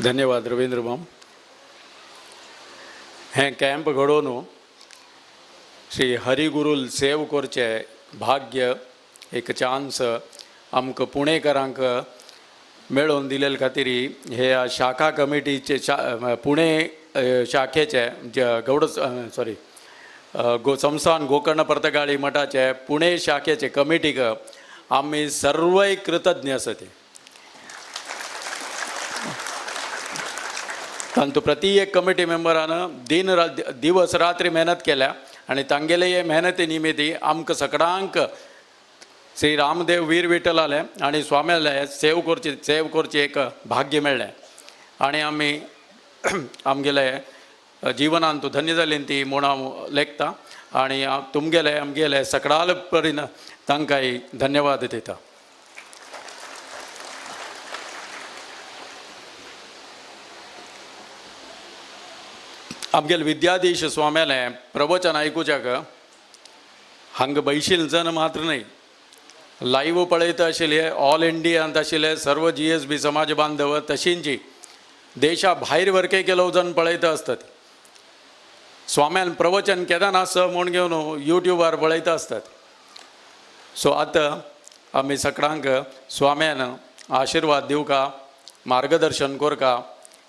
धन्यवाद रवींद्र माम हें कॅम्प घडोवन श्री हरिगुरूल सेव करचे भाग्य एक चान्स आमकां पुणेकरांक मेळोवन दिलेले खातीर हे शाखा कमिटीचे पुणे शाखेचे गौड संस्थान गोकर्ण पर्तगाळी मठाचे पुणे शाखेचे कमिटीक आमी सर्वय कृतज्ञ आसा ते तांतू प्रति एक कमिटी मेंबरान दिवस रात्री मेहनत केल्या आनी तांगेले हे मेहनती निमित्ती आमकां सगळ्यांक श्री रामदेव वीर विठ्ठलाले आनी स्वाम्याले सेव करची एक भाग्य मेळ्ळें आनी आमी आमगेले जिवनांत धन्य जाली ती म्हूण हांव लेखता आनी तुमगेले आमगेले सगळ्या परीन तांकांय धन्यवाद दिता आमगेले विद्याधीश स्वाम्याले प्रवचन आयकुच्याक हांगा बैशिल जन मात्र न्ही लाईव्ह पळयता आशिल्ले ऑल इंडियांत आशिल्ले सर्व GSB समाज बांधव तशींच देशा भायर वरके केलो जण पळयता आसतात स्वाम्यान प्रवचन केदान आसा म्हूण घेवन यूट्यूबार पळयता आसतात सो आतां आमी सगळ्यांक स्वाम्यान आशिर्वाद दिवका मार्गदर्शन करका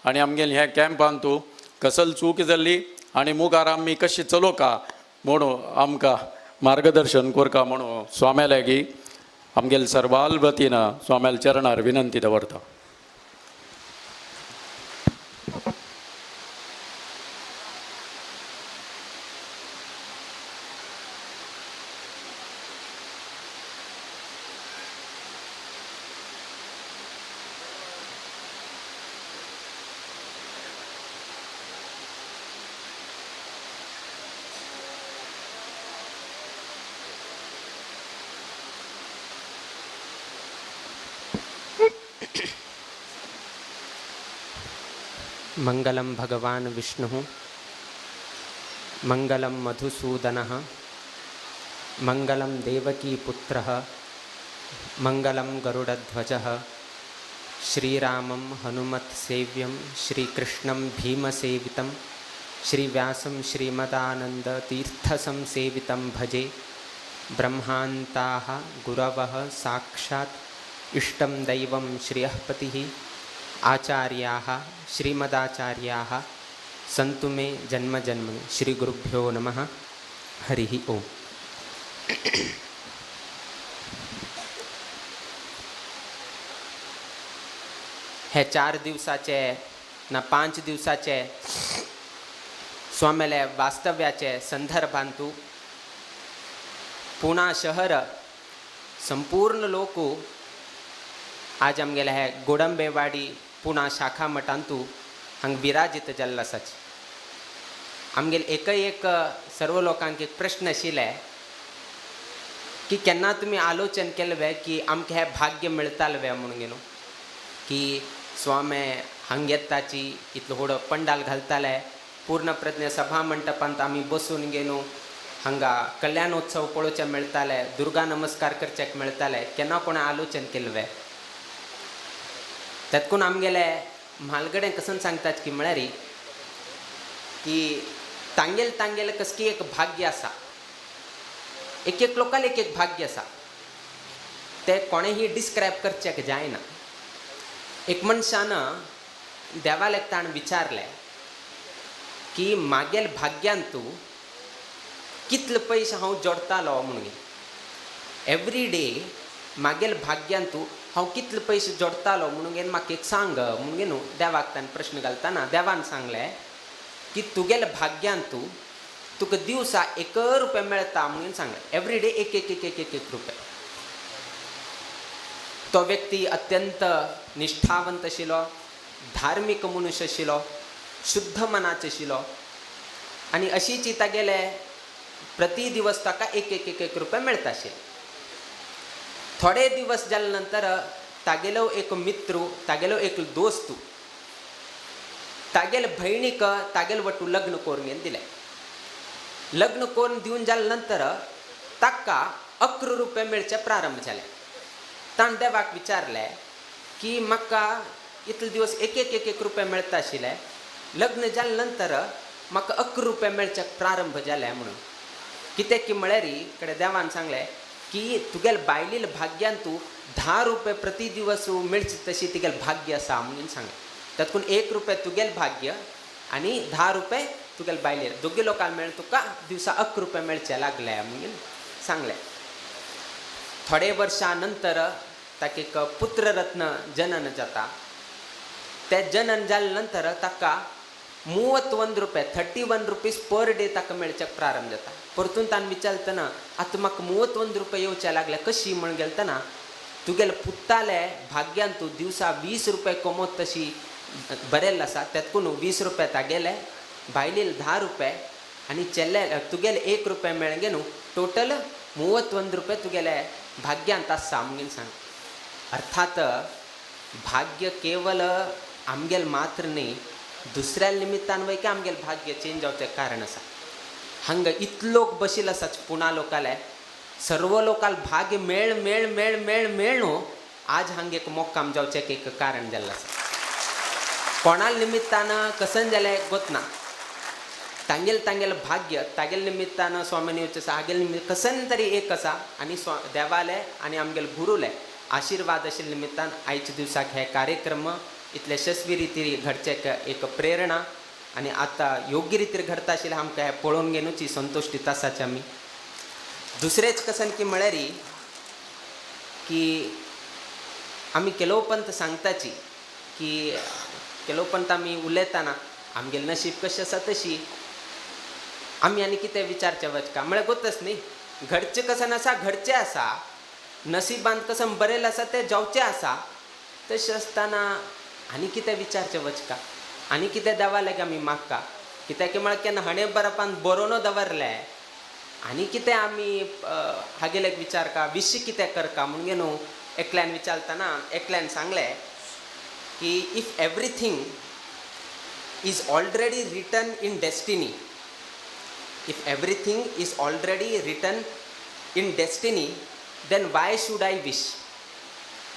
आनी आमगेले ह्या कॅम्पान तूं कसल चूक जाल्ली आनी मुखार आमी कशी चलोवका म्हणून आमकां मार्गदर्शन करका म्हणून स्वाम्या लागीं आमगेले सर्वाल वतीन स्वाम्याल चरणार विनंती दवरता मंगलम भगवान विष्णु मंगलम मधुसूदनः मंगलम देवकी पुत्रः मंगलम गरुडध्वजः श्रीरामं हनुमत्सेव्यं श्रीकृष्णं भीमसेवितं श्रीव्यासं श्रीमदानन्दतीर्थसंसेवितं भजे ब्रह्मान्ताः गुरवः साक्षात् इष्टं दैवं श्रियःपतिः आचार्याः श्रीमदाचार्याः सन्तु मे जन्म जन्मनि। श्री गुरुभ्यो नमः। हरिः ओम। हे 4 दिवसाचे ना 5 दिवसाचे स्वामेले वास्तव्याचे संदर्भांतू पुणा शहर संपूर्ण लोक आज आमगेले हे गोडंबेवाडी पुणा शाखा मठांतू हांग विराजित जाल्लो आसाच। आमगेले एक सर्व लोकांक एक प्रश्न आशिल्ले की केन्ना तुमी आलोचन केलें की आमकां हें भाग्य मेळटालें म्हणून गेलो की स्वामी हांग येताची इतलो व्हडलो पंडाल घालताले पूर्ण प्रज्ञ सभा मंडपांत आमी बसून गेलो हांगा कल्याणोत्सव पळोवचें मेळटाले दुर्गा नमस्कार करचेक मेळटाले केन्ना कोणें आलोचन केलें तातूंत आमगेले म्हालगडे कसन सांगतात की म्हळ्यार की तांगेल कसकी एक भाग्य आसा एक लोकांक एक भाग्य आसा ते कोणेही डिस्क्रायब करचेक जायना। एक मनशान देवाक ताण विचारलें की मागेल भाग्यान तूं कितले पयशे हांव जोडटालो म्हणून एवरी डे मागेल भाग्यान तूं हांव कितले पयशे जोडटालो म्हणून म्हाका एक सांग म्हणून न्हू देवाक ताणें प्रश्न घालतना देवान सांगलें की तुगेले भाग्यान तूं तुका दिवसा 1 रुपया मेळटा म्हणून सांगलें एवरी डे एक रुपया। तो व्यक्ती अत्यंत निष्ठावंत आशिल्लो धार्मीक मनुष्य आशिल्लो शुद्ध मनाचो आशिल्लो आनी अशीच तागेले प्रति दिवस ताका एक रुपया मेळटा आशिल्लो। थोडे दिवस जाले नंतर तागेलो एक मित्र तागेलो एक दोस्त तागेले भयणीक तागेले वटू लग्न करून दिलें। लग्न करून दिवन जाले नंतर ताका 11 रुपया मेळचे प्रारंभ जाले। ताणें देवाक विचारलें की म्हाका इतले दिवस एक रुपया मेळटा आशिल्ले लग्न जाले नंतर म्हाका 11 रुपया मेळचे प्रारंभ जाले म्हणून कितें की म्हळ्यार कडेन देवान सांगलें की तुगेल बायलेल भाग्यान तूं 10 रुपया प्रति दिवस मेळची तशी तुगेल भाग्य आसा म्हणून सांगलें। तातूंत 1 रुपया तुगेल भाग्य आनी 10 रुपया तुगेल बायलेर दोगी लोकांक मेळून तुका दिवसा 11 रुपया मेळचे लागले म्हणून सांगलें। थोडे वर्सां नंतर ताका एक पुत्ररत्न जनन जाता। ते जनन जाले नंतर ताका 31 रुपया 31 रुपीज पर डे ताका मेळचे प्रारंभ जाता। परतून ताणें विचारतना आतां म्हाका 31 रुपया येवचे लागले कशी म्हण गेलतना तुगेले पुत्ताले भाग्यान तूं दिवसा 20 रुपया कमोत तशी बरयल्लो आसा तातूंत 20 रुपया तागेले बायलेल 10 रुपया आनी चेल्ले तुगेले 1 रुपया मेळगे न्हू टोटल 31 रुपया तुगेले भाग्यांत आसा म्हणून सांग। अर्थात भाग्य केवल आमगेल मात्र न्ही दुसऱ्या निमित्तान वय की आमगेल भाग्य चेंज जावचें कारण आसा। हांगा इतलो लोक बशिल्ले आसात पुणा लोकाले सर्व लोकांक भाग्य मेळ मेळ मेळ मेळ मेळ न्हू आज हांगा एक मोक्काम जावचें एक कारण जाल्लें आसा। कोणाल निमित्तान कसन जालें गोतना तांगेल भाग्य तागेल निमित्तान स्वामीन येवचें आसा हागेल निमित्त कसन तरी एक आसा आनी देवाले आनी आमगेल गुरुले आशिर्वाद आशिल्ल्या निमित्तान आयच्या दिवसाक हे कार्यक्रम इतले यशस्वी रितीन घडचे एक प्रेरणा आनी आतां योग्य रितीन घडता आशिल्लें आमकां हें पळोवन घेवनूच संतुश्टीत आसाचे आमी। दुसरेच कसन की म्हळ्यार की आमी केलोपंत सांगताची की केलोपंत आमी उलयतना आमगेलें नशीब कशें आसा तशी आमी आनी कितें विचारचें वचका म्हळ्यार गोतच न्ही घडचें कसन आसा घडचें आसा नशिबांत कसन बरयलें आसा तें जावचें आसा तशें आसतना आनी कितें विचारचें वचका आनी कितें देवा लागीं आमी मागता कित्याक म्हळ्यार केन्ना हणे बरपान बरोवन दवरलें आनी कितें आमी हागेलेक विचारका विशीं कितें करका म्हणून न्हू एकल्यान विचारतना एकल्यान सांगलें की if everything is already written in destiny, if everything is already written in destiny, then why should I wish?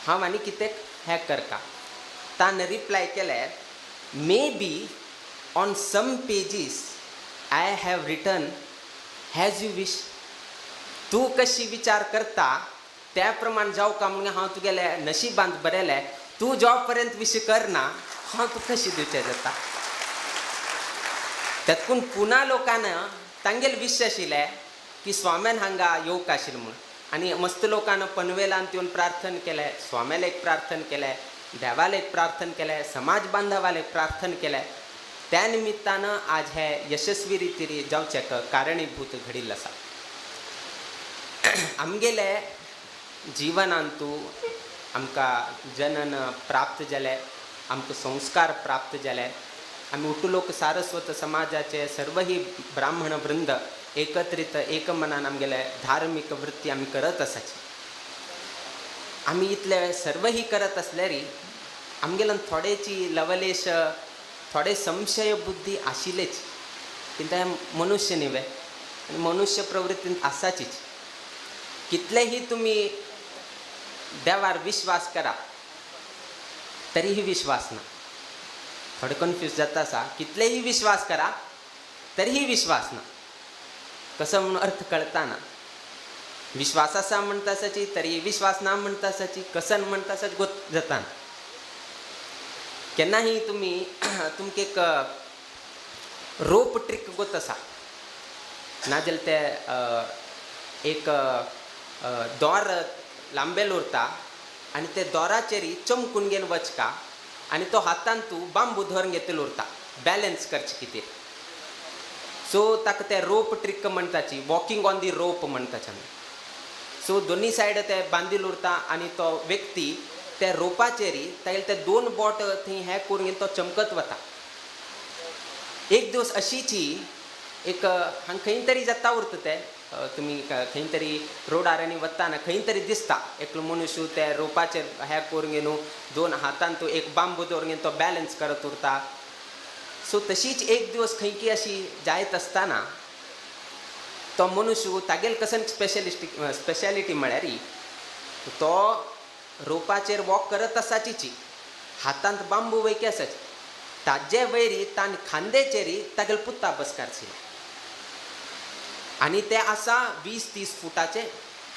हांव आनी कितें हें करता. ताणें रिप्लाय केलें, may be on some pages I have written has you wish. तूं कशी विचार करता त्या प्रमाण जावका म्हणून हांव तुगेलें नशिबांत बरयलें. तूं जो पर्यंत विश करना हांव तुका कशी दिवचें जाता. त्यातून पुना लोकांना तांगेले विश आशिल्ले की स्वाम्यान हांगा येवंक आशिल्लें म्हणून. आनी मस्त लोकांना पनवेलांत येवन प्रार्थना केलें, स्वाम्याला एक प्रार्थना केलें, देवाला एक प्रार्थना केलें, समाज बांधवाला एक प्रार्थना केलें. त्या निमित्तानं आज हे यशस्वी रितीन जावचें कारणीभूत घडिल्लें आसा. आमगेले जिवनांतू आमकां जनन प्राप्त जालें, आमकां संस्कार प्राप्त जाले. आमी उटलोक सारस्वत समाजाचे सर्वही ब्राह्मण वृंद एकत्रित एक मनान आमगेले धार्मीक वृत्ती आमी करत आसाची. आमी इतले सर्वही करत आसल्यारी आमगेल्यान थोडेची लवलेश थोडे संशय बुद्धी आशिल्लेच. कित्याक हे मनुष्य न्ही आनी मनुष्य प्रवृत्तींत आसाचीच. कितलेही तुमी देवार विश्वास करा तरीही विश्वास ना. थोडे कन्फ्यूज जाता आसा. कितलेही विश्वास करा तरीही विश्वास ना. कसं म्हणून अर्थ कळता ना. विश्वास आसा म्हणटा आसाची तरी विश्वास ना म्हणटा आसाची, कसन म्हणटा आसाची गोत जाता ना. केन्नाही तुमी तुमकां एक रोप ट्रिक गोत आसा नाजाल्यार ते एक दोर लांबेल उरता आनी ते दोराचेरी चमकून घेवन वचका आनी तो हातान तूं बांबू धरून घेतलो उरता बॅलन्स करचे कितें. सो ताका ते रोप ट्रिक म्हणटाची, वॉकिंग ऑन दी रोप म्हणटाचे आमी. सो दोनी सायड ते बांदिल उरता आनी तो व्यक्ती त्या रोपाचेरी तागेले ते दोन बोट थंय हे करून तो चमकत वता. एक दिवस अशीची एक हांगा खंय तरी जाता उरता ते तुमी खंय तरी रोडार आनी वताना खंय तरी दिसता एकलो मनुष्य ते रोपाचेर हे करून घेवन दोन हातान तो एक बांबू दवरून घेवन तो बॅलन्स करत उरता. सो तशीच एक दिवस खंयकी अशी जायत आसतना तो मनुष्य तागेले कसन स्पेशालिटी म्हळ्यार तो रोपाचेर वॉक करत आसाची हातांत बांबू वयके आसाची. ताजे वयरी तान खांदेचेरी तागेले पुत्ता बसकारची आनी ते आसा 20-30 फुटाचे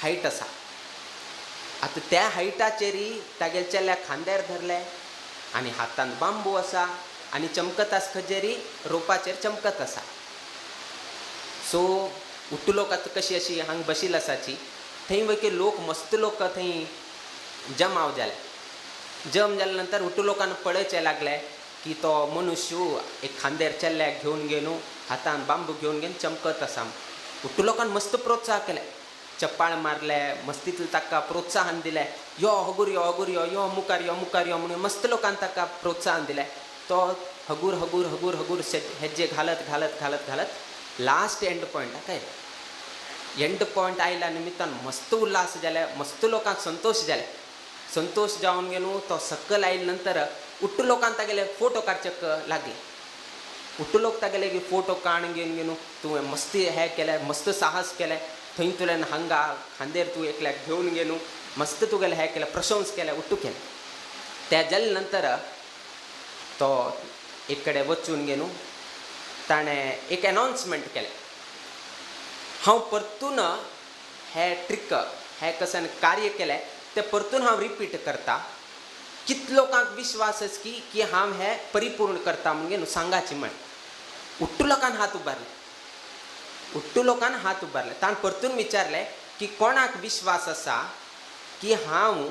हायट आसा. आतां त्या हायटाचेरी तागेले चेल्या खांद्यार धरले आनी हातांत बांबू आसा आनी चमकत आस खजेरी रोपाचेर चमकत आसा. सो उठलोक आतां कशी अशी हांगा बशिल्ली आसाची. थंय वयके लोक मस्त लोक थंय जमाव जाले. जम जाल्या नंतर उठलोकांना पळयचे लागले की तो मनुष्य एक खांद्यार चेल्ल्याक घेवन गेलो हातान बांबू घेवन घेवन चमकत आसा. उठलोकान मस्त प्रोत्साह केले, चप्पाळ मारले, मस्तीतले ताका प्रोत्साहन दिले. यो हगूर यो हगूर यो यो मुखार यो मुखार यो म्हणून मस्त लोकांनी ताका प्रोत्साहन दिले. तो हगूर हगूर हगूर हगूर हेजे घालत घालत घालत घालत लास्ट एंड पॉयंटाक आयले. एंड पॉयंट आयल्या निमित्तान मस्त उल्हास जाले, मस्त लोकांक संतोष जाले. संतोष जावन गेलो तो सकल आयले नंतर उट्ट लोकांक तागेले फोटो काडचेक लागले. उट्ट लोक तागेले फोटो काडून घेवन गेलो तुवें मस्ती हे केलें, मस्त साहस केलें. थंय तुवें हांगा खांदेर तूं एकल्याक घेवन गेलो मस्त तुगेलें हें केलें, प्रशंस केलें, उट्टू केलें. त्या जाले नंतर तो एक कडेन वचून गेलो ताणें एक अनाउन्समेंट केलें. हांव परतून हे ट्रिक हे कसन कार्य केलें तें परतून हांव रिपीट करता. कित लोकांक विश्वास आस की हांव हे परिपूर्ण करता म्हणून सांगाची म्हण. उट्टू लोकांन हात उबारले, उट्टू लोकांन हात उबारले. ताणें परतून विचारलें की कोणाक विश्वास आसा की हांव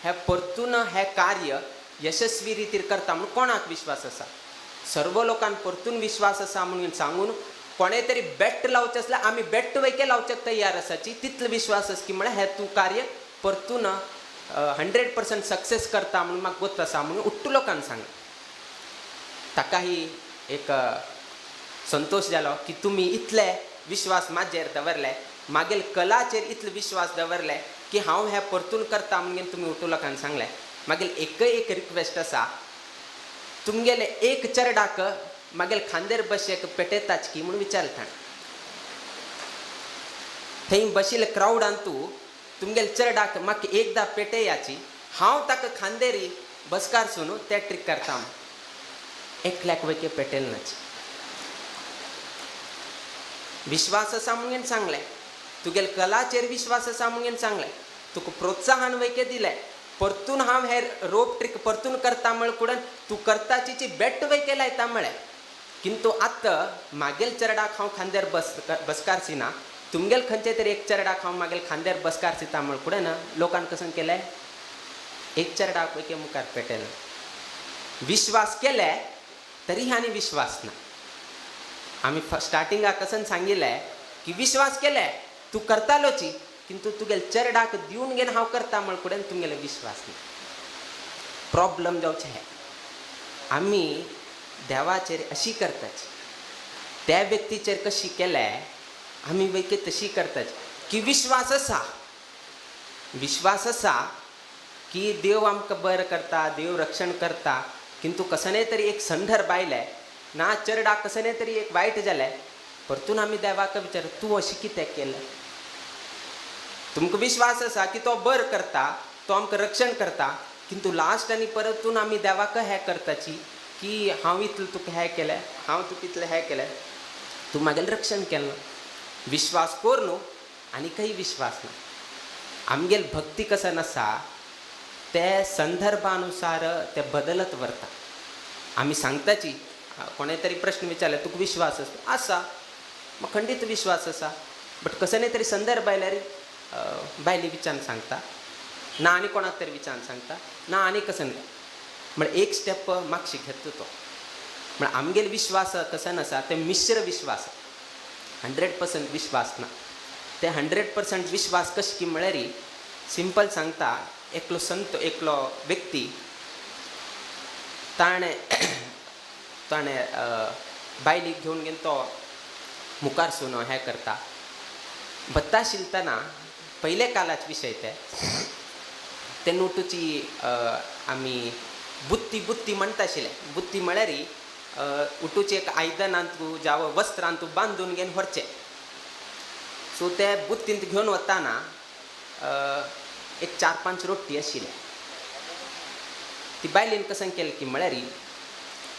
हे परतून हे कार्य यशस्वी रितीन करता म्हणून कोणाक विश्वास आसा. सर्व लोकांक परतून विश्वास आसा म्हणून सांगून कोणें तरी बेट्ट लावचें आसल्यार आमी बेट्ट वयके लावचेक तयार आसाची. तितलो विश्वास आसा की म्हळ्यार हें तूं कार्य परतून 100% सक्सेस करता म्हणून म्हाका गोत आसा म्हणून उट्टू लोकांनी सांगलें. ताकाही एक संतोष जालो की तुमी इतले विश्वास म्हाजेर दवरले, मागील कलाचेर इतलो विश्वास दवरले की हांव हें परतून करता म्हणून तुमी उट्टू लोकांनी सांगलें. मागील एक रिक्वेस्ट आसा, तुमगेले एक चेरडाक मागेल खांदेर बशेक पेटयताच की म्हणून विचारता थंय बशिल्ले क्रावड तू तुमगेल चरडाक म्हाका एकदां पेटयाची हांव ताका खांदेरी बसकार सुनू ते ट्रिक करता एकल्याक वयके पेटयलनाची विश्वास आसा म्हणून सांगलें तुगेल कलाचेर विश्वास आसा म्हणून सांगलें तुका प्रोत्साहन वयके दिलें परतून हांव हे रोप ट्रिक परतून करता म्हण कुडन तूं करताची बेट वयके लायता म्हळें किंतु आत्तां मागेल चरडाक हांव खांदेर बसकार सिना तुमगेल खंयचे तरी एक चरडाक हांव मागेल खांदेर बसकार सिता म्हण कुडन लोकांन कसं केलें एक चरडाक वयके मुखार पेटयलें विश्वास केले तरी आनी विश्वास ना आमी स्टार्टिंगाक कसं सांगिल्लें की विश्वास केले तूं करतालोची किंतु तुगेल चरडाक दिवन घेवन हांव करता म्हण कुडेन तुमगेले विश्वास ना प्रॉब्लम जावचें हें आमी देवाचेर अशी करताची त्या व्यक्तीचेर कशी केलें आमी वयके तशी करताची की विश्वास आसा की देव आमकां बरें करता देव रक्षण करता किंतु कसले तरी एक संदर्भ आयले ना चरडाक कसले तरी एक वायट जालें परतून आमी देवाक विचार तूं अशें कितें केलें तुमकां विश्वास आसा की तो बरें करता तो आमकां रक्षण करता किंतु लास्ट आनी परतून आमी देवाक हें करताची की हांव इतलें तुका हें केलें हांव तुका इतलें हें केलें तूं म्हागेलें रक्षण केलें विश्वास कोर न्हू आनी काही विश्वास ना आमगेल भक्ती कसं आसा ते संदर्भानुसार ते बदलत वरता आमी सांगताची कोणे तरी प्रश्न विचारले तुका विश्वास आसा मग खंडीत विश्वास आसा बट कसले तरी संदर्भ आयल्यार बायली विचारून सांगता ना आनी कोणाक तरी विचारून सांगता ना आनी कसं म्हण एक स्टेप मागशी घेता तो म्हण आमगेल विश्वास कसं आसा ते मिश्र विश्वास 100% विश्वास ना ते 100% विश्वास कशें की म्हळ्यार सिंपल सांगता एकलो संत एकलो व्यक्ती ताणें बायलीक घेवन घेवन तो मुखार सुनो हें करता बत्ता शिलतना पयले कालाचे विशय ते नोटूची आमी बुत्ती म्हणटा आशिल्ले बुत्ती म्हळ्यार उठूचे एक आयदनांतू जावं वस्त्रांतू बांदून घेवन व्हरचें सो ते बुत्तींत घेवन वताना एक 4-5 रोट्टी आशिल्ले ती बायलेन कसं केलें की म्हळ्यार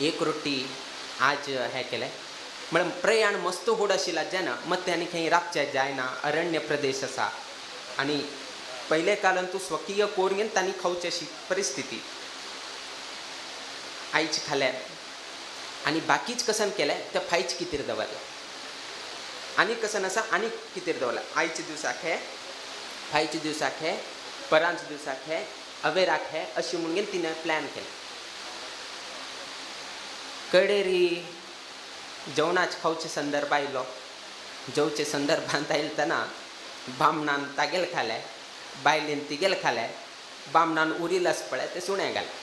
एक रोट्टी आज हें केलें म्हळ्यार प्रयाण मस्त व्हड आशिल्ला जेन्ना मत्ते आनी खंय रावचें जायना अरण्य प्रदेश आसा आनी पयले काळान तूं स्वकीय कोर घेवन तांणी खावची अशी परिस्थिती आईच खाल्यार आनी बाकीच कसं केलें ते फायच कितेर दवरलें आनी कसं आसा आनी कितेर दवरलें आयच्या दिवसाक हे फायच्या दिवसाक हे परांच्या दिवसाक हे अवेराक हे अशी म्हणून तिणें प्लॅन केलें कडेरी जेवणाचे खावचे संदर्भ आयलो जेवचे संदर्भांत आयलतना बामणान तागेल खालें बायलेन तिगेल खालें बामणान उरील आस पळय तें सुणें घालें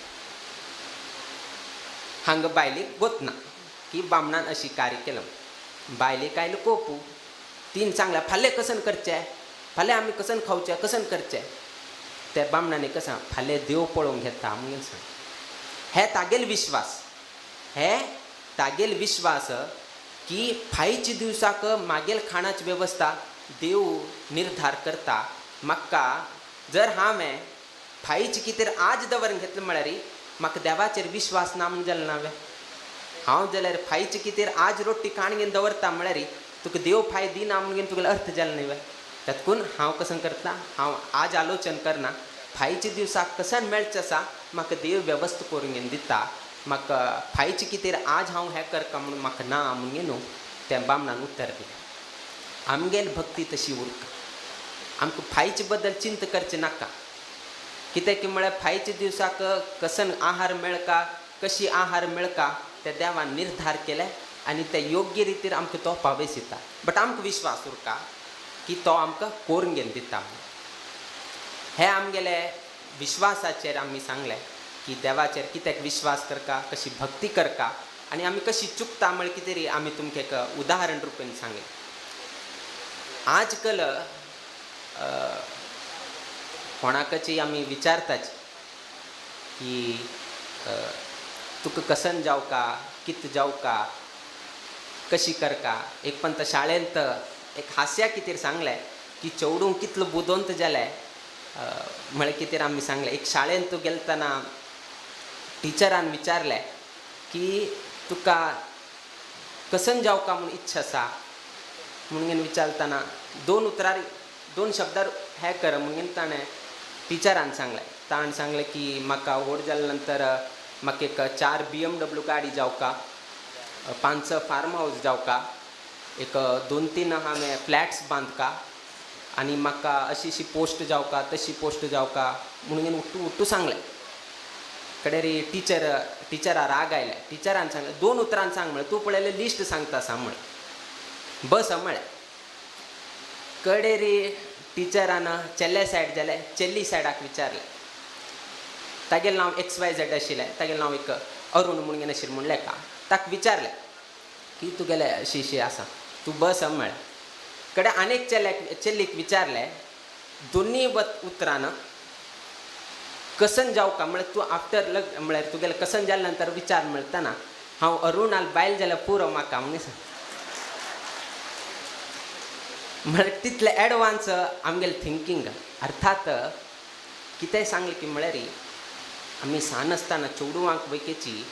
हांगा बायलेक गोतना की बामणान अशी कार्य केलं बायलेक आयलो कोपू तीन सांगल्या फाल्यां कसन करचें फाल्यां आमी कसन खावचें कसन करचें त्या बामणाने कसं फाल्यां देव पळोवंक घेता म्हणून सांग हे तागेल विश्वास की फायच्या दिवसाक मागेल खाणाची वेवस्था देव निर्धार करता म्हाका जर हांवें फायचे कितें आज दवरून घेतलें म्हळ्यार म्हाका देवाचेर विश्वास ना म्हूण जालें नावे हांव जाल्यार फायचे कितें आज रोट्टी खाण घेवन दवरता म्हळ्यार तुका देव फाय दिना म्हूण घेवन तुगेलो अर्थ जालें न्ही तातूंत हांव कसं करता हांव आज आलोचन करना फायच्या दिवसाक कसन मेळचें आसा म्हाका देव वेवस्था करून घेवन दिता म्हाका फायचे कितें आज हांव हें करता म्हणून म्हाका ना म्हणून न्हू त्या बामणान उत्तर दिलें आमगेल भक्ती तशी उरता आमकां फायचे बद्दल चिंत करचें नाका कित्याक म्हळ्यार फायच्या दिवसाक कसन आहार मेळका कशी आहार मेळका त्या देवान निर्धार केले आनी ते योग्य रितीर आमकां तो पावयस दिता बट आमकां विश्वास उरता की तो आमकां करून घेवन दिता हे आमगेले विश्वासाचेर आमी सांगलें की देवाचेर कित्याक विश्वास करता कशी भक्ती करता आनी आमी कशी चुकता म्हळ्यार कितें तरी आमी तुमकां एक उदाहरण रुपेन सांगलें आज कल कोणाकची आमी विचारताच की तुका कसन जावका कित जाऊ का कशी कर का एक पण शाळेंत एक हास्या कितेर सांगलें की चेवडूंक कितलो बुदोंत जालें म्हळ्यार कितेर आमी सांगलें एक शाळेंत गेलतना टिचरान विचारलें की तुका कसन जावका म्हूण इच्छा आसा म्हणून विचारतना दोन शब्दार हें कर म्हणून ताणें टिचरान सांगलें ताणें सांगलें की म्हाका व्हड जाले नंतर म्हाका एक 4 BMW गाडी जावका 5 फार्म हाऊस जावका एक 2-3 हांवें फ्लॅट्स बांदका आनी म्हाका अशी पोस्ट जावका तशी पोस्ट जावका म्हणून उट्टू सांगलें कडेरी टिचरा राग आयले टिचरान सांगलें 2 उतरान सांग म्हळें तूं पळयलें लिस्ट सांगता सा म्हळें बस म्हळें कडेरी टिचरान चेल्ले सायड जालें चेल्ली सायडाक विचारलें तागेलें नांव XYZ आशिल्लें तागेलें नांव एक अरुण म्हणून आशिल्लें म्हणलें का ताका विचारलें की तुगेलें अशी आसा तूं बस म्हळें कडे आनीक चेल्लीक विचारलें दोनी उतरान कसन जावका म्हळ्यार तूं आफ्टर म्हळ्यार तुगेलें कसन जाले नंतर विचार म्हणटना हांव अरुण नाल बायल जाल्यार पुरो म्हाका म्हणून सांग म्हळ्यार तितलें एडवान्स आमगेलें थिंकींग अर्थात कितेंय सांगलें की म्हळ्यार आमी सान आसतना चेडवांक वयकेची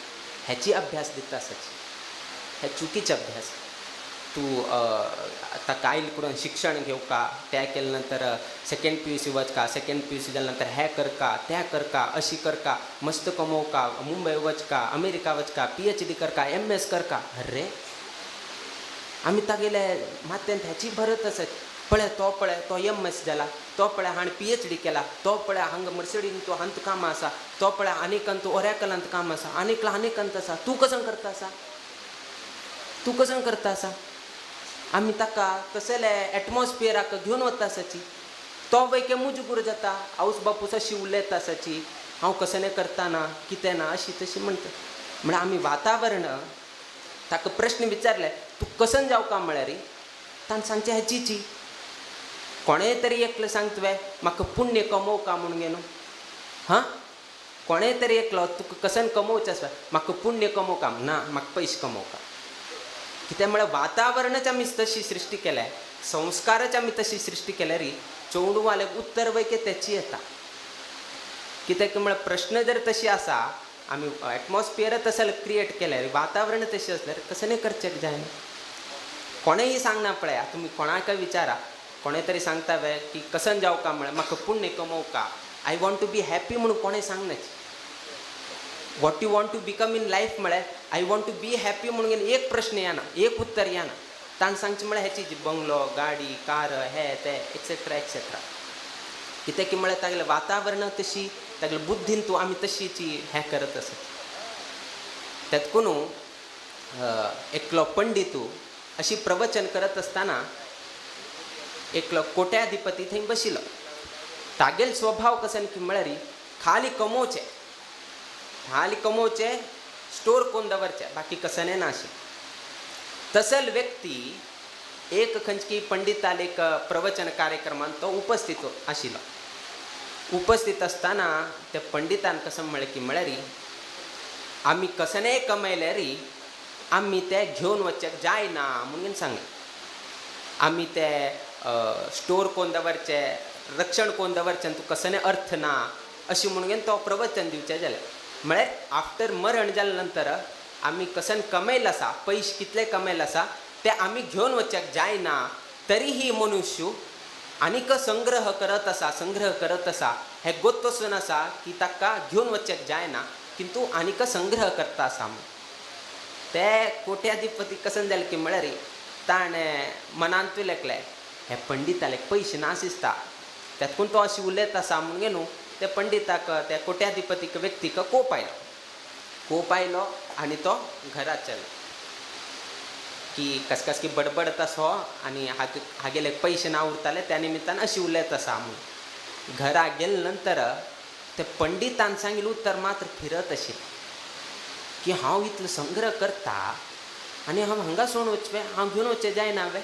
हेची अभ्यास दिता आसाची हे चुकीचे अभ्यास तूं ताका आयल करून शिक्षण घेवका तें केले नंतर सेकंड PUC वचका सेकंड PUC जाले नंतर हें करका तें करका अशी करका मस्त कमोवका मुंबय वचका अमेरिका वचका PhD करका MS करका अरे आमी तागेले माथ्यांत हेची भरत आसत पळय तो MS जाला तो पळय हाणें PhD केला तो पळय हांगा मर्सिडीन तो हंत काम आसा तो पळय आनीकंत ओरेकलांत काम आसा आनीकंत आसा तूं कसं करता आसा आमी ताका तसले एटमॉस्फियराक घेवन वता आसाची तो वयके मुजगूर जाता आवस बापूस अशी उलयता आसाची हांव कसं करता ना कितें ना अशी तशी म्हणटा म्हळ्यार आमी वातावरण ताका प्रश्न विचारले तूं कसन जावका म्हळ्यार ताणें सांगचें हेचीची कोणेय तरी एकलो सांग तुवें म्हाका पुण्य कमोवका म्हणून गे न्हू हां कोणेय तरी एकलो तुका कसन कमोवचें आसा म्हाका पुण्य कमोवका ना म्हाका पयशे कमोवका कितें म्हळ्यार वातावरणच आमी तशी सृश्टी केल्या संस्कारच आमी तशी सृश्टी केल्या री चेडवाले उत्तर वयके तेची येता कित्याक म्हळ्यार प्रश्न जर तशी आसा आमी एटमॉस्फियर तसले क्रिएट केल्यार वातावरण तशें आसल्यार कसं करचें जायना कोणेय सांगना पळया तुमी कोणाकय विचारा कोणें तरी सांगता वे की कसन जावका म्हळ्यार म्हाका पुण्य कमोवका I want to be happy म्हणून कोणें सांगनाची what you want to become in life म्हळ्यार I want to be happy म्हणून एक प्रश्न येना एक उत्तर येना ताणें सांगचें म्हळ्यार हेची बंगलो गाडी कार हे ते एक्सेट्रा कित्याक की म्हळ्यार तागेलें वातावरण तशी तागेले बुद्धीन तूं आमी तशीची हें करत आसत तेतकून एकलो पंडितू अशी प्रवचन करत आसतना एकलो कोट्याधिपती थंय बशिल्लो तागेलो स्वभाव कसो की म्हळ्यार खाली कमोवचे स्टोर कोन्न दवरचे बाकी कसने ना अशें तसल व्यक्ती एक खंयची पंडिताल एक प्रवचन कार्यक्रमान तो उपस्थित आशिल्लो उपस्थित आसतना त्या पंडितान कसं म्हळें की म्हळ्यार आमी कसनेय कमयल्यार आमी ते घेवन वचचें जायना म्हणून सांगलें आमी ते स्टोर कोन्न दवरचें रक्षण कोन्न दवरचें तूं कसने अर्थ ना अशें म्हणून तो प्रवचन दिवचें जालें म्हळ्यार आफ्टर मरण जाले नंतर आमी कसन कमयला आसा पयशे कितले कमयला आसा ते आमी घेवन वचचें जायना तरीही मनुष्य आनीक संग्रह करत आसा हे गोत वचून आसा की ताका घेवन वचचें जायना किंतु आनीक संग्रह करता आसा ते कोट्याधिपती कसन जालें की म्हळ्यार ताणें मनांत लेखलें हे पंडिताले पयशे ना दिसता तेतकून तो अशी उलयत आसा म्हणून न्हू त्या पंडिताक त्या कोट्याधिपतीक व्यक्तीक कोप आयलो आनी तो घरा चलो की कसकी बडबडत असो आनी हागेले पयशे ना उरताले त्या निमित्तान अशी उलयत आसा म्हणून घरा गेले नंतर ते पंडितान सांगिल्लें उत्तर मात्र फिरत आशिल्लें की हांव इतलो संग्रह करता आनी हांव हांगा सोडून वचचें हांव घेवन वचचें जायना हांवें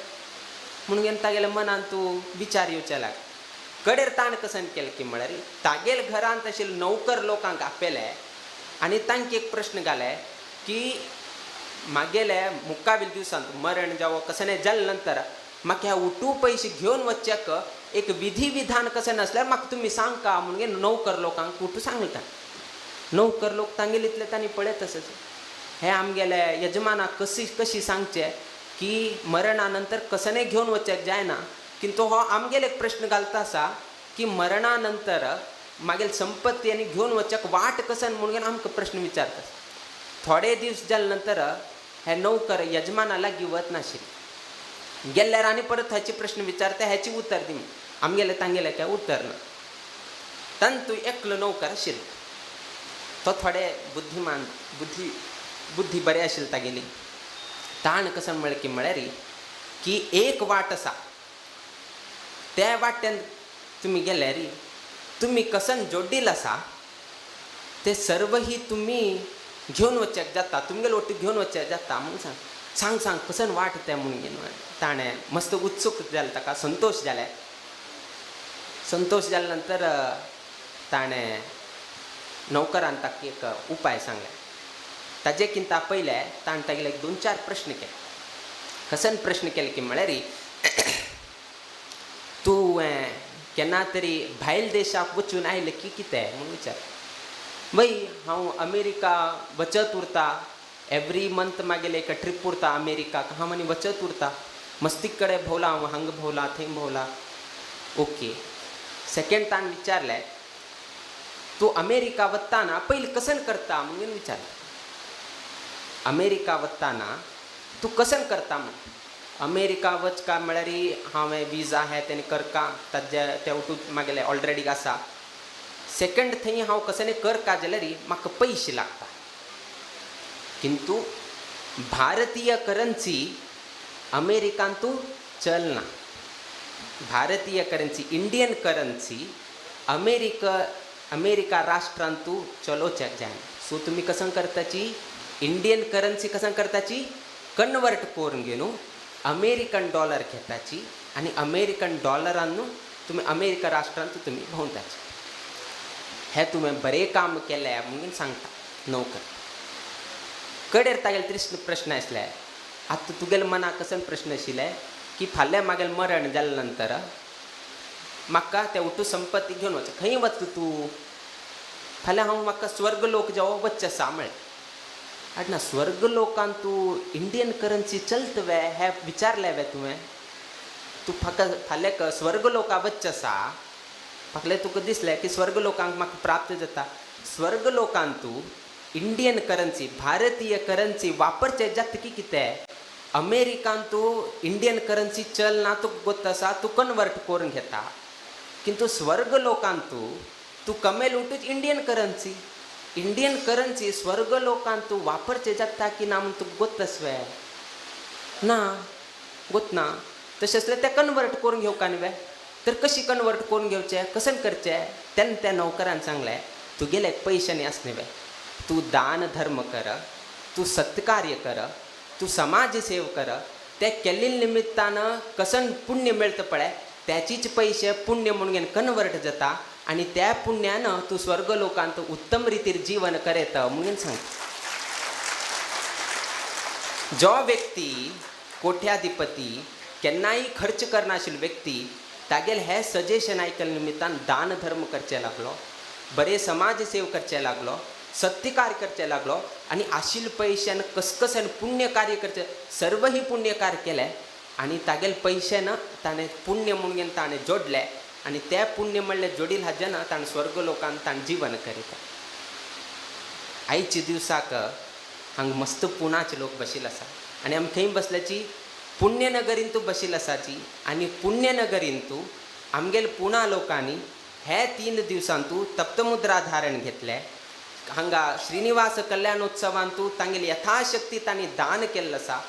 म्हणून तागेल्या मनान तूं विचार येवचे लाग कडेर ताणें कसन केलें की म्हळ्यार तागेले घरांत आशिल्ले नौकर लोकांक आपयले आनी तांकां एक प्रश्न घाले की मागेल्या मुक्कावील दिवसांत मरण जेव्हा कसं नाही जाल्या नंतर म्हाका ह्या उठू पैसे घेऊन वच्च्याक एक विधी विधान कसं नसल्यार म्हाका तुम्ही सांगका म्हणून नौकर लोकांक उठू सांगता. नौकर लोक तांगेलीतले तांणी पळय तसंच हे आमगेले यजमानाक कशी सांगचे की मरणा नंतर कसं नाही घेऊन वच्च्याक जायना. किंतु हो आमगेले एक प्रश्न घालता असा की मरणा नंतर मागील संपत्ती आनी घेऊन वच्च्याक वाट कसन म्हणून आमकां प्रश्न विचारता. थोडे दिवस जाले नंतर हे नौकर यजमाना लागीं वत नाशिल्ले. गेल्यार आनी परत हाची प्रश्न विचारता हेची उतर दी. आमगेले तांगेले काय उतर ना. तंतू एकलो नौकर आशिल्लो. तो थोडे बुद्धिमान बुद्धी बरें आशिल्ली तागेली. ताण कसं म्हळें की म्हळ्यार की एक वाट आसा त्या वाट्यान तुम्ही गेल्यार तुम्ही कसन जोडील आसा ते सर्व ही तुम्ही घेऊन वच्च्याक जाता. तुमगेले वट्टी घेऊन वच्च्याक जाता म्हणून सांग कसन वाट तें म्हणून ताणें मस्त उत्सूक जालें ताका संतोश जाले. संतोष जाल्या नंतर ताणें नौकरान ताका एक उपाय सांगले. ताजे किंता पयले ताणें तागेले एक 2-4 प्रश्न केले. कसन प्रश्न केले की म्हळ्यार तूं केन्ना तरी भायल देशाक वचून आयलें की कितें म्हणून विचार. बाई हांव अमेरिका वचत उरता. एवरी मंथ मागेले एक ट्रीप उरता अमेरिकाक. हांव आनी वचत उरता. मस्तीक कडेन भोवला हांव हांगा भोवला थंय भोवला. ओके. सेकंड ताणें विचारलें तूं अमेरिका वताना पयलीं कसन करता म्हणून विचारलें. अमेरिका वताना तूं कसन करता म्हणून. अमेरिका वचका म्हळ्यार हांवें विजा हे तेणी करका ताजे ते उठून मागेले ऑलरेडी आसा. सेकंड थंय हांव कसं करका जाल्यार म्हाका पयशे लागता. किंतु भारतीय करन्सी अमेरिकान तूं चलना. भारतीय करन्सी इंडियन करन्सी अमेरिका राष्ट्रांत तूं चलोवचें जायना. सो तुमी कसं करताची इंडियन करन्सी कसं करताची कन्वर्ट करून घेवन अमेरिकन डॉलर घेताची आणि अमेरिकन डॉलरान तुम्ही अमेरिका राष्ट्रांत तुम्ही भोंवताची. हे तुवें बरें काम केलें म्हणून सांगता नौकर. कडेर तागेले प्रश्न आसले. आतां तुगेले मनाक कसं प्रश्न आशिल्ले की फाल्यां मागेलें मरण जाल्या नंतर म्हाका ते उठू संपत्ती घेवन वच. खंय वच तूं. फाल्यां हांव म्हाका स्वर्ग लोक जेवो वच्चें आसा म्हळें. आडना स्वर्ग लोकांत तूं इंडियन करन्सी चलतवे हे विचारले वे तुवें. तूं फाल्यां स्वर्ग लोका वच्चें आसा. फाटलें तुका दिसलें की स्वर्ग लोकांक म्हाका प्राप्त जाता. स्वर्ग लोकांत तूं इंडियन करन्सी भारतीय करन्सी वापरचें जाता की कितें. अमेरिकान तूं इंडियन करन्सी चलना तुका गोत आसा तूं कन्वर्ट करून घेता. किंतु स्वर्ग लोकांत तूं कमेल उठूच इंडियन करन्सी स्वर्ग लोकांत तूं वापरचें जाता की ना म्हूण तुका गोत आसवे ना गोत ना. तशें आसल्यार तें कन्वर्ट करून घेवका न्ही वे. तर कशी कन्वर्ट करून घेवचें कसन करचें तेन्ना त्या नौकरान सांगलें तुगेले पयशे न्ही आसले वे. तूं दान धर्म कर. तूं सत्कार्य कर. तूं समाज सेव कर. ते केल्ले निमित्तान कसन पुण्य मेळटा पळय त्याचीच पयशे पुण्य म्हणून कन्वर्ट जाता आणि त्या पुण्यान तूं स्वर्ग लोकांत उत्तम रितीर जीवन करेत म्हणून सांगता. जो व्यक्ती कोट्याधिपती केन्नाय खर्च करनाशिल्लो व्यक्ती तागेले हे सजेशन आयकल्या निमित्तान दान धर्म करचे लागलो. बरे समाज सेव करचे लागलो. सत्य कार्य करचे लागलो आणि आशिल्ले पयशान कसकसन पुण्य कार्य करचे सर्व ही पुण्य कार्य केले आणि तागेले पयशेन ताणें पुण्य म्हणून ताणें जोडले आणि त्या पुण्य म्हणले जोडील हाजेन ताणें स्वर्ग लोकांत ताणें जीवन करीत. आयच्या दिवसाक हांगा मस्त पुणाचे लोक बशिल्ले आसा आणि आमी थंय बसल्याची पुण्यनगरीन तूं बशिल्ले आसाची आणि पुण्यनगरीन तूं आमगेले पुणा लोकांनी हे 3 दिवसांत तूं तप्तमुद्रा धारण घेतले. हांगा श्रीनिवास कल्याणोत्सवान तूं तांगेली यथाशक्ती तांणी दान केल्लें आसा.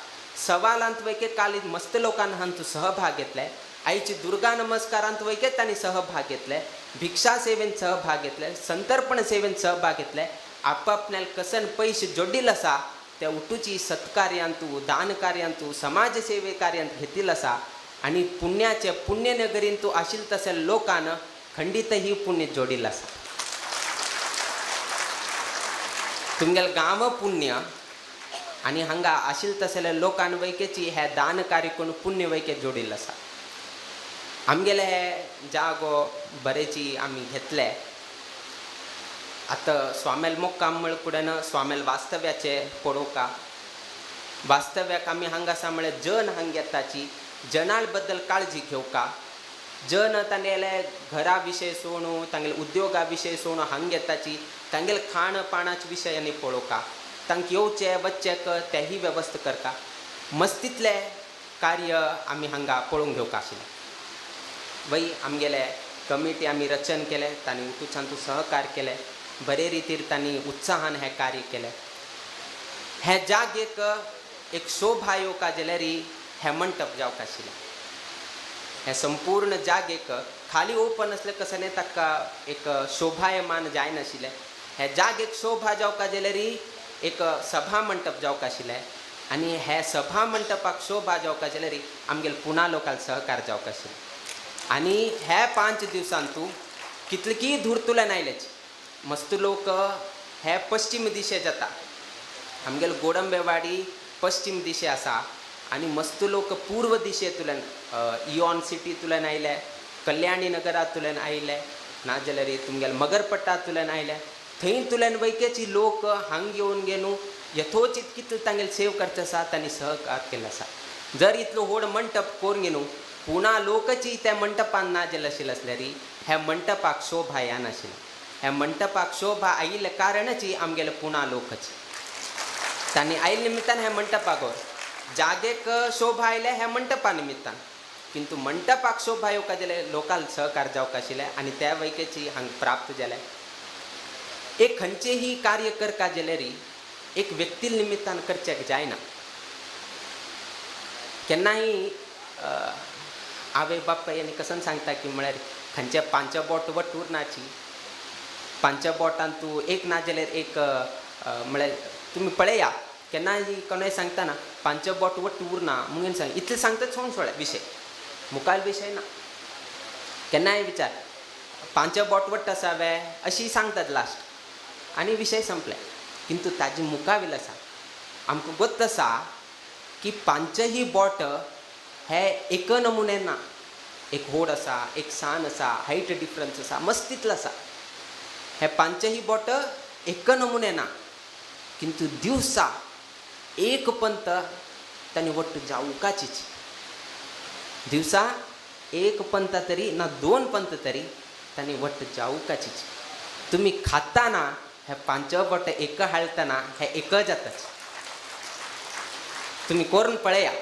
सवालांत वैके काल मस्त लोकांनी हांगा तूं सहभाग घेतले. आयची दुर्गा नमस्कारांत वैके तांणी सहभाग घेतले. भिक्षा सेवेन सहभाग घेतले. संतर्पण सेवेन सहभाग घेतले. आपापल्यान कसन पयशे जोडिल्ले आसा ते उठूची सत्कार्यांत तूं दान कार्यांत तूं समाज सेवे कार्यांत घेतिल्लो आसा आणि पुण्याचे पुण्यनगरीन तूं आशिल्ले तशे लोकान खंडीत ही पुण्य जोडिल्लें आसा. तुमगेले गांव पुण्य आणि हांगा आशिल तसले लोकांन वैकेची हे दान कार्य करून पुण्य वैके जोडिल्लो आसा आमगेले हे जागो बरेची आमी घेतले आता स्वामेल मोक्काम म्हळ कुडेन स्वामेल वास्तव्याचे पळोवका वास्तव्याक आमी हांगा आसा म्हळ्यार जन हांगा येताची जनाळ बद्दल काळजी घेवका जन तांगेले घरा विशय सोडून तांगेले उद्योगा विशय सोडून हांगा येताची तांगेले खाण पाणाचे विशय आनी पळोवका तांकां येवचे वच्चेक तेही वेवस्था करता मस्तीतले कार्य आमी हांगा पळोवंक घेवका आशिल्लें वय आमगेले कमिटी आमी रचन केलें तांणी तुच्यान तूं सहकार्य केलें बरे रितीर तांणी उत्साहान हें कार्य केलें हे जागेक एक शोभा येवका जाल्यार हें मंडप जावंक आशिल्लें हे संपूर्ण जागेक खाली ओपन असले कसं ताका एक शोभायमान जायनाशिल्लें हे जागेक शोभा जावका जाल्यार एक सभा मंडप जावक आशिल्लें आनी हे सभा मंडपाक शोभा जावका जाल्यार आमगेले पुना लोकांक सहकार जावक आशिल्लें आनी हे 5 दिवसांत तूं कितलींय धुरतुल्यान आयलेच मस्त लोक हे पश्चिम दिशे जाता आमगेले गोडंबेवाडी पश्चिम दिशे आसा आनी मस्त लोक पूर्व दिशेंतल्यान इयॉन सिटींतल्यान आयले कल्याणी नगरांतल्यान आयले नाजाल्यार तुमगेले मगरपट्टांतल्यान आयले थंयतल्यान वैकेची लोक हांगा येवन गेनू यथोचित कितले तांगेले सेव करचे आसा तांणी सहकार केल्लो आसा जर इतलो व्हड मंडप करून गेनू पुना लोकची त्या मंडपान ना जालें आशिल्लें आसल्यार ह्या मंडपाक शोभा येनाशिल्लें ह्या मंडपाक शोभा आयिल्ले कारणाची आमगेले पुना लोकची तांणी आयिल्ले निमित्तान ह्या मंडपाक जागेक शोभा आयले ह्या मंडपा निमित्तान किंतु मंडपाक शोभा येवका जाल्यार लोकांक सहकार जावक आशिल्लें आनी त्या वैकेची हांगा प्राप्त जालें एक खंयचेही कार्य करता जाल्यार एक व्यक्ती निमित्तान करचेक जायना केन्नाय आवय बापाय आनी कसन सांगता की म्हळ्यार खंयचे 5 बोट वट उरनाची 5 बोटान तूं एक ना जाल्यार एक म्हळ्यार तुमी पळया केन्नाय कोणाय सांगतना 5 बोट वट उरना म्हणून सांग इतलें सांगता सोडून सोडा विशय मुखार विशय ना केन्नाय विचार 5 बोट वट आसावे अशी सांगतात लास्ट आनी विशय संपले किंतु ताजी मुखावेल आसा आमकां गोत आसा की 5 बोट हे एक नमुने ना एक व्हड आसा एक सान आसा हायट डिफरन्स आसा मस्तीतलो आसा हे 5 बोट एक नमुने ना किंतु दिवसा एक पंत तांणी वट्ट जावकाचीच दिवसा एक पंत तरी ना 2 पंत तरी तांणी वट्ट जावकाचीच तुमी खाताना हे 5 बोट एक हाळतना हे एक जाताच तुमी करून पळया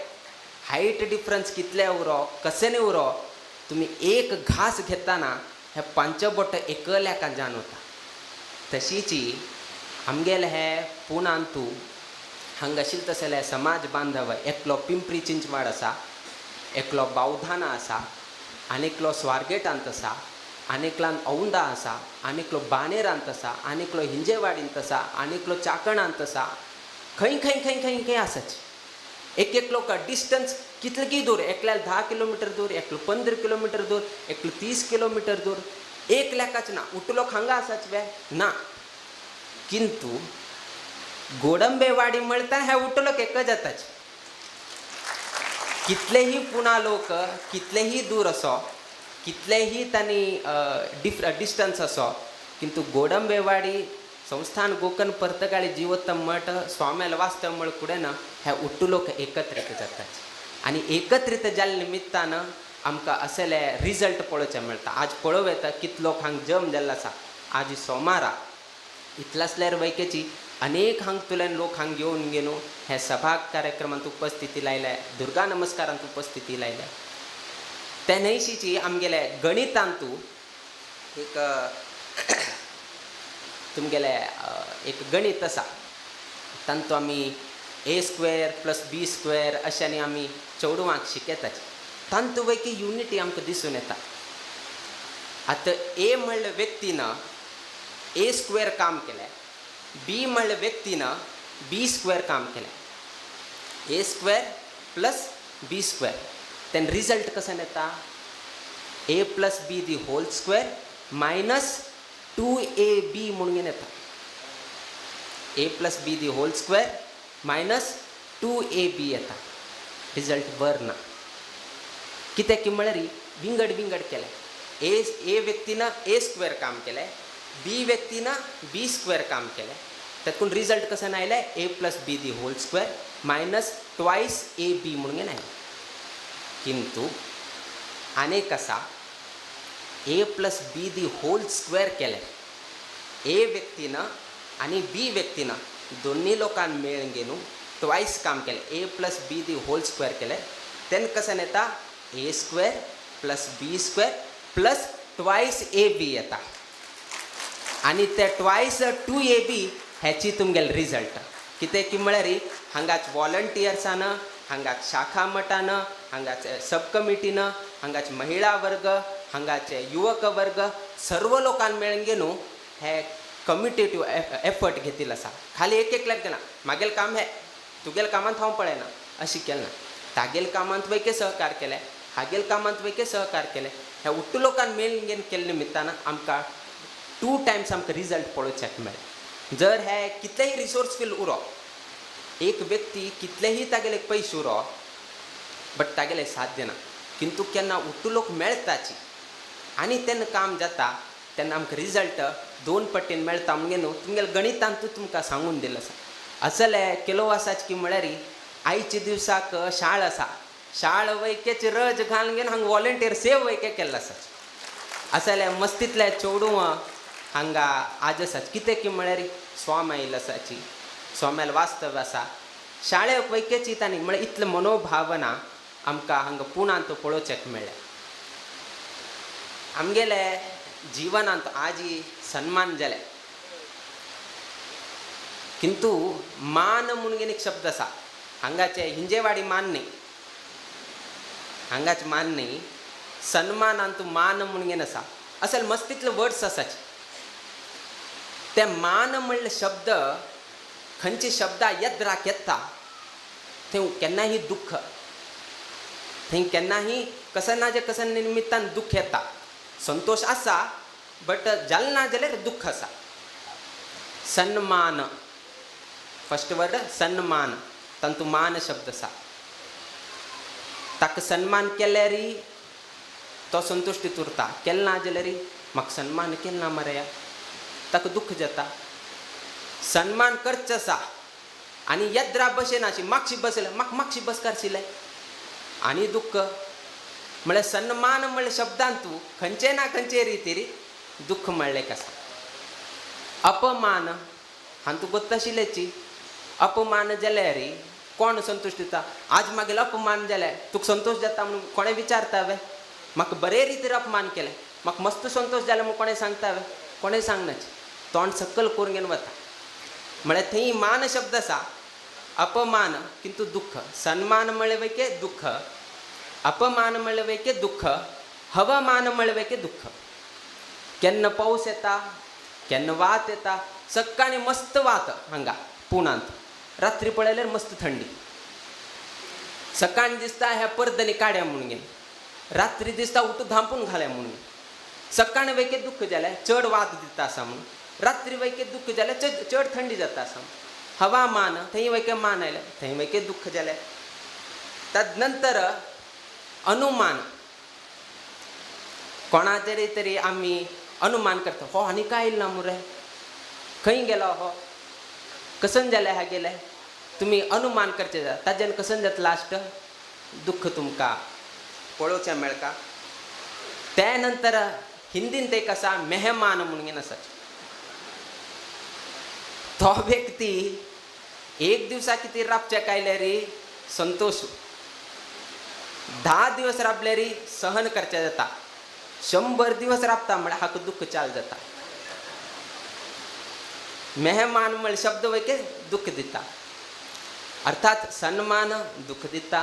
हायट डिफरन्स कितले उरो कसेने उरो तुमी एक घास घेताना हे 5 बोट एकल्याका जाणवता तशीच आमगेले हे पुणांतू हांगा आशिल्ले तसले समाज बांधव एकलो पिंपरी चिंचवाड आसा एकलो बावधाना आसा आनीकलो स्वारगेटांत आसा आनीकलान औंदा आसा आनीकलो बाणेरांत आसा आनीकलो हिंजेवाडींत आसा आनीकलो चाकणांत आसा खंय खंय खंय खंय खंय आसाच एक एक लोक डिस्टन्स कितलें दूर एकल्यार 10 किलोमीटर दूर एकलो 15 किलोमीटर दूर एकलो 30 किलोमीटर दूर एक लेखाच ना उठलो हांगा आसाच वे ना किंतु गोडंबेवाडी म्हणटा हे उठलोक एक जाताच कितलेही पुना लोक कितलेही दूर असो कितलेही तांणी डिस्टन्स असो किंतु गोडंबेवाडी संस्थान गोकर्ण पर्तगाळी जीवोत्तम मठ स्वामेल वास्तव मळ कुडेन हे उट्टुलोक एकत्रित जातात आनी एकत्रित जाल्ले निमित्तान आमकां असले रिजल्ट पळोवचे मेळटा आज पळोव येता कितलोक हांगा जम जाल्लो आसा आज सोमारा इतलो आसल्यार वैकेची अनेक हांगतल्यान लोक हांगा येवन गेलो हे सभा कार्यक्रमांत उपस्थिती लायल्या दुर्गा नमस्कारांत उपस्थिती लायल्या ते न्हयशीची आमगेले गणितांतू एक तुमगेले एक गणित आसा तांतू आमी a² + b² अशांनी आमी चेडवांक शिकयतात तांतू वैकी युनिटी आमकां दिसून येता आतां a म्हणल्या व्यक्तीनं a² काम केलें b म्हणल्या व्यक्तीनं b² काम केलें a² + b² तेन रिजल्ट कसो येता a + b the whole square minus 2ab म्हणून येता a + b the whole square -2ab येता रिजल्ट वर ना कित्याक की म्हळ्यार विंगड विंगड केलें ए व्यक्तीनं a² काम केलें बी व्यक्तीनं b² काम केलें तातूंत रिजल्ट कसो आयलें a + b the whole square -2ab म्हणून आयलें किंतु आनेक आसा a + b the whole square केलें ए व्यक्तीनं आनी बी व्यक्तीनं दोन्ही लोकांनी मेळून घेवन ट्वायस काम केलें a + b the whole square केलें तेन्ना कसं येता a² + b² + -2ab येता आनी ते -2ab हेची तुमगेलो रिजल्ट कित्याक की म्हळ्यार हांगाच वॉलंटियर्सान हांगाच शाखा मठान हांगाच सब कमिटीन हांगाच महिला वर्ग हांगाचे युवक वर्ग सर्व लोकांनी मेळून घेवन हे कम्युटेटिव्ह एफर्ट घेतिल्लो आसा खाली एक एकल्याक देना म्हागेलें काम हे तुगेल्या कामांत हांव पळयना अशें केलें ना तागेल्या कामांत वयके सहकार केलें हागेल्या कामांत वयके सहकार केलें ह्या उट्ट लोकांनी मेळून घेवन केल्ले निमित्तान आमकां 2 टायम्स आमकां रिजल्ट पळोवचेक मेळ्ळे जर हे कितलेय रिसोर्सफूल उरो एक व्यक्ती कितलेही तागेले पयशे उरो बट तागेले साध्य ना किंतु केन्ना उट्ट लोक मेळटाची आनी तेन्ना काम जाता तेन्ना आमकां रिजल्ट 2 पटीन मेळटा म्हणून तुमगेल्या गणितांतूय तुमकां सांगून दिलें आसा असले केलो आसाच की म्हळ्यार आयचे दिवसाक शाळ आसा शाळ वयकेची रज घालून घेवन हांगा वॉलंटियर सेव वयके केल्लो आसा असले मस्तीतले चेडूं हांगा आज आसाच कितें की म्हळ्यार स्वाम आयिल्लो आसाची स्वाम्याल वास्तव आसा शाळेक वयकेची तांणी म्हळ्यार इतले मनोभावना आमकां हांगा पुणांत पळोवचेक मेळ्ळे आमगेले जिवनांत आजी सन्मान जाले किंतु मान म्हणून एक शब्द आसा हांगाचे हिंजेवाडी मान न्ही हांगाचे मान न्ही सन्मानांत मान म्हणून आसा असल मस्तीतले वर्ड्स आसाचे ते मान म्हणले शब्द खंयचे शब्दा येद्राक येता थंय केन्नाही दुख्ख थंय केन्नाही कसन ना जे कसन निमित्तान दुख्ख येता संतोष आसा बट जालें ना जाल्यार दुख्ख आसा सन्मान फर्स्ट वर्ड सन्मान तातूंत मान शब्द आसा ताका सन्मान केल्यार तो संतुश्टीत उरता केलें ना जाल्यार म्हाका सन्मान केलें ना मरे ताका दुख्ख जाता सन्मान करचें आसा आनी येद्रा बशेन अशी मागशी बसले म्हाका मागशी बसकारशिल्लें आनी दुख्ख म्हळ्यार सन्मान म्हणल्या शब्दांतू खंयचे ना खंयचे रितीर दुख्ख म्हणलें आसा अपमान हांतू गोत्त आशिल्लेची अपमान जाल्यार कोण संतुश्ट दिता आज मागेलो अपमान जाल्यार तुका संतोष जाता म्हणून कोणें विचारता हांवें म्हाका बरे रितीर अपमान केलें म्हाका मस्त संतोष जालें म्हणून कोणें सांगता हांवें कोणें सांगनाची तोंड सकल करून घेवन वता म्हळ्यार थंय मान शब्द आसा अपमान किंतु दुख्ख सन्मान म्हळें वयके दुख्ख अपमान म्हळें वयके दुख्ख हवामान म्हळें वयके दुख्ख केन्ना पावस येता केन्ना वात येता सकाळीं मस्त वात हांगा पुणांत रात्री पळयल्यार मस्त थंडी सकाळीं दिसता ह्या पर्दनी काड्या म्हणून घेवन रात्री दिसता उठून धांपून घाल्या म्हणून सकाळीं वयके दुख्ख जाल्यार चड वात दिता आसा म्हणून रात्री वयके दुख्ख जाल्यार चड थंडी जाता आसा हवामान थंय वयके मान आयले थंय वयके दुख्ख जालें ताज नंतर अनुमान कोणाचेर तरी आमी अनुमान करता हो आनी काय येयलो ना मुरे खंय गेलो हो कसन जालें हा गेलें तुमी अनुमान करचें जाता ताजेन कसन जाता लास्ट दुख्ख तुमकां पळोवचें मेळटा त्या नंतर हिंदीन एक आसा मेहमान म्हणून आसा तो व्यक्ती एक दिवसा कितें राबचें आयल्यार संतोष 10 दिवस राबल्यार सहन करचें जाता 100 दिवस राबता म्हळ्यार हाका दुख्ख चाल जाता मेहमान म्हळ्यार शब्द वयके दुख्ख दिता अर्थात सन्मान दुख्ख दिता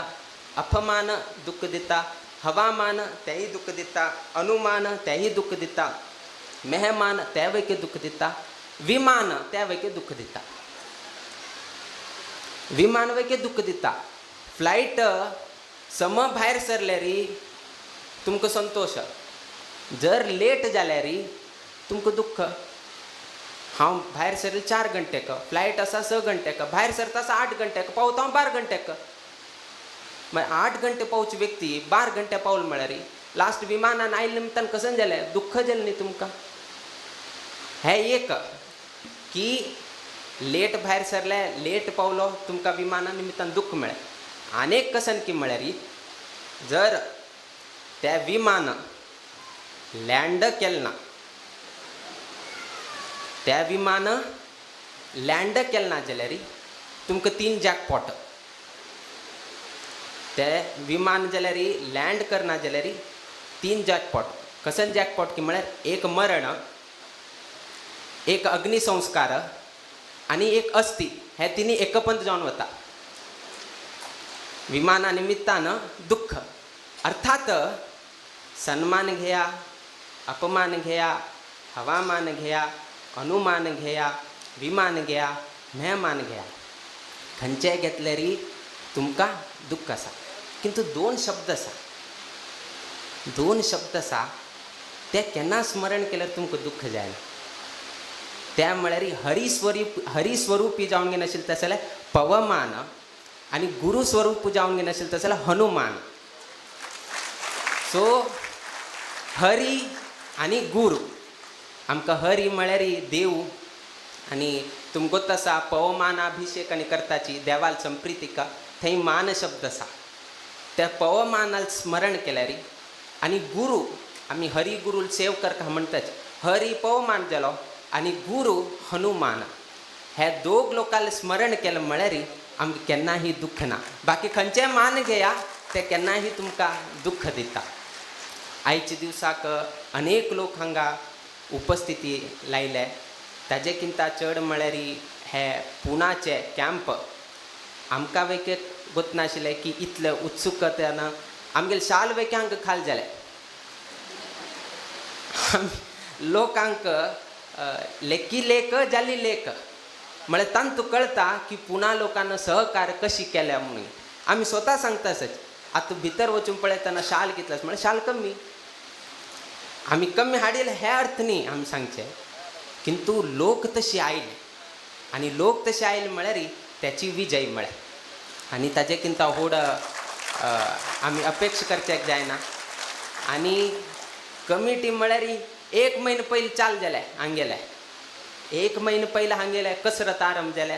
अपमान दुख्ख दिता हवामान तेंय दुख्ख दिता अनुमान तेंय दुख्ख दिता मेहमान ते वयके दुख्ख दिता विमान त्या वयके दुख्ख दिता विमान वयके दुख्ख दिता फ्लायट सम भायर सरल्यार तुमकां संतोष जर लेट जाल्यार तुमकां दुख्ख हांव भायर सरले 4 घंटेक, फ्लायट आसा 6 घंटेक, भायर सरता आसा 8 घंटेक, पावता हांव 12 घंटेक. मागीर 8 घंटे पावची व्यक्ती 12 घंटे पावल म्हळ्यार लास्ट विमानान आयले निमतान कसन जालें, दुख्ख जालें न्ही तुमकां. हें एक की लेट भायर सरले, लेट पावलो, तुमकां विमाना निमित्तान दुख्ख मेळ्ळें. आनीक कसन की म्हळ्यार जर त्या विमान लँड केलें ना, त्या विमान लँड केलें ना जाल्यार तुमकां 3 जॅकपॉट. ते विमान जाल्यार लँड करना जाल्यार 3 जॅकपॉट. कसन जॅकपॉट की म्हळ्यार एक मरण, एक अग्निसंस्कार आनी एक अस्थी, हे तिनी एकपंत जावन वता. विमाना निमित्तान दुःख. अर्थात सन्मान घेया, अपमान घेया, हवामान घेया, अनुमान घेया, विमान घेया, मेहमान घेया, खंयचेय घेतल्यार तुमकां दुःख आसा. किंतु 2 शब्द आसा, 2 शब्द आसा ते केन्ना स्मरण केल्यार तुमकां दुःख जायना. त्या म्हळ्यार हरिस्वरूपी जावन घेवन आशिल्लें तशें जाल्यार पवमान आनी गुरुस्वरूप जावन घेवन आशिल्लें तशें जाल्यार हनुमान. सो हरी आनी गुरू. आमकां हरी म्हळ्यार देव आनी तुमकां आसा पवमानाभिशेक आनी करताची देवाल संप्रितिका, थंय मान शब्द आसा. त्या पवमानाल स्मरण केल्यार आनी गुरू आमी हरी गुरू सेव करता म्हणटाच. हरी पवमान जालो आनी गुरू हनुमान. हे 2 लोकांक स्मरण केलें म्हळ्यार आमकां केन्नाही दुःख ना. बाकी खंयचेय मान घेया ते केन्नाही तुमकां दुःख दिता. आयच्या दिवसाक अनेक लोक हांगा उपस्थिती लायले. ताजे किंता चड म्हळ्यार हे पुनाचे कॅम्प आमकां वेकेक गोत नाशिल्लें की इतले उत्सुकतेन आमगेले शाल वेके हांगा खाल जाले. लोकांक लेकी लेक जाली लेक म्हळ्यार तांतू कळटा की पुना लोकांना सहकार्य कशी केल्या म्हणून. आमी स्वता सांगता सच. आतां भितर वचून पळयतना शाल कितलो म्हळ्यार शाल कमी. आमी कमी हाडिल्ले हे अर्थ न्ही आमी सांगचे, किंतु लोक तशी आयले आनी लोक तशे आयले म्हळ्यार त्याची विजय म्हळ्यार. आनी ताजे किंता व्हड आमी अपेक्षा करचेक जायना. आनी कमिटी म्हळ्यार 1 म्हयनो पयलीं चाल जाले हांगेले. 1 म्हयनो पयलीं हांगेले कसरत आरंभ जाले.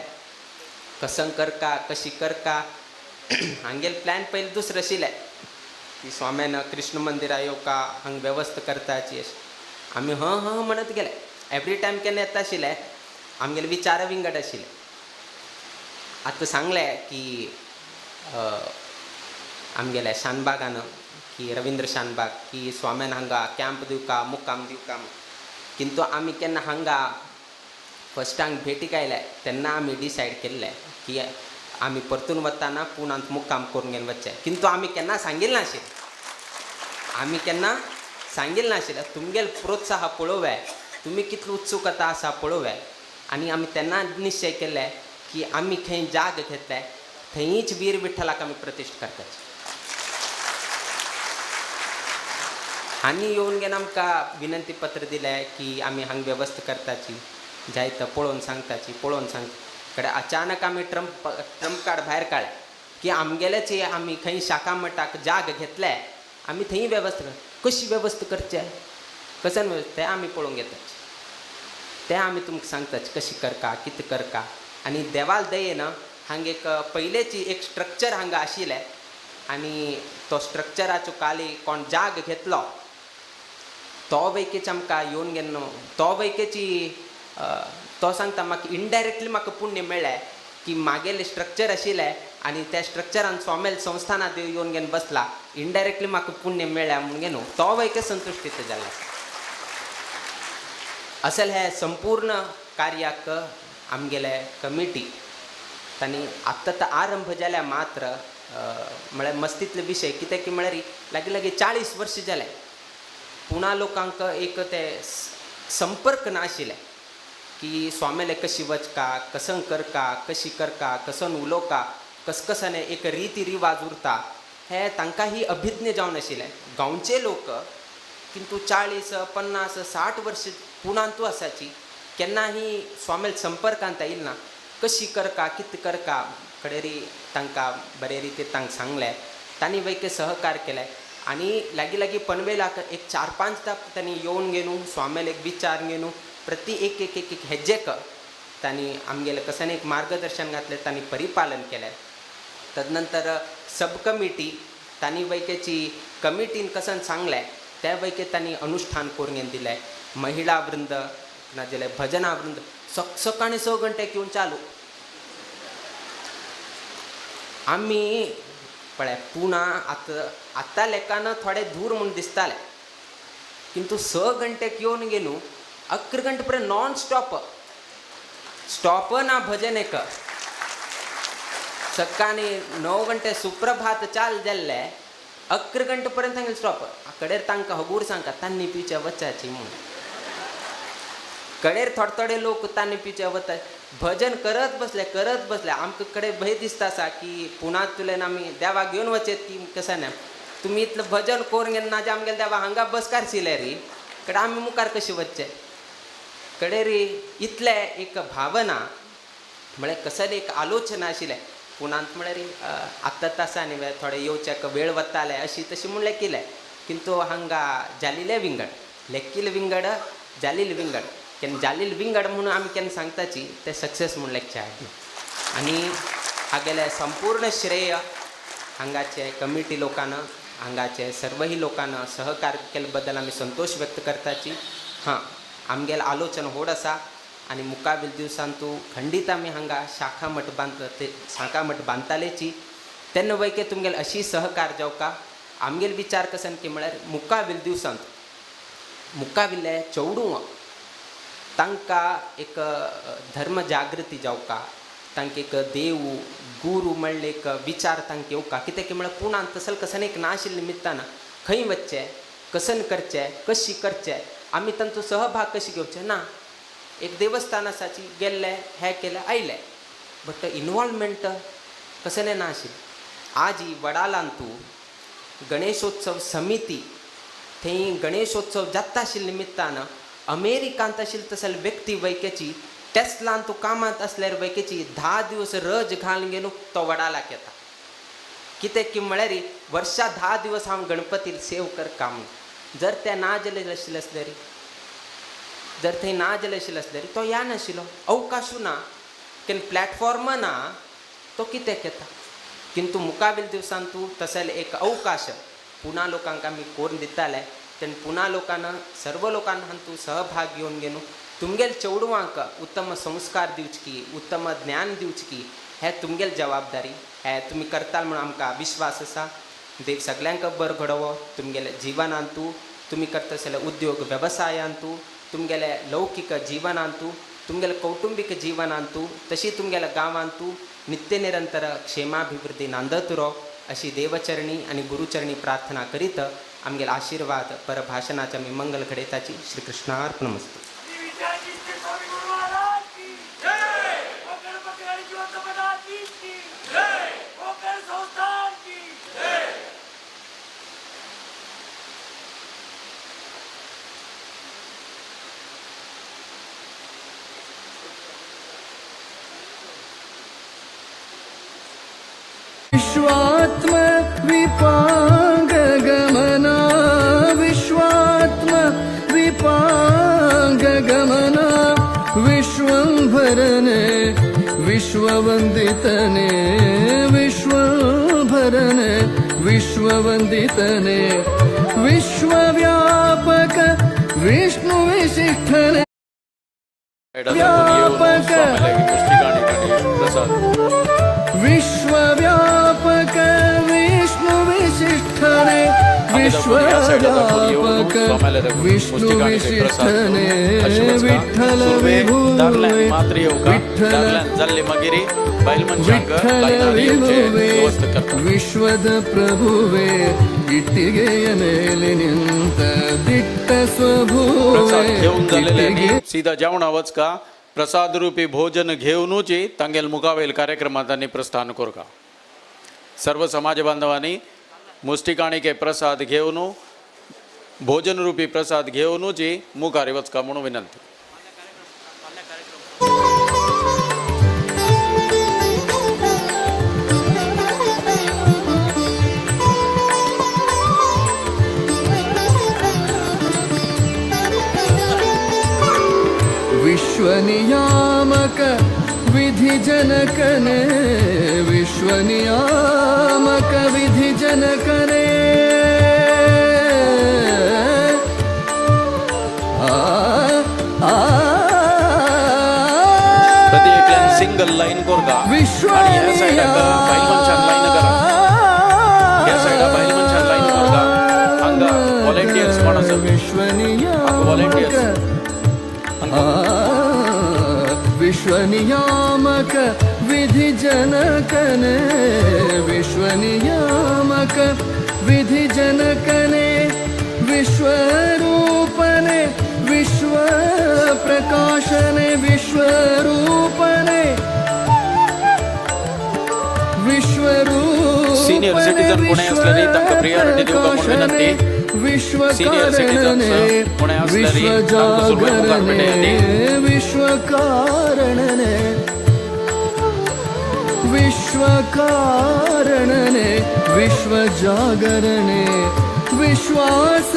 कसन करका, कशी करका. हांगेले प्लॅन पयलीं दुसरें आशिल्लें की स्वाम्यान कृष्ण मंदिरा येवका, हांगा वेवस्था करताची. आमी हं हं म्हणत गेले. एवरी टायम केन्ना येता आशिल्ले आमगेले विचार विंगड आशिल्ले. आतां सांगलें की आमगेले शानबागान की रवींद्र शानबाग की स्वाम्यान हांगा कॅम्प दिवका, मुक्काम दिवका. किंतु आमी केन्ना हांगा फस्टांक भेटीक आयले तेन्ना आमी डिसायड केल्लें की आमी परतून वताना पुणांत मुक्काम करून घेवन वचचें. किंतु आमी केन्ना सांगिल्लें नाशिल्लें. आमी केन्ना सांगिल्लें नाशिल्लें. तुमगेले प्रोत्साह पळोवया, तुमी कितलो उत्सुकता आसा पळोवया. आनी आमी तेन्ना निश्चय केल्ले की आमी खंय जाग घेतले थंयच वीर विठ्ठलाक आमी प्रतिश्ठ करताचे. आनी येवन घेवन आमकां विनंती पत्र दिलें की आमी हांगा वेवस्था करताची, जायतं पळोवन सांगताची, पळोवन सांगता. कडेन अचानक आमी ट्रम्प कार्ड भायर काडले की आमगेलेच आमी खंय शाखा मठाक जाग घेतले, आमी थंय वेवस्था कर. कशी वेवस्था करचें, कसन तें आमी पळोवंक घेताचे. तें आमी तुमकां सांगताचे कशी करका, कितें करका. आनी देवाल दयेन हांगा एक पयलेची एक स्ट्रक्चर हांगा आशिल्लें आनी तो स्ट्रक्चराचो खाली कोण जाग घेतलो तो वैकेच आमकां येवन घेवन तो वैकेची तो सांगता म्हाका इनडायरेक्टली म्हाका पुण्य मेळ्ळें की मागेलें स्ट्रक्चर आशिल्लें आनी त्या स्ट्रक्चरान स्वामेल संस्थानांत येवन घेवन बसला. इनडायरेक्टली म्हाका पुण्य मेळ्ळें म्हणून घेवन तो वैके संतुश्टीत जाला. असल हे संपूर्ण कार्याक आमगेले कमिटी तांणी आत्तां आरंभ जाल्या मात्र म्हळ्यार मस्तीतले विशय कित्याक की म्हळ्यार लागीं लागीं 40 वर्स जाले पुणा लोकांक एक ते संपर्क नाशिल्ले की स्वामेले कशी वचका, कसन करका, कशी करका, कसन उलोवका, कसकसाने एक रिती रिवाज उरता हे तांकां ही अभिज्ञ जावन आशिल्लें. गांवचे लोक किंतु 40, 50, 60 वर्स पुणांतू आसाची केन्नाही स्वामील संपर्कांत येईल ना कशी करका कित करका कडेरी तांकां बरे रिती तांकां सांगलें तांणी वैके सहकार केले आणि लागी लागी पनवेलाक एक 4-5 तांणी येवन गेनू स्वामील एक विचार गेनू प्रति एक एक एक एक हेज्जेक तांणी आमगेले कसन एक मार्गदर्शन घातलें तांणी परिपालन केलें तदनंतर सब कमिटी तांणी वैकेची कमिटीन कसन सांगलें त्या वैके तांणी अनुष्ठान करून दिलें महिला वृंद नाजाल्यार भजना वृंद सकाळी 6 घंटेक येवन चालू आमी पळय पुणा आतां लेकान थोडे दूर म्हणून दिसताले किंतु 6 घंटेक येवन गेनू 11 घंटे पर्यंत नॉन स्टॉप ना भजन एक सकाळी 9 घंटे सुप्रभात चाल जाल्ले 11 घंटे पर्यंत तांगे स्टॉप कडेर तांकां हगूर सांगता तान्नी पिचे वचाची म्हणून कडेर थोडे लोक तान्नी पिचे वता भजन करत बसले आमकां कडे भंय दिसता आसा की पुण्यातल्यान आमी देवाक घेवन वचेत की कशें ना तुमी इतलें भजन करून गेले ना आमगेले देवा हांगा बसकार शिले री कडे आमी मुखार कशें वचचें कडे री इतले एक भावना म्हळ्यार कसली एक आलोचना आशिल्लें पुण्यात म्हळ्यार आत्तां तासांनी थोडे येवच्याक वेळ वताले अशी तशी म्हणलें केलें किंतु हांगा जालिले विंगड लेखिल्ले विंगड जालील विंगड केन्ना जालील विंगड म्हणून आमी केन्ना सांगताची ते सक्सेस म्हणलें चाय आनी हागेले संपूर्ण श्रेय हांगाचे कमिटी लोकांना हांगाचे सर्वही लोकांना सहकार्य केले बद्दल आमी संतोष व्यक्त करताची हां आमगेले आलोचना व्हड आसा आनी मुखावेल दिवसांत तूं खंडीत आमी हांगा शाखा मठ बांदतालेची तेन्ना वैके तुमगेले अशी सहकार जावका आमगेले विचार कसन की म्हळ्यार मुखावेल दिवसांत मुखाविल्ले चौडू तांकां एक धर्म जागृती जावका तांकां एक देव गुरू म्हणले एक विचार तांकां येवका कित्याक की म्हळ्यार पुण्यान तसल कसन एक नाशिल्ले निमित्तान खंय वचचें कसन करचें कशी करचें आमी तांचो सहभाग कशी घेवचें ना एक देवस्थान आसाची गेल्ले हें केलें आयले बट इनवॉल्वमेंट कशें नाशिल्लें आज ही वडालान तूं गणेशोत्सव समिती थंय गणेशोत्सव जाता आशिल्ले निमित्तान अमेरिकांत आशिल्ले तसले व्यक्ती वैकेची टेस्लान तूं कामांत आसल्यार वैकेची 10 दीस रज घालून गेलो तो वडालाक येता कित्याक की म्हळ्यार वर्सा 10 दीस हांव गणपती सेव कर काम जर ते ना जाले आशिल्ले आसल्यार जर थंय ना जाले आशिल्ले आसल्यार तो या नाशिल्लो अवकाशू ना केन्ना प्लॅटफॉर्म ना तो कित्याक येता किंतु मुखावेल दिवसांत तूं तसले एक अवकाश पुणा लोकांक आमी करून दिताले तेन्ना पुणा लोकांना सर्व लोकांना हातूंत तूं सहभाग घेवन गेनू तुमगेले चेडवांक उत्तम संस्कार दिवचकी उत्तम ज्ञान दिवचकी हें तुमगेली जबाबदारी हें तुमी करता म्हणून आमकां विश्वास आसा देव सगळ्यांक बरो घडोवो तुमगेले जिवनांत तूं तुमी करता आसले उद्योग वेवसायांत तूं तुमगेले लौकीक जिवनांत तूं तुमगेले कौटुंबीक जिवनांत तूं तशी तुमगेल्या गांवांत तूं नित्य निरंतर क्षेमाभिवृद्धी नांदत रो अशी देवचरणी आनी गुरुचरणी प्रार्थना करीत आमगेले आशीर्वाद परभाषणाचे आमी मंगल घडयताची श्री कृष्णार्पणमस्तु विश्वात्म विपांगगमना विश्वात्म विपांगगमना विश्वंभरने विश्ववंदितने विश्वंभरने विश्ववंदितने विश्वव्यापक विष्णुविशिष्टने व्यापक विश्वव्यापक विष्णुविशिष्टने विश्वव्यापक विष्णुविशिष्टने विठ्ठल विभुवे विठ्ठल विभुवे विश्वद प्रभुवे इट्टिಗೆಯ ಮೇಲೆ ನಿಂತ ದಿಟ್ಟ ಸ್ವಭುವೆ सीधा जेवण वचका प्रसाद रूपी भोजन घेऊनच तांगेल मुखावेल कार्यक्रमांनी प्रस्थान करका सर्व समाज बांधवांनी मुष्टिकाणिके प्रसाद घेवन भोजन रूपी प्रसाद घेऊनच मुखार वचका म्हणून विनंती ವಿಶ್ವನಿಯಾಮಕ ವಿಧಿ ಜನಕನೇ ವಿಶ್ವನಿಯಾಮಕ ವಿಧಿ ಜನಕನೇ प्रति एकल्यान सिंगल लाईन कोरगा आणि ह्या सायडाक बायल मनशान लाईन करा ह्या सायडाक बायल मनशान लाईन कोरगा हांगा व्हॉलंटियर्स कोण आसा व्हॉलंटियर्स विश्वनियामक विधि जनकने विश्वनियामक विधि जनकने विश्वरूपने विश्व प्रकाशने विश्वरूपने सीनियर सिटीजन पुणे असलेली तांकां प्रियोरिटी दिवपाक म्हणून विनंती सीनियर सिटीजन पुणे असलेली तांकां सुरवेळ मुखार पेटयली विश्वकारणने विश्वकारणने विश्वजागरणे विश्वास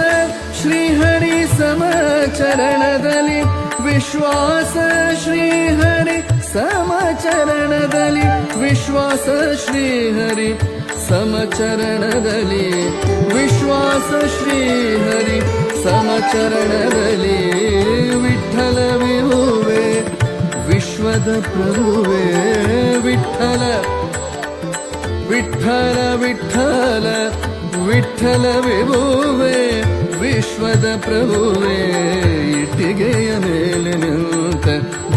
श्रीहरि समचरणदली विश्वास श्रीहरि समचरणदली विश्वास श्रीहरि समचरणदली विश्वास श्रीहरि समचरणदली विठ्ठल विभुवे विश्वद प्रभुवे विठ्ठल विठ्ठल विठ्ठल ವಿಠಲ ವಿಭುವೆ ವಿಶ್ವದ ಪ್ರಭುವೆ ಇಟ್ಟಿಗೆಯ ಮೇಲೆ ನಿಂತ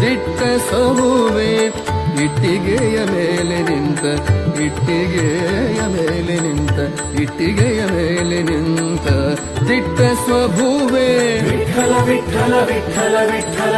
ದಿಟ್ಟ ಸಭುವೆ ಇಟ್ಟಿಗೆಯ ಮೇಲೆ ನಿಂತ ಇಟ್ಟಿಗೆಯ ಮೇಲೆ ನಿಂತ ಇಟ್ಟಿಗೆಯ ಮೇಲೆ ನಿಂತ ದಿಟ್ಟ ಸ್ವಭುವೆ ವಿಠಲ ವಿಠಲ ವಿಠಲ ವಿಠಲ